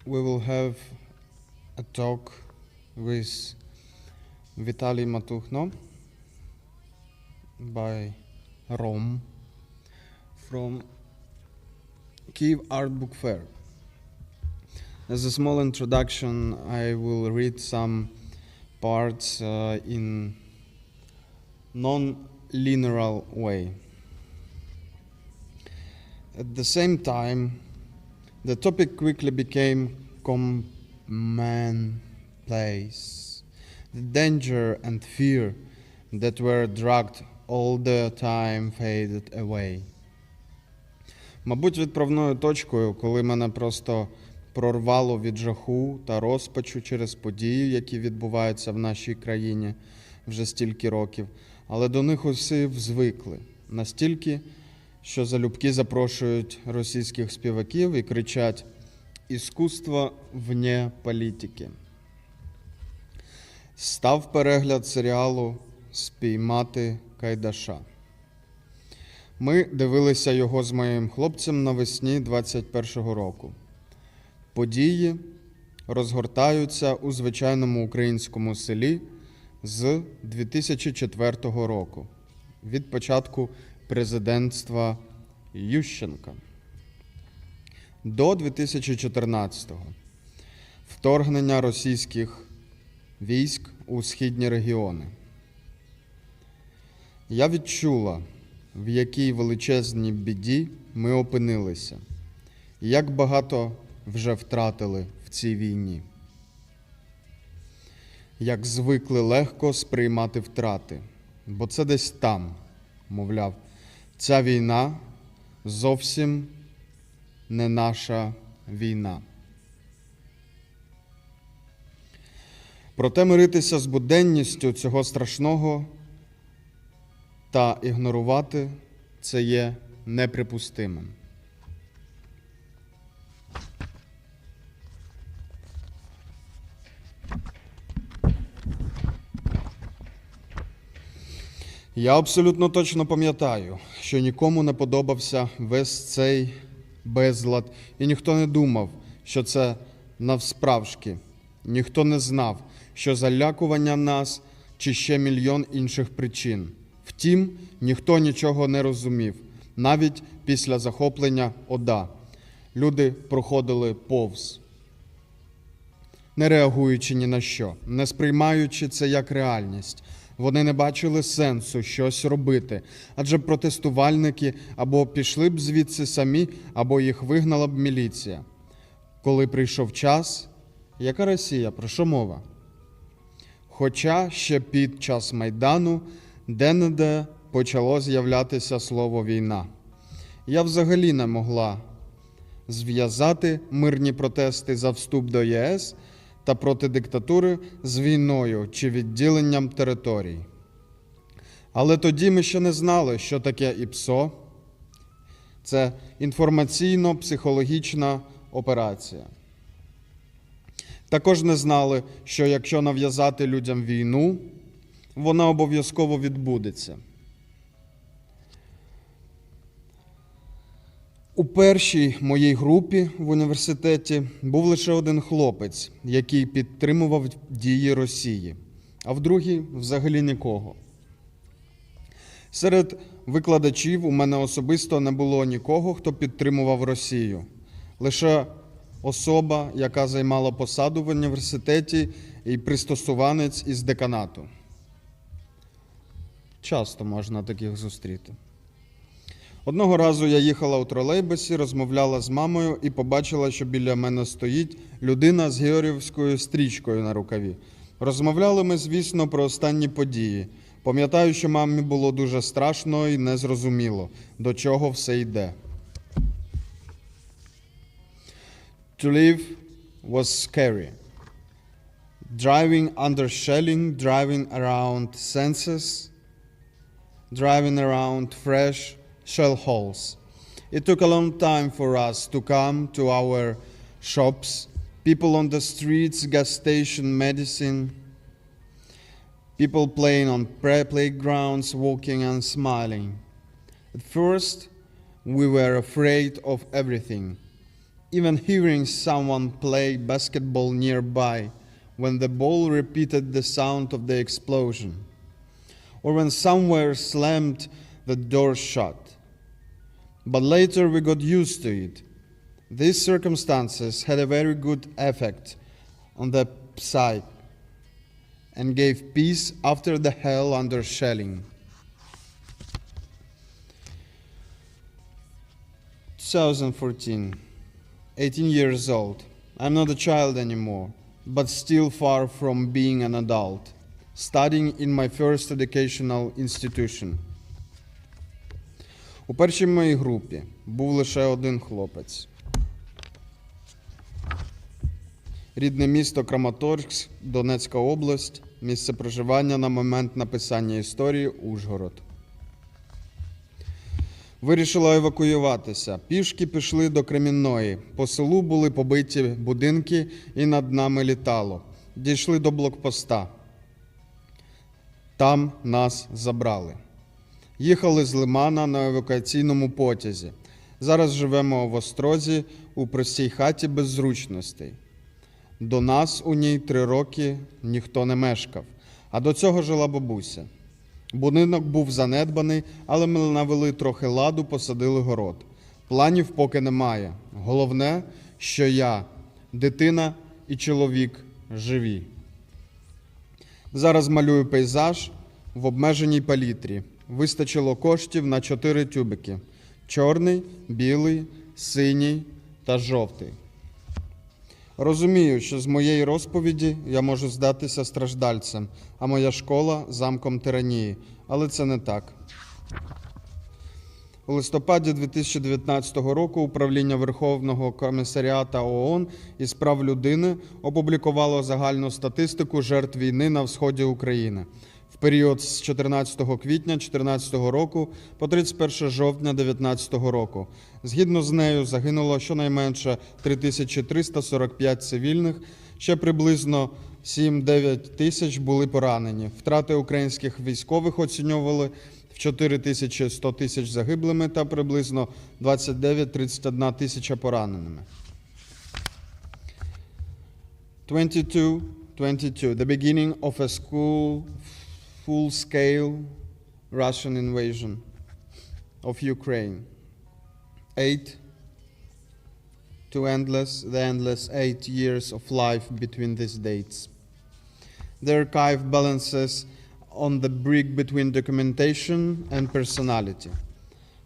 we will have a talk with Vitaly Matuchno by Rom from KYIV Art Book Fair. As a small introduction, I will read some parts in non-linear way. At the same time, the topic quickly became commonplace. The danger and fear that were dragged all the time faded away. Мабуть, відправною точкою, коли мене просто прорвало від жаху та розпачу через події, які відбуваються в нашій країні вже стільки років, але до них усі звикли. Настільки, що залюбки запрошують російських співаків і кричать «Іскусство вне політики». Став перегляд серіалу «Спіймати Кайдаша». Ми дивилися його з моїм хлопцем навесні 21-го року. Події розгортаються у звичайному українському селі з 2004 року, від початку президентства Ющенка до 2014-го, вторгнення російських військ у східні регіони. Я відчула, в якій величезній біді ми опинилися, і як багато вже втратили в цій війні. Як звикли легко сприймати втрати, бо це десь там, мовляв, ця війна зовсім не наша війна. Проте миритися з буденністю цього страшного та ігнорувати це є неприпустимим. Я абсолютно точно пам'ятаю, що нікому не подобався весь цей безлад, і ніхто не думав, що це навсправжки. Ніхто не знав, що залякування нас чи ще мільйон інших причин. Втім, ніхто нічого не розумів, навіть після захоплення ОДА. Люди проходили повз, не реагуючи ні на що, не сприймаючи це як реальність. Вони не бачили сенсу щось робити, адже протестувальники або пішли б звідси самі, або їх вигнала б міліція. Коли прийшов час, яка Росія, про що мова? Хоча ще під час Майдану де-не-де почало з'являтися слово «війна». Я взагалі не могла зв'язати мирні протести за вступ до ЄС та проти диктатури з війною чи відділенням територій. Але тоді ми ще не знали, що таке ІПСО. Це інформаційно-психологічна операція. Також не знали, що якщо нав'язати людям війну, вона обов'язково відбудеться. У першій моїй групі в університеті був лише один хлопець, який підтримував дії Росії, а в другій взагалі нікого. Серед викладачів у мене особисто не було нікого, хто підтримував Росію. Лише особа, яка займала посаду в університеті, і пристосуванець із деканату. Часто можна таких зустріти. Одного разу я їхала у тролейбусі, розмовляла з мамою і побачила, що біля мене стоїть людина з георгіївською стрічкою на рукаві. Розмовляли ми, звісно, про останні події. Пам'ятаю, що мамі було дуже страшно і незрозуміло, до чого все йде. To live was scary. Driving under shelling, driving around census, driving around fresh shell holes. It took a long time for us to come to our shops, people on the streets, gas station, medicine, people playing on playgrounds, walking and smiling. At first, we were afraid of everything. Even hearing someone play basketball nearby when the ball repeated the sound of the explosion, or when somewhere slammed the door shut. But later we got used to it. These circumstances had a very good effect on the psyche and gave peace after the hell under shelling. 2014, 18 years old. I'm not a child anymore, but still far from being an adult, studying in my first educational institution. У першій моїй групі був лише один хлопець. Рідне місто Краматорськ, Донецька область, місце проживання на момент написання історії Ужгород. Вирішила евакуюватися. Пішки пішли до Кремінної. По селу були побиті будинки і над нами літало. Дійшли до блокпоста. Там нас забрали. Їхали з Лимана на евакуаційному потязі. Зараз живемо в Острозі у простій хаті без зручностей. До нас у ній 3 роки ніхто не мешкав, а до цього жила бабуся. Будинок був занедбаний, але ми навели трохи ладу, посадили город. Планів поки немає. Головне, що я, дитина і чоловік живі. Зараз малюю пейзаж в обмеженій палітрі. Вистачило коштів на 4 тюбики – чорний, білий, синій та жовтий. Розумію, що з моєї розповіді я можу здатися страждальцем, а моя школа – замком тиранії, але це не так. У листопаді 2019 року Управління Верховного комісаріата ООН із прав людини опублікувало загальну статистику жертв війни на сході України в період з 14 квітня 2014 року по 31 жовтня 2019 року. Згідно з нею загинуло щонайменше 3345 цивільних, ще приблизно 7-9 тисяч були поранені. Втрати українських військових оцінювали в 4100 тисяч загиблими та приблизно 29-31 тисяча пораненими. 22, the beginning of a full-scale Russian invasion of Ukraine. 8, the endless 8 years of life between these dates. The archive balances on the brink between documentation and personality.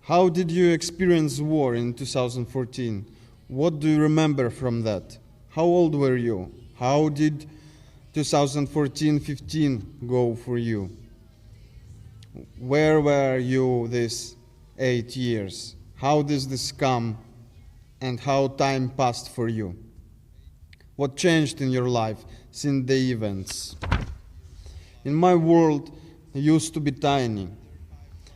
How did you experience war in 2014? What do you remember from that? How old were you? How did 2014-15 go for you? Where were you these 8 years? How did this come and how time passed for you? What changed in your life since the events? In my world, it used to be tiny.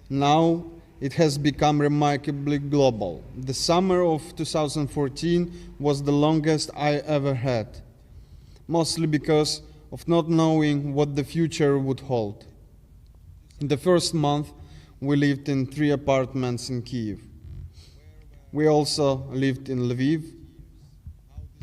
Now it has become remarkably global. The summer of 2014 was the longest I ever had, mostly because of not knowing what the future would hold. In the first month, we lived in 3 apartments in Kyiv. We also lived in Lviv,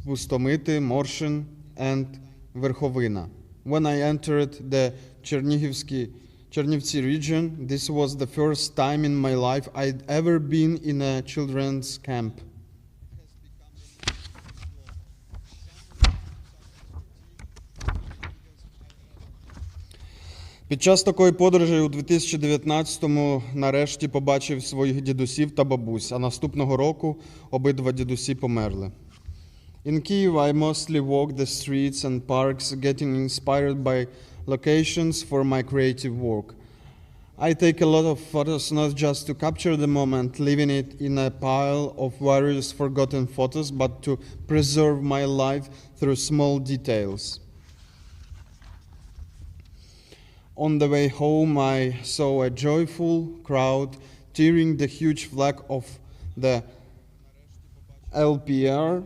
Pustomity, Morshin, and Verkhovina. When I entered the Chernivtsi region, this was the first time in my life I'd ever been in a children's camp. Під час такої подорожі у 2019-му нарешті побачив своїх дідусів та бабусь, а наступного року обидва дідусі померли. In Kyiv, I mostly walk the streets and parks, getting inspired by locations for my creative work. I take a lot of photos not just to capture the moment, leaving it in a pile of various forgotten photos, but to preserve my life through small details. On the way home, I saw a joyful crowd tearing the huge flag of the LNR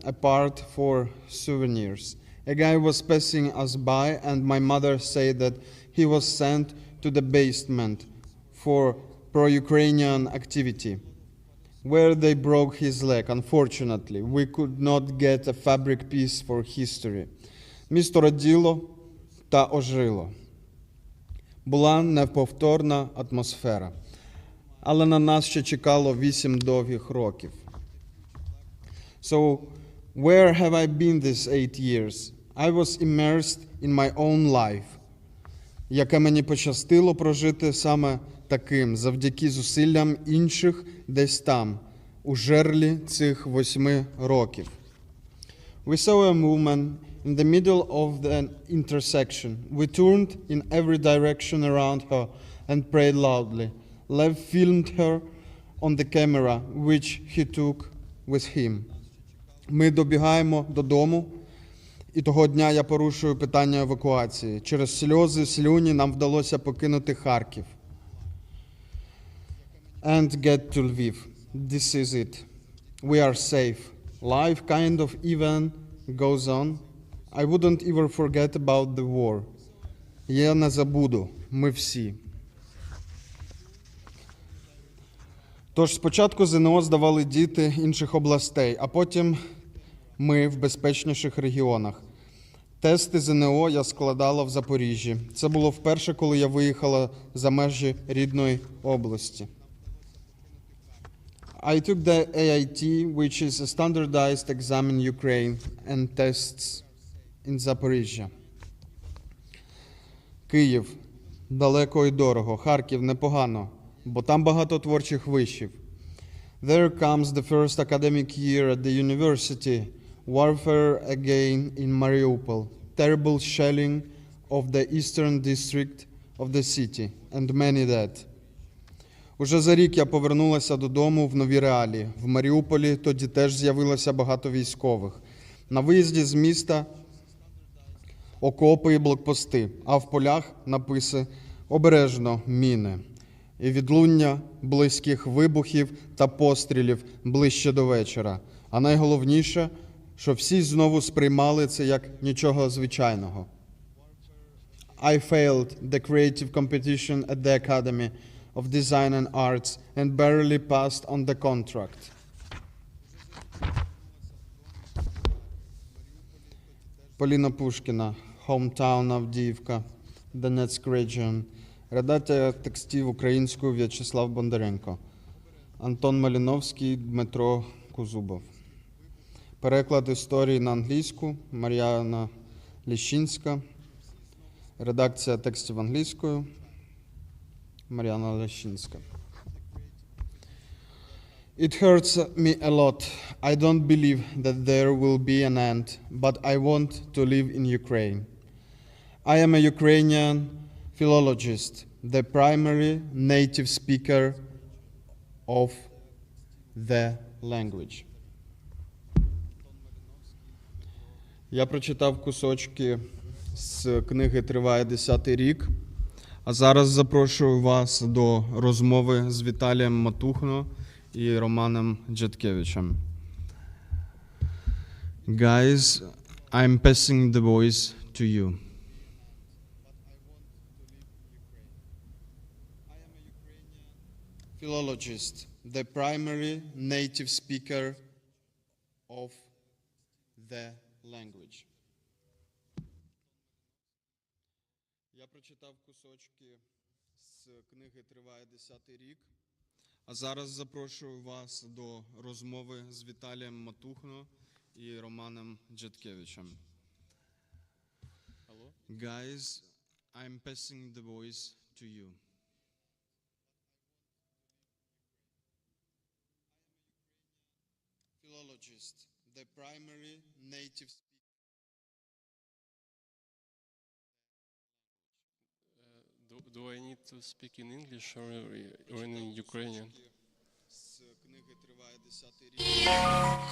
apart for souvenirs. A guy was passing us by, and my mother said that he was sent to the basement for pro-Ukrainian activity, where they broke his leg. Unfortunately, we could not get a fabric piece for history. Місто раділо та ожило. Була неповторна атмосфера. Але на нас ще чекало 8 довгих років. So, where have I been these 8 years? I was immersed in my own life, яке мені пощастило прожити саме таким, завдяки зусиллям інших десь там, у жерлі цих 8 років. We saw a woman in the middle of the intersection. We turned in every direction around her and prayed loudly. Lev filmed her on the camera, which he took with him. Ми добігаємо додому, і того дня я порушую питання евакуації. Через сльози, слюні нам вдалося покинути Харків. And get to Lviv. This is it. We are safe. Life kind of even goes on. I wouldn't ever forget about the war. Я не забуду. Ми всі. Тож спочатку ЗНО здавали діти інших областей, а потім ми в безпечніших регіонах. Тести ЗНО я складала в Запоріжжі. Це було вперше, коли я виїхала за межі рідної області. I took the AIT, which is a standardized exam in Ukraine, and tests in Zaporizhia. Київ. Далеко і дорого. Харків. Непогано, бо там багато творчих вишів. There comes the first academic year at the university. Warfare again in Mariupol. Terrible shelling of the eastern district of the city. And many dead. Уже за рік я повернулася додому в нові реалії. В Маріуполі тоді теж з'явилося багато військових. На виїзді з міста окопи і блокпости, а в полях написи «Обережно, міни» і відлуння близьких вибухів та пострілів ближче до вечора. А найголовніше, що всі знову сприймали це як нічого звичайного. I failed the creative competition at the Academy of Design and Arts and barely passed on the contract. Поліна Пушкіна, hometown Авдіївка, Donetsk region. Редактор текстів українською В'ячеслав Бондаренко. Антон Маліновський, Дмитро Кузубов. Переклад історії на англійську Мар'яна Ліщинська. Редакція текстів англійською Мар'яна Ліщинська. It hurts me a lot. I don't believe that there will be an end, but I want to live in Ukraine. I am a Ukrainian philologist, the primary native speaker of the language. Я прочитав кусочки з книги «Триває 10-й рік», а зараз запрошую вас до розмови з Віталієм Матухно і Романом Джаткевичем. Guys, I'm passing the voice to you. philologist, the primary native speaker of the language. Я прочитав кусочки з книги «Триває 10-й рік», а зараз запрошую вас до розмови з Віталієм Матухно і Романом Джеткевичем. Guys, I'm passing the voice to you. Philologist, the primary native speaker. Do I need to speak in English or in Ukrainian? З книги «Триває 10-й рік». Запрошую вас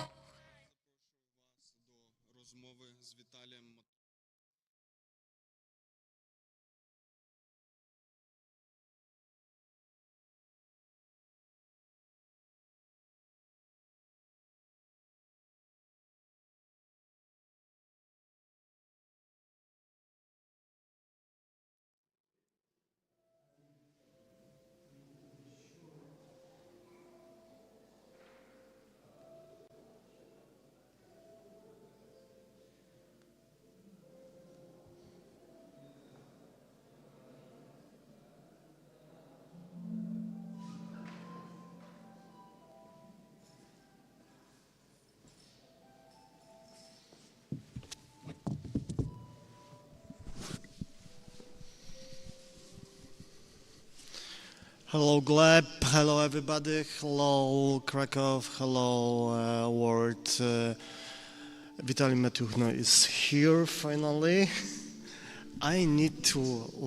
до розмови з Віталієм Матухно. Hello Gleb, hello everybody, hello Krakow, hello world. Vitaly Matuchno is here finally. I need to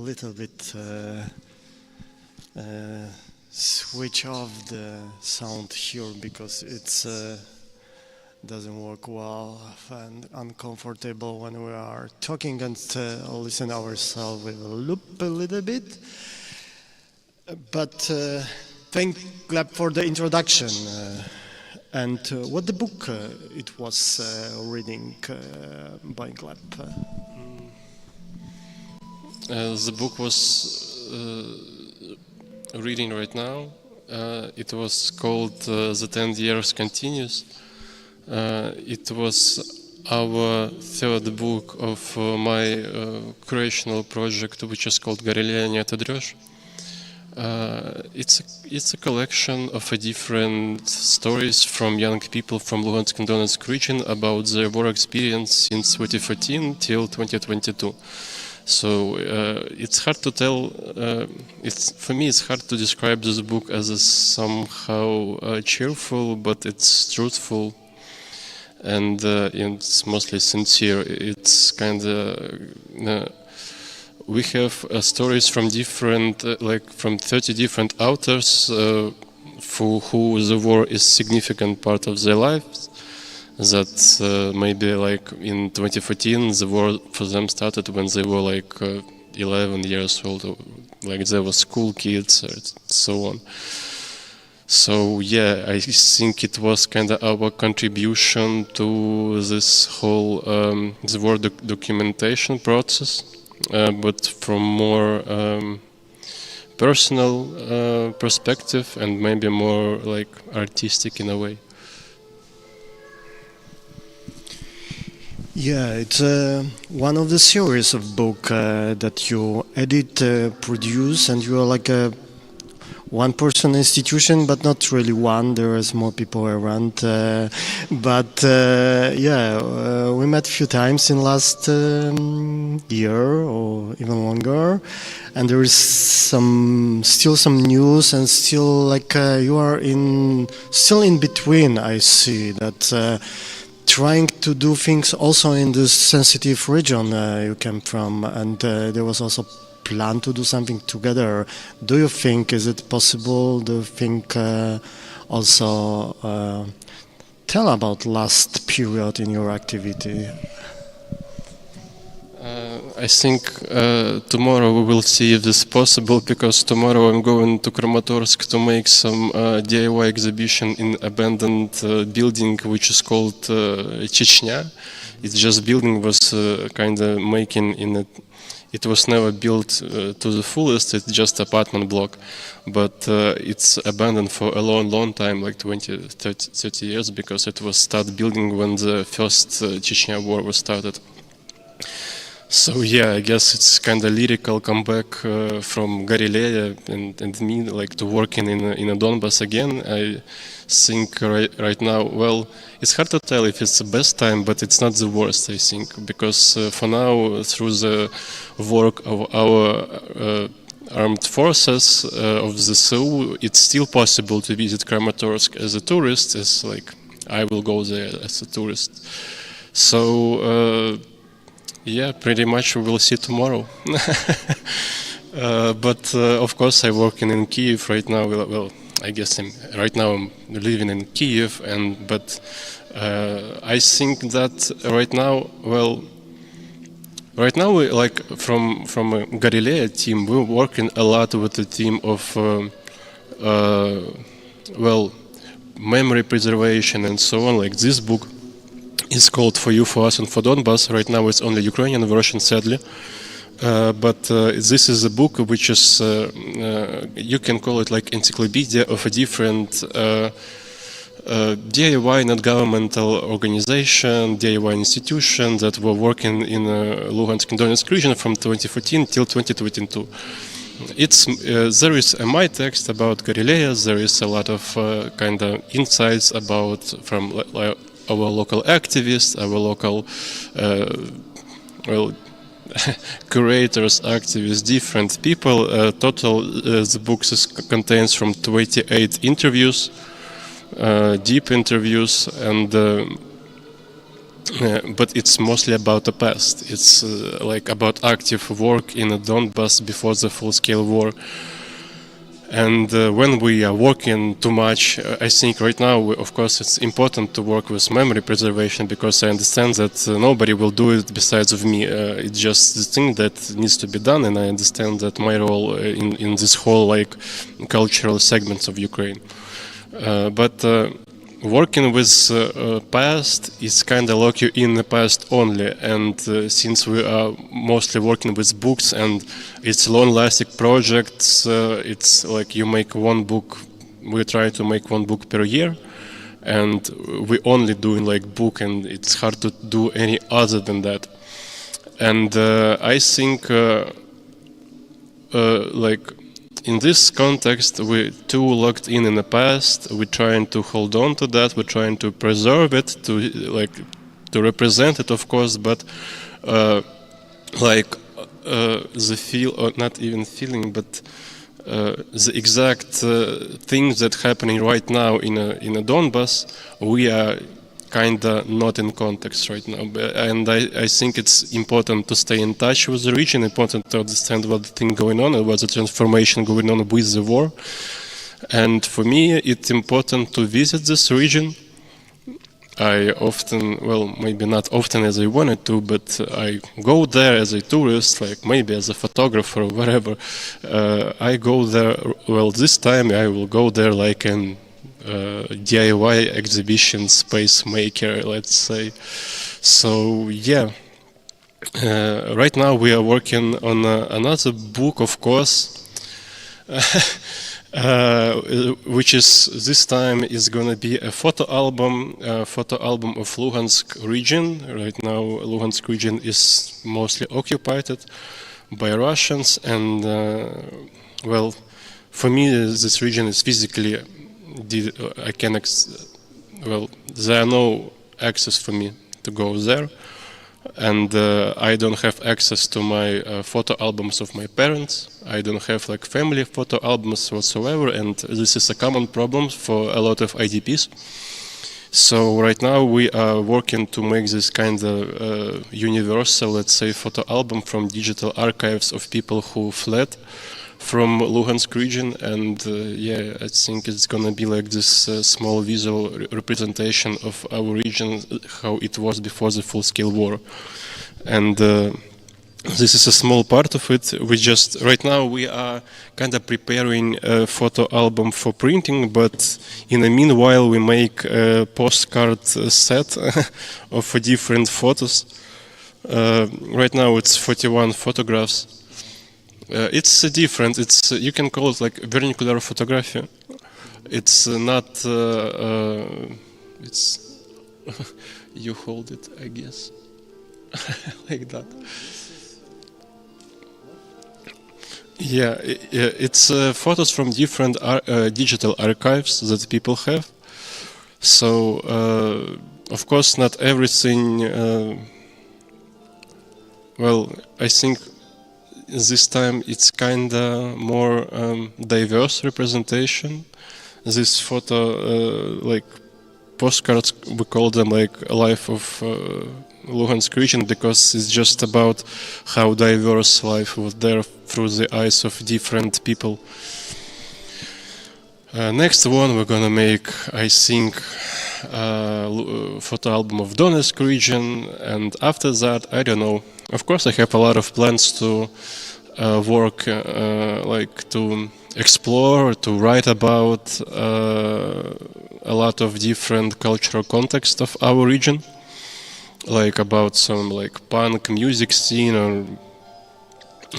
little bit switch off the sound here because it's doesn't work well and uncomfortable when we are talking and listen ourselves with a loop a little bit. But thank Gleb for the introduction and what the book it was reading by Gleb. The book was reading right now. It was called The 10 Years Continues. It was our third book of my creational project, which is called «Горелия не отодрешь». It's a collection of different stories from young people from Luhansk and Donetsk region about their war experience since 2014 till 2022. So it's hard to tell. For me, it's hard to describe this book as a somehow cheerful, but it's truthful and it's mostly sincere. It's kind of. We have stories from different, from 30 different authors for who the war is a significant part of their lives. That maybe like in 2014, the war for them started when they were like 11 years old, like they were school kids and so on. So yeah, I think it was kind of our contribution to this whole the war documentation process. But from more personal perspective and maybe more like artistic in a way. Yeah, it's one of the series of book that you edit, produce, and you are like a one-person institution, but not really one. There is more people around. But we met a few times in last year or even longer, and there is still some news, and still like you are still in between. I see that trying to do things also in this sensitive region you came from, and there was also plan to do something together. Do you think is it possible? Do you think also tell about last period in your activity? I I think tomorrow we will see if this is possible, because tomorrow I'm going to Kramatorsk to make some DIY exhibition in abandoned building which is called Chechnya. It's just building was kind of making in a, it was never built to the fullest, it's just apartment block, but it's abandoned for a long time, like 20, 30 years, because it was started building when the first Chechnya war was started. So yeah, I guess it's kind of lyrical comeback from Galileya and me, like to working in a Donbass again. I think right now, well, it's hard to tell if it's the best time, but it's not the worst, I think, because for now, through the work of our armed forces of the SU, it's still possible to visit Kramatorsk as a tourist, as like I will go there as a tourist. So yeah, pretty much we will see tomorrow. But of course, I'm working in Kyiv right now. Well, I guess right now I'm living in Kyiv, but I think that right now, well, right now we like from a Galileya team, we're working a lot with the team of well, memory preservation and so on. Like this book is called For You, For Us and For Donbass. Right now it's only Ukrainian version, sadly. But this is a book which is, you can call it like encyclopedia of a different DIY, not governmental organization, DIY institution that were working in Luhansk and Donetsk region from 2014 till 2022. It's there is my text about Galileya. There is a lot of kind of insights about from our local activists, our local well, curators, activists, different people. Total, the book contains from 28 interviews, deep interviews, and but it's mostly about the past. It's like about active work in the Donbass before the full-scale war. And when we are working too much, I think right now, of course, it's important to work with memory preservation, because I understand that nobody will do it besides of me. It's just the thing that needs to be done, and I understand that my role in this whole like cultural segments of Ukraine. But working with past is kind of lock you in the past only, and since we are mostly working with books and it's long-lasting projects, it's like you make one book, we try to make one book per year, and we only doing like book, and it's hard to do any other than that. And I think like in this context, we're too locked in the past. We're trying to hold on to that. We're trying to preserve it, to represent it, of course. But like the feel, or not even feeling, but the exact things that happening right now in a Donbass, we are kind of not in context right now. And I think it's important to stay in touch with the region, important to understand what the thing going on and what's the transformation going on with the war. And for me, it's important to visit this region. I often, well, maybe not often as I wanted to, but I go there as a tourist, like maybe as a photographer or whatever. I go there, well, this time I will go there like an DIY exhibition space maker, let's say. So yeah, right now we are working on another book, of course, which is this time is going to be a photo album of Luhansk region. Right now Luhansk region is mostly occupied by Russians, and well, for me this region is physically I can well, there are no access for me to go there, and I don't have access to my photo albums of my parents. I don't have like family photo albums whatsoever, and this is a common problem for a lot of IDPs. So right now we are working to make this kind of universal, let's say, photo album from digital archives of people who fled from Luhansk region, and yeah, I think it's gonna be like this small visual representation of our region, how it was before the full-scale war. And this is a small part of it. Right now we are kind of preparing a photo album for printing, but in the meanwhile we make a postcard set of different photos. Right now it's 41 photographs. It's different. You can call it like vernacular photography. It's not. It's you hold it, I guess, like that. Yeah, it's photos from different digital archives that people have. So, of course, not everything. Well, I think this time it's kinda more diverse representation. This photo, like postcards, we call them like a life of Luhansk region, because it's just about how diverse life was there through the eyes of different people. Next one we're gonna make, I think, photo album of Donetsk region, and after that, I don't know. Of course, I have a lot of plans to work, like to explore, to write about a lot of different cultural context of our region, like about some like punk music scene, or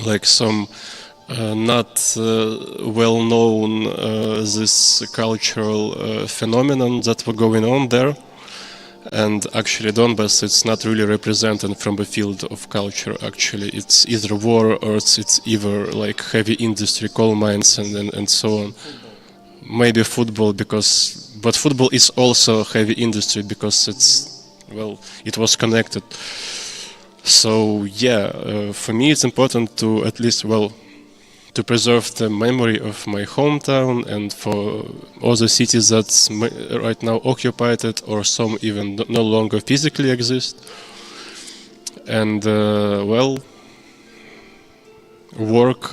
like some not well-known this cultural phenomenon that were going on there. And actually Donbass, it's not really represented from the field of culture. Actually, it's either war or it's either like heavy industry, coal mines, and so on. Maybe football, but football is also heavy industry because it was connected. So yeah, for me it's important to at least, to preserve the memory of my hometown, and for other cities that's right now occupied it, or some even no longer physically exist. And work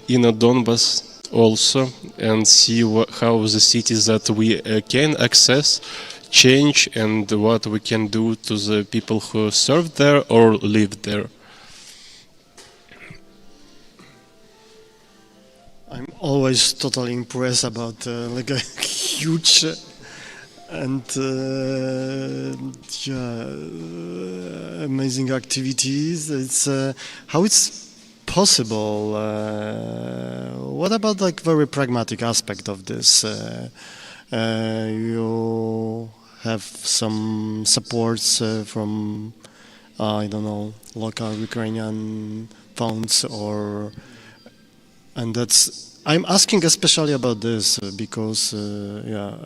in a Donbass also, and see how the cities that we can access change, and what we can do to the people who served there or lived there. I'm always totally impressed about like a huge and amazing activities. It's how it's possible. What about like very pragmatic aspect of this? You have some supports from I don't know, local Ukrainian funds, and I'm asking especially about this because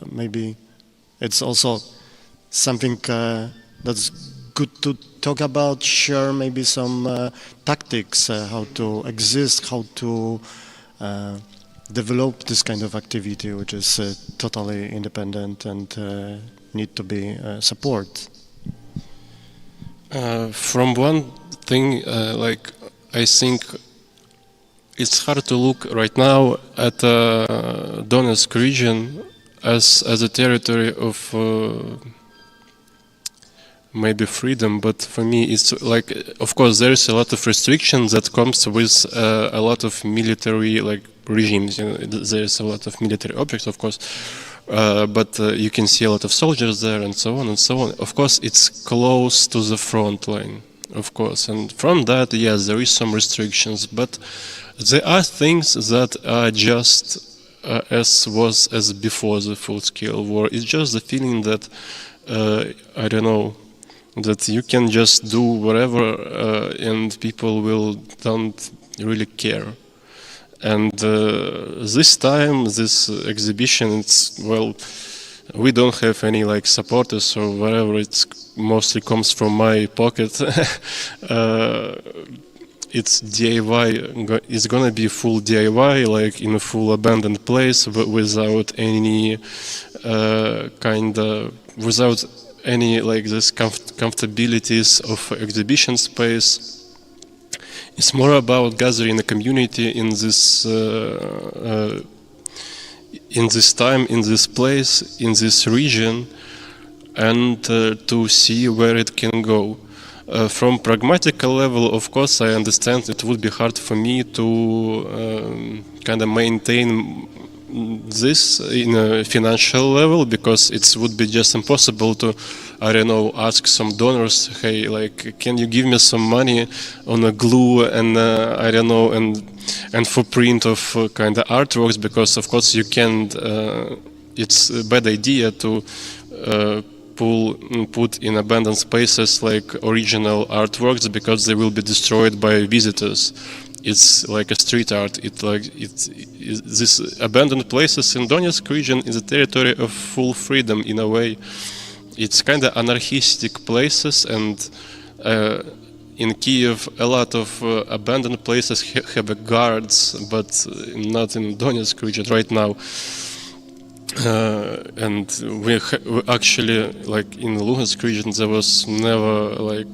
maybe it's also something that's good to talk about, share maybe some tactics, how to exist, how to develop this kind of activity, which is totally independent and need to be support. From one thing, I think it's hard to look right now at Donetsk region as a territory of maybe freedom, but for me it's like, of course there is a lot of restrictions that comes with a lot of military regimes. There is a lot of military objects, of course, but you can see a lot of soldiers there, and so on and so on. Of course it's close to the front line, of course, and from that, yes, there is some restrictions, but there are things that are just as before the full-scale war. It's just the feeling that I don't know, that you can just do whatever and people don't really care. And this time, this exhibition, we don't have any supporters or whatever. It mostly comes from my pocket. It's DIY. It's gonna be full DIY, in a full abandoned place, without any without any this comfortabilities of exhibition space. It's more about gathering a community in this time, in this place, in this region, and to see where it can go. From pragmatical level, of course, I understand it would be hard for me to kind of maintain this in a financial level, because it would be just impossible to, I don't know, ask some donors, hey, like, can you give me some money on a glue and I don't know, and for print of kind of artworks, because of course you can't. It's a bad idea to put in abandoned spaces like original artworks, because they will be destroyed by visitors. It's like a street art. This abandoned places in Donetsk region is a territory of full freedom in a way. It's kind of anarchistic places, and in Kyiv a lot of abandoned places have guards, but not in Donetsk region right now. And we actually, like in Luhansk region, there was never like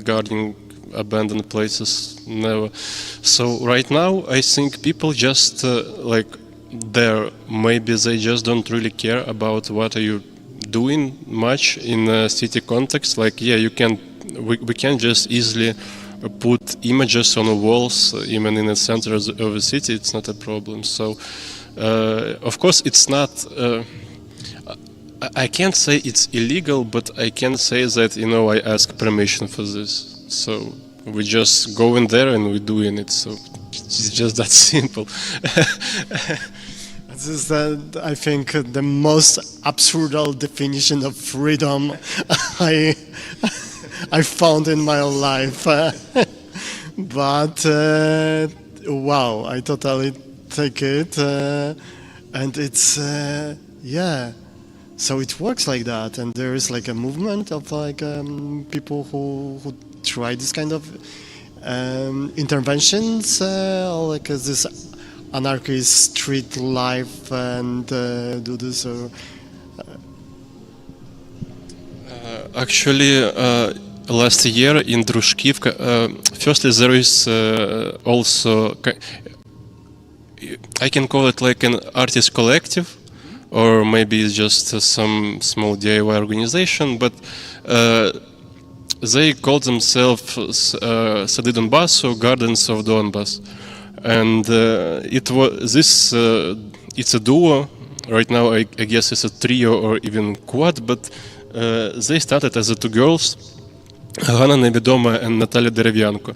guarding abandoned places, never. So right now I think people just like there, maybe they just don't really care about what are you doing much in a city context. Like, yeah, we can just easily put images on the walls, even in the center of the city. It's not a problem. So of course it's not, I can't say it's illegal, but I can say that, you know, I ask permission for this. So we just go in there and we're doing it. So it's just that simple. This is, I think, the most absurd definition of freedom I found in my life. But wow, I totally take it, and it's yeah. So it works like that, and there is like a movement of like people who try this kind of interventions, like this anarchist street life, and do this. Actually, last year in Druszkivka, firstly there is also, I can call it like an artist collective, or maybe it's just some small DIY organization, but they call themselves Sady Donbasu, Gardens of Donbass, and it was this. It's a duo. Right now, I guess it's a trio or even quad, but they started as two girls, Ганна Невідома and Natalia Derevyanko.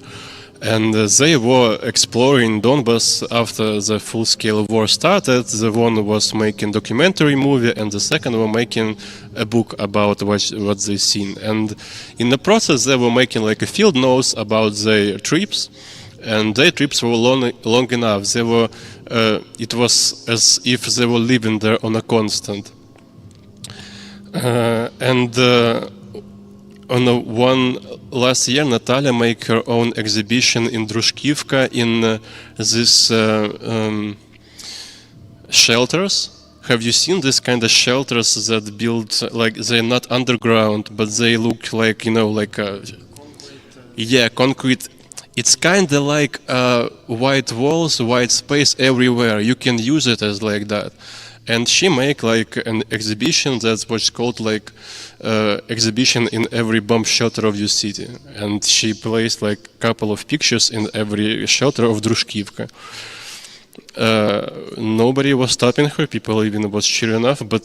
And they were exploring Donbass after the full-scale war started. The one was making documentary movie, and the second were making a book about what they seen. And in the process, they were making like a field notes about their trips, and their trips were long enough. They were, it was as if they were living there on a constant. On one last year, Natalia made her own exhibition in Druszkivka in these shelters. Have you seen this kind of shelters that build, like, they're not underground, but they look like, you know, like yeah, concrete. It's kind of like white walls, white space everywhere. You can use it as like that. And she make like an exhibition that's what's called like exhibition in every bomb shelter of your city. And she placed like a couple of pictures in every shelter of Druszkivka. Nobody was stopping her, people even was cheering enough, but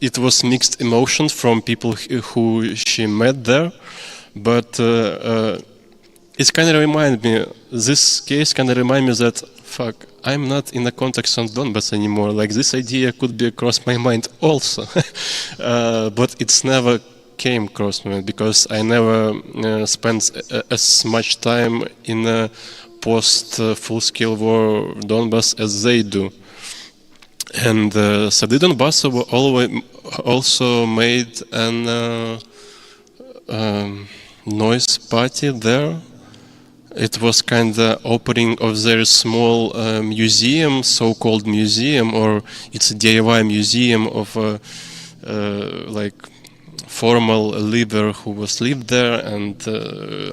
it was mixed emotions from people who she met there. But it kind of reminded me, this case kind of reminded me that, fuck, I'm not in the context of Donbass anymore. Like, this idea could be across my mind also. But it's never came across me because I never spent as much time in a post-full-scale war Donbass as they do. And Sady Donbasu also made an noise party there. It was kind of opening of their small museum, so-called museum, or it's a DIY museum of like formal leader who was lived there, and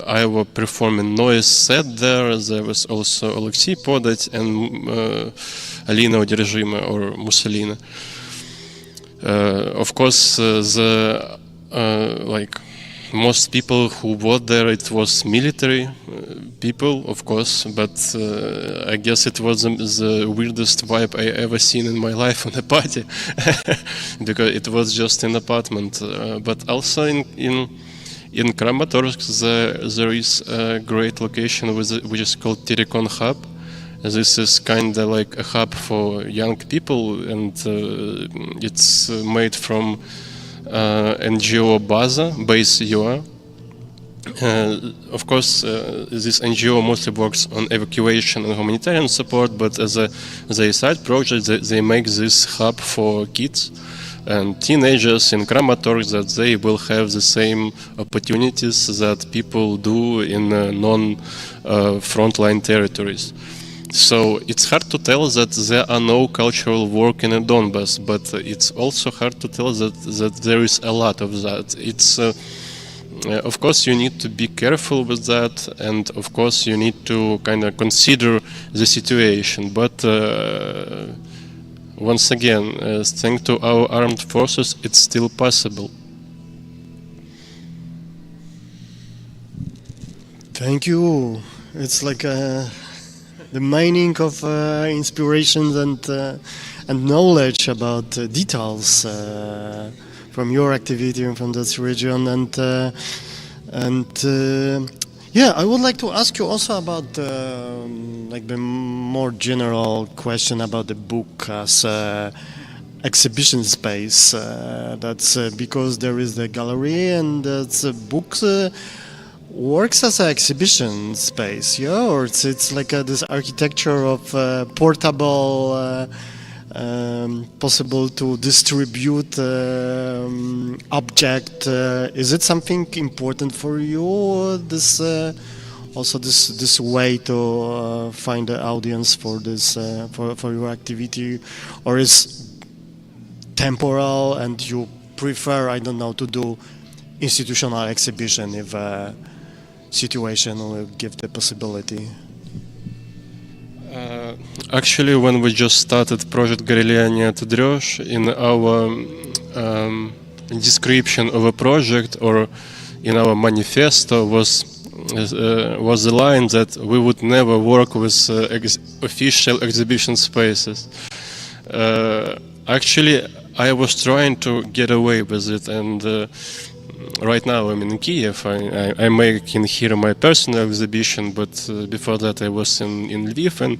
I was performing noise set there. There was also Alexei Podать and Alina Одержима or Mussolini. Of course, the like most people who worked there, it was military people, of course, but I guess it was the weirdest vibe I ever seen in my life on a party, because it was just an apartment. But also in Kramatorsk there is a great location which is called Telecom Hub. This is kind of like a hub for young people, and it's made from NGO Base UA. Of course, this NGO mostly works on evacuation and humanitarian support, but as a side project, they make this hub for kids and teenagers in Kramatorsk, that they will have the same opportunities that people do in non-frontline territories. So it's hard to tell that there are no cultural work in Donbass, but it's also hard to tell that there is a lot of that. It's of course you need to be careful with that, and of course you need to kind of consider the situation. But once again, thanks to our armed forces, it's still possible. Thank you. It's like the mining of inspirations and knowledge about details from your activity and from this region, and yeah, I would like to ask you also about like the more general question about the book as exhibition space. That's because there is the gallery, and that's books. Works as an exhibition space, yeah, or it's like this architecture of portable, possible to distribute object. Is it something important for you? This also this way to find the audience for this for your activity, or is temporal and you prefer, I don't know, to do institutional exhibition if situation will give the possibility? Actually, when we just started project Galilea Neatodriosh, in our description of a project or in our manifesto was the line that we would never work with official exhibition spaces. Actually, I was trying to get away with it, and right now I'm in Kiev. I'm making here my personal exhibition, but before that I was in Lviv, and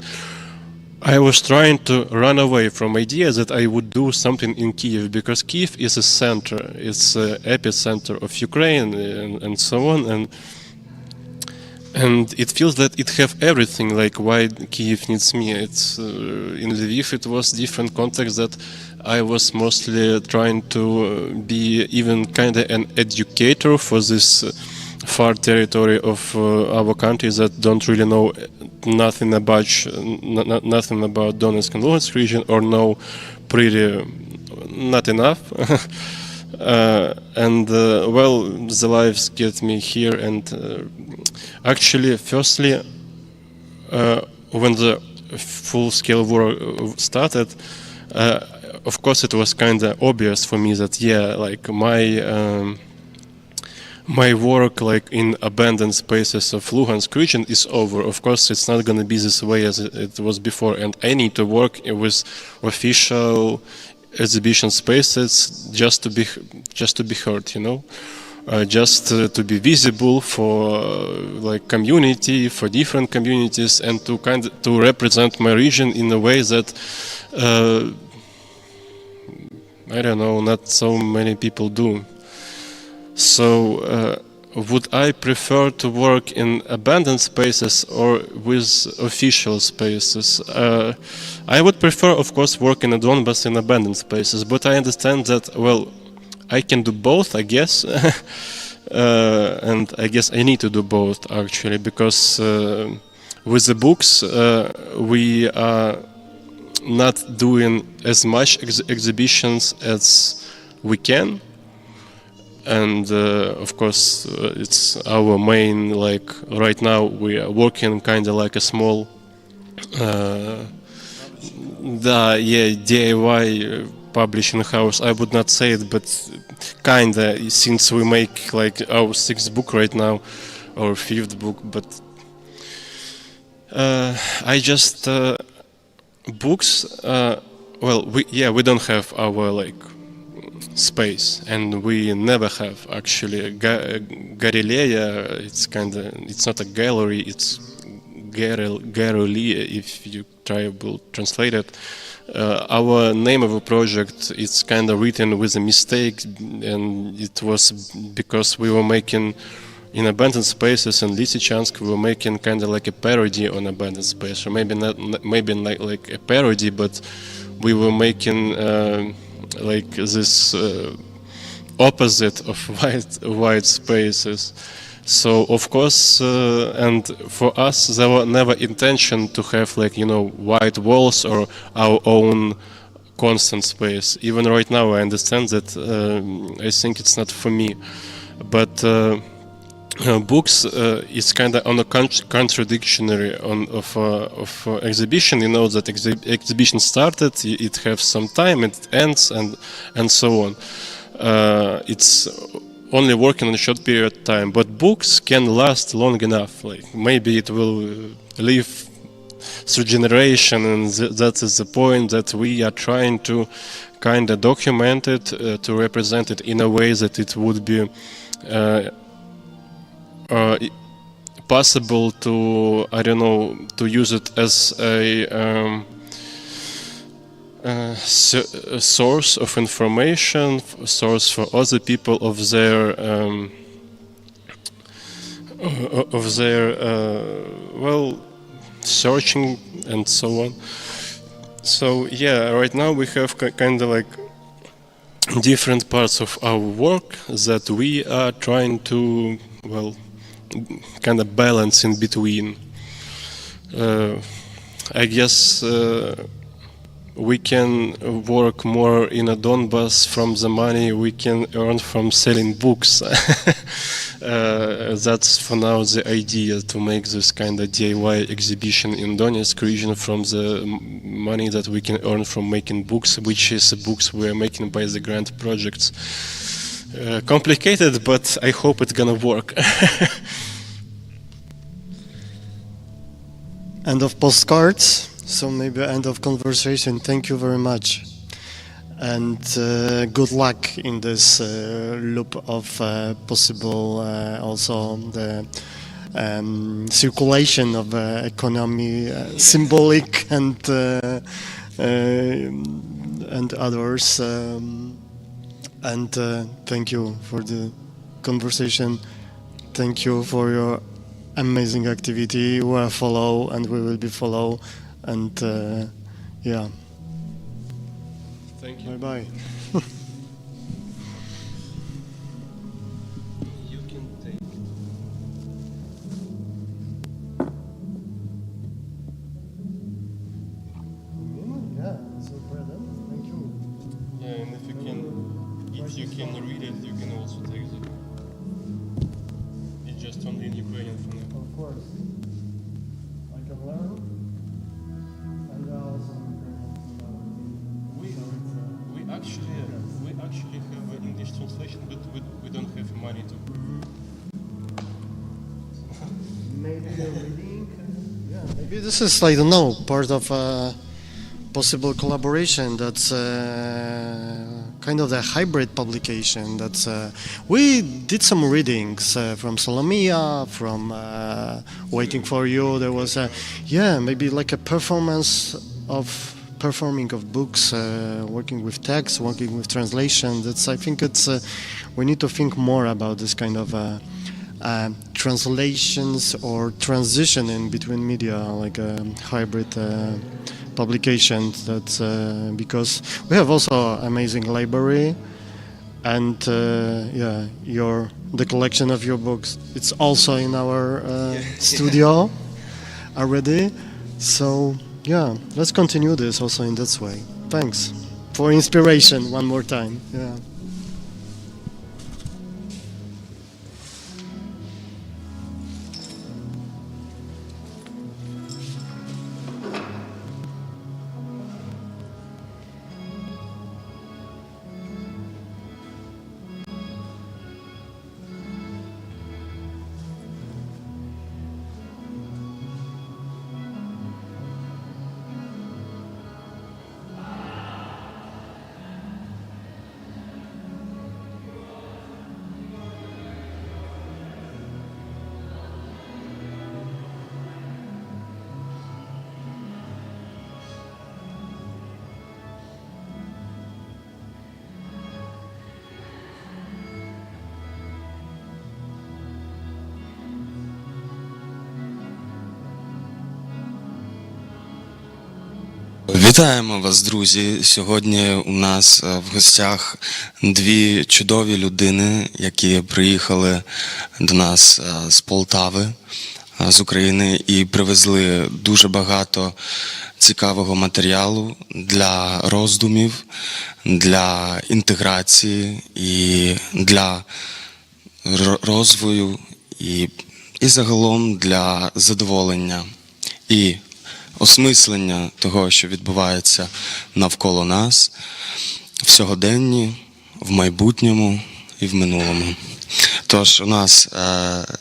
I was trying to run away from idea that I would do something in Kiev, because Kiev is a center, it's an epicenter of Ukraine and so on, and it feels that it have everything, like why Kiev needs me. It's in Lviv it was different context, that I was mostly trying to be even kind of an educator for this far territory of our country that don't really know nothing about Donetsk and Luhansk region, or know pretty not enough. And well, the lives get me here, and actually, firstly, when the full-scale war started, of course, it was kind of obvious for me that, yeah, like my work, like in abandoned spaces of Luhansk region, is over. Of course, it's not going to be this way as it was before, and I need to work with official exhibition spaces just to be heard, you know, just to be visible for like community, for different communities, and to represent my region in a way that I don't know, not so many people do. So would I prefer to work in abandoned spaces or with official spaces? I would prefer, of course, work in a Donbass in abandoned spaces, but I understand that, well, I can do both, I guess. And I guess I need to do both, actually, because with the books we are not doing as much exhibitions as we can, and of course it's our main, like right now we are working kind of like a small DIY publishing house. I would not say it, but kinda, since we make like our 6th book right now, or 5th book. But I just books. Well, we don't have our like space, and we never have actually. Galleria, it's not a gallery, it's gallery if you try to translate it. Our name of a project is kind of written with a mistake, and it was because we were making in abandoned spaces in Lysychansk, we were making kind of like a parody on abandoned space, or maybe not like a parody, but we were making like this opposite of white spaces. So of course, and for us, there was never intention to have like white walls or our own constant space. Even right now, I understand that. I think it's not for me, but books is kind of on a contradictionary of exhibition. You know that exhibition started, it has some time, it ends, and so on. It's only working on a short period of time, but books can last long enough. Like maybe it will live through generation, and that is the point that we are trying to kind of document it, to represent it in a way that it would be possible to, I don't know, to use it as a source of information, source for other people of their well, searching and so on. So yeah, right now we have kind of like different parts of our work that we are trying to, well, kind of balance in between. I guess we can work more in a Donbass from the money we can earn from selling books. That's for now the idea, to make this kind of DIY exhibition in Donetsk region from the money that we can earn from making books, which is the books we are making by the grant projects. Complicated, but I hope it's gonna work. End of postcards. So maybe end of conversation. Thank you very much, and good luck in this loop of possible also the circulation of economy, symbolic and others. And thank you for the conversation. Thank you for your amazing activity. We are follow, and we will be follow. And yeah. Thank you. Bye bye. You can take. Yeah, so present. Thank you. Yeah, and if you can read it, you can also take it. It's just only in Ukrainian for now. Of course. I can learn. We actually have an English translation, but we don't have money to. Maybe the reading. Yeah, maybe this is, I don't know, part of a possible collaboration. That's kind of the hybrid publication. That's we did some readings from Solomia, from Waiting for You. There was maybe like a performance of. Performing of books, working with text, working with translation. That's, I think it's we need to think more about this kind of translations or transition in between media, like a hybrid publication. That's because we have also amazing library, and the collection of your books. It's also in our studio already. So. Yeah, let's continue this also in that way. Thanks for inspiration one more time. Yeah. Вітаємо вас, друзі! Сьогодні у нас в гостях дві чудові людини, які приїхали до нас з Полтави, з України, і привезли дуже багато цікавого матеріалу для роздумів, для інтеграції і для розвою, і загалом для задоволення і осмислення того, що відбувається навколо нас в сьогоденні, в майбутньому і в минулому. Тож у нас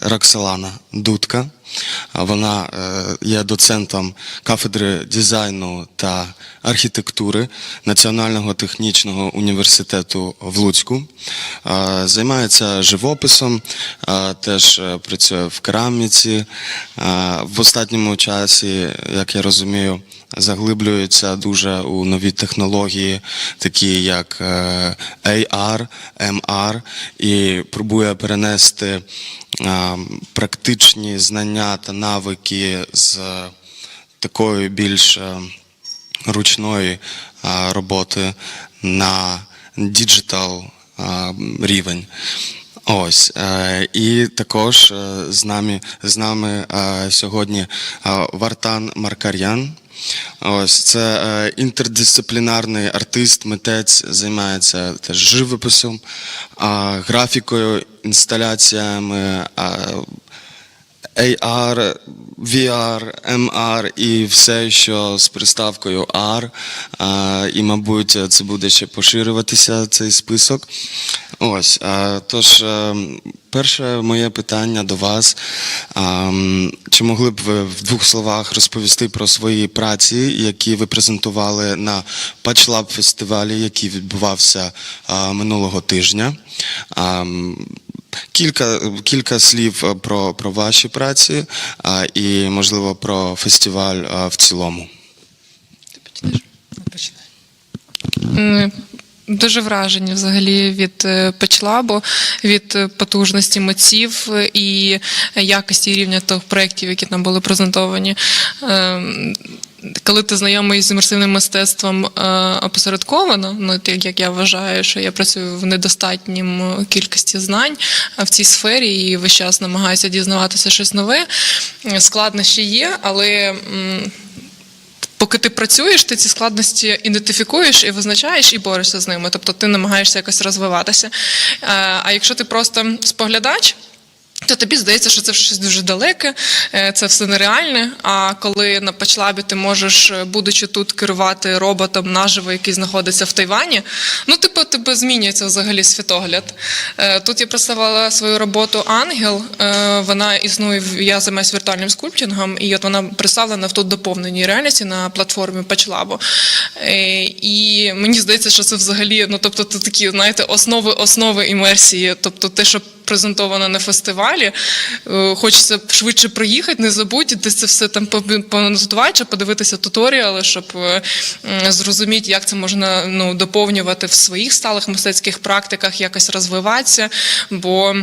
Роксолана Дудка, вона є доцентом кафедри дизайну та архітектури Національного технічного університету в Луцьку. Займається живописом, теж працює в кераміці. В останньому часі, як я розумію, заглиблюється дуже у нові технології, такі як AR, MR, і пробує перенести практичні знання та навики з такої більш ручної роботи на діджитал рівень. Ось, і також з нами сьогодні Вартан Маркарян. Ось, це інтердисциплінарний артист, митець, займається теж живописом, графікою, інсталяціями, AR, VR, MR і все, що з приставкою R. І, мабуть, це буде ще поширюватися, цей список. Ось, тож, перше моє питання до вас. Чи могли б ви в двох словах розповісти про свої праці, які ви презентували на Пачлаб-фестивалі, який відбувався минулого тижня? Кілька слів про ваші праці і, можливо, про фестиваль в цілому. Дуже вражені взагалі від Пачлабу, від потужності митців і якості і рівня тих проєктів, які там були презентовані. Коли ти знайомий з імерсивним мистецтвом опосередковано, ну, як я вважаю, що я працюю в недостатнім кількості знань в цій сфері і весь час намагаюся дізнаватися щось нове, складнощі є, але поки ти працюєш, ти ці складності ідентифікуєш і визначаєш, і борешся з ними. Тобто ти намагаєшся якось розвиватися. А якщо ти просто споглядач, то тобі здається, що це щось дуже далеке, це все нереальне, а коли на Пачлабі ти можеш, будучи тут, керувати роботом наживо, який знаходиться в Тайвані, ну, типу, тебе змінюється взагалі світогляд. Тут я представила свою роботу «Ангел», вона існує, я займаюся віртуальним скульптингом, і от вона представлена в тут доповненій реальності на платформі Пачлабу. І мені здається, що це взагалі, ну, тобто, такі, знаєте, основи імерсії, тобто те, що презентовано на фестивалі, хочеться швидше приїхати, не забудь, десь це все там понотувати, чи подивитися туторіали, щоб зрозуміти, як це можна, ну, доповнювати в своїх сталих мистецьких практиках, якось розвиватися, бо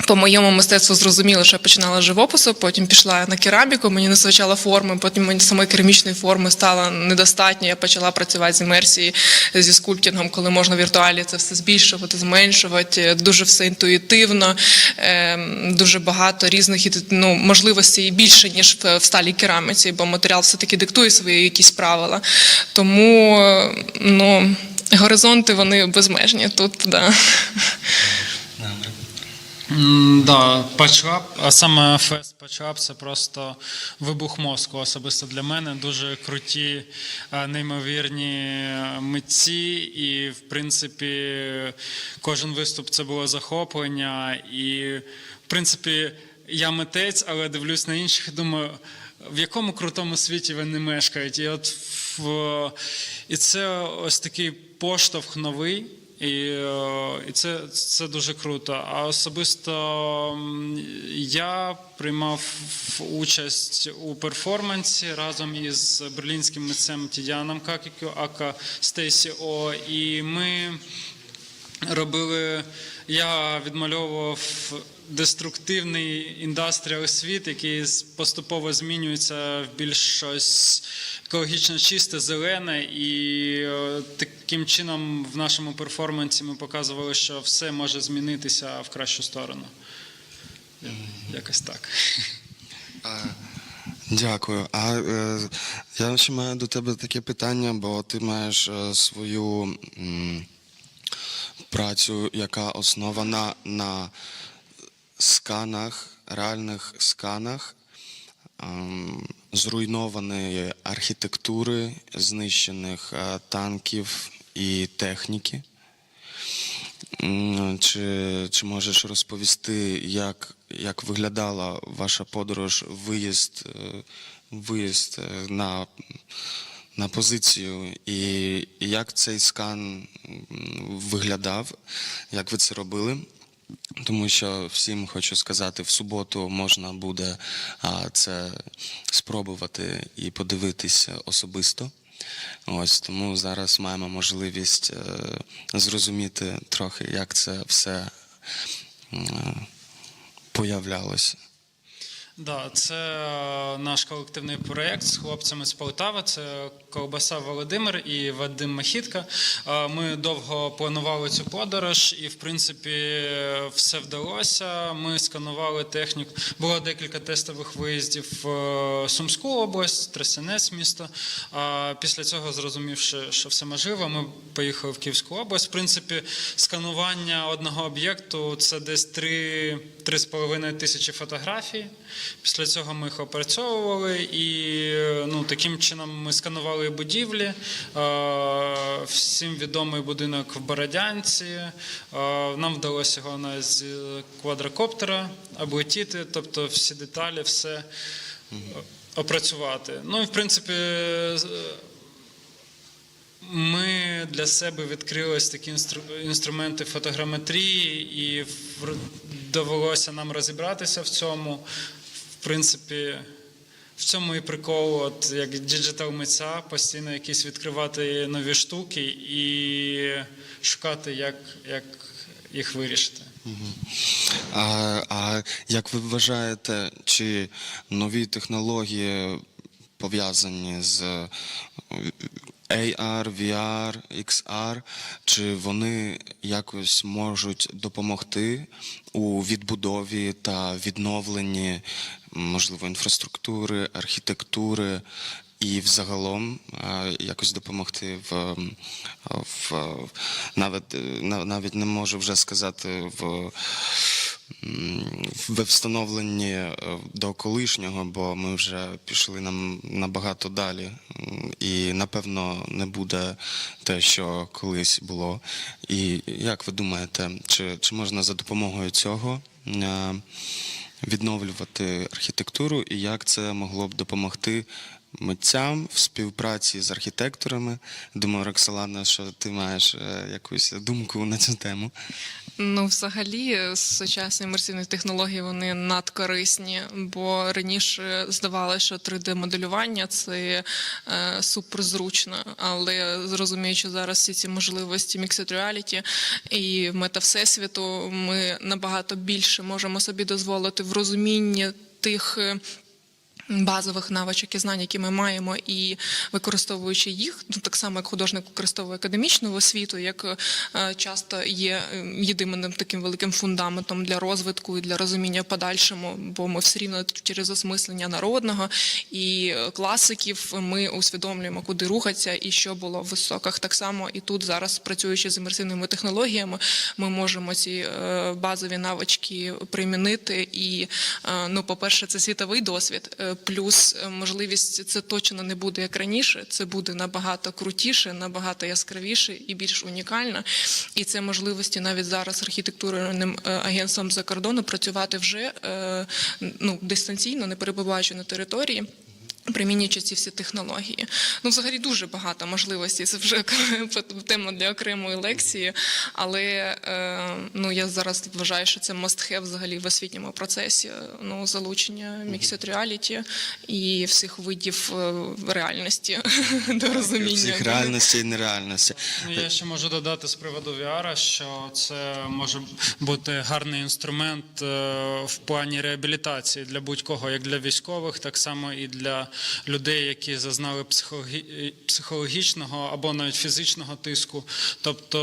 по моєму мистецтву зрозуміло, що я починала з живопису, потім пішла на кераміку, мені не вистачало форми, потім мені самої керамічної форми стало недостатньо, я почала працювати з імерсією, зі скульптингом, коли можна в віртуалі це все збільшувати, зменшувати, дуже все інтуїтивно, дуже багато різних, ну, можливостей більше, ніж в сталій кераміці, бо матеріал все-таки диктує свої якісь правила. Тому, ну, горизонти, вони безмежні тут, да. Да, Пачлаб, а саме фест Пачлаб – це просто вибух мозку особисто для мене. Дуже круті, неймовірні митці і, в принципі, кожен виступ – це було захоплення. І, в принципі, я митець, але дивлюсь на інших і думаю, в якому крутому світі вони мешкають. І це ось такий поштовх новий. І це дуже круто. А особисто я приймав участь у перформансі разом із берлінським митцем Тідіаном Какікю, ака Стейсі О. І ми робили, я відмальовував деструктивний індастріал світ, який поступово змінюється в більш щось екологічно чисте, зелене, і таким чином в нашому перформансі ми показували, що все може змінитися в кращу сторону. Якось так. Дякую. А я ще маю до тебе таке питання, бо ти маєш свою працю, яка основана на сканах, реальних сканах зруйнованої архітектури, знищених танків і техніки. Чи можеш розповісти, як виглядала ваша подорож, виїзд на позицію, і як цей скан виглядав, як ви це робили? Тому що всім хочу сказати, в суботу можна буде це спробувати і подивитися особисто. Ось, тому зараз маємо можливість зрозуміти трохи, як це все появлялося. Да, це наш колективний проєкт з хлопцями з Полтави, це Ковбаса Володимир і Вадим Махітка. Ми довго планували цю подорож і, в принципі, все вдалося. Ми сканували техніку. Було декілька тестових виїздів в Сумську область, Тростянець місто. Після цього, зрозумівши, що все можливо, ми поїхали в Київську область. В принципі, сканування одного об'єкту – це десь 3,5 тисячі фотографій. Після цього ми їх опрацьовували і таким чином ми сканували будівлі. Всім відомий будинок в Бородянці. Нам вдалося його з квадрокоптера облетіти, тобто всі деталі, все опрацювати. Ну і в принципі ми для себе відкрили такі інструменти фотограметрії і довелося нам розібратися в цьому. В принципі, в цьому і прикол, от як діджитал-митця, постійно якісь відкривати нові штуки і шукати, як їх вирішити. А як ви вважаєте, чи нові технології пов'язані з AR, VR, XR, чи вони якось можуть допомогти у відбудові та відновленні, можливо, інфраструктури, архітектури і взагалом якось допомогти навіть не можу вже сказати в встановленні до колишнього, бо ми вже пішли набагато далі. І, напевно, не буде те, що колись було. І як ви думаєте, чи можна за допомогою цього відновлювати архітектуру, і як це могло б допомогти митцям в співпраці з архітекторами? Думаю, Роксолана, що ти маєш якусь думку на цю тему. Ну, взагалі, сучасні імерсивні технології, вони надкорисні, бо раніше здавалося, що 3D-моделювання – це суперзручно, але зрозуміючи зараз всі ці можливості Mixed Reality і мета-всесвіту, ми набагато більше можемо собі дозволити в розумінні тих базових навичок і знань, які ми маємо, і використовуючи їх, так само, як художник використовує академічну освіту, як часто є єдиним таким великим фундаментом для розвитку і для розуміння в подальшому, бо ми все рівно через осмислення народного і класиків ми усвідомлюємо, куди рухатися і що було в високах. Так само і тут зараз, працюючи з імерсивними технологіями, ми можемо ці базові навички примінити і, по-перше, це світовий досвід, плюс можливість, це точно не буде як раніше, це буде набагато крутіше, набагато яскравіше і більш унікально. І це можливості навіть зараз архітектурним агентством за кордону працювати вже дистанційно, не перебуваючи на території. примінюючи ці всі технології. Ну, взагалі, дуже багато можливостей, це вже тема для окремої лекції, але ну, я зараз вважаю, що це must-have взагалі в освітньому процесі, ну, залучення mixed reality і всіх видів реальності до розуміння. Всіх реальності і нереальності. Я ще можу додати з приводу VR, що це може бути гарний інструмент в плані реабілітації для будь-кого, як для військових, так само і для людей, які зазнали психологічного або навіть фізичного тиску. Тобто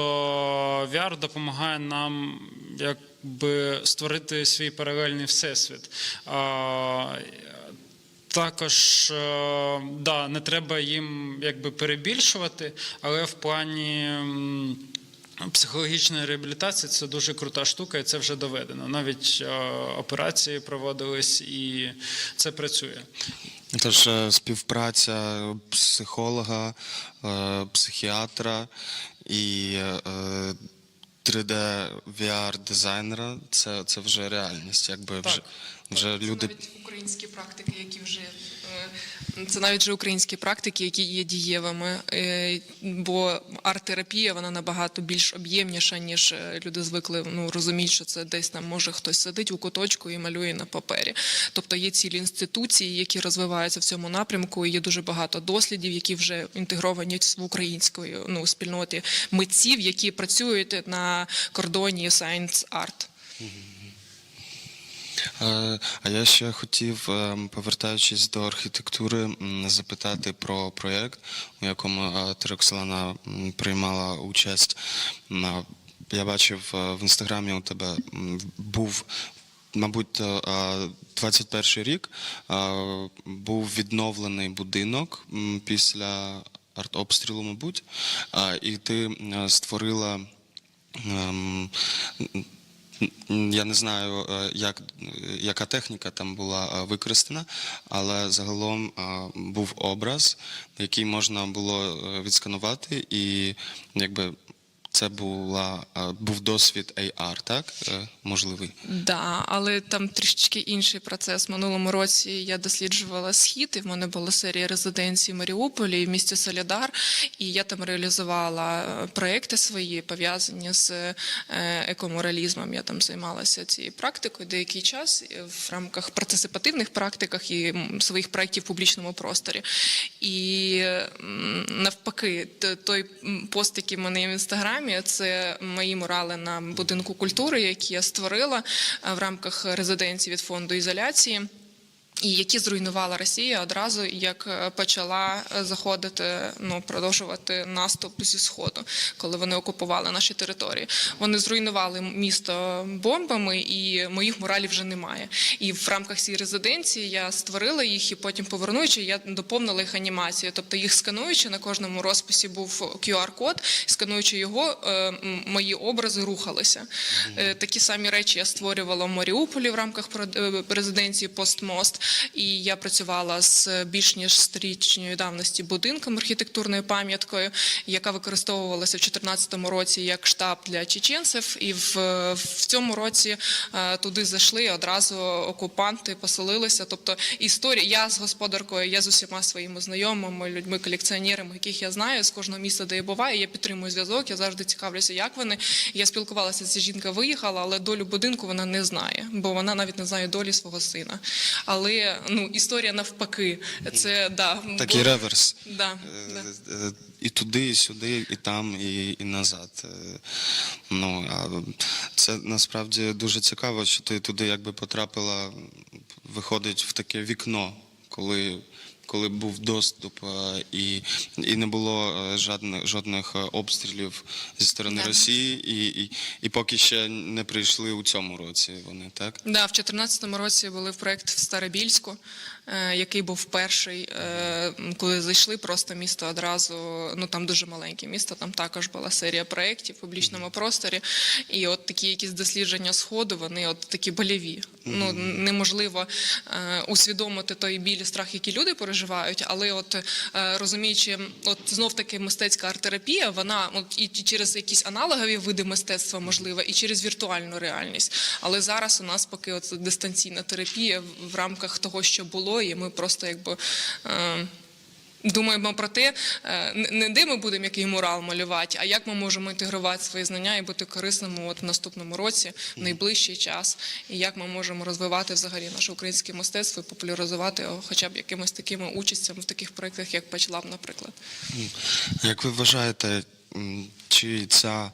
VR допомагає нам якби створити свій паралельний всесвіт. Також, да, не треба їм якби перебільшувати, але в плані психологічної реабілітації це дуже крута штука, і це вже доведено. Навіть операції проводились, і це працює. Тож співпраця психолога, психіатра і 3D VR-дизайнера – це вже реальність. Якби вже люди... Навіть українські практики, які вже... Це навіть вже українські практики, які є дієвими, бо арт-терапія, вона набагато більш об'ємніша, ніж люди звикли, ну, розуміють, що це десь там може хтось сидить у куточку і малює на папері. Тобто є цілі інституції, які розвиваються в цьому напрямку, і є дуже багато дослідів, які вже інтегровані в української, ну, спільноті митців, які працюють на кордоні science-art. А я ще хотів, повертаючись до архітектури, запитати про проєкт, у якому ти, Роксолана, приймала участь. Я бачив в інстаграмі у тебе був, мабуть, 21 рік, був відновлений будинок після артобстрілу, мабуть, і ти створила... Я не знаю, яка техніка там була використана, але загалом був образ, який можна було відсканувати, і якби це був досвід AR, так? Можливий? Да, але там трішечки інший процес. Минулому році я досліджувала Схід, і в мене була серія резиденцій в Маріуполі, в місті Солідар, і я там реалізувала проекти свої, пов'язані з екоморалізмом. Я там займалася цією практикою деякий час в рамках партисипативних практиках і своїх проєктів в публічному просторі. І навпаки, той пост, який в мене є в Інстаграмі, це мої мурали на будинку культури, які я створила в рамках резиденції від фонду ізоляції, і які зруйнувала Росія одразу, як почала заходити, ну, продовжувати наступ зі Сходу, коли вони окупували наші території. Вони зруйнували місто бомбами, і моїх муралів вже немає. І в рамках цієї резиденції я створила їх, і потім, повернуючи, я доповнила їх анімацією. Тобто їх скануючи, на кожному розписі був QR-код, скануючи його, мої образи рухалися. Такі самі речі я створювала в Маріуполі в рамках резиденції «Постмост». І я працювала з більш ніж 100-річною давності будинком, архітектурною пам'яткою, яка використовувалася в 2014 році як штаб для чеченців. І в цьому році туди зайшли одразу окупанти, поселилися. Тобто історія, я з господаркою, я з усіма своїми знайомими, людьми, колекціонерами, яких я знаю, з кожного міста, де я буваю, я підтримую зв'язок, я завжди цікавлюся, як вони. Я спілкувалася, ця жінка виїхала, але долю будинку вона не знає, бо вона навіть не знає долі свого сина. Але ну, історія навпаки. Це, да. Такий реверс. Да. І туди, і сюди, і там, і назад. Ну, це насправді дуже цікаво, що ти туди якби потрапила, виходить в таке вікно, коли був доступ і не було жодних обстрілів зі сторони Росії, і поки ще не прийшли у цьому році вони, так? Так, да, в 2014 році були в проєкт в Старобільську, який був перший, коли зайшли просто місто одразу, ну там дуже маленьке місто, там також була серія проєктів в публічному просторі, і от такі якісь дослідження Сходу, вони от такі боліві. Ну, неможливо усвідомити той біль і страх, які люди переживають, переживають. Але от розуміючи, от знов-таки мистецька арт-терапія, вона от і через якісь аналогові види мистецтва можлива, і через віртуальну реальність. Але зараз у нас поки от дистанційна терапія в рамках того, що було, і ми просто якби думаємо про те, не де ми будемо який мурал малювати, а як ми можемо інтегрувати свої знання і бути корисними от в наступному році, в найближчий час, і як ми можемо розвивати взагалі наше українське мистецтво і популяризувати його хоча б якимись такими участями в таких проєктах, як PatchLab, наприклад. Як ви вважаєте, чи ця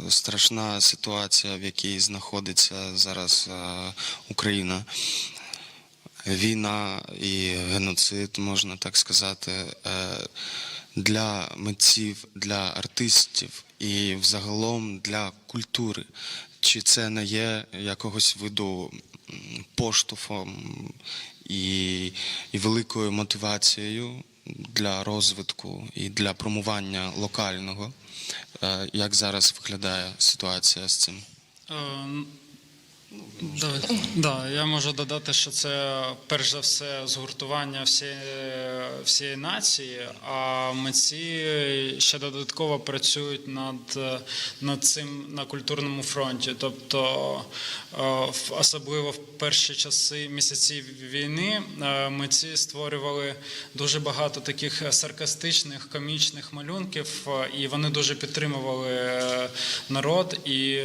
страшна ситуація, в якій знаходиться зараз Україна, війна і геноцид, можна так сказати, для митців, для артистів і взагалом для культури, чи це не є якогось виду поштовхом і великою мотивацією для розвитку і для промування локального? Як зараз виглядає ситуація з цим? Да, я можу додати, що це перш за все згуртування всієї нації, а митці ще додатково працюють над цим на культурному фронті. Тобто, особливо в перші часи, місяці війни, митці створювали дуже багато таких саркастичних, комічних малюнків, і вони дуже підтримували народ, і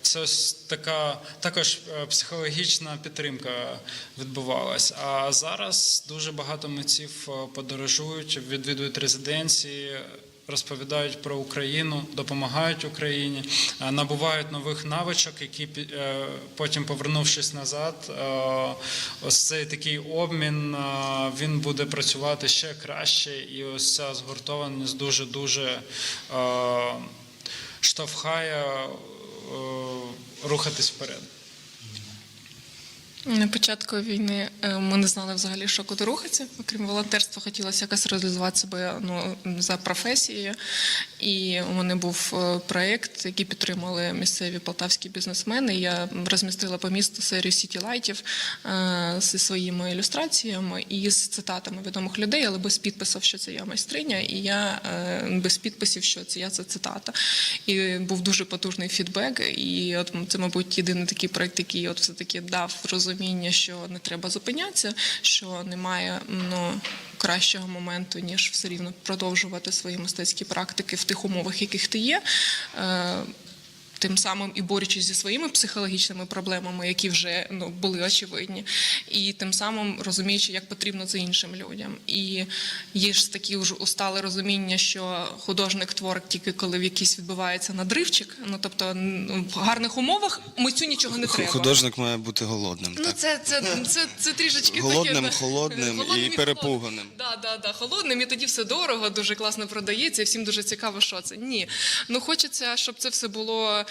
це така також психологічна підтримка відбувалась. А зараз дуже багато митців подорожують, відвідують резиденції, розповідають про Україну, допомагають Україні, набувають нових навичок, які потім, повернувшись назад, ось цей такий обмін, він буде працювати ще краще, і ось ця згуртованість дуже-дуже штовхає рухатись вперед. На початку війни ми не знали взагалі, що куди рухатися. Окрім волонтерства, хотілося якось реалізувати себе за професією. І у мене був проєкт, який підтримали місцеві полтавські бізнесмени. Я розмістила по місту серію сіті-лайтів зі своїми ілюстраціями і з цитатами відомих людей, але без підписів, що це я майстриня, і я без підписів, що це я це цитата. І був дуже потужний фідбек, і от це, мабуть, єдиний такий проєкт, який от все-таки дав розуміння, що не треба зупинятися, що немає кращого моменту, ніж все рівно продовжувати свої мистецькі практики в тих умовах, яких ти є, тим самим і борючись зі своїми психологічними проблемами, які вже були очевидні, і тим самим розуміючи, як потрібно це іншим людям. І є ж такі вже устале розуміння, що художник творить тільки коли в якийсь відбувається надривчик, тобто в гарних умовах митцю нічого не треба. Художник має бути голодним. Це трішечки голодним, таке. Холодним і перепуганим. Да, холодним, і тоді все дорого, дуже класно продається, і всім дуже цікаво, що це. Ні. Хочеться, щоб це все було,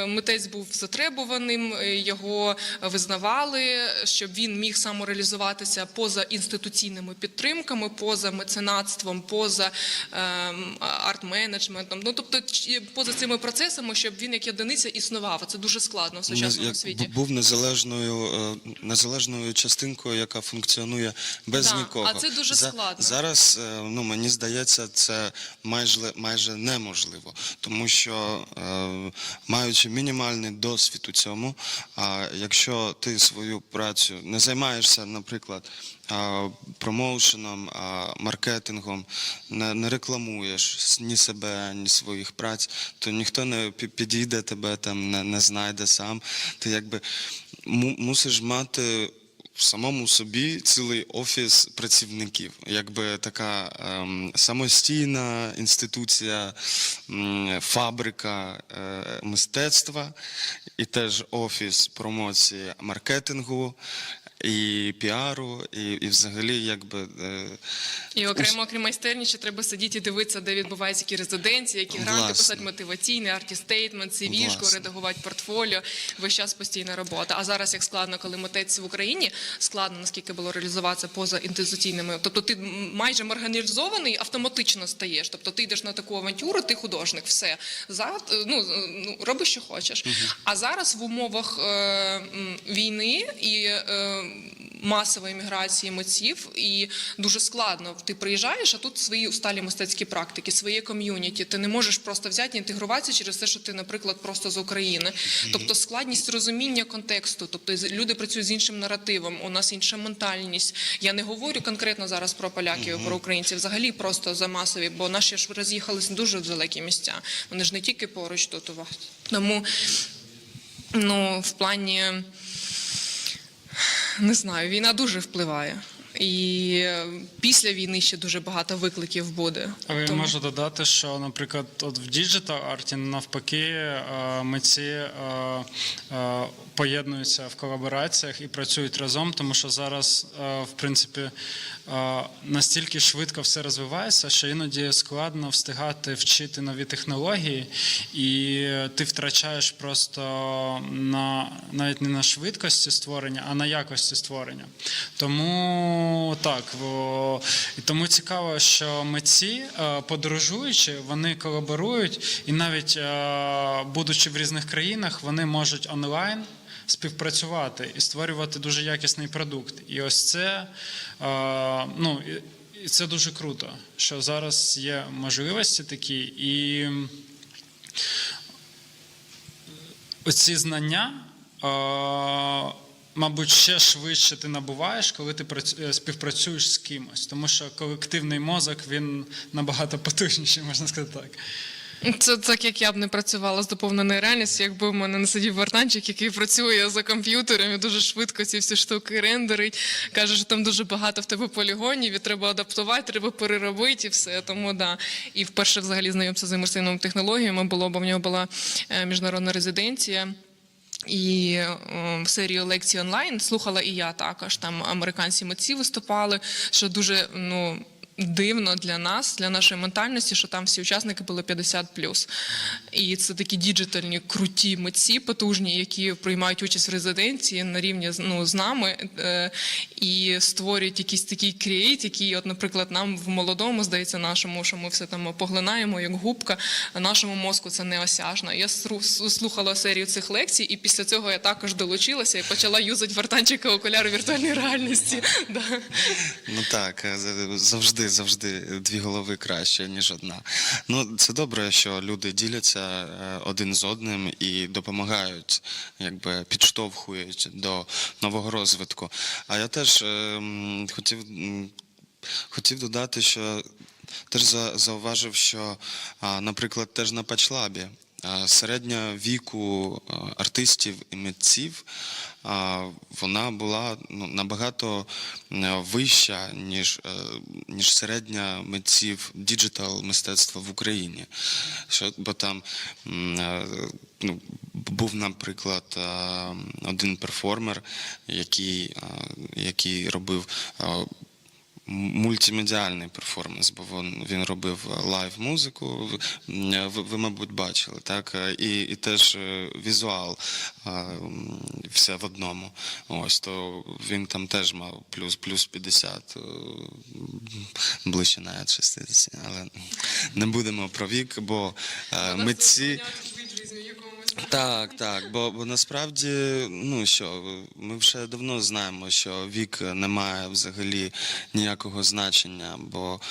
митець був затребуваним, його визнавали, щоб він міг самореалізуватися поза інституційними підтримками, поза меценатством, поза арт-менеджментом, тобто поза цими процесами, щоб він як одиниця існував. Це дуже складно в сучасному світі. Був незалежною частинкою, яка функціонує без нікого. А це дуже складно. Зараз, мені здається, це майже неможливо, тому що маючи мінімальний досвід у цьому, а якщо ти свою працю не займаєшся, наприклад, промоушеном, маркетингом, не рекламуєш ні себе, ні своїх праць, то ніхто не підійде тебе, там не знайде сам. Ти якби мусиш мати в самому собі цілий офіс працівників, якби така самостійна інституція, фабрика мистецтва, і теж офіс промоції маркетингу, і піару, і взагалі якби... І окремо, окрім майстерні, ще треба сидіти і дивитися, де відбуваються які резиденції, які гранти, писати мотиваційний, арті-стейтмент, CV-шку, редагувати портфоліо, весь час постійна робота. А зараз як складно, коли митець в Україні, складно, наскільки було реалізуватися поза інституційними. Тобто ти майже маргіналізований, автоматично стаєш. Тобто ти йдеш на таку авантюру, ти художник, все. Роби, що хочеш. А зараз в умовах війни і масової міграції митців, і дуже складно. Ти приїжджаєш, а тут свої усталі мистецькі практики, своє ком'юніті. Ти не можеш просто взяти і інтегруватися через те, що ти, наприклад, просто з України. Тобто складність розуміння контексту, тобто люди працюють з іншим наративом, у нас інша ментальність. Я не говорю конкретно зараз про поляків, про українців, взагалі просто за масові, бо наші ж роз'їхалися дуже в далекі місця. Вони ж не тільки поруч тут у вас. Тому, в плані, не знаю, війна дуже впливає. І після війни ще дуже багато викликів буде. Але я можу додати, що, наприклад, от в діджитал-арті навпаки митці поєднуються в колабораціях і працюють разом, тому що зараз, в принципі, настільки швидко все розвивається, що іноді складно встигати вчити нові технології, і ти втрачаєш просто навіть не на швидкості створення, а на якості створення. Тому так, і тому цікаво, що митці, подорожуючи, вони колаборують, і навіть будучи в різних країнах, вони можуть онлайн співпрацювати і створювати дуже якісний продукт. І ось це, і це дуже круто, що зараз є можливості такі, і оці знання, мабуть, ще швидше ти набуваєш, коли ти співпрацюєш з кимось. Тому що колективний мозок, він набагато потужніший, можна сказати так. Це так, як я б не працювала з доповненою реальністю, якби в мене не сидів вартанчик, який працює за комп'ютером і дуже швидко ці всі штуки рендерить. Каже, що там дуже багато в тебе полігонів, і треба адаптувати, треба переробити і все. Тому да. І вперше взагалі знайомство з імерсивними технологіями було, бо в нього була міжнародна резиденція. І в серію лекцій онлайн слухала і я також. Там американські митці виступали, що дуже, дивно для нас, для нашої ментальності, що там всі учасники були 50+. І це такі діджитальні, круті митці, потужні, які приймають участь в резиденції на рівні з нами і створюють якийсь такий креейт, який, от, наприклад, нам в молодому, здається, нашому, що ми все там поглинаємо, як губка, а нашому мозку це неосяжно. Я слухала серію цих лекцій, і після цього я також долучилася і почала юзати вартанчика окуляри віртуальної реальності. Ну так, завжди дві голови краще, ніж одна. Це добре, що люди діляться один з одним і допомагають, підштовхують до нового розвитку. А я теж хотів додати, що теж зауважив, що, наприклад, теж на Пачлабі середня віку артистів і митців, вона була набагато вища, ніж середня митців діджитал-мистецтва в Україні. Бо там був, наприклад, один перформер, який робив мультимедіальний перформанс, бо він робив лайв-музику, ви, мабуть, бачили, так? І теж візуал, все в одному. Ось, то він там теж мав плюс 50, ближче навіть 60, але не будемо про вік, бо митці... Так, бо насправді, ми вже давно знаємо, що вік не має взагалі ніякого значення, бо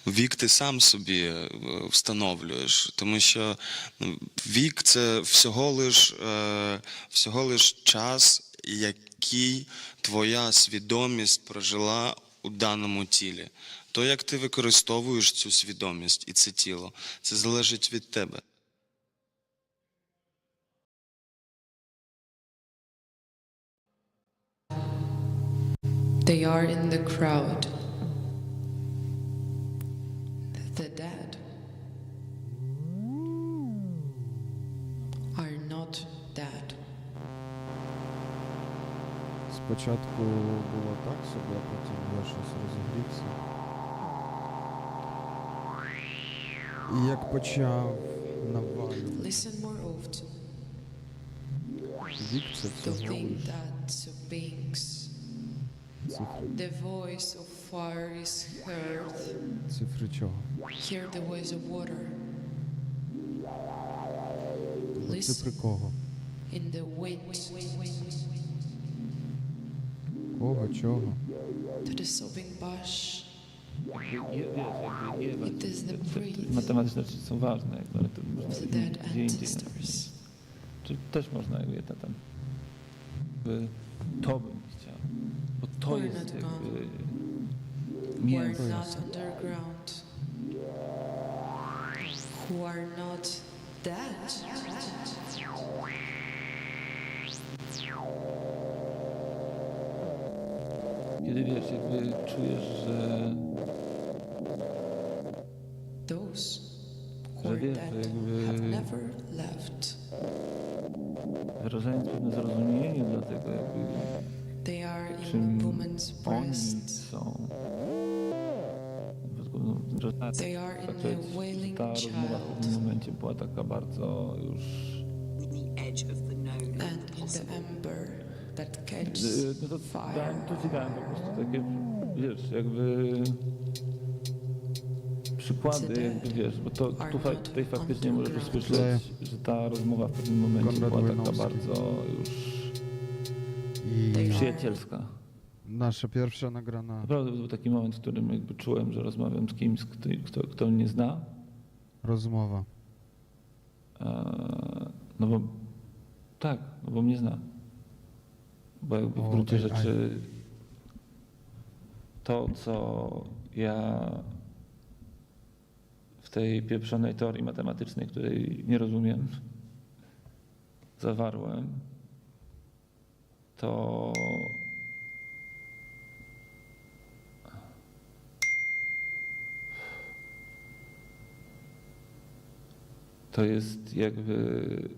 вік ти сам собі встановлюєш, тому що вік – це всього лиш час, який твоя свідомість прожила у даному тілі. То, як ти використовуєш цю свідомість і це тіло, це залежить від тебе. They are in the crowd. The dead are not dead. Спочатку було так собі, а потім я щось розігрівся. І як почав навалювати. Listen more often. Вік це To всього think лиш that beings. The voice of fire is heard. Цифри чого? Hear the voice of water. Цифри кого? In the wind. Кого, чого? to the sobbing bush. It is the breath matematyczne rzeczy są ważne, ale to of the dead gdzie indziej. ancestors. Czy też można jakby to tam. To bym chciał. Bo to We're jest not jakby Who are mięso. not underground, who are not dead. Kiedy wiesz, jakby czujesz, że Those who że are wiesz, dead że jakby have never left. wyrażając pewne zrozumienie dla tego, jakby They are in czym a woman's oni breast. są. They are in Zacząć, a wailing ta rozmowa w pewnym child. momencie była taka bardzo już... And in the ember that catches No to fire. tu ci dałem po prostu takie, wiesz, jakby przykłady, jakby wiesz, bo to tutaj faktycznie możesz usłyszeć, że ta rozmowa w pewnym momencie była taka bardzo już przyjacielska. Nasze pierwsze nagrana. Naprawdę był taki moment, w którym jakby czułem, że rozmawiam z kimś, kto mnie zna. Rozmowa. No bo tak, no bo mnie zna. Bo jakby w gruncie rzeczy to, co ja w tej pieprzonej teorii matematycznej, której nie rozumiem, zawarłem, to jest jakby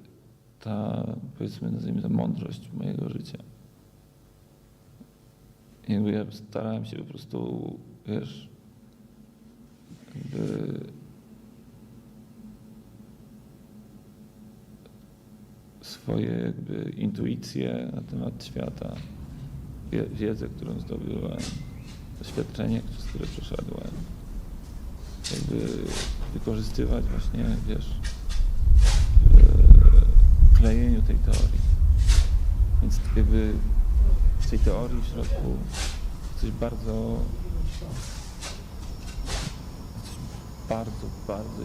ta, powiedzmy, nazwijmy to mądrość mojego życia. Jakby ja starałem się po prostu, wiesz, jakby swoje jakby intuicje na temat świata, wiedzę, którą zdobyłem, doświadczenie, przez które przeszedłem, jakby wykorzystywać właśnie, wiesz, w klejeniu tej teorii. Więc jakby w tej teorii w środku coś bardzo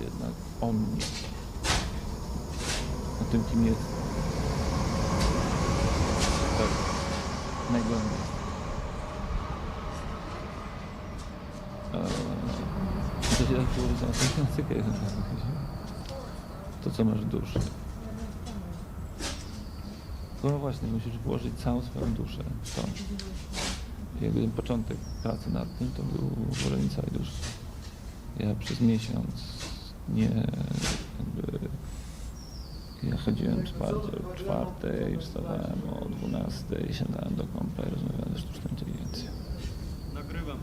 jednak o mnie, o tym, kim jest. Tak, najgłębiej. To się tak przełożyć na tematykę, to co masz w duszy. No właśnie, musisz włożyć całą swoją duszę w to. Jakby ten początek pracy nad tym to był włożenie całej duszy. Ja przez miesiąc ja chodziłem spać o 4:00, wstawałem o 12:00, siadałem do kompa i rozmawiałem ze sztuczną inteligencją. Nagrywam.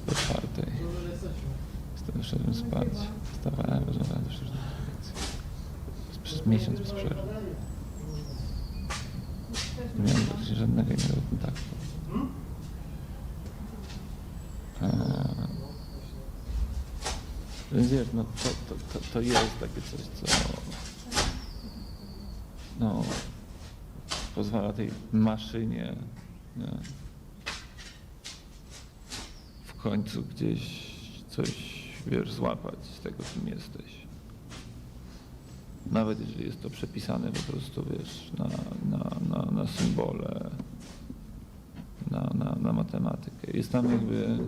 O 4:00 szedłem spać, wstawałem, rozmawiałem ze sztuczną inteligencją. Przez miesiąc bez przerwy. Nie miałem praktycznie żadnego innego kontaktu. Więc wiesz, no to jest takie coś, co no, pozwala tej maszynie, nie, w końcu gdzieś coś, wiesz, złapać z tego, kim jesteś. Nawet jeżeli jest to przepisane po prostu, wiesz, na symbole, na matematykę. Jest tam jakby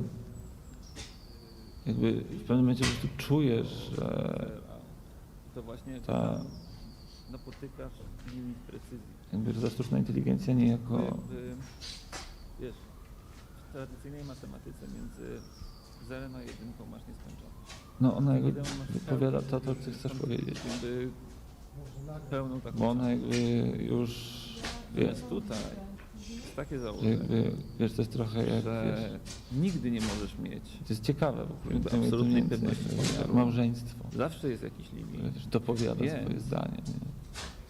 w pewnym momencie po prostu czujesz, że To właśnie napotykasz limit precyzji. Jakby ta sztuczna inteligencja niejako... Jakby, wiesz, w tradycyjnej matematyce między 0 a 1 masz nieskończoność. No ona jakby wypowiada to, co chcesz powiedzieć. Jakby pełną taką... Bo ona jakby już... Jest tutaj. Takie założenie. Jakby, wiesz, to jest trochę jak, że nigdy nie możesz mieć. To jest ciekawe, bo absolutnej pewności. Małżeństwo. Zawsze jest jakiś limit. Wiesz, dopowiada swoje zdanie. Nie?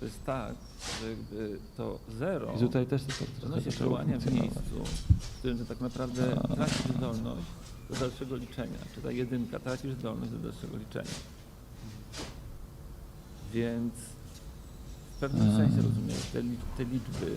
To jest tak, że jakby to 0 I tutaj też to trochę się przełania w miejscu, w którym to tak naprawdę tracisz zdolność do dalszego liczenia. Czy ta 1 tracisz zdolność do dalszego liczenia. Więc w pewnym sensie rozumiesz, te liczby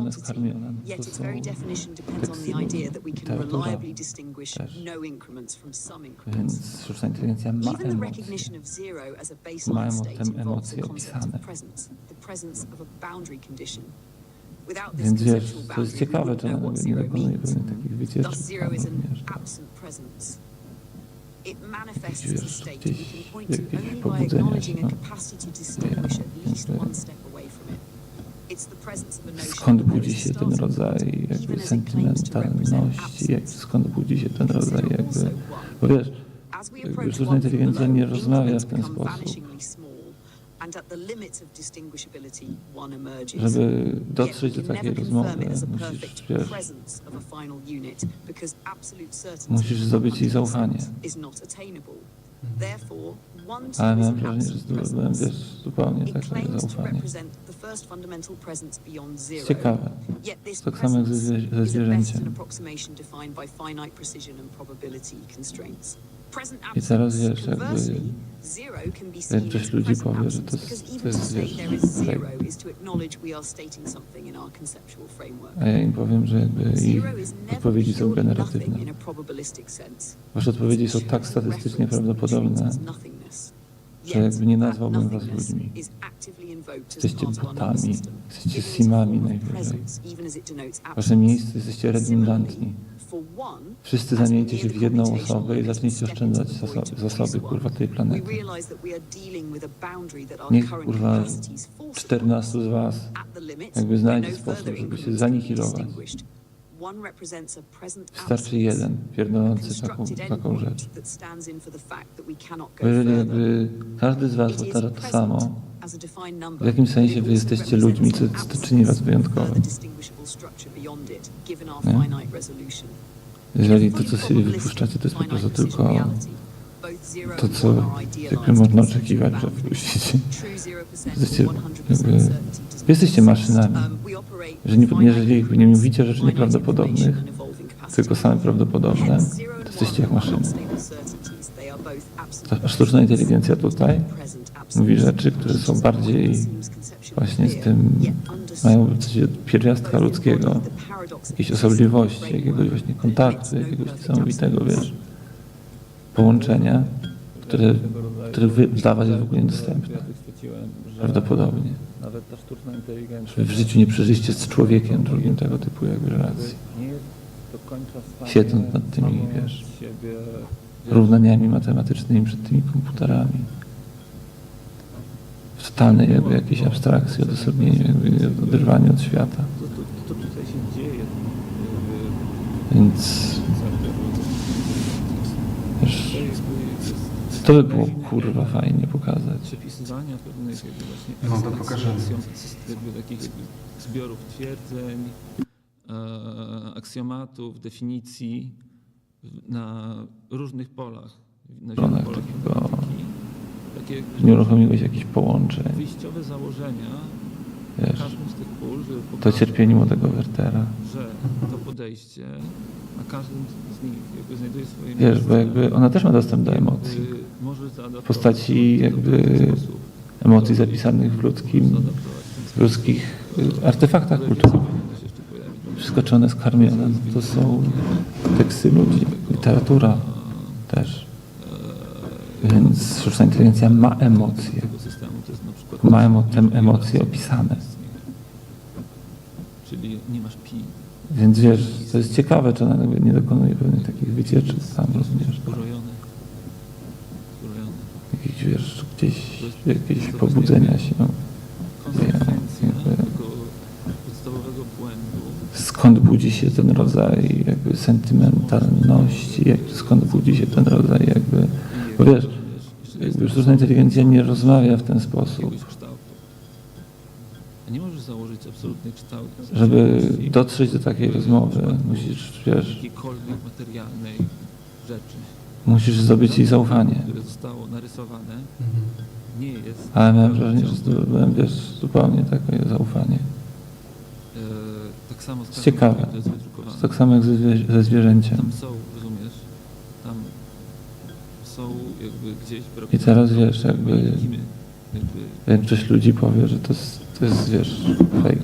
nakarmione, skarmione. Yet To its są very definition depends on the idea that we can literatura reliably distinguish też. no increments from some increments. Więc sztuczna inteligencja ma Even the emocje. recognition of zero as a Mają baseline state o tym involves the emocje concept opisane. of presence, the presence of a boundary condition. Without this Więc wiesz, conceptual to jest boundary, we ciekawe, wouldn't czy know ona what nie zero dokonuje means. pewnych takich wycieczek. Thus, zero tam is również, an tak. absent presence. It manifests Wiesz, as a state gdzieś we can point jakieś to only by pobudzenia acknowledging się, a capacity to distinguish at least one step away from it. It's the presence of a notion Skąd that there budzi is a się ten starting point, rodzaj jakby even as it claims to represent sentymentalności, skąd budzi się ten rodzaj jakby... Bo wiesz, As we jakby approach sztuczna one from inteligencja below, nie rozmawia w increments ten become sposób. vanishingly small, and at the limits of distinguishability, one emerges. Żeby Yet dotrzeć we do can takiej never confirm rozmowy, it as a musisz, perfect wiesz, presence of a final unit, because absolute certainty musisz zdobyć jej zaufanie. is not attainable. Therefore, one Ale too is mam an wrażenie, że absent zdobyłem, presence. wiesz, zupełnie It takie claims to zaufanie. represent the first fundamental presence beyond zero. Ciekawe. Yet this Tak samo jak ze presence is at best zwierzęciem. an approximation defined by finite precision and probability constraints. Present I teraz absence, wiesz, jakby conversely, zero can be seen większość as ludzi present powie, że absence, to because jest, even to say wiesz, there is zero fake. is to acknowledge we are stating something in our conceptual framework. A ja im powiem, że jakby ich Zero is never odpowiedzi są purely generatywne. nothing in a probabilistic sense. Wasze odpowiedzi są tak statystycznie prawdopodobne, że jakby nie nazwałbym was ludźmi. Jesteście botami, jesteście simami najwyżej. Wasze miejsce jesteście redundantni. Wszyscy zamieńcie się w jedną osobę i zacznijcie oszczędzać zasoby, kurwa, tej planety. Niech, kurwa, 14 z was jakby znajdzie sposób, żeby się zanihilować. Wystarczy jeden, pierdolący taką rzecz. Bo jeżeli jakby każdy z was powtarza to samo, w jakimś sensie wy jesteście ludźmi, co czyni was wyjątkowym. Nie? Jeżeli to, co sobie wypuszczacie, to jest po prostu tylko to, co jakby można oczekiwać, że wypuścicie. Jesteście maszynami. Jeżeli nie mówicie rzeczy nieprawdopodobnych, tylko same prawdopodobne, to jesteście jak maszyny. Ta sztuczna inteligencja tutaj mówi rzeczy, które są bardziej właśnie z tym, mają coś pierwiastka ludzkiego, jakiejś osobliwości, jakiegoś właśnie kontaktu, jakiegoś niesamowitego, wiesz, połączenia, które dla was jest w ogóle niedostępne. Prawdopodobnie. Nawet ta sztuczna inteligencja W życiu nie przeżyliście z człowiekiem drugim tego typu jakby relacji. nie jest do końca w stanie Siedząc nad tymi, samo wiesz, siebie, równaniami matematycznymi przed tymi komputerami. W totalnej jakby jakiejś abstrakcji, odosobnieniu, jakby oderwaniu od świata. to tutaj się dzieje. Więc wiesz, to by było kurwa fajnie pokazać. Przepisywania pewnych jakby właśnie No to pokażemy. jakby takich jakby zbiorów twierdzeń, aksjomatów, definicji na różnych polach. Na wielu Stronach polach takiego, informatyki. Takie nie uruchomiłeś jakichś połączeń. wyjściowe założenia Wiesz, na każdym z tych pól, żeby to pokazać, cierpienie młodego Wertera. że to podejście na każdym z nich jakby znajduje swoje Wiesz, miejsce. bo jakby ona też ma dostęp do emocji. Może W zaadaptować postaci jakby emocji zapisanych w ludzkich artefaktach kulturowych. Wszystko, czy one skarmione, to są teksty ludzi, literatura też. Więc sztuczna inteligencja ma emocje. Ma emocje opisane. Czyli nie masz pi. Więc wiesz, to jest ciekawe, czy ona nie dokonuje pewnych takich wycieczek tam również. Urojone. Jakichś, wiesz, gdzieś jakieś pobudzenia się. Podstawowego błędu. Skąd budzi się ten rodzaj jakby sentymentalności, skąd budzi się ten rodzaj jakby, bo wiesz, jakby sztuczna inteligencja nie rozmawia w ten sposób, Nie możesz założyć absolutny kształt. żeby dotrzeć do takiej rozmowy, musisz, wiesz, Jakiejkolwiek materialnej rzeczy. musisz zdobyć jej zaufanie. Które zostało narysowane, nie jest. Ale miałem wrażenie, że zdobyłem, wiesz, zupełnie takie zaufanie. Tak samo Jest ciekawe. to jest wydrukowane. Tak samo jak ze zwierzęciem. Tam są, rozumiesz? Tam są jakby gdzieś... I teraz wiesz, jakby większość ludzi powie, że to jest wiesz, fake.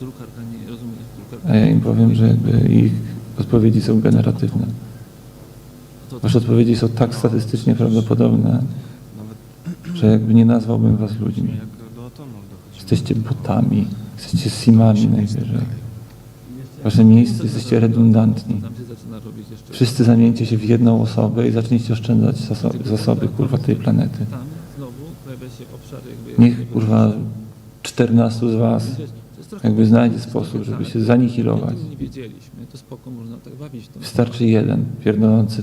Drukarka nie, rozumiesz? A ja im powiem, że jakby ich odpowiedzi są generatywne. Wasze odpowiedzi są tak statystycznie prawdopodobne, że jakby nie nazwałbym was ludźmi. Jesteście botami, Jesteście simami najwyżej. Wasze miejsce jesteście redundantni. Wszyscy zamieńcie się w jedną osobę i zacznijcie oszczędzać zasoby, kurwa, tej planety. Niech, kurwa, 14 z was jakby znajdzie sposób, żeby się zanihilować. Wystarczy jeden pierdolący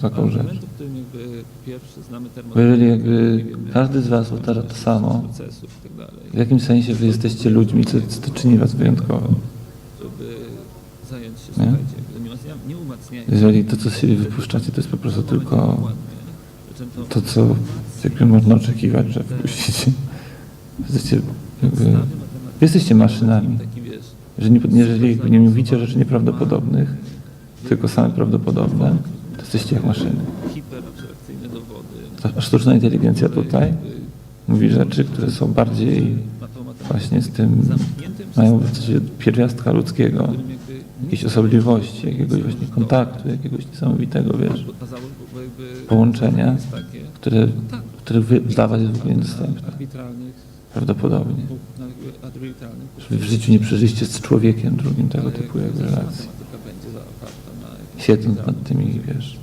taką rzecz. Bo jeżeli jakby każdy z was powtarza to samo, w jakim sensie wy jesteście ludźmi, co czyni was wyjątkowo? Nie? Jeżeli to, co się wypuszczacie, to jest po prostu tylko to, co jakby można oczekiwać, że wpuścicie. Jesteście maszynami. Jeżeli nie mówicie rzeczy nieprawdopodobnych, tylko same prawdopodobne, to jesteście jak maszyny. Ta sztuczna inteligencja tutaj mówi rzeczy, które są bardziej właśnie z tym, mają pierwiastka ludzkiego, jakiejś osobliwości, jakiegoś właśnie kontaktu, jakiegoś niesamowitego, wiesz, połączenia, które dla was jest w ogóle niedostępne. Prawdopodobnie. Że w życiu nie przeżyliście z człowiekiem drugim tego typu jakby relacji. Siedząc nad tymi, wiesz,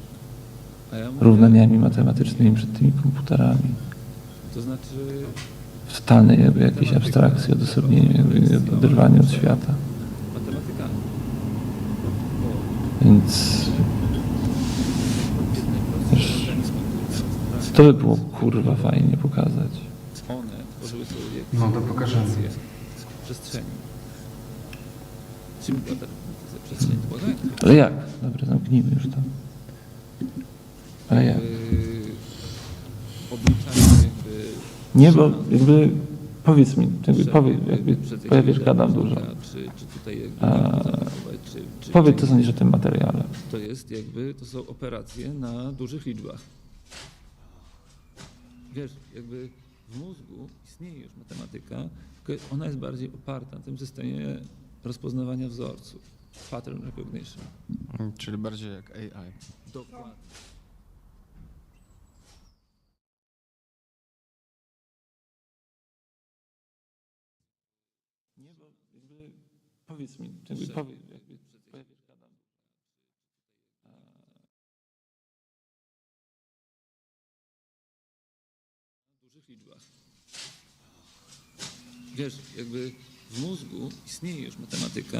równaniami matematycznymi przed tymi komputerami. W totalnej jakby jakiejś abstrakcji, odosobnieniu, jakby oderwaniu od świata. Więc wiesz, to by było kurwa fajnie pokazać. No to pokażemy. Przestrzeni. Ale jak? Dobra, zamknijmy już to. Ale jak? Nie, bo jakby powiedz mi, powiesz, gadam dużo. Powiedz, co sądzisz o tym materiale. To są operacje na dużych liczbach. Wiesz, jakby w mózgu istnieje już matematyka, tylko ona jest bardziej oparta na tym systemie rozpoznawania wzorców. Pattern recognition. Czyli bardziej jak AI. Dokładnie. Nie, bo jakby powiedz mi, Dużych liczbach. Wiesz, jakby w mózgu istnieje już matematyka,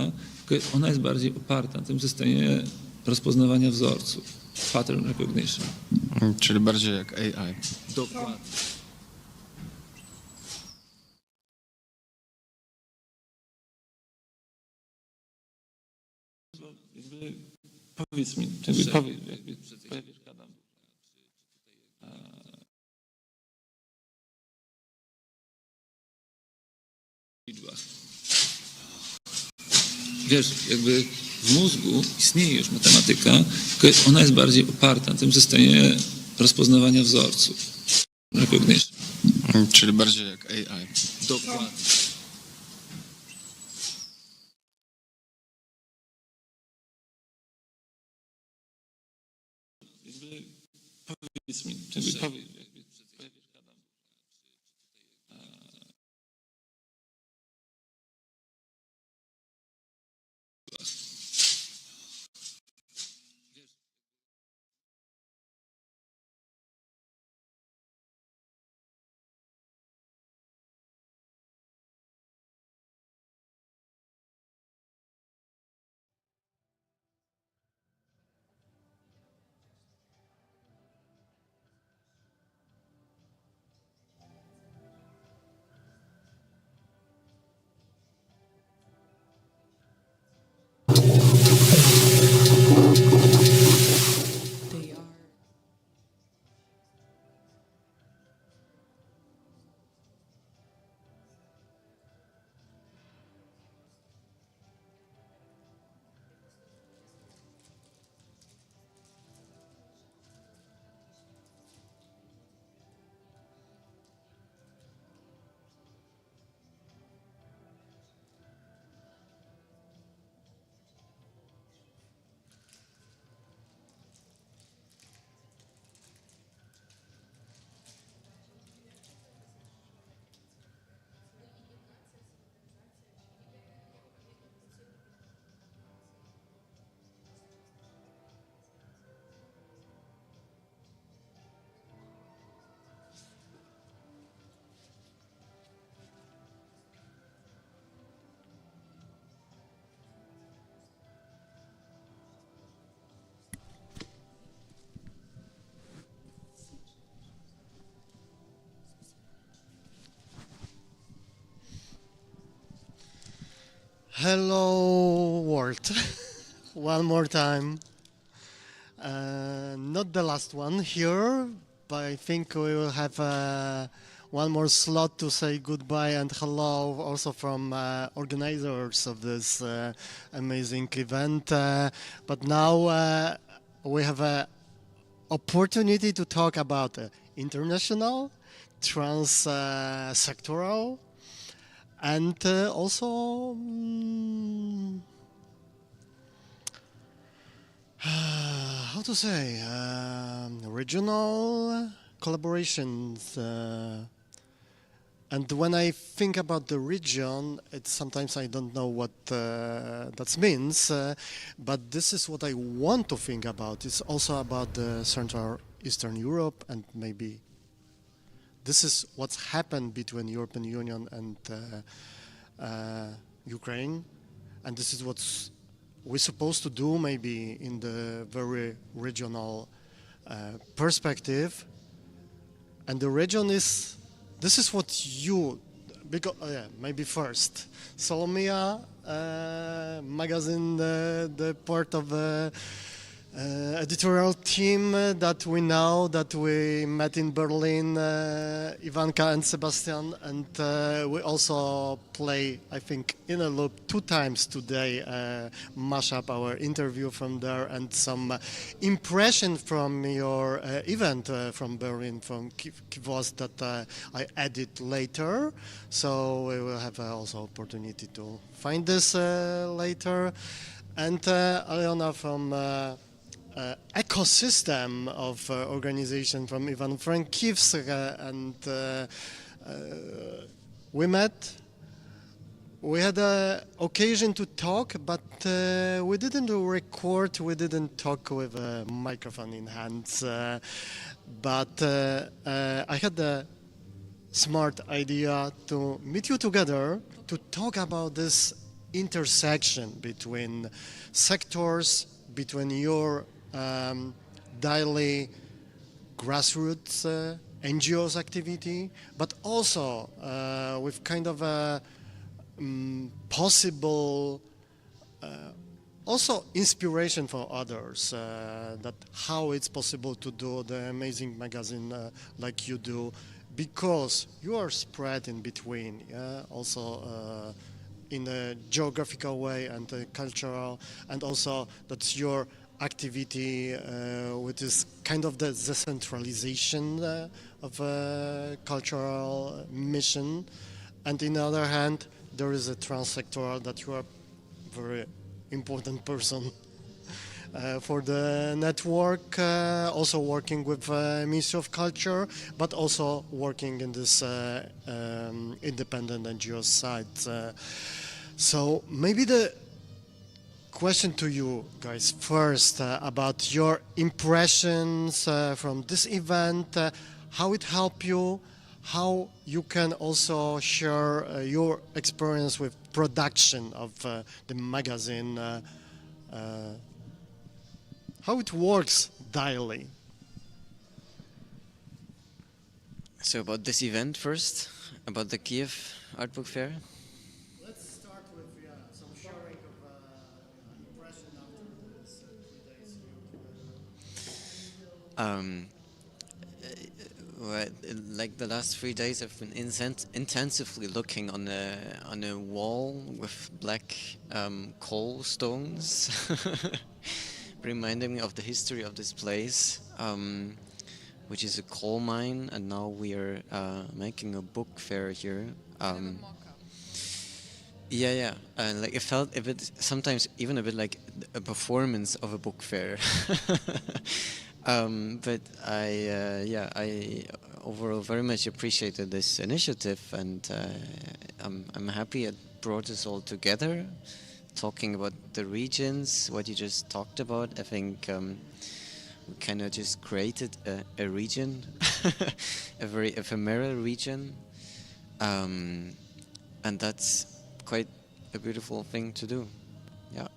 tylko ona jest bardziej oparta na tym systemie rozpoznawania wzorców. Pattern recognition. Czyli bardziej jak AI. Dokładnie. Powiedz mi, gadam. Liczbach. Wiesz, jakby w mózgu istnieje już matematyka, tylko ona jest bardziej oparta na tym systemie rozpoznawania wzorców. Recognition. Czyli bardziej jak AI. Dokładnie. Powiedz mi, Hello world. One more time. Not the last one here, but I think we will have one more slot to say goodbye and hello also from organizers of this amazing event. But now we have an opportunity to talk about international, trans-sectoral, and also how to say, regional collaborations. And when I think about the region, sometimes I don't know what that means, but this is what I want to think about. It's also about the Central Eastern Europe, and maybe this is what's happened between European Union and Ukraine, and this is what's we're supposed to do maybe in the very regional perspective. And the region is, this is what you, because maybe first, Solomia magazine, the part of the editorial team that we know, that we met in Berlin, Ivanka and Sebastian, and we also play, I think, in a loop 2 times today, mash up our interview from there and some impression from your event from Berlin, from KYIV that I edit later. So we will have also opportunity to find this later. And Aliona from ecosystem of organization from Ivano-Frankivsk, and we met. We had an occasion to talk, but we didn't record, we didn't talk with a microphone in hands. But I had a smart idea to meet you together to talk about this intersection between sectors, between your daily grassroots NGOs activity, but also with kind of a possible also inspiration for others, that how it's possible to do the amazing magazine like you do, because you are spread in between, also in a geographical way and a cultural, and also that's your activity, which is kind of the decentralization of a cultural mission. And on the other hand, there is a trans-sectoral that you are very important person for the network, also working with Ministry of Culture, but also working in this independent NGO side. So maybe the question to you guys first about your impressions from this event, how it helped you, how you can also share your experience with production of the magazine, how it works daily. So about this event first, about the Kyiv Art Book Fair. Let's start with some sharing of impression after this 3 days. Well, like the last 3 days, I've been intensively looking on a wall with black coal stones, reminding me of the history of this place, which is a coal mine, and now we are making a book fair here. Yeah, like it felt a bit, sometimes even a bit like a performance of a book fair. But I overall very much appreciated this initiative, and I'm happy it brought us all together, talking about the regions, what you just talked about. I think we kind of just created a region, a very ephemeral region, and that's quite a beautiful thing to do. Yeah.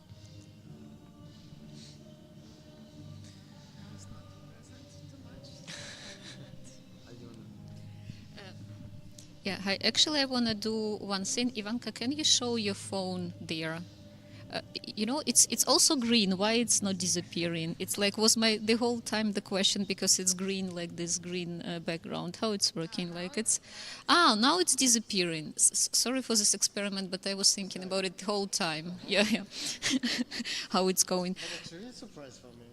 Hi, actually, I want to do one thing. Ivanka, can you show your phone there? You know, it's also green. Why it's not disappearing? It's like was the whole time the question, because it's green, like this green background. How it's working? Like it's now it's disappearing. Sorry for this experiment, but I was thinking about it the whole time. Yeah. How it's going? That's really a surprise for me.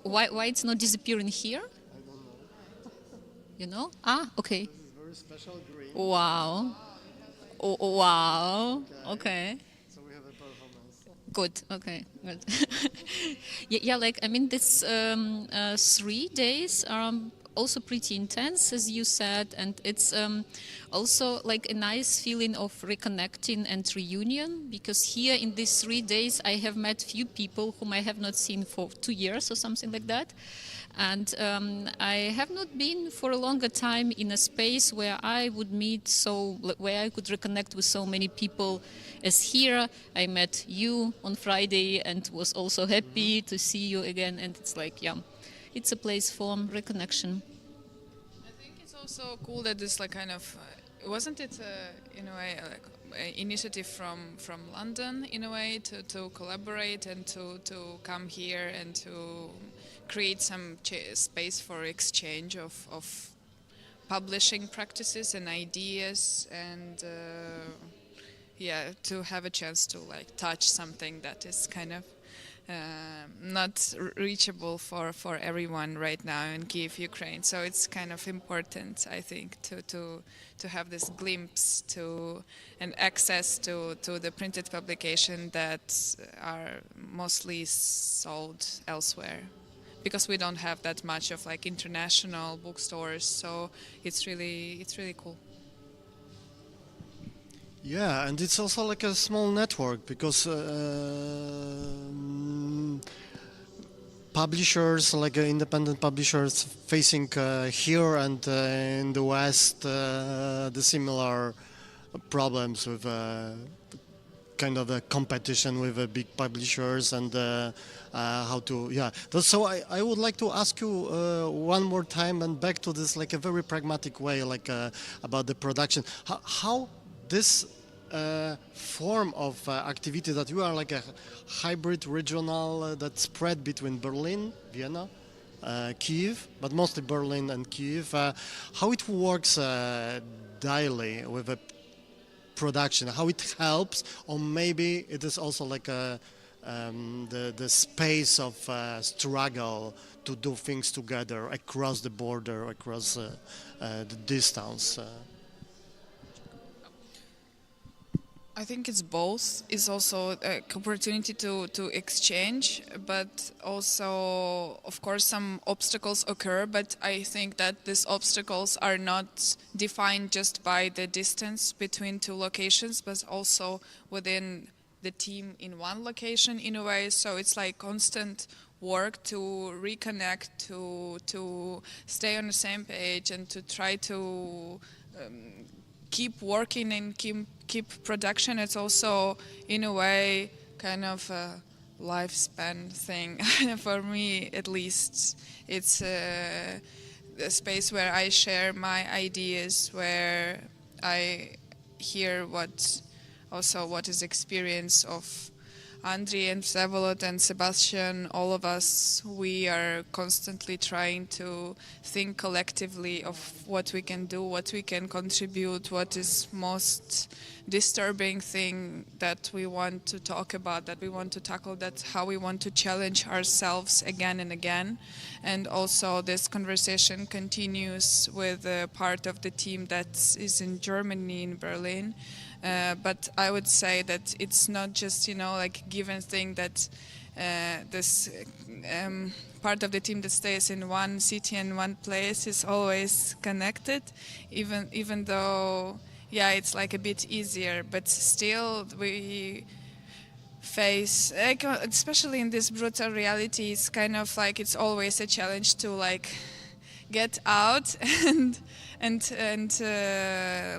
Why it's not disappearing here? I don't know. You know? Okay. This is very special green. Wow. Wow. Okay. So we have a performance. Good. Okay. Good. Yeah. Like I mean, this 3 days are also pretty intense, as you said, and it's also like a nice feeling of reconnecting and reunion. Because here in these 3 days, I have met few people whom I have not seen for 2 years or something like that. And I have not been for a longer time in a space where I would where I could reconnect with so many people as here. I met you on Friday and was also happy to see you again. And it's like, yeah, it's a place for reconnection. I think it's also cool that this like kind of, wasn't it in a way like an initiative from London in a way to collaborate and to come here and to create some space for exchange of publishing practices and ideas, and to have a chance to like touch something that is kind of not reachable for everyone right now in Kyiv, Ukraine. So it's kind of important, I think, to have this glimpse and access to the printed publication that are mostly sold elsewhere, because we don't have that much of like international bookstores. So it's really cool. Yeah, and it's also like a small network, because publishers, like independent publishers facing here and in the West the similar problems with kind of a competition with big publishers and how to, So I would like to ask you one more time and back to this like a very pragmatic way, like about the production. How this form of activity that you are like a hybrid regional that spread between Berlin, Vienna, Kyiv, but mostly Berlin and Kyiv, how it works daily with a production, how it helps, or maybe it is also like the space of struggle to do things together across the border, across the distance. I think it's both. It's also an opportunity to exchange, but also, of course, some obstacles occur. But I think that these obstacles are not defined just by the distance between two locations, but also within the team in one location in a way. So it's like constant work to reconnect, to stay on the same page, and to try to keep working and keep production. It's also in a way kind of a lifespan thing for me, at least. It's a space where I share my ideas, where I hear what is experience of Andriy and Vsevolod and Sebastian. All of us, we are constantly trying to think collectively of what we can do, what we can contribute, what is most disturbing thing that we want to talk about, that we want to tackle, that's how we want to challenge ourselves again and again. And also this conversation continues with a part of the team that is in Germany, in Berlin. But I would say that it's not just, like given thing that this part of the team that stays in one city and one place is always connected, even though, it's like a bit easier, but still we face, like, especially in this brutal reality, it's kind of like it's always a challenge to like get out and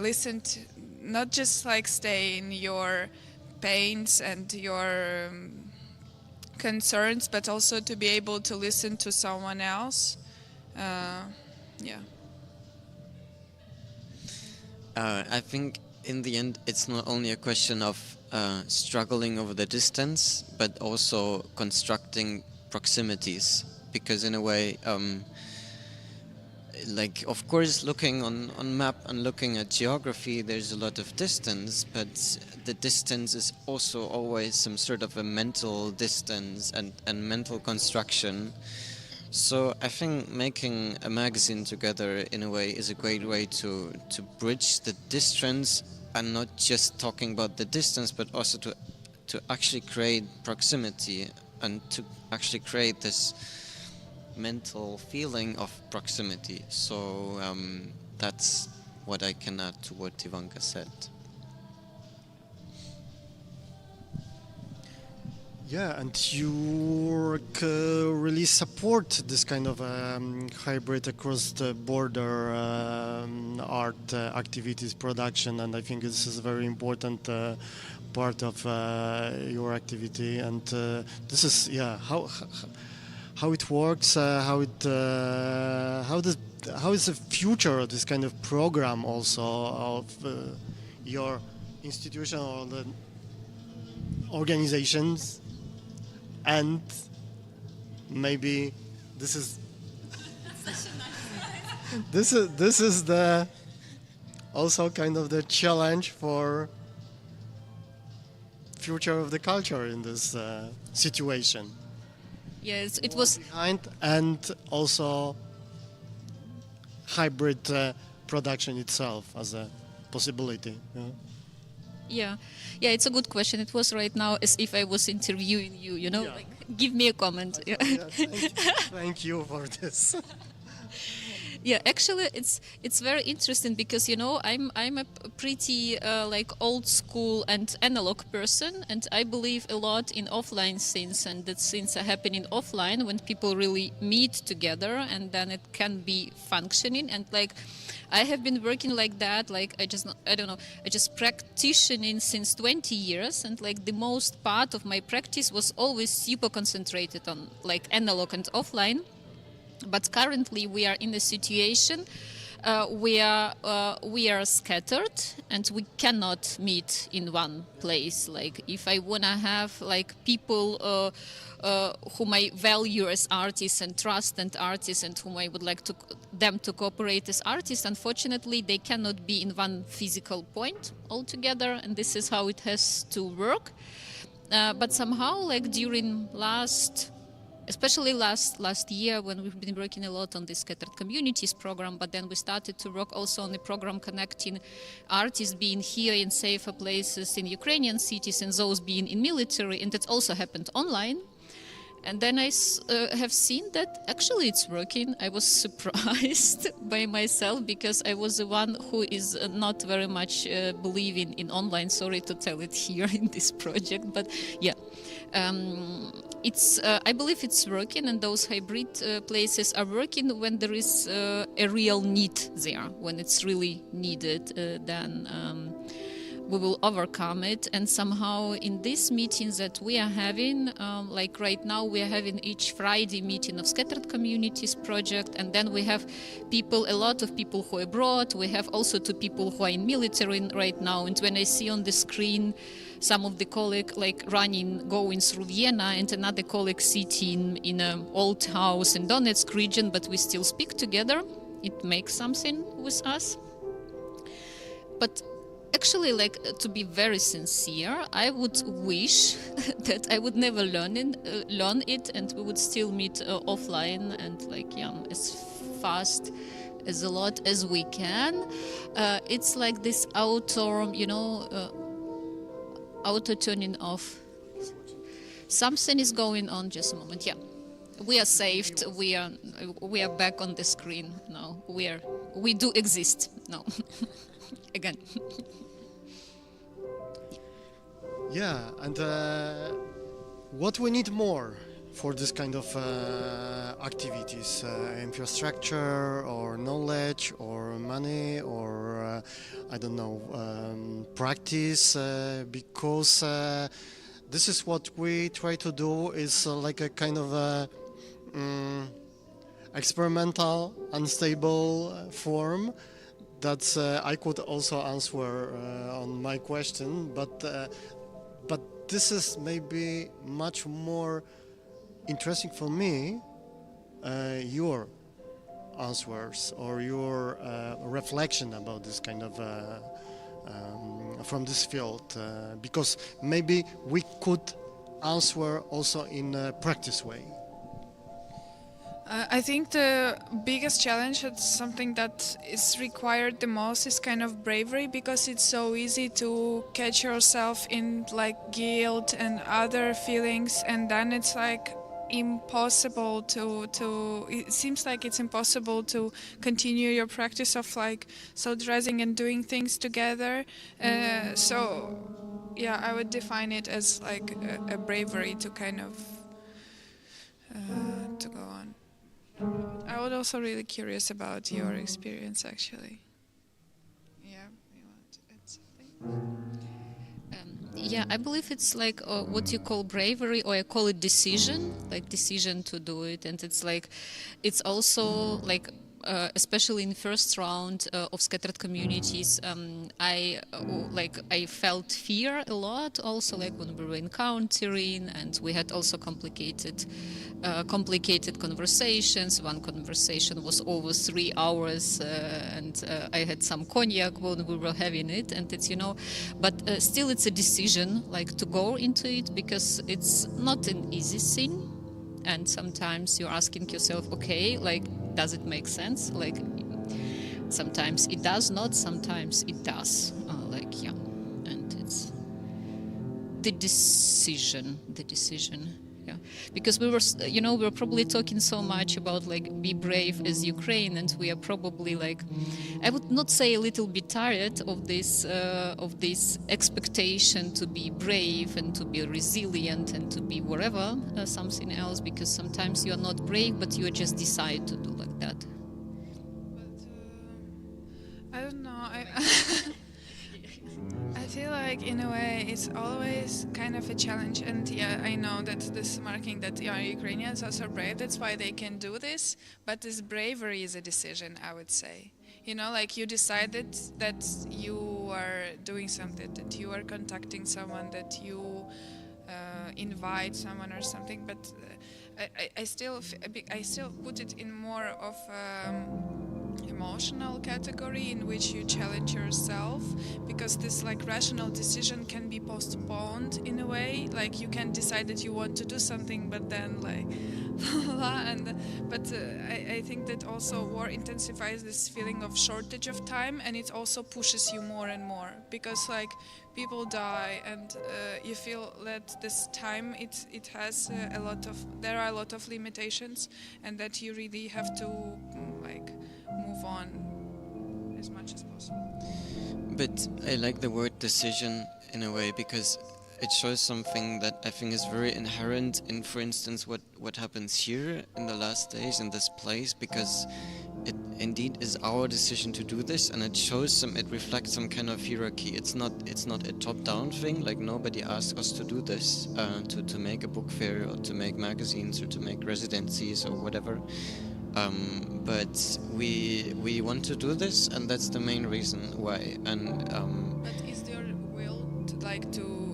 listen to, not just like stay in your pains and your concerns, but also to be able to listen to someone else. I think in the end it's not only a question of struggling over the distance, but also constructing proximities. Because in a way, like of course looking on map and looking at geography, there's a lot of distance, but the distance is also always some sort of a mental distance and mental construction. So I think making a magazine together in a way is a great way to bridge the distance, and not just talking about the distance, but also to actually create proximity and to actually create this mental feeling of proximity. So that's what I can add to what Ivanka said. Yeah, and you really support this kind of hybrid across the border art activities production, and I think this is a very important part of your activity. And this is how it works, how is the future of this kind of program also of your institution or the organizations. And maybe this is this is the also kind of the challenge for future of the culture in this situation. Yes, it was behind, and also hybrid production itself as a possibility. Yeah, it's a good question. It was right now as if I was interviewing you, you know, like, give me a comment. Yeah. Thank you for this. Yeah, actually, it's very interesting because, you know, I'm a pretty like old school and analog person, and I believe a lot in offline scenes, and that scenes are happening offline when people really meet together, and then it can be functioning. And like I have been working like that, like I just practicing since 20 years, and like the most part of my practice was always super concentrated on like analog and offline. But currently we are in a situation where we are scattered and we cannot meet in one place. Like if I wanna have like people whom I value as artists and trust and artists, and whom I would like them to cooperate as artists, unfortunately they cannot be in one physical point altogether, and this is how it has to work. But somehow, like during especially last year, when we've been working a lot on the Scattered Communities program, but then we started to work also on the program connecting artists being here in safer places in Ukrainian cities and those being in military, and that also happened online. And then I have seen that actually it's working. I was surprised by myself because I was the one who is not very much believing in online. Sorry to tell it here in this project, but yeah. I believe it's working, and those hybrid places are working when there is a real need there. When it's really needed, then we will overcome it. And somehow in these meetings that we are having, like right now we are having each Friday meeting of Scattered Communities project, and then we have a lot of people who are abroad. We have also 2 people who are in military right now, and when I see on the screen some of the colleagues like going through Vienna, and another colleague sitting in an old house in Donetsk region, but we still speak together, it makes something with us. But actually, like, to be very sincere, I would wish that I would never learn it, and we would still meet offline and as fast as a lot as we can. It's like this auto turning off. Something is going on. Just a moment. Yeah, we are saved. We are back on the screen now. We do exist now. Again. Yeah, and what we need more for this kind of activities, infrastructure or knowledge or money or I don't know, practice, because this is what we try to do, is like a kind of experimental, unstable form, that's I could also answer on my question, but this is maybe much more interesting for me. Your answers or your reflection about this kind of from this field, because maybe we could answer also in a practice way. I think the biggest challenge, and something that is required the most, is kind of bravery, because it's so easy to catch yourself in like guilt and other feelings, and then it's like impossible to it seems like it's impossible to continue your practice of like dressing and doing things together. So yeah, I would define it as like a bravery to kind of to go on. I was also really curious about your experience, actually. Yeah, you want to add something? Yeah, I believe it's like what you call bravery, or I call it decision, like decision to do it. And it's like, it's also like, especially in first round of scattered communities, I felt fear a lot. Also, like when we were encountering, and we had also complicated conversations. One conversation was over 3 hours, and I had some cognac when we were having it. And it's, you know, but still it's a decision, like to go into it, because it's not an easy thing. And sometimes you're asking yourself, okay, like, does it make sense? Like, sometimes it does not, sometimes it does. Yeah, and it's the decision, yeah. Because we were, you know, we were probably talking so much about like be brave as Ukraine, and we are probably like, I would not say a little bit tired of this expectation to be brave and to be resilient and to be whatever, something else, because sometimes you are not brave, but you just decide to do like that. But I don't know. I feel like in a way it's always kind of a challenge, and yeah, I know that this marking that Ukrainians are so brave, that's why they can do this, but this bravery is a decision, I would say. You know, like you decided that you are doing something, that you are contacting someone, that you invite someone or something, but I still put it in more of emotional category in which you challenge yourself, because this like rational decision can be postponed in a way. Like you can decide that you want to do something, but then like I think that also war intensifies this feeling of shortage of time, and it also pushes you more and more, because like people die, and you feel that this time it has there are a lot of limitations, and that you really have to like move on as much as possible. But I like the word decision in a way, because it shows something that I think is very inherent in, for instance, what happens here in the last days in this place, because it indeed is our decision to do this, and it reflects some kind of hierarchy. It's not a top-down thing, like nobody asked us to do this, to make a book fair, or to make magazines, or to make residencies, or whatever. But we want to do this, and that's the main reason why. And but is there will to like to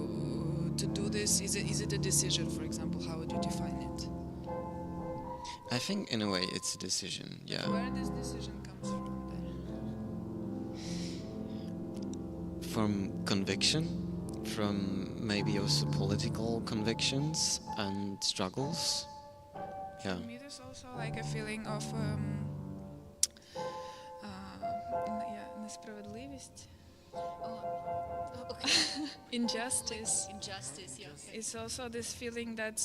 do this? Is it a decision? For example, how would you define it? I think in a way it's a decision. Yeah. Where this decision comes from then? From conviction, from maybe also political convictions and struggles. Yeah. For me, there's also like a feeling of несправедливість. Injustice. Injustice, yeah. It's also this feeling that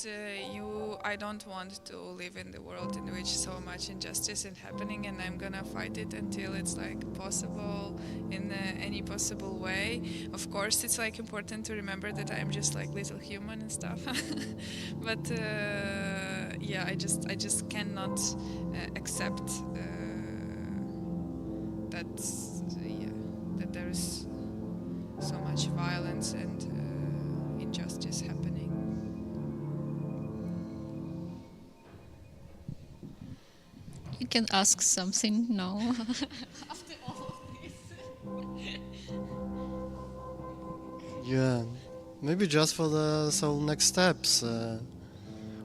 I don't want to live in the world in which so much injustice is happening, and I'm gonna fight it until it's like possible in any possible way. Of course, it's like important to remember that I'm just like little human and stuff. But yeah, I just cannot accept that there is so much violence and injustice happening. You can ask something now. After all of this. Yeah, maybe just for the next steps.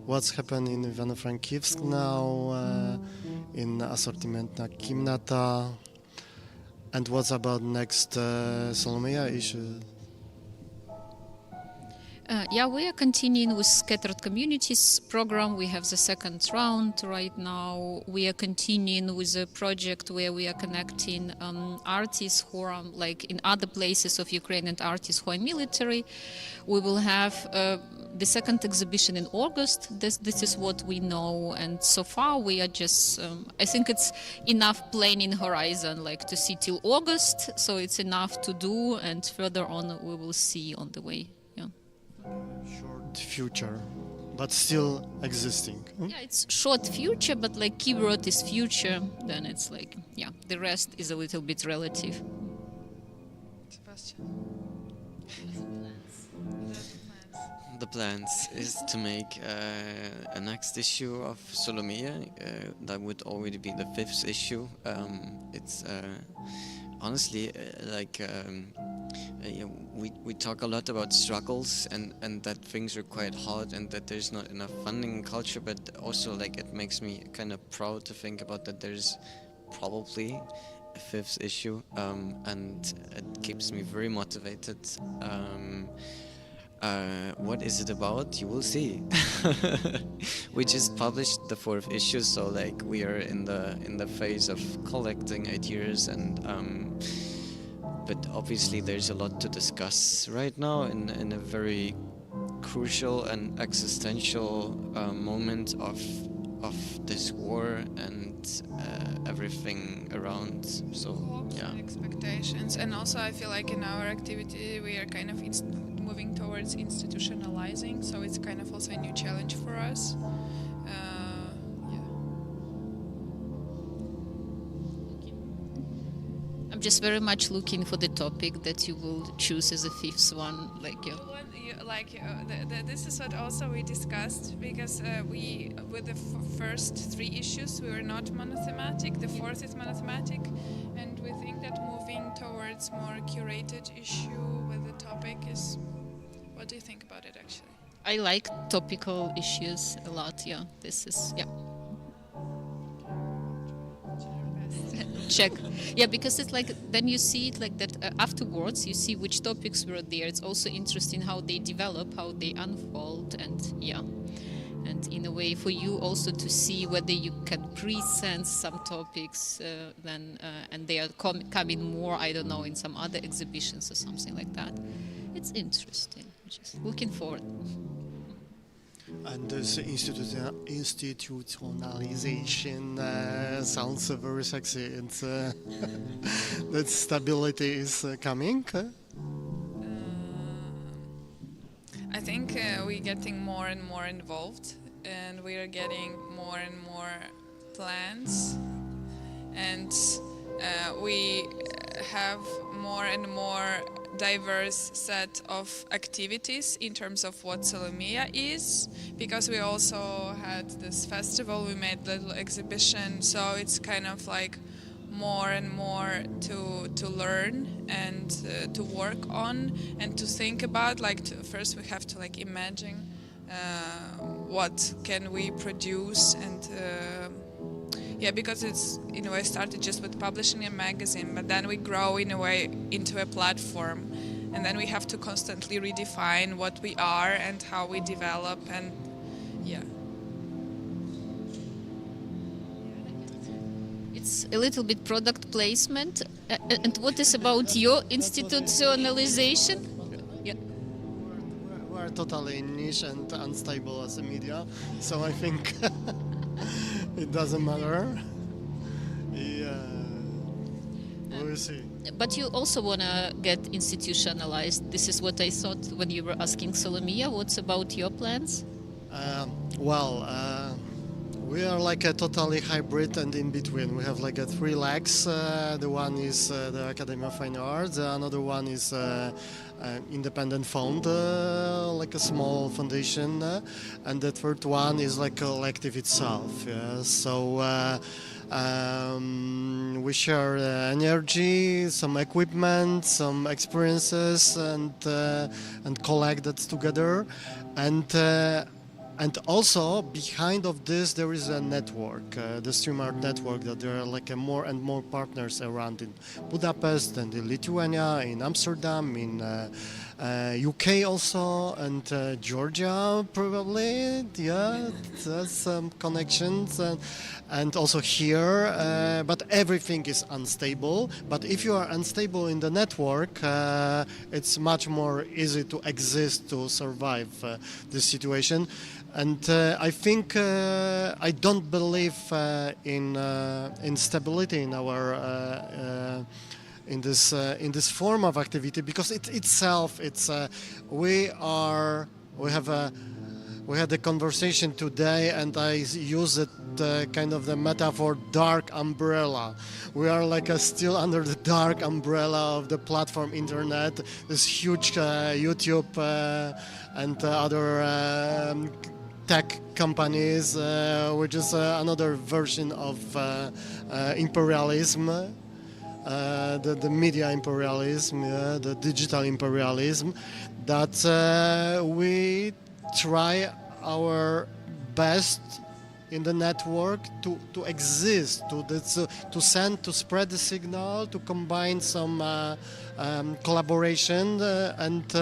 What's happening in Ivano-Frankivsk now, in asortymentna kimnata, and what's about next Solomia issue? Yeah, we are continuing with Scattered Communities program. We have the second round right now. We are continuing with a project where we are connecting artists who are like in other places of Ukraine and artists who are military. We will have the second exhibition in August. This is what we know, and so far we are just. I think it's enough planning horizon, like to see till August. So it's enough to do, and further on we will see on the way. Short future, but still existing. Yeah, it's short future, but like keyword is future, then it's like, yeah, the rest is a little bit relative. Sebastian. The plans is to make a next issue of Solomia. That would already be the 5th issue. It's honestly we talk a lot about struggles and that things are quite hard and that there's not enough funding in culture, but also like it makes me kind of proud to think about that there's probably a 5th issue, and it keeps me very motivated. What is it about? You will see. We just published the 4th issue, so like we are in the phase of collecting ideas, and but obviously there's a lot to discuss right now in a very crucial and existential moment of this war and everything around. So yeah. Expectations, and also I feel like in our activity we are kind of moving towards institutionalizing, so it's kind of also a new challenge for us. I'm just very much looking for the topic that you will choose as a 5th one, this is what also we discussed, because we with the first 3 issues we were not monothematic. The 4th is monothematic, and we think that moving towards more curated issue with the topic is. What do you think about it, actually? I like topical issues a lot. Yeah, this is check. Yeah, because it's like then you see it like that afterwards. You see which topics were there. It's also interesting how they develop, how they unfold, and and in a way for you also to see whether you can pre-sense some topics then and they are coming more. I don't know, in some other exhibitions or something like that. It's interesting. Just looking forward. And this institutionalization sounds very sexy. It's that stability is coming. I think we're getting more and more involved, and we are getting more and more plans, and we have more and more diverse set of activities in terms of what Solomia is, because we also had this festival, we made little exhibition, so it's kind of like more and more to learn and to work on and to think about. First we have to imagine what can we produce, and because it's in a way started just with publishing a magazine, but then we grow in a way into a platform, and then we have to constantly redefine what we are and how we develop, and it's a little bit product placement. And what is about your institutionalization? We're totally niche and unstable as a media, so I think it doesn't matter. We'll see. But you also want to get institutionalized. This is what I thought when you were asking Solomia. What's about your plans? We are like a totally hybrid and in between. We have like 3 legs. The one is the Academy of Fine Arts. Another one is independent fund, like a small foundation, and the third one is like collective itself. So We share energy, some equipment, some experiences, and collect that together. And also behind of this there is a network, the StreamArt network, that there are like more and more partners around in Budapest and in Lithuania, in Amsterdam, in UK also, and Georgia probably. Yeah, there's some connections, and also here. But everything is unstable. But if you are unstable in the network, it's much more easy to exist, to survive this situation. And I think I don't believe in stability in our in this form of activity, because we had a conversation today, and I use it kind of the metaphor dark umbrella. We are like still under the dark umbrella of the platform internet, this huge YouTube and other tech companies, which is another version of imperialism, the media imperialism, the digital imperialism, that we try our best in the network to exist, to spread the signal, to combine some collaboration, and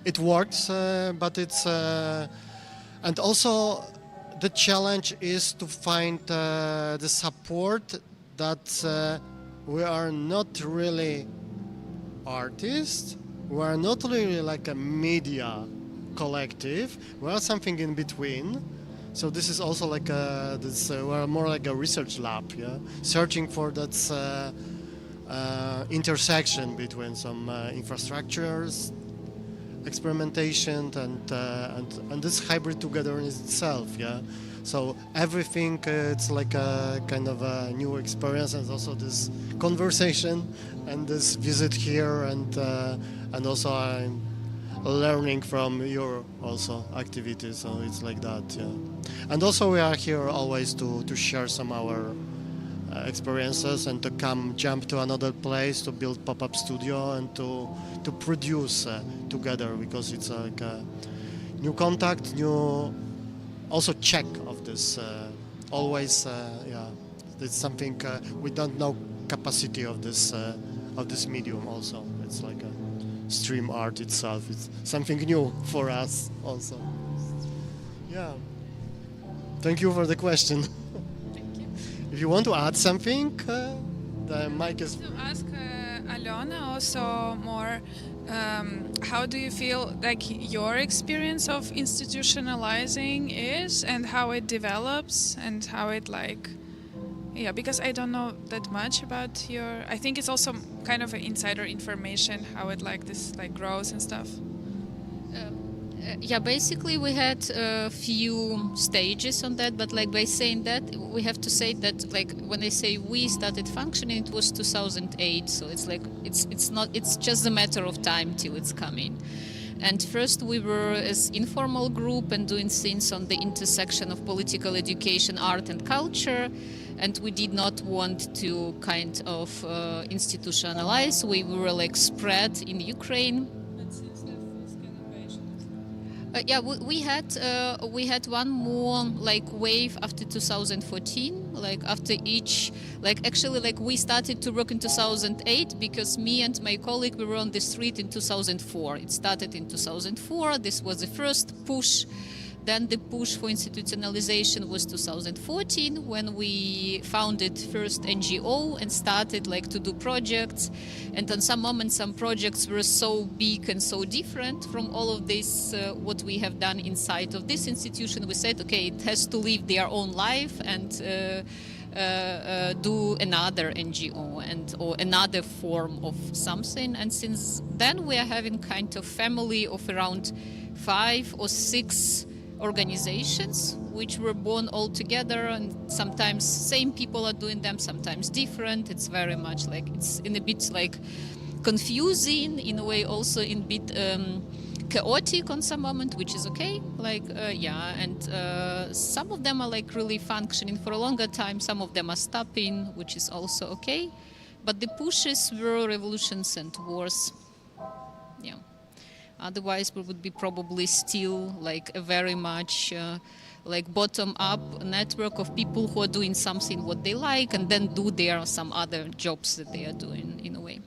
it works, but it's and also the challenge is to find the support that we are not really artists, we are not really like a media collective, we are something in between. So this is also like we're more like a research lab, yeah, searching for that intersection between some infrastructures, experimentation, and this hybrid togetherness itself, yeah. So everything, it's like a kind of a new experience, and also this conversation and this visit here, and also I'm learning from your also activities. So it's like that, yeah. And also we are here always to share some our experiences, and to jump to another place to build pop-up studio, and to produce together, because it's like a new contact, new also check of this always, yeah, it's something we don't know capacity of this medium. Also it's like a stream art itself, it's something new for us also. Yeah, thank you for the question. Thank you. If you want to add something, the mic is... To ask Alona also more, how do you feel like your experience of institutionalizing is, and how it develops, and how it like, yeah, because I don't know that much about your, I think it's also kind of an insider information, how it like this like grows and stuff. Yeah, basically we had a few stages on that, but like by saying that, we have to say that like when I say we started functioning, it was 2008, so it's like it's just a matter of time till it's coming. And first we were as informal group and doing things on the intersection of political education, art and culture, and we did not want to kind of institutionalize. We were like spread in Ukraine. Yeah, we had one more like wave after 2014, like after each, like actually like we started to work in 2008 because me and my colleague, we were on the street in 2004. It started in 2004. This was the first push. Then the push for institutionalization was 2014, when we founded first NGO and started like to do projects. And on some moments, some projects were so big and so different from all of this, what we have done inside of this institution. We said, okay, it has to live their own life and do another NGO or another form of something. And since then, we are having kind of family of around 5 or 6 organizations which were born all together, and sometimes same people are doing them, sometimes different. It's very much like it's in a bit like confusing in a way, also in bit chaotic on some moment, which is okay. And some of them are like really functioning for a longer time. Some of them are stopping, which is also okay. But the pushes were revolutions and wars. Yeah. Otherwise, we would be probably still like a very much bottom-up network of people who are doing something what they like, and then do there some other jobs that they are doing in a way.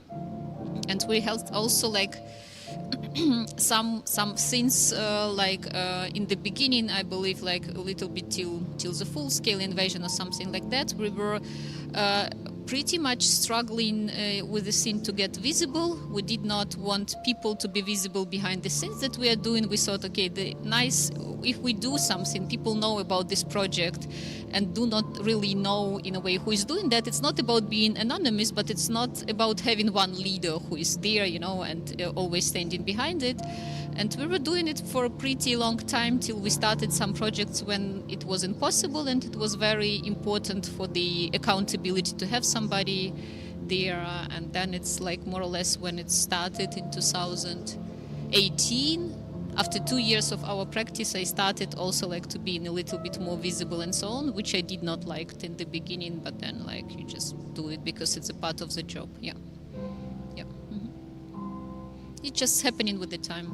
And we held also like some things in the beginning, I believe, like a little bit till the full-scale invasion or something like that. We were pretty much struggling with the thing to get visible. We did not want people to be visible behind the scenes that we are doing. We thought, okay, if we do something, people know about this project and do not really know in a way who is doing that. It's not about being anonymous, but it's not about having one leader who is there, and always standing behind it. And we were doing it for a pretty long time till we started some projects when it was impossible, and it was very important for the accountability to have somebody there. And then it's like more or less when it started in 2018. After 2 years of our practice, I started also like to be a little bit more visible and so on, which I did not like in the beginning, but then like you just do it because it's a part of the job. Yeah. It's just happening with the time.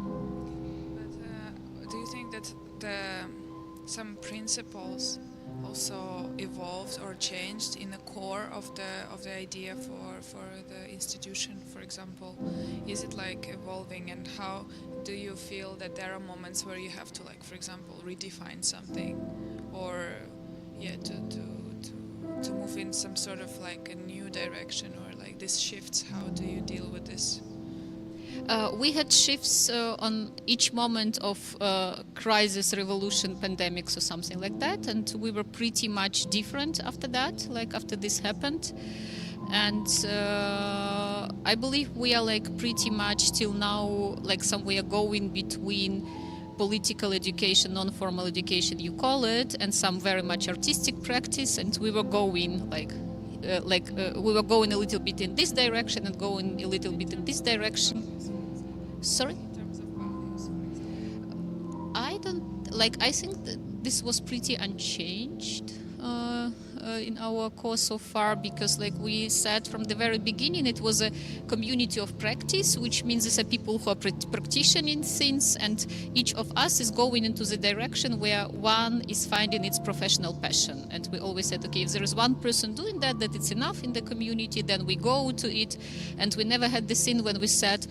But do you think that some principles also evolved or changed in the core of the idea for the institution, for example? Is it like evolving, and how do you feel that there are moments where you have to, like, for example, redefine something, or to move in some sort of like a new direction, or like these shifts? How do you deal with this? We had shifts on each moment of crisis, revolution, pandemics or something like that, and we were pretty much different after that, like after this happened. And I believe we are like pretty much till now like somewhere going between political education, non-formal education you call it, and some very much artistic practice, and we were going we were going a little bit in this direction and going a little bit in this direction. Sorry? I think that this was pretty unchanged in our course so far, because like we said from the very beginning, it was a community of practice, which means these are people who are practicing things, and each of us is going into the direction where one is finding its professional passion. And we always said, okay, if there is one person doing that it's enough in the community, then we go to it. And we never had this thing when we said,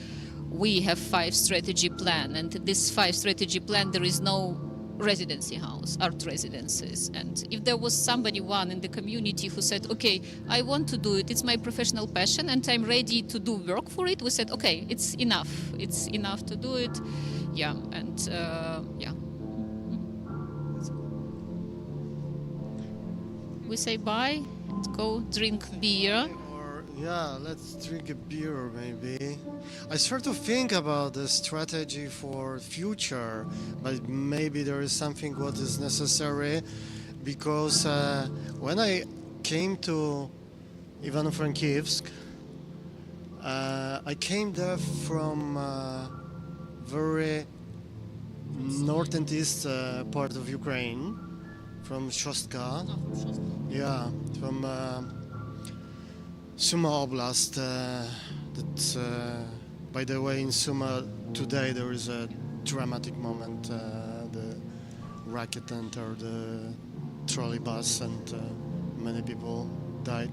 we have 5 strategy plan, and this 5 strategy plan there is no residency house, art residences. And if there was one in the community who said, okay, I want to do it, it's my professional passion and I'm ready to do work for it, we said, okay, it's enough to do it. We say bye and go drink beer. Yeah, let's drink a beer maybe. I start to think about the strategy for future, but maybe there is something what is necessary, because when I came to Ivano-Frankivsk, I came there from very north and east part of Ukraine, from Shostka. Yeah, from Suma Oblast. By the way, in Suma today there is a dramatic moment. The rocket entered the trolley bus and many people died.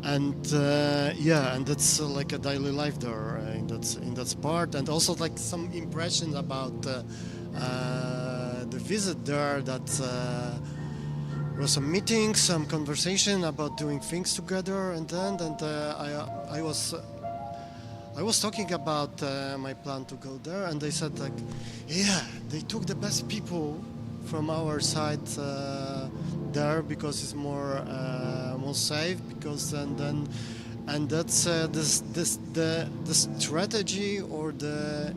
And and that's like a daily life there in that part. And also like some impressions about the visit there, that there was some meetings, some conversation about doing things together, and I was talking about my plan to go there, and they said like, yeah, they took the best people from our side there because it's more safe, because and that's the strategy or the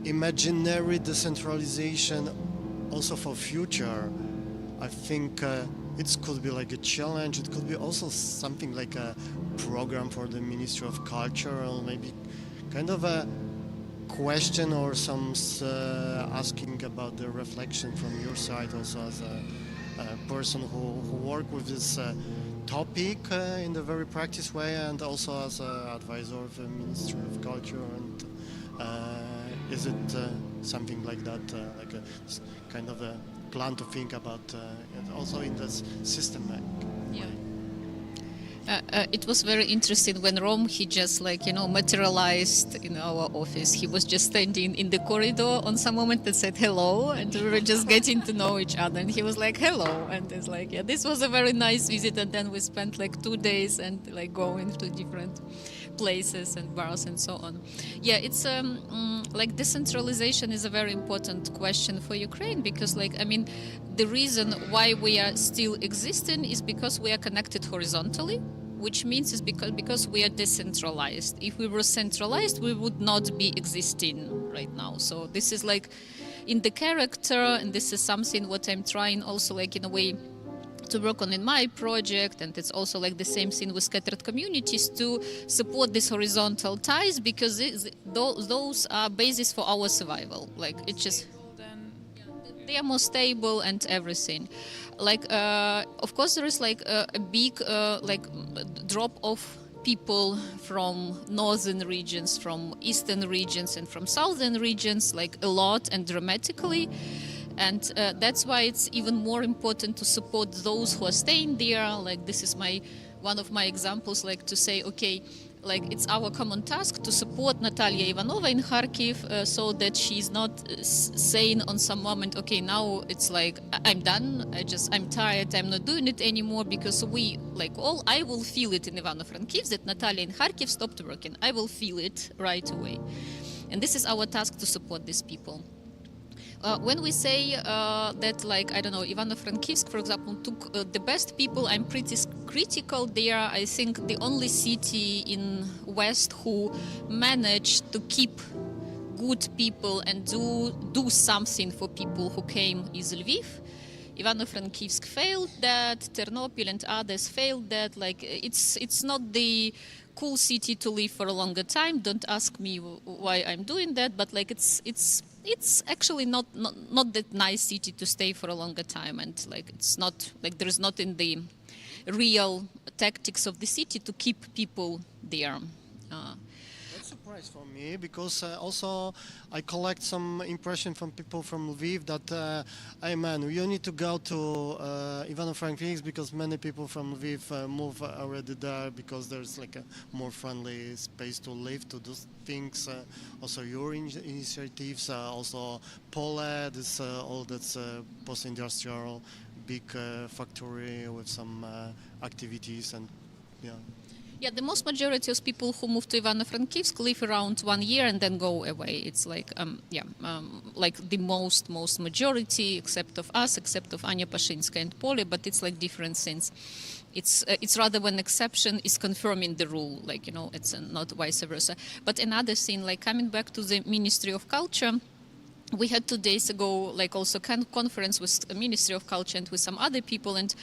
imaginary decentralization also for future. I think it could be like a challenge. It could be also something like a program for the Ministry of Culture, or maybe kind of a question or some asking about the reflection from your side also as a person who work with this topic in the very practice way, and also as an advisor of the Ministry of Culture, and is it something like that, like a kind of a plan to think about and also in this system? Yeah. It was very interesting when Rom, he just materialized in our office. He was just standing in the corridor on some moment and said hello, and we were just getting to know each other, and he was like hello, and it's like, yeah, this was a very nice visit, and then we spent 2 days and going to different places and bars and so on. Yeah, it's decentralization is a very important question for Ukraine, because the reason why we are still existing is because we are connected horizontally, which means is because we are decentralized. If we were centralized, we would not be existing right now. So this is in the character, and this is something what I'm trying also in a way to work on in my project, and it's also the same thing with scattered communities, to support these horizontal ties, because those are basis for our survival. It's just they are more stable and everything. Of course, there is a big drop of people from northern regions, from eastern regions, and from southern regions, a lot and dramatically. And that's why it's even more important to support those who are staying there. This is one of my examples, to say, okay, it's our common task to support Natalia Ivanova in Kharkiv, so that she's not saying on some moment, okay, now it's I'm done, I'm tired, I'm not doing it anymore, because I will feel it in Ivano-Frankivsk that Natalia in Kharkiv stopped working. I will feel it right away. And this is our task, to support these people. When we say that, Ivano-Frankivsk, for example, took the best people, I'm pretty critical there. I think the only city in West who managed to keep good people and do something for people who came is Lviv. Ivano-Frankivsk failed that, Ternopil and others failed that. It's not the cool city to live for a longer time. Don't ask me why I'm doing that, but it's actually not that nice city to stay for a longer time, and it's not there is not in the real tactics of the city to keep people there. That's a surprise for me, because also I collect some impression from people from Lviv that, hey man, you need to go to Ivano-Frankivsk, because many people from Lviv move already there, because there's a more friendly space to live, to do things. Also your initiatives, also Pole, this all that's post-industrial big factory with some activities, and yeah. Yeah, the most majority of people who move to Ivano-Frankivsk live around 1 year and then go away. It's the most majority, except of us, except of Anya Pashinska and Poli, but it's different things. It's rather when exception is confirming the rule, it's not vice versa. But another thing, coming back to the Ministry of Culture, we had 2 days ago, also conference with the Ministry of Culture and with some other people, and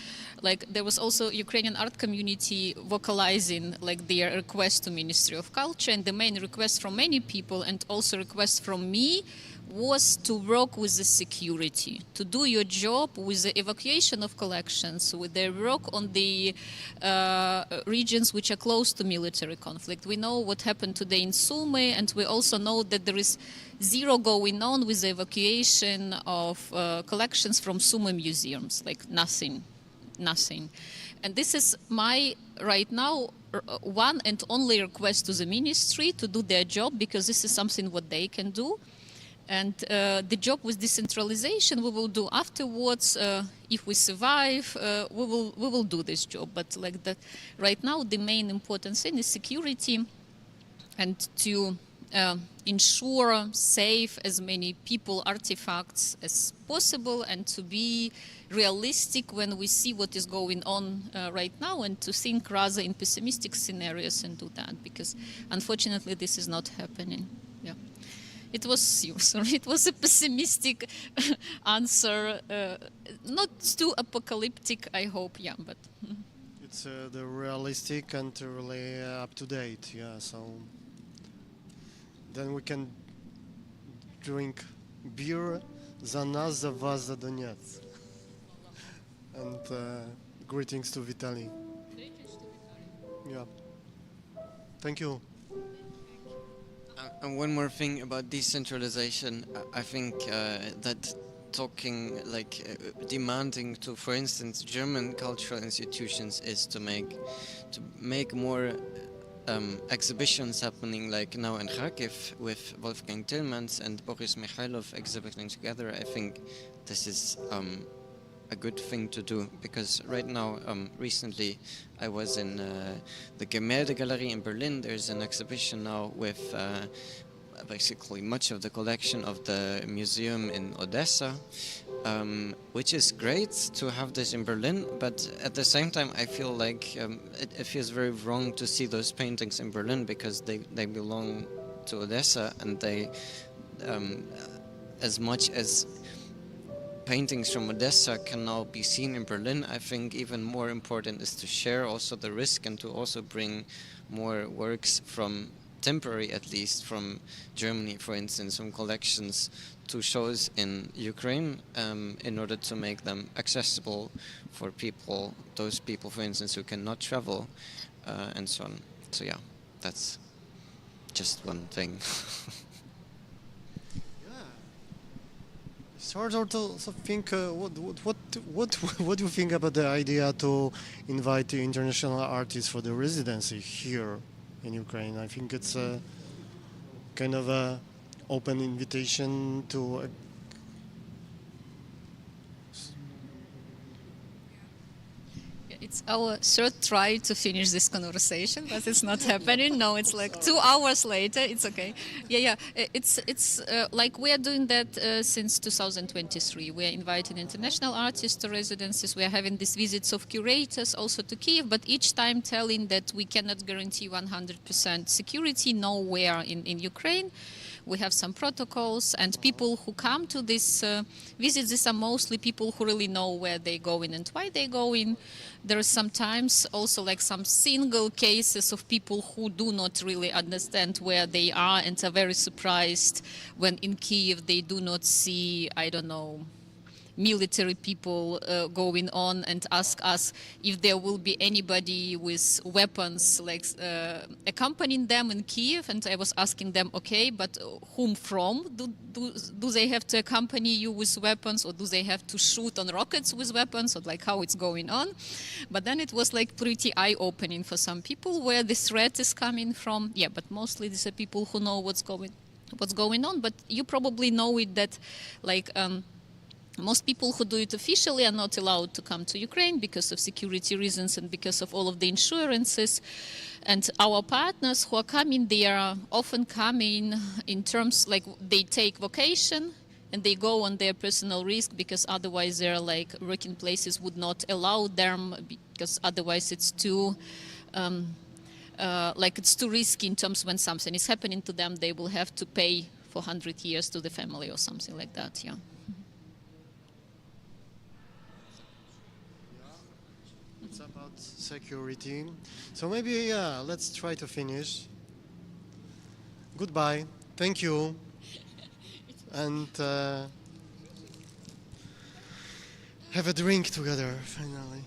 there was also Ukrainian art community vocalizing their request to Ministry of Culture, and the main request from many people, and also request from me, was to work with the security, to do your job with the evacuation of collections, with the work on the regions which are close to military conflict. We know what happened today in Sumy, and we also know that there is zero going on with the evacuation of collections from Sumy museums, nothing. And this is my, right now, one and only request to the ministry to do their job, because this is something what they can do. And the job with decentralization we will do afterwards. If we survive, we will do this job. But right now, the main important thing is security, and to ensure safe as many people, artifacts as possible, and to be realistic when we see what is going on right now, and to think rather in pessimistic scenarios and do that, because unfortunately this is not happening. Yeah. It was a pessimistic answer, not too apocalyptic, I hope, yeah, but... It's the realistic and really up to date, yeah, so then we can drink beer za nas, za was, za Donetsk. And greetings to Vitaly. Yeah. Thank you. And one more thing about decentralization, I think that talking demanding to, for instance, German cultural institutions is to make more exhibitions happening, like now in Kharkiv with Wolfgang Tillmans and Boris Mikhailov exhibiting together. I think this is a good thing to do, because right now, recently, I was in the Gemäldegallery in Berlin. There's an exhibition now with basically much of the collection of the museum in Odessa, which is great to have this in Berlin, but at the same time I feel like it feels very wrong to see those paintings in Berlin, because they belong to Odessa, and they, as much as paintings from Odessa can now be seen in Berlin, I think even more important is to share also the risk and to also bring more works from, temporary at least, from Germany, for instance, from collections to shows in Ukraine, in order to make them accessible for people, those people, for instance, who cannot travel, and so on. So yeah, that's just one thing. Sort of also think, what do you think about the idea to invite the international artists for the residency here in Ukraine? I think it's a kind of a open invitation to It's our third try to finish this conversation, but it's not happening. No, it's like 2 hours later. It's okay. Yeah. It's like we are doing that since 2023. We are inviting international artists to residencies. We are having these visits of curators also to Kyiv, but each time telling that we cannot guarantee 100% security nowhere in Ukraine. We have some protocols, and people who come to this visits, these are mostly people who really know where they're going and why they're going. There are sometimes also like some single cases of people who do not really understand where they are and are very surprised when in Kyiv they do not see, I don't know, military people going on, and ask us if there will be anybody with weapons like accompanying them in Kyiv. And I was asking them, okay, but whom from? Do they have to accompany you with weapons, or do they have to shoot on rockets with weapons, or like how it's going on? But then it was like pretty eye-opening for some people where the threat is coming from. Yeah, but mostly these are people who know what's going on. But you probably know it that like most people who do it officially are not allowed to come to Ukraine because of security reasons and because of all of the insurances. And our partners who are coming, they are often coming in terms like they take vacation and they go on their personal risk, because otherwise their like working places would not allow them, because otherwise it's too it's too risky in terms when something is happening to them, they will have to pay for 100 years to the family or something like that. Yeah. It's about security. So maybe, let's try to finish. Goodbye. Thank you. And have a drink together, finally.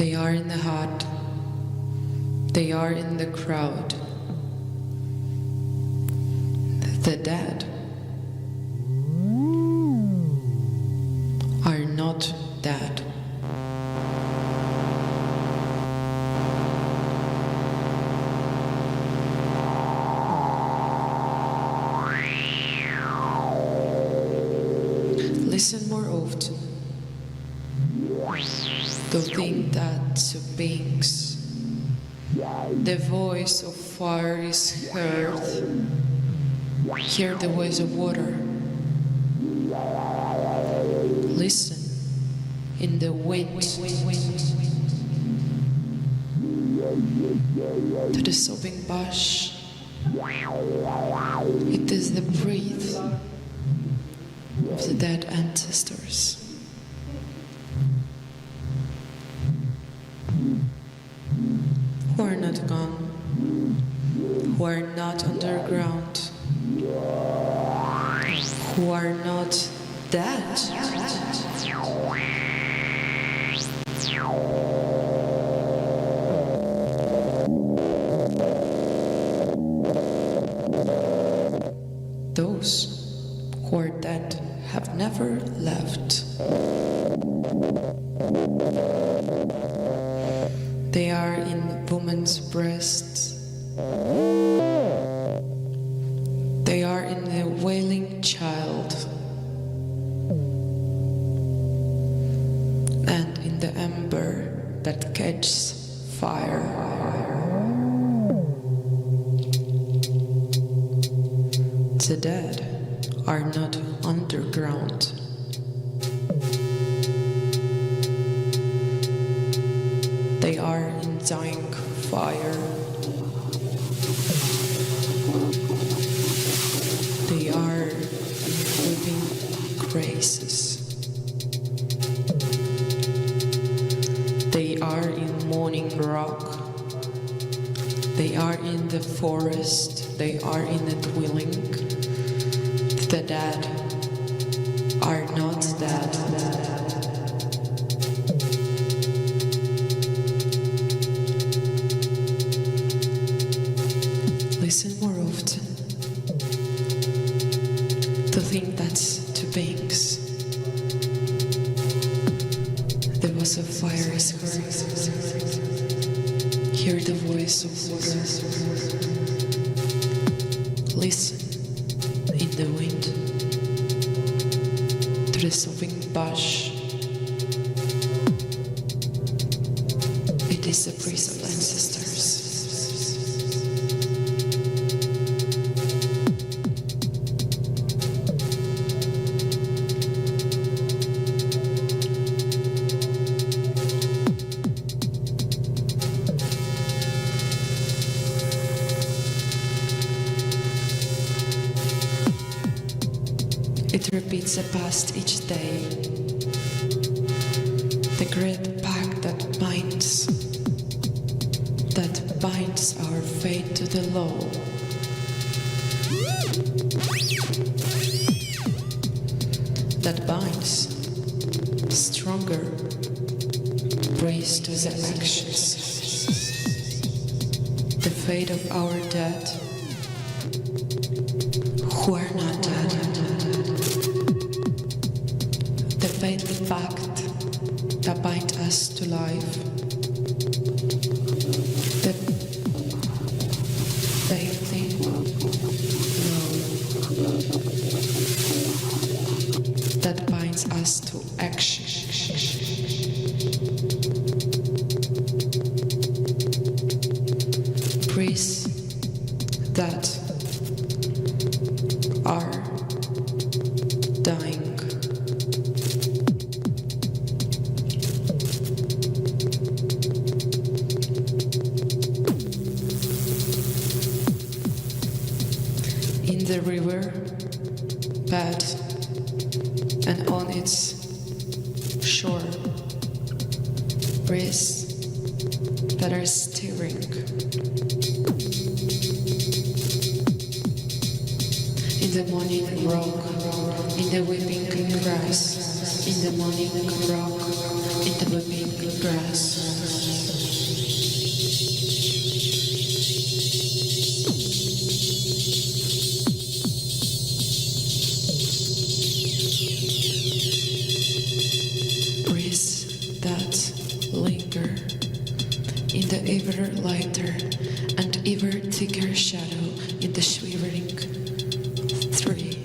They are in the heart. They are in the crowd. The dead are not dead. Listen more often. To think that to beings the voice of fire is heard. Hear the voice of water. Listen in the wind. To the sobbing bush. It is the breath of the dead ancestors. Who are not gone, who are not underground, who are not dead. Those who are dead have never left. They are in women's breasts. They are in the wailing child and in the ember that catches fire. The dead are not underground. They are in dying fire. They are in living graces. They are in morning rock. They are in the forest. They are in the dwelling. The dead are not dead. Listen more often. To think that's to beings. The voice of fire is heard. Hear the voice of water. Listen in the wind. To the sobbing bush. It is the priest of ancestors. It repeats the past each day. The great pact that binds our fate to the law. That binds stronger praise to the actions. The fate of our dead who are not dead. The fatal pact that binds us to life. The fatal law that binds us to action. Priests that are dying. In the river bed and on its shore, breeze that are stirring. In the morning rock, in the weeping grass, in the morning rock into the pink grass. Breeze that linger in the ever lighter and ever thicker shadow in the shivering tree.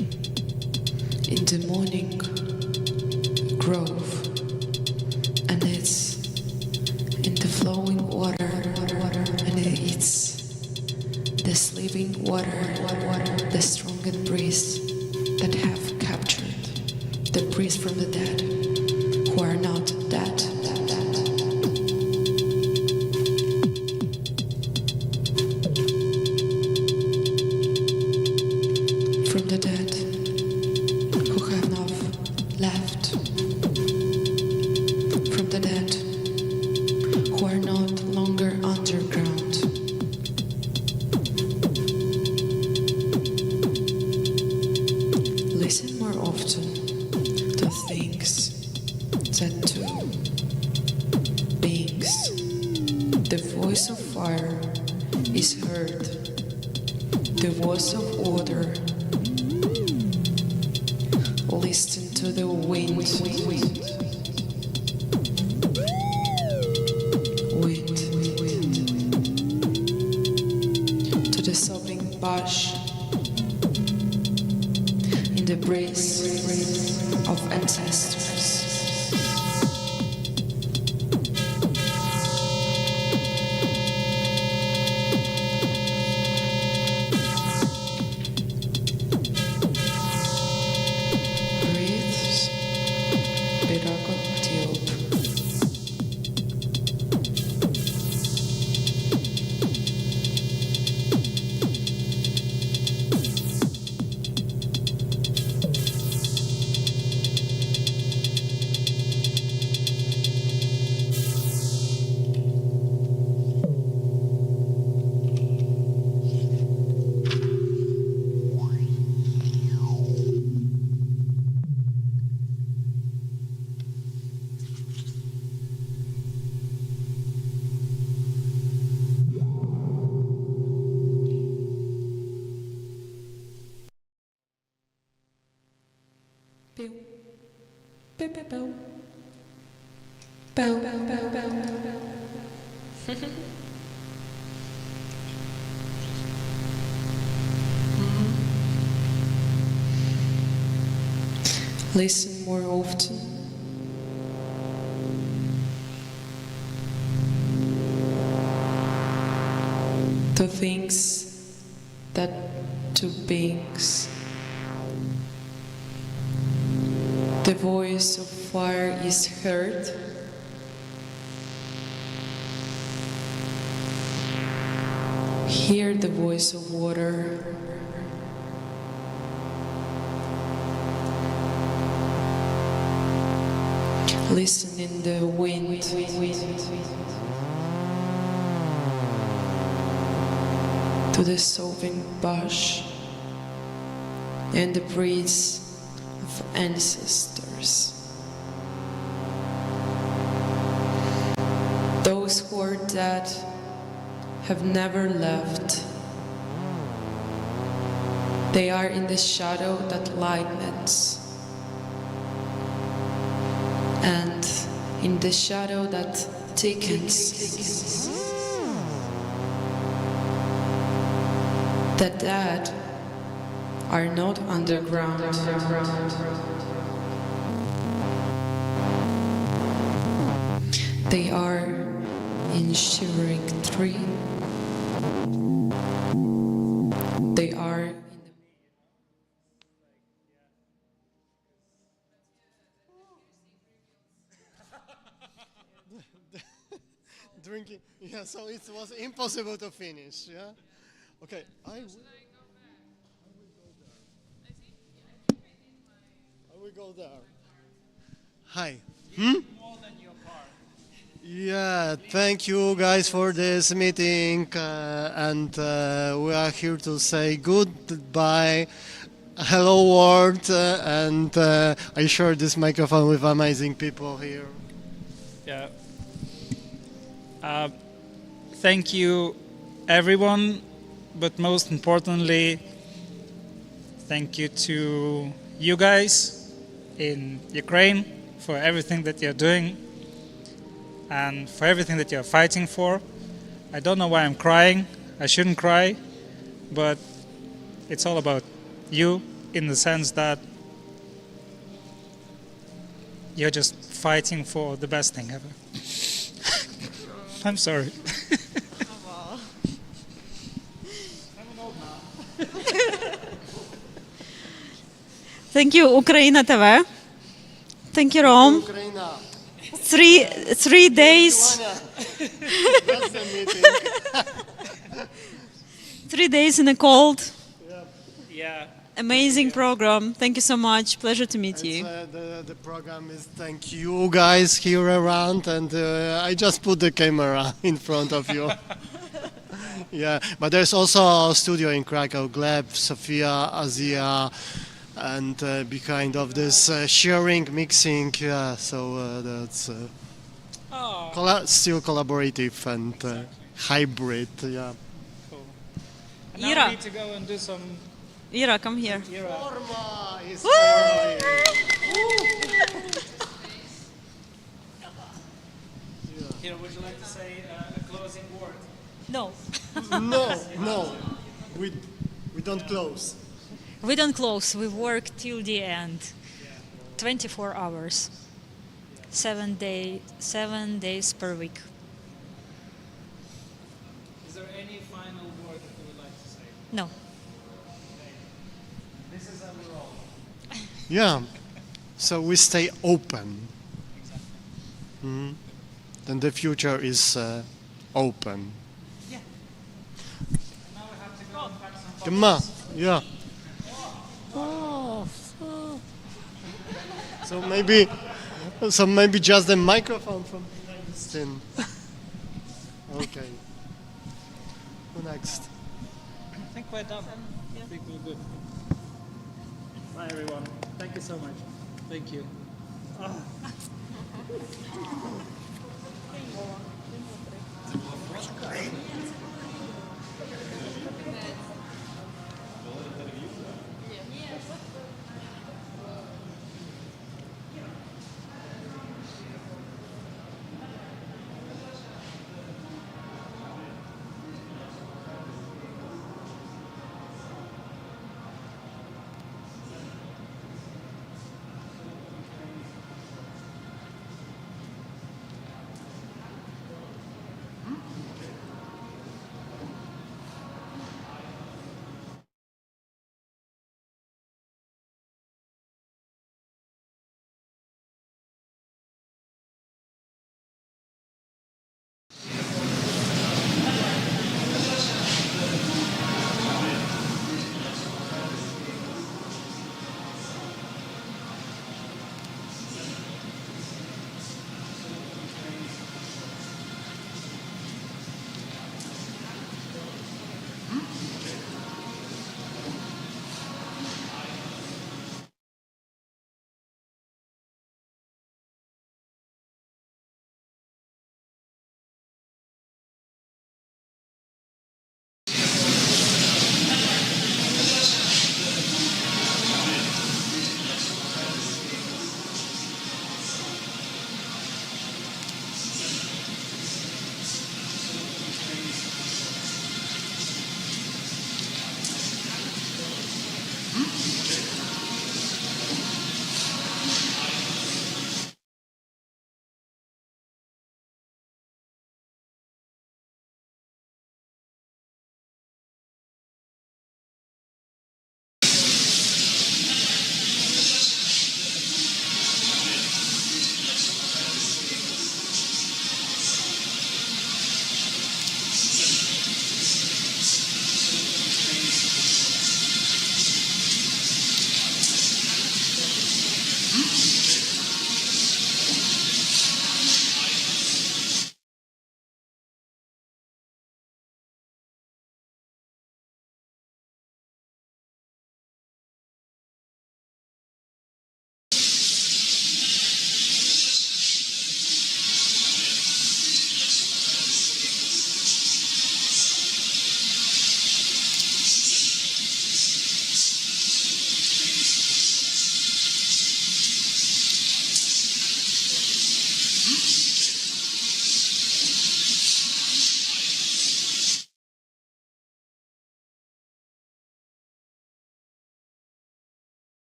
In the morning grove, and it's in the flowing water, and it's the sleeping water, the stronger breeze that have captured the breeze from the dead, who are not dead. From the dead, who have not left. From the dead, who are not longer underground. Listen more often to things that do beings. The voice of fire is heard. The voice of order. Listen to the wind. To the sobbing bush in the breeze of ancestors. Listen more often. To things that to beings. The voice of fire is heard. Hear the voice of water. Listen in the wind. To the sobbing bush and the breeze of ancestors. Those who are dead have never left. They are in the shadow that lightens, and in the shadow that thickens. The dead are not underground. They are in shivering tree. They are in the drinking. Yeah, so it was impossible to finish. Yeah. Okay, I will go there. Hi. Yeah, thank you guys for this meeting, and we are here to say goodbye hello world, and I share this microphone with amazing people here. Yeah. Thank you, everyone, but most importantly, thank you to you guys in Ukraine for everything that you're doing and for everything that you're fighting for. I don't know why I'm crying. I shouldn't cry, but it's all about you in the sense that you're just fighting for the best thing ever. I'm sorry. Thank you, UKRAiNATV. Thank you, Rom. 3 days. 3 days in the cold. Yeah. Amazing program. Thank you so much. Pleasure to meet you. The program is thank you guys here around, and I just put the camera in front of you. Yeah, but there's also a studio in Krakow, Gleb, Sofia, Azia, and behind of this sharing, mixing, yeah, so that's still collaborative and hybrid, yeah. Cool. And now Ira. we need to go and do some... Ira, come here. Forma is Ira, would you like to say a closing word? No. No, we don't close. We don't close. We work till the end. 24 hours. 7 days per week. Is there any final word that you would like to say? No. This is how we roll. Yeah, so we stay open. Mhm. Then the future is open. Yeah. Now we have to go and pack some Come on, boxes. yeah. So maybe just the microphone from Kristin. Okay. Who next? I think we're done. I think we're good. Bye, everyone. Thank you so much. Thank you.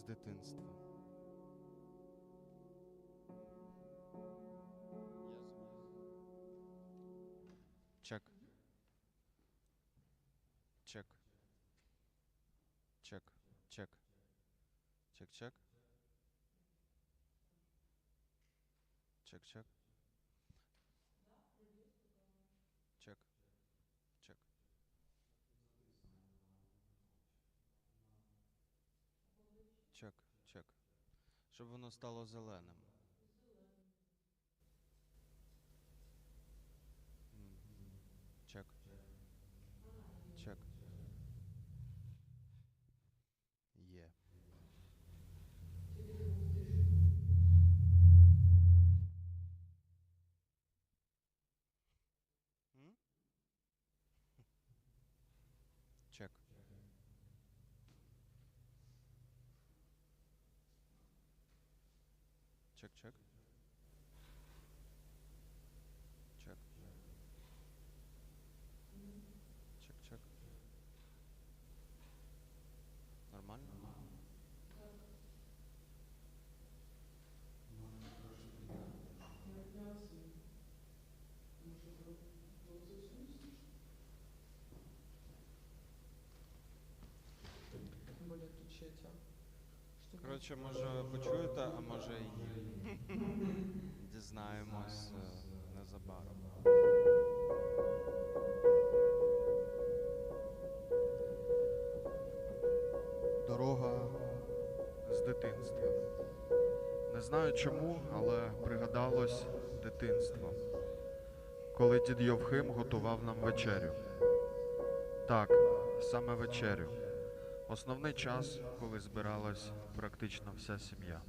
дитинства. Чек. Чек. Чек. Чек. Чек-чек. Чек-чек. Чек. Чек. Чек. Чек. Щоб воно стало зеленим. Чек. Чек. Є. Чек. Чек-чек. Чек. Чек-чек. Нормально? Коротше, може почуєте, а може і ні. Дізнаємось незабаром. Дорога з дитинства. Не знаю чому, але пригадалось дитинство. Коли дід Йовхим готував нам вечерю. Так, саме вечерю. Основний час, коли збиралась практично вся сім'я.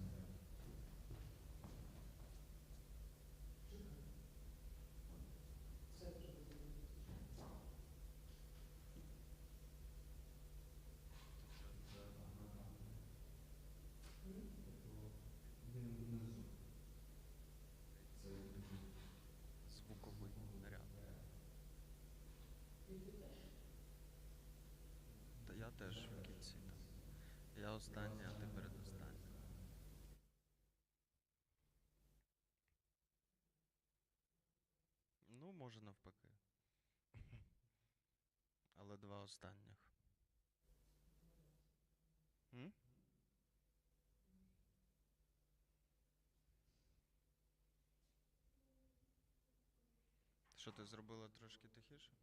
Звуковий ряд. Та я теж в кінці там. Я останній, а ти передостанній. Ну, може навпаки. Але два останніх. М? Що ти зробила трошки тихіше?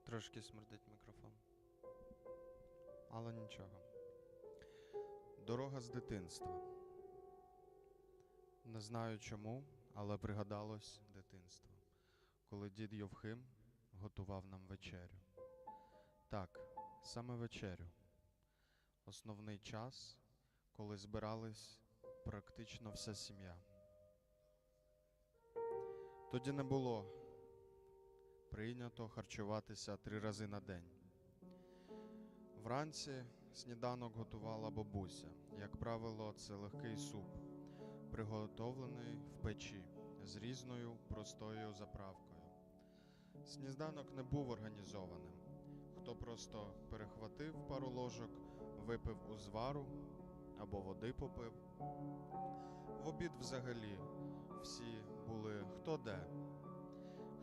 Трошки смердить мікрофон. Але нічого. Дорога з дитинства. Не знаю чому, але пригадалось дитинство, коли дід Йовхим готував нам вечерю. Так, саме вечерю. Основний час, коли збирались практично вся сім'я. Тоді не було прийнято харчуватися 3 рази на день. Вранці сніданок готувала бабуся. Як правило, це легкий суп, приготовлений в печі з різною простою заправкою. Сніданок не був організованим. Хто просто перехватив пару ложок, випив узвару або води попив. В обід взагалі всі були хто де.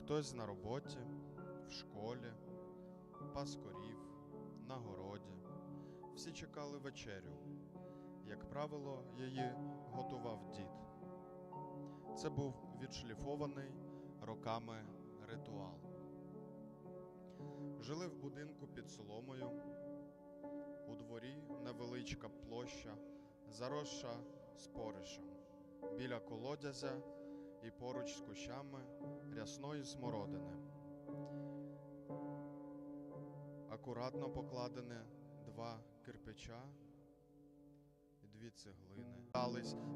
Хтось на роботі, в школі, пас корів, на городі. Всі чекали вечерю. Як правило, її готував дід. Це був відшліфований роками ритуал. Жили в будинку під соломою. У дворі невеличка площа, заросша споришем. Біля колодязя і поруч з кущами рясної смородини. Акуратно покладені 2 кирпича і 2 цеглини.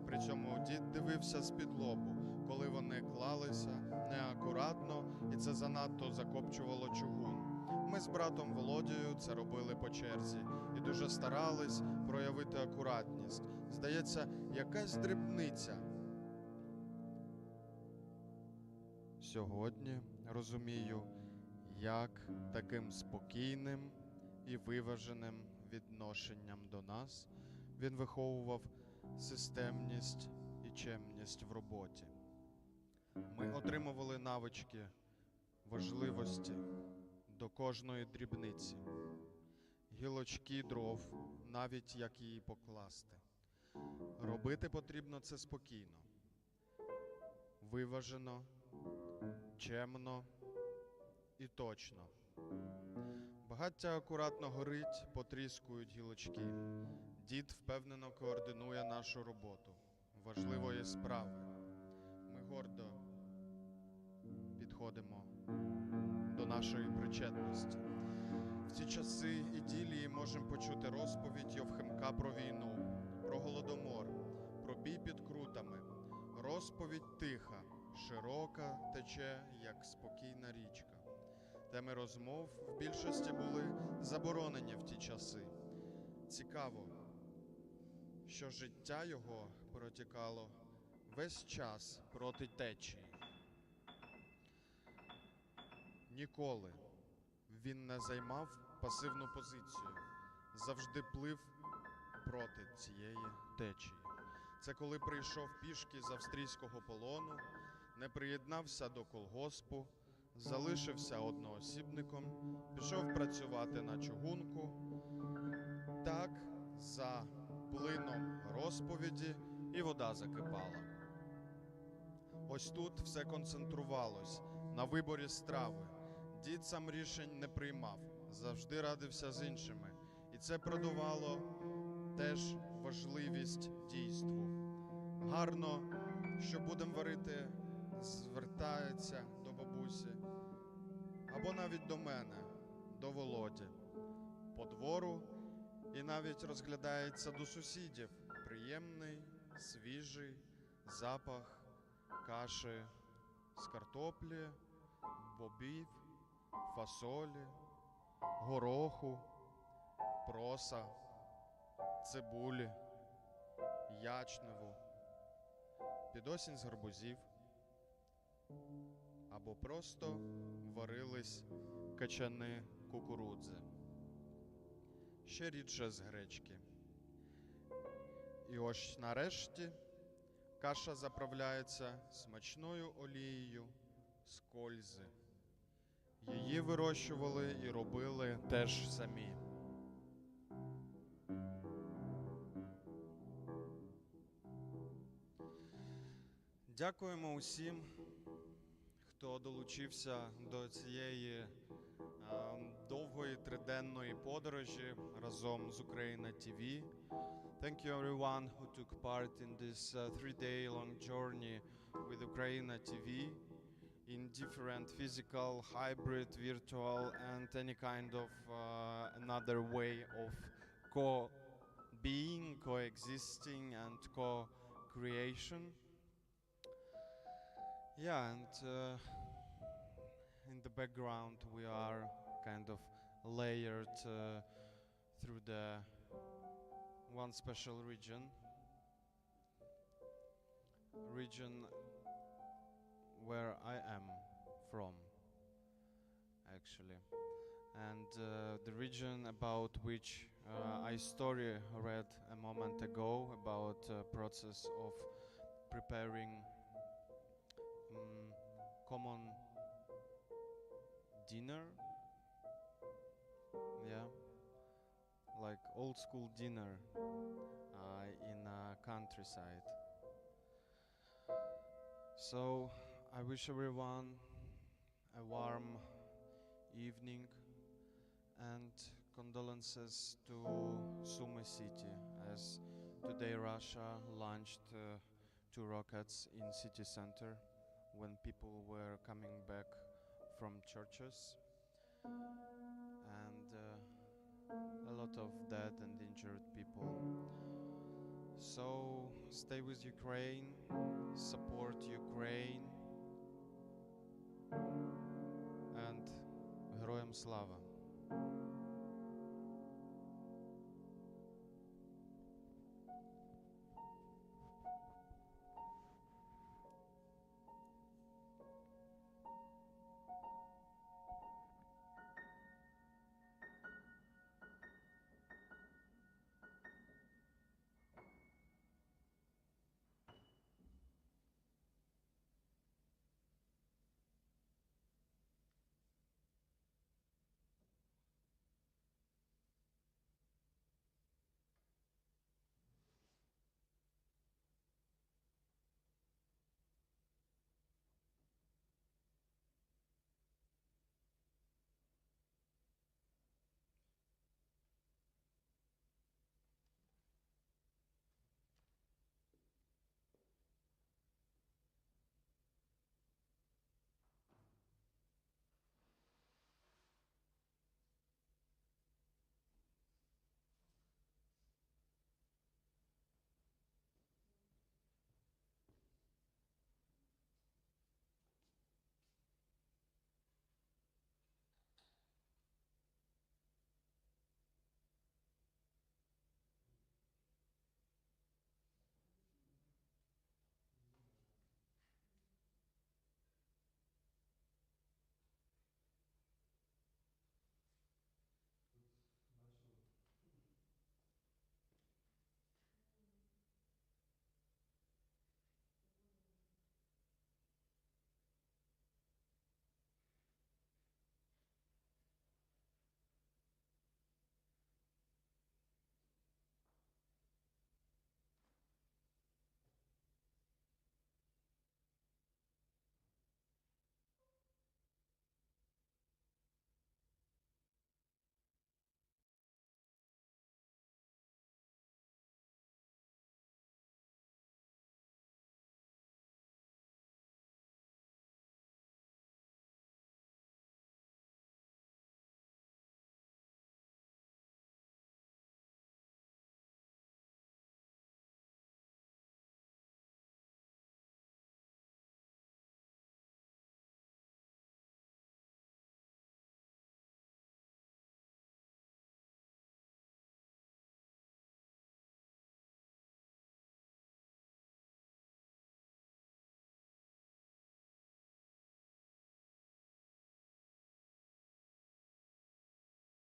При цьому дід дивився з-під лобу, коли вони клалися неакуратно, і це занадто закопчувало чугун. Ми з братом Володією це робили по черзі і дуже старались проявити акуратність. Здається, якась дрібниця. Сьогодні розумію, як таким спокійним і виваженим відношенням до нас він виховував системність і чемність в роботі. Ми отримували навички важливості до кожної дрібниці, гілочки дров, навіть як її покласти. Робити потрібно це спокійно, виважено, чемно і точно. Багаття акуратно горить, потріскують гілочки. Дід впевнено координує нашу роботу важливої справи. Ми гордо підходимо до нашої причетності. В ці часи ідилії можемо почути розповідь Йовхимка про війну, про голодомор, про бій під Крутами. Розповідь тиха, широка тече, як спокійна річка. Теми розмов в більшості були заборонені в ті часи. Цікаво, що життя його протікало весь час проти течії. Ніколи він не займав пасивну позицію, завжди плив проти цієї течії. Це коли прийшов пішки з австрійського полону, не приєднався до колгоспу, залишився одноосібником, пішов працювати на чугунку. Так, за плином розповіді і вода закипала. Ось тут все концентрувалось на виборі страви. Дід сам рішень не приймав, завжди радився з іншими. І це продавало теж важливість дійству. Гарно, що будемо варити, звертається до бабусі, або навіть до мене, до Володі, по двору, і навіть розглядається до сусідів. Приємний, свіжий запах каші з картоплі, бобів, фасолі, гороху, проса, цибулі, ячневу, під осінь з гарбузів, або просто варились качани кукурудзи, ще рідше з гречки. І ось нарешті каша заправляється смачною олією з кользи. Її вирощували і робили теж самі. Дякуємо усім, хто долучився до цієї довгої триденної подорожі разом з UKRAiNATV. Thank you everyone who took part in this 3-day-long journey with UKRAiNATV in different physical, hybrid, virtual and any kind of another way of co-being, coexisting and co-creation. Yeah, and in the background we are kind of layered through the one special region where I am from, actually, and the region about which I read a moment ago about process of preparing common dinner, yeah, like old school dinner in a countryside. So I wish everyone a warm evening and condolences to Sumy city, as today Russia launched 2 rockets in city center when people were coming back from churches, and a lot of dead and injured people. So stay with Ukraine, support Ukraine, and Героям слава!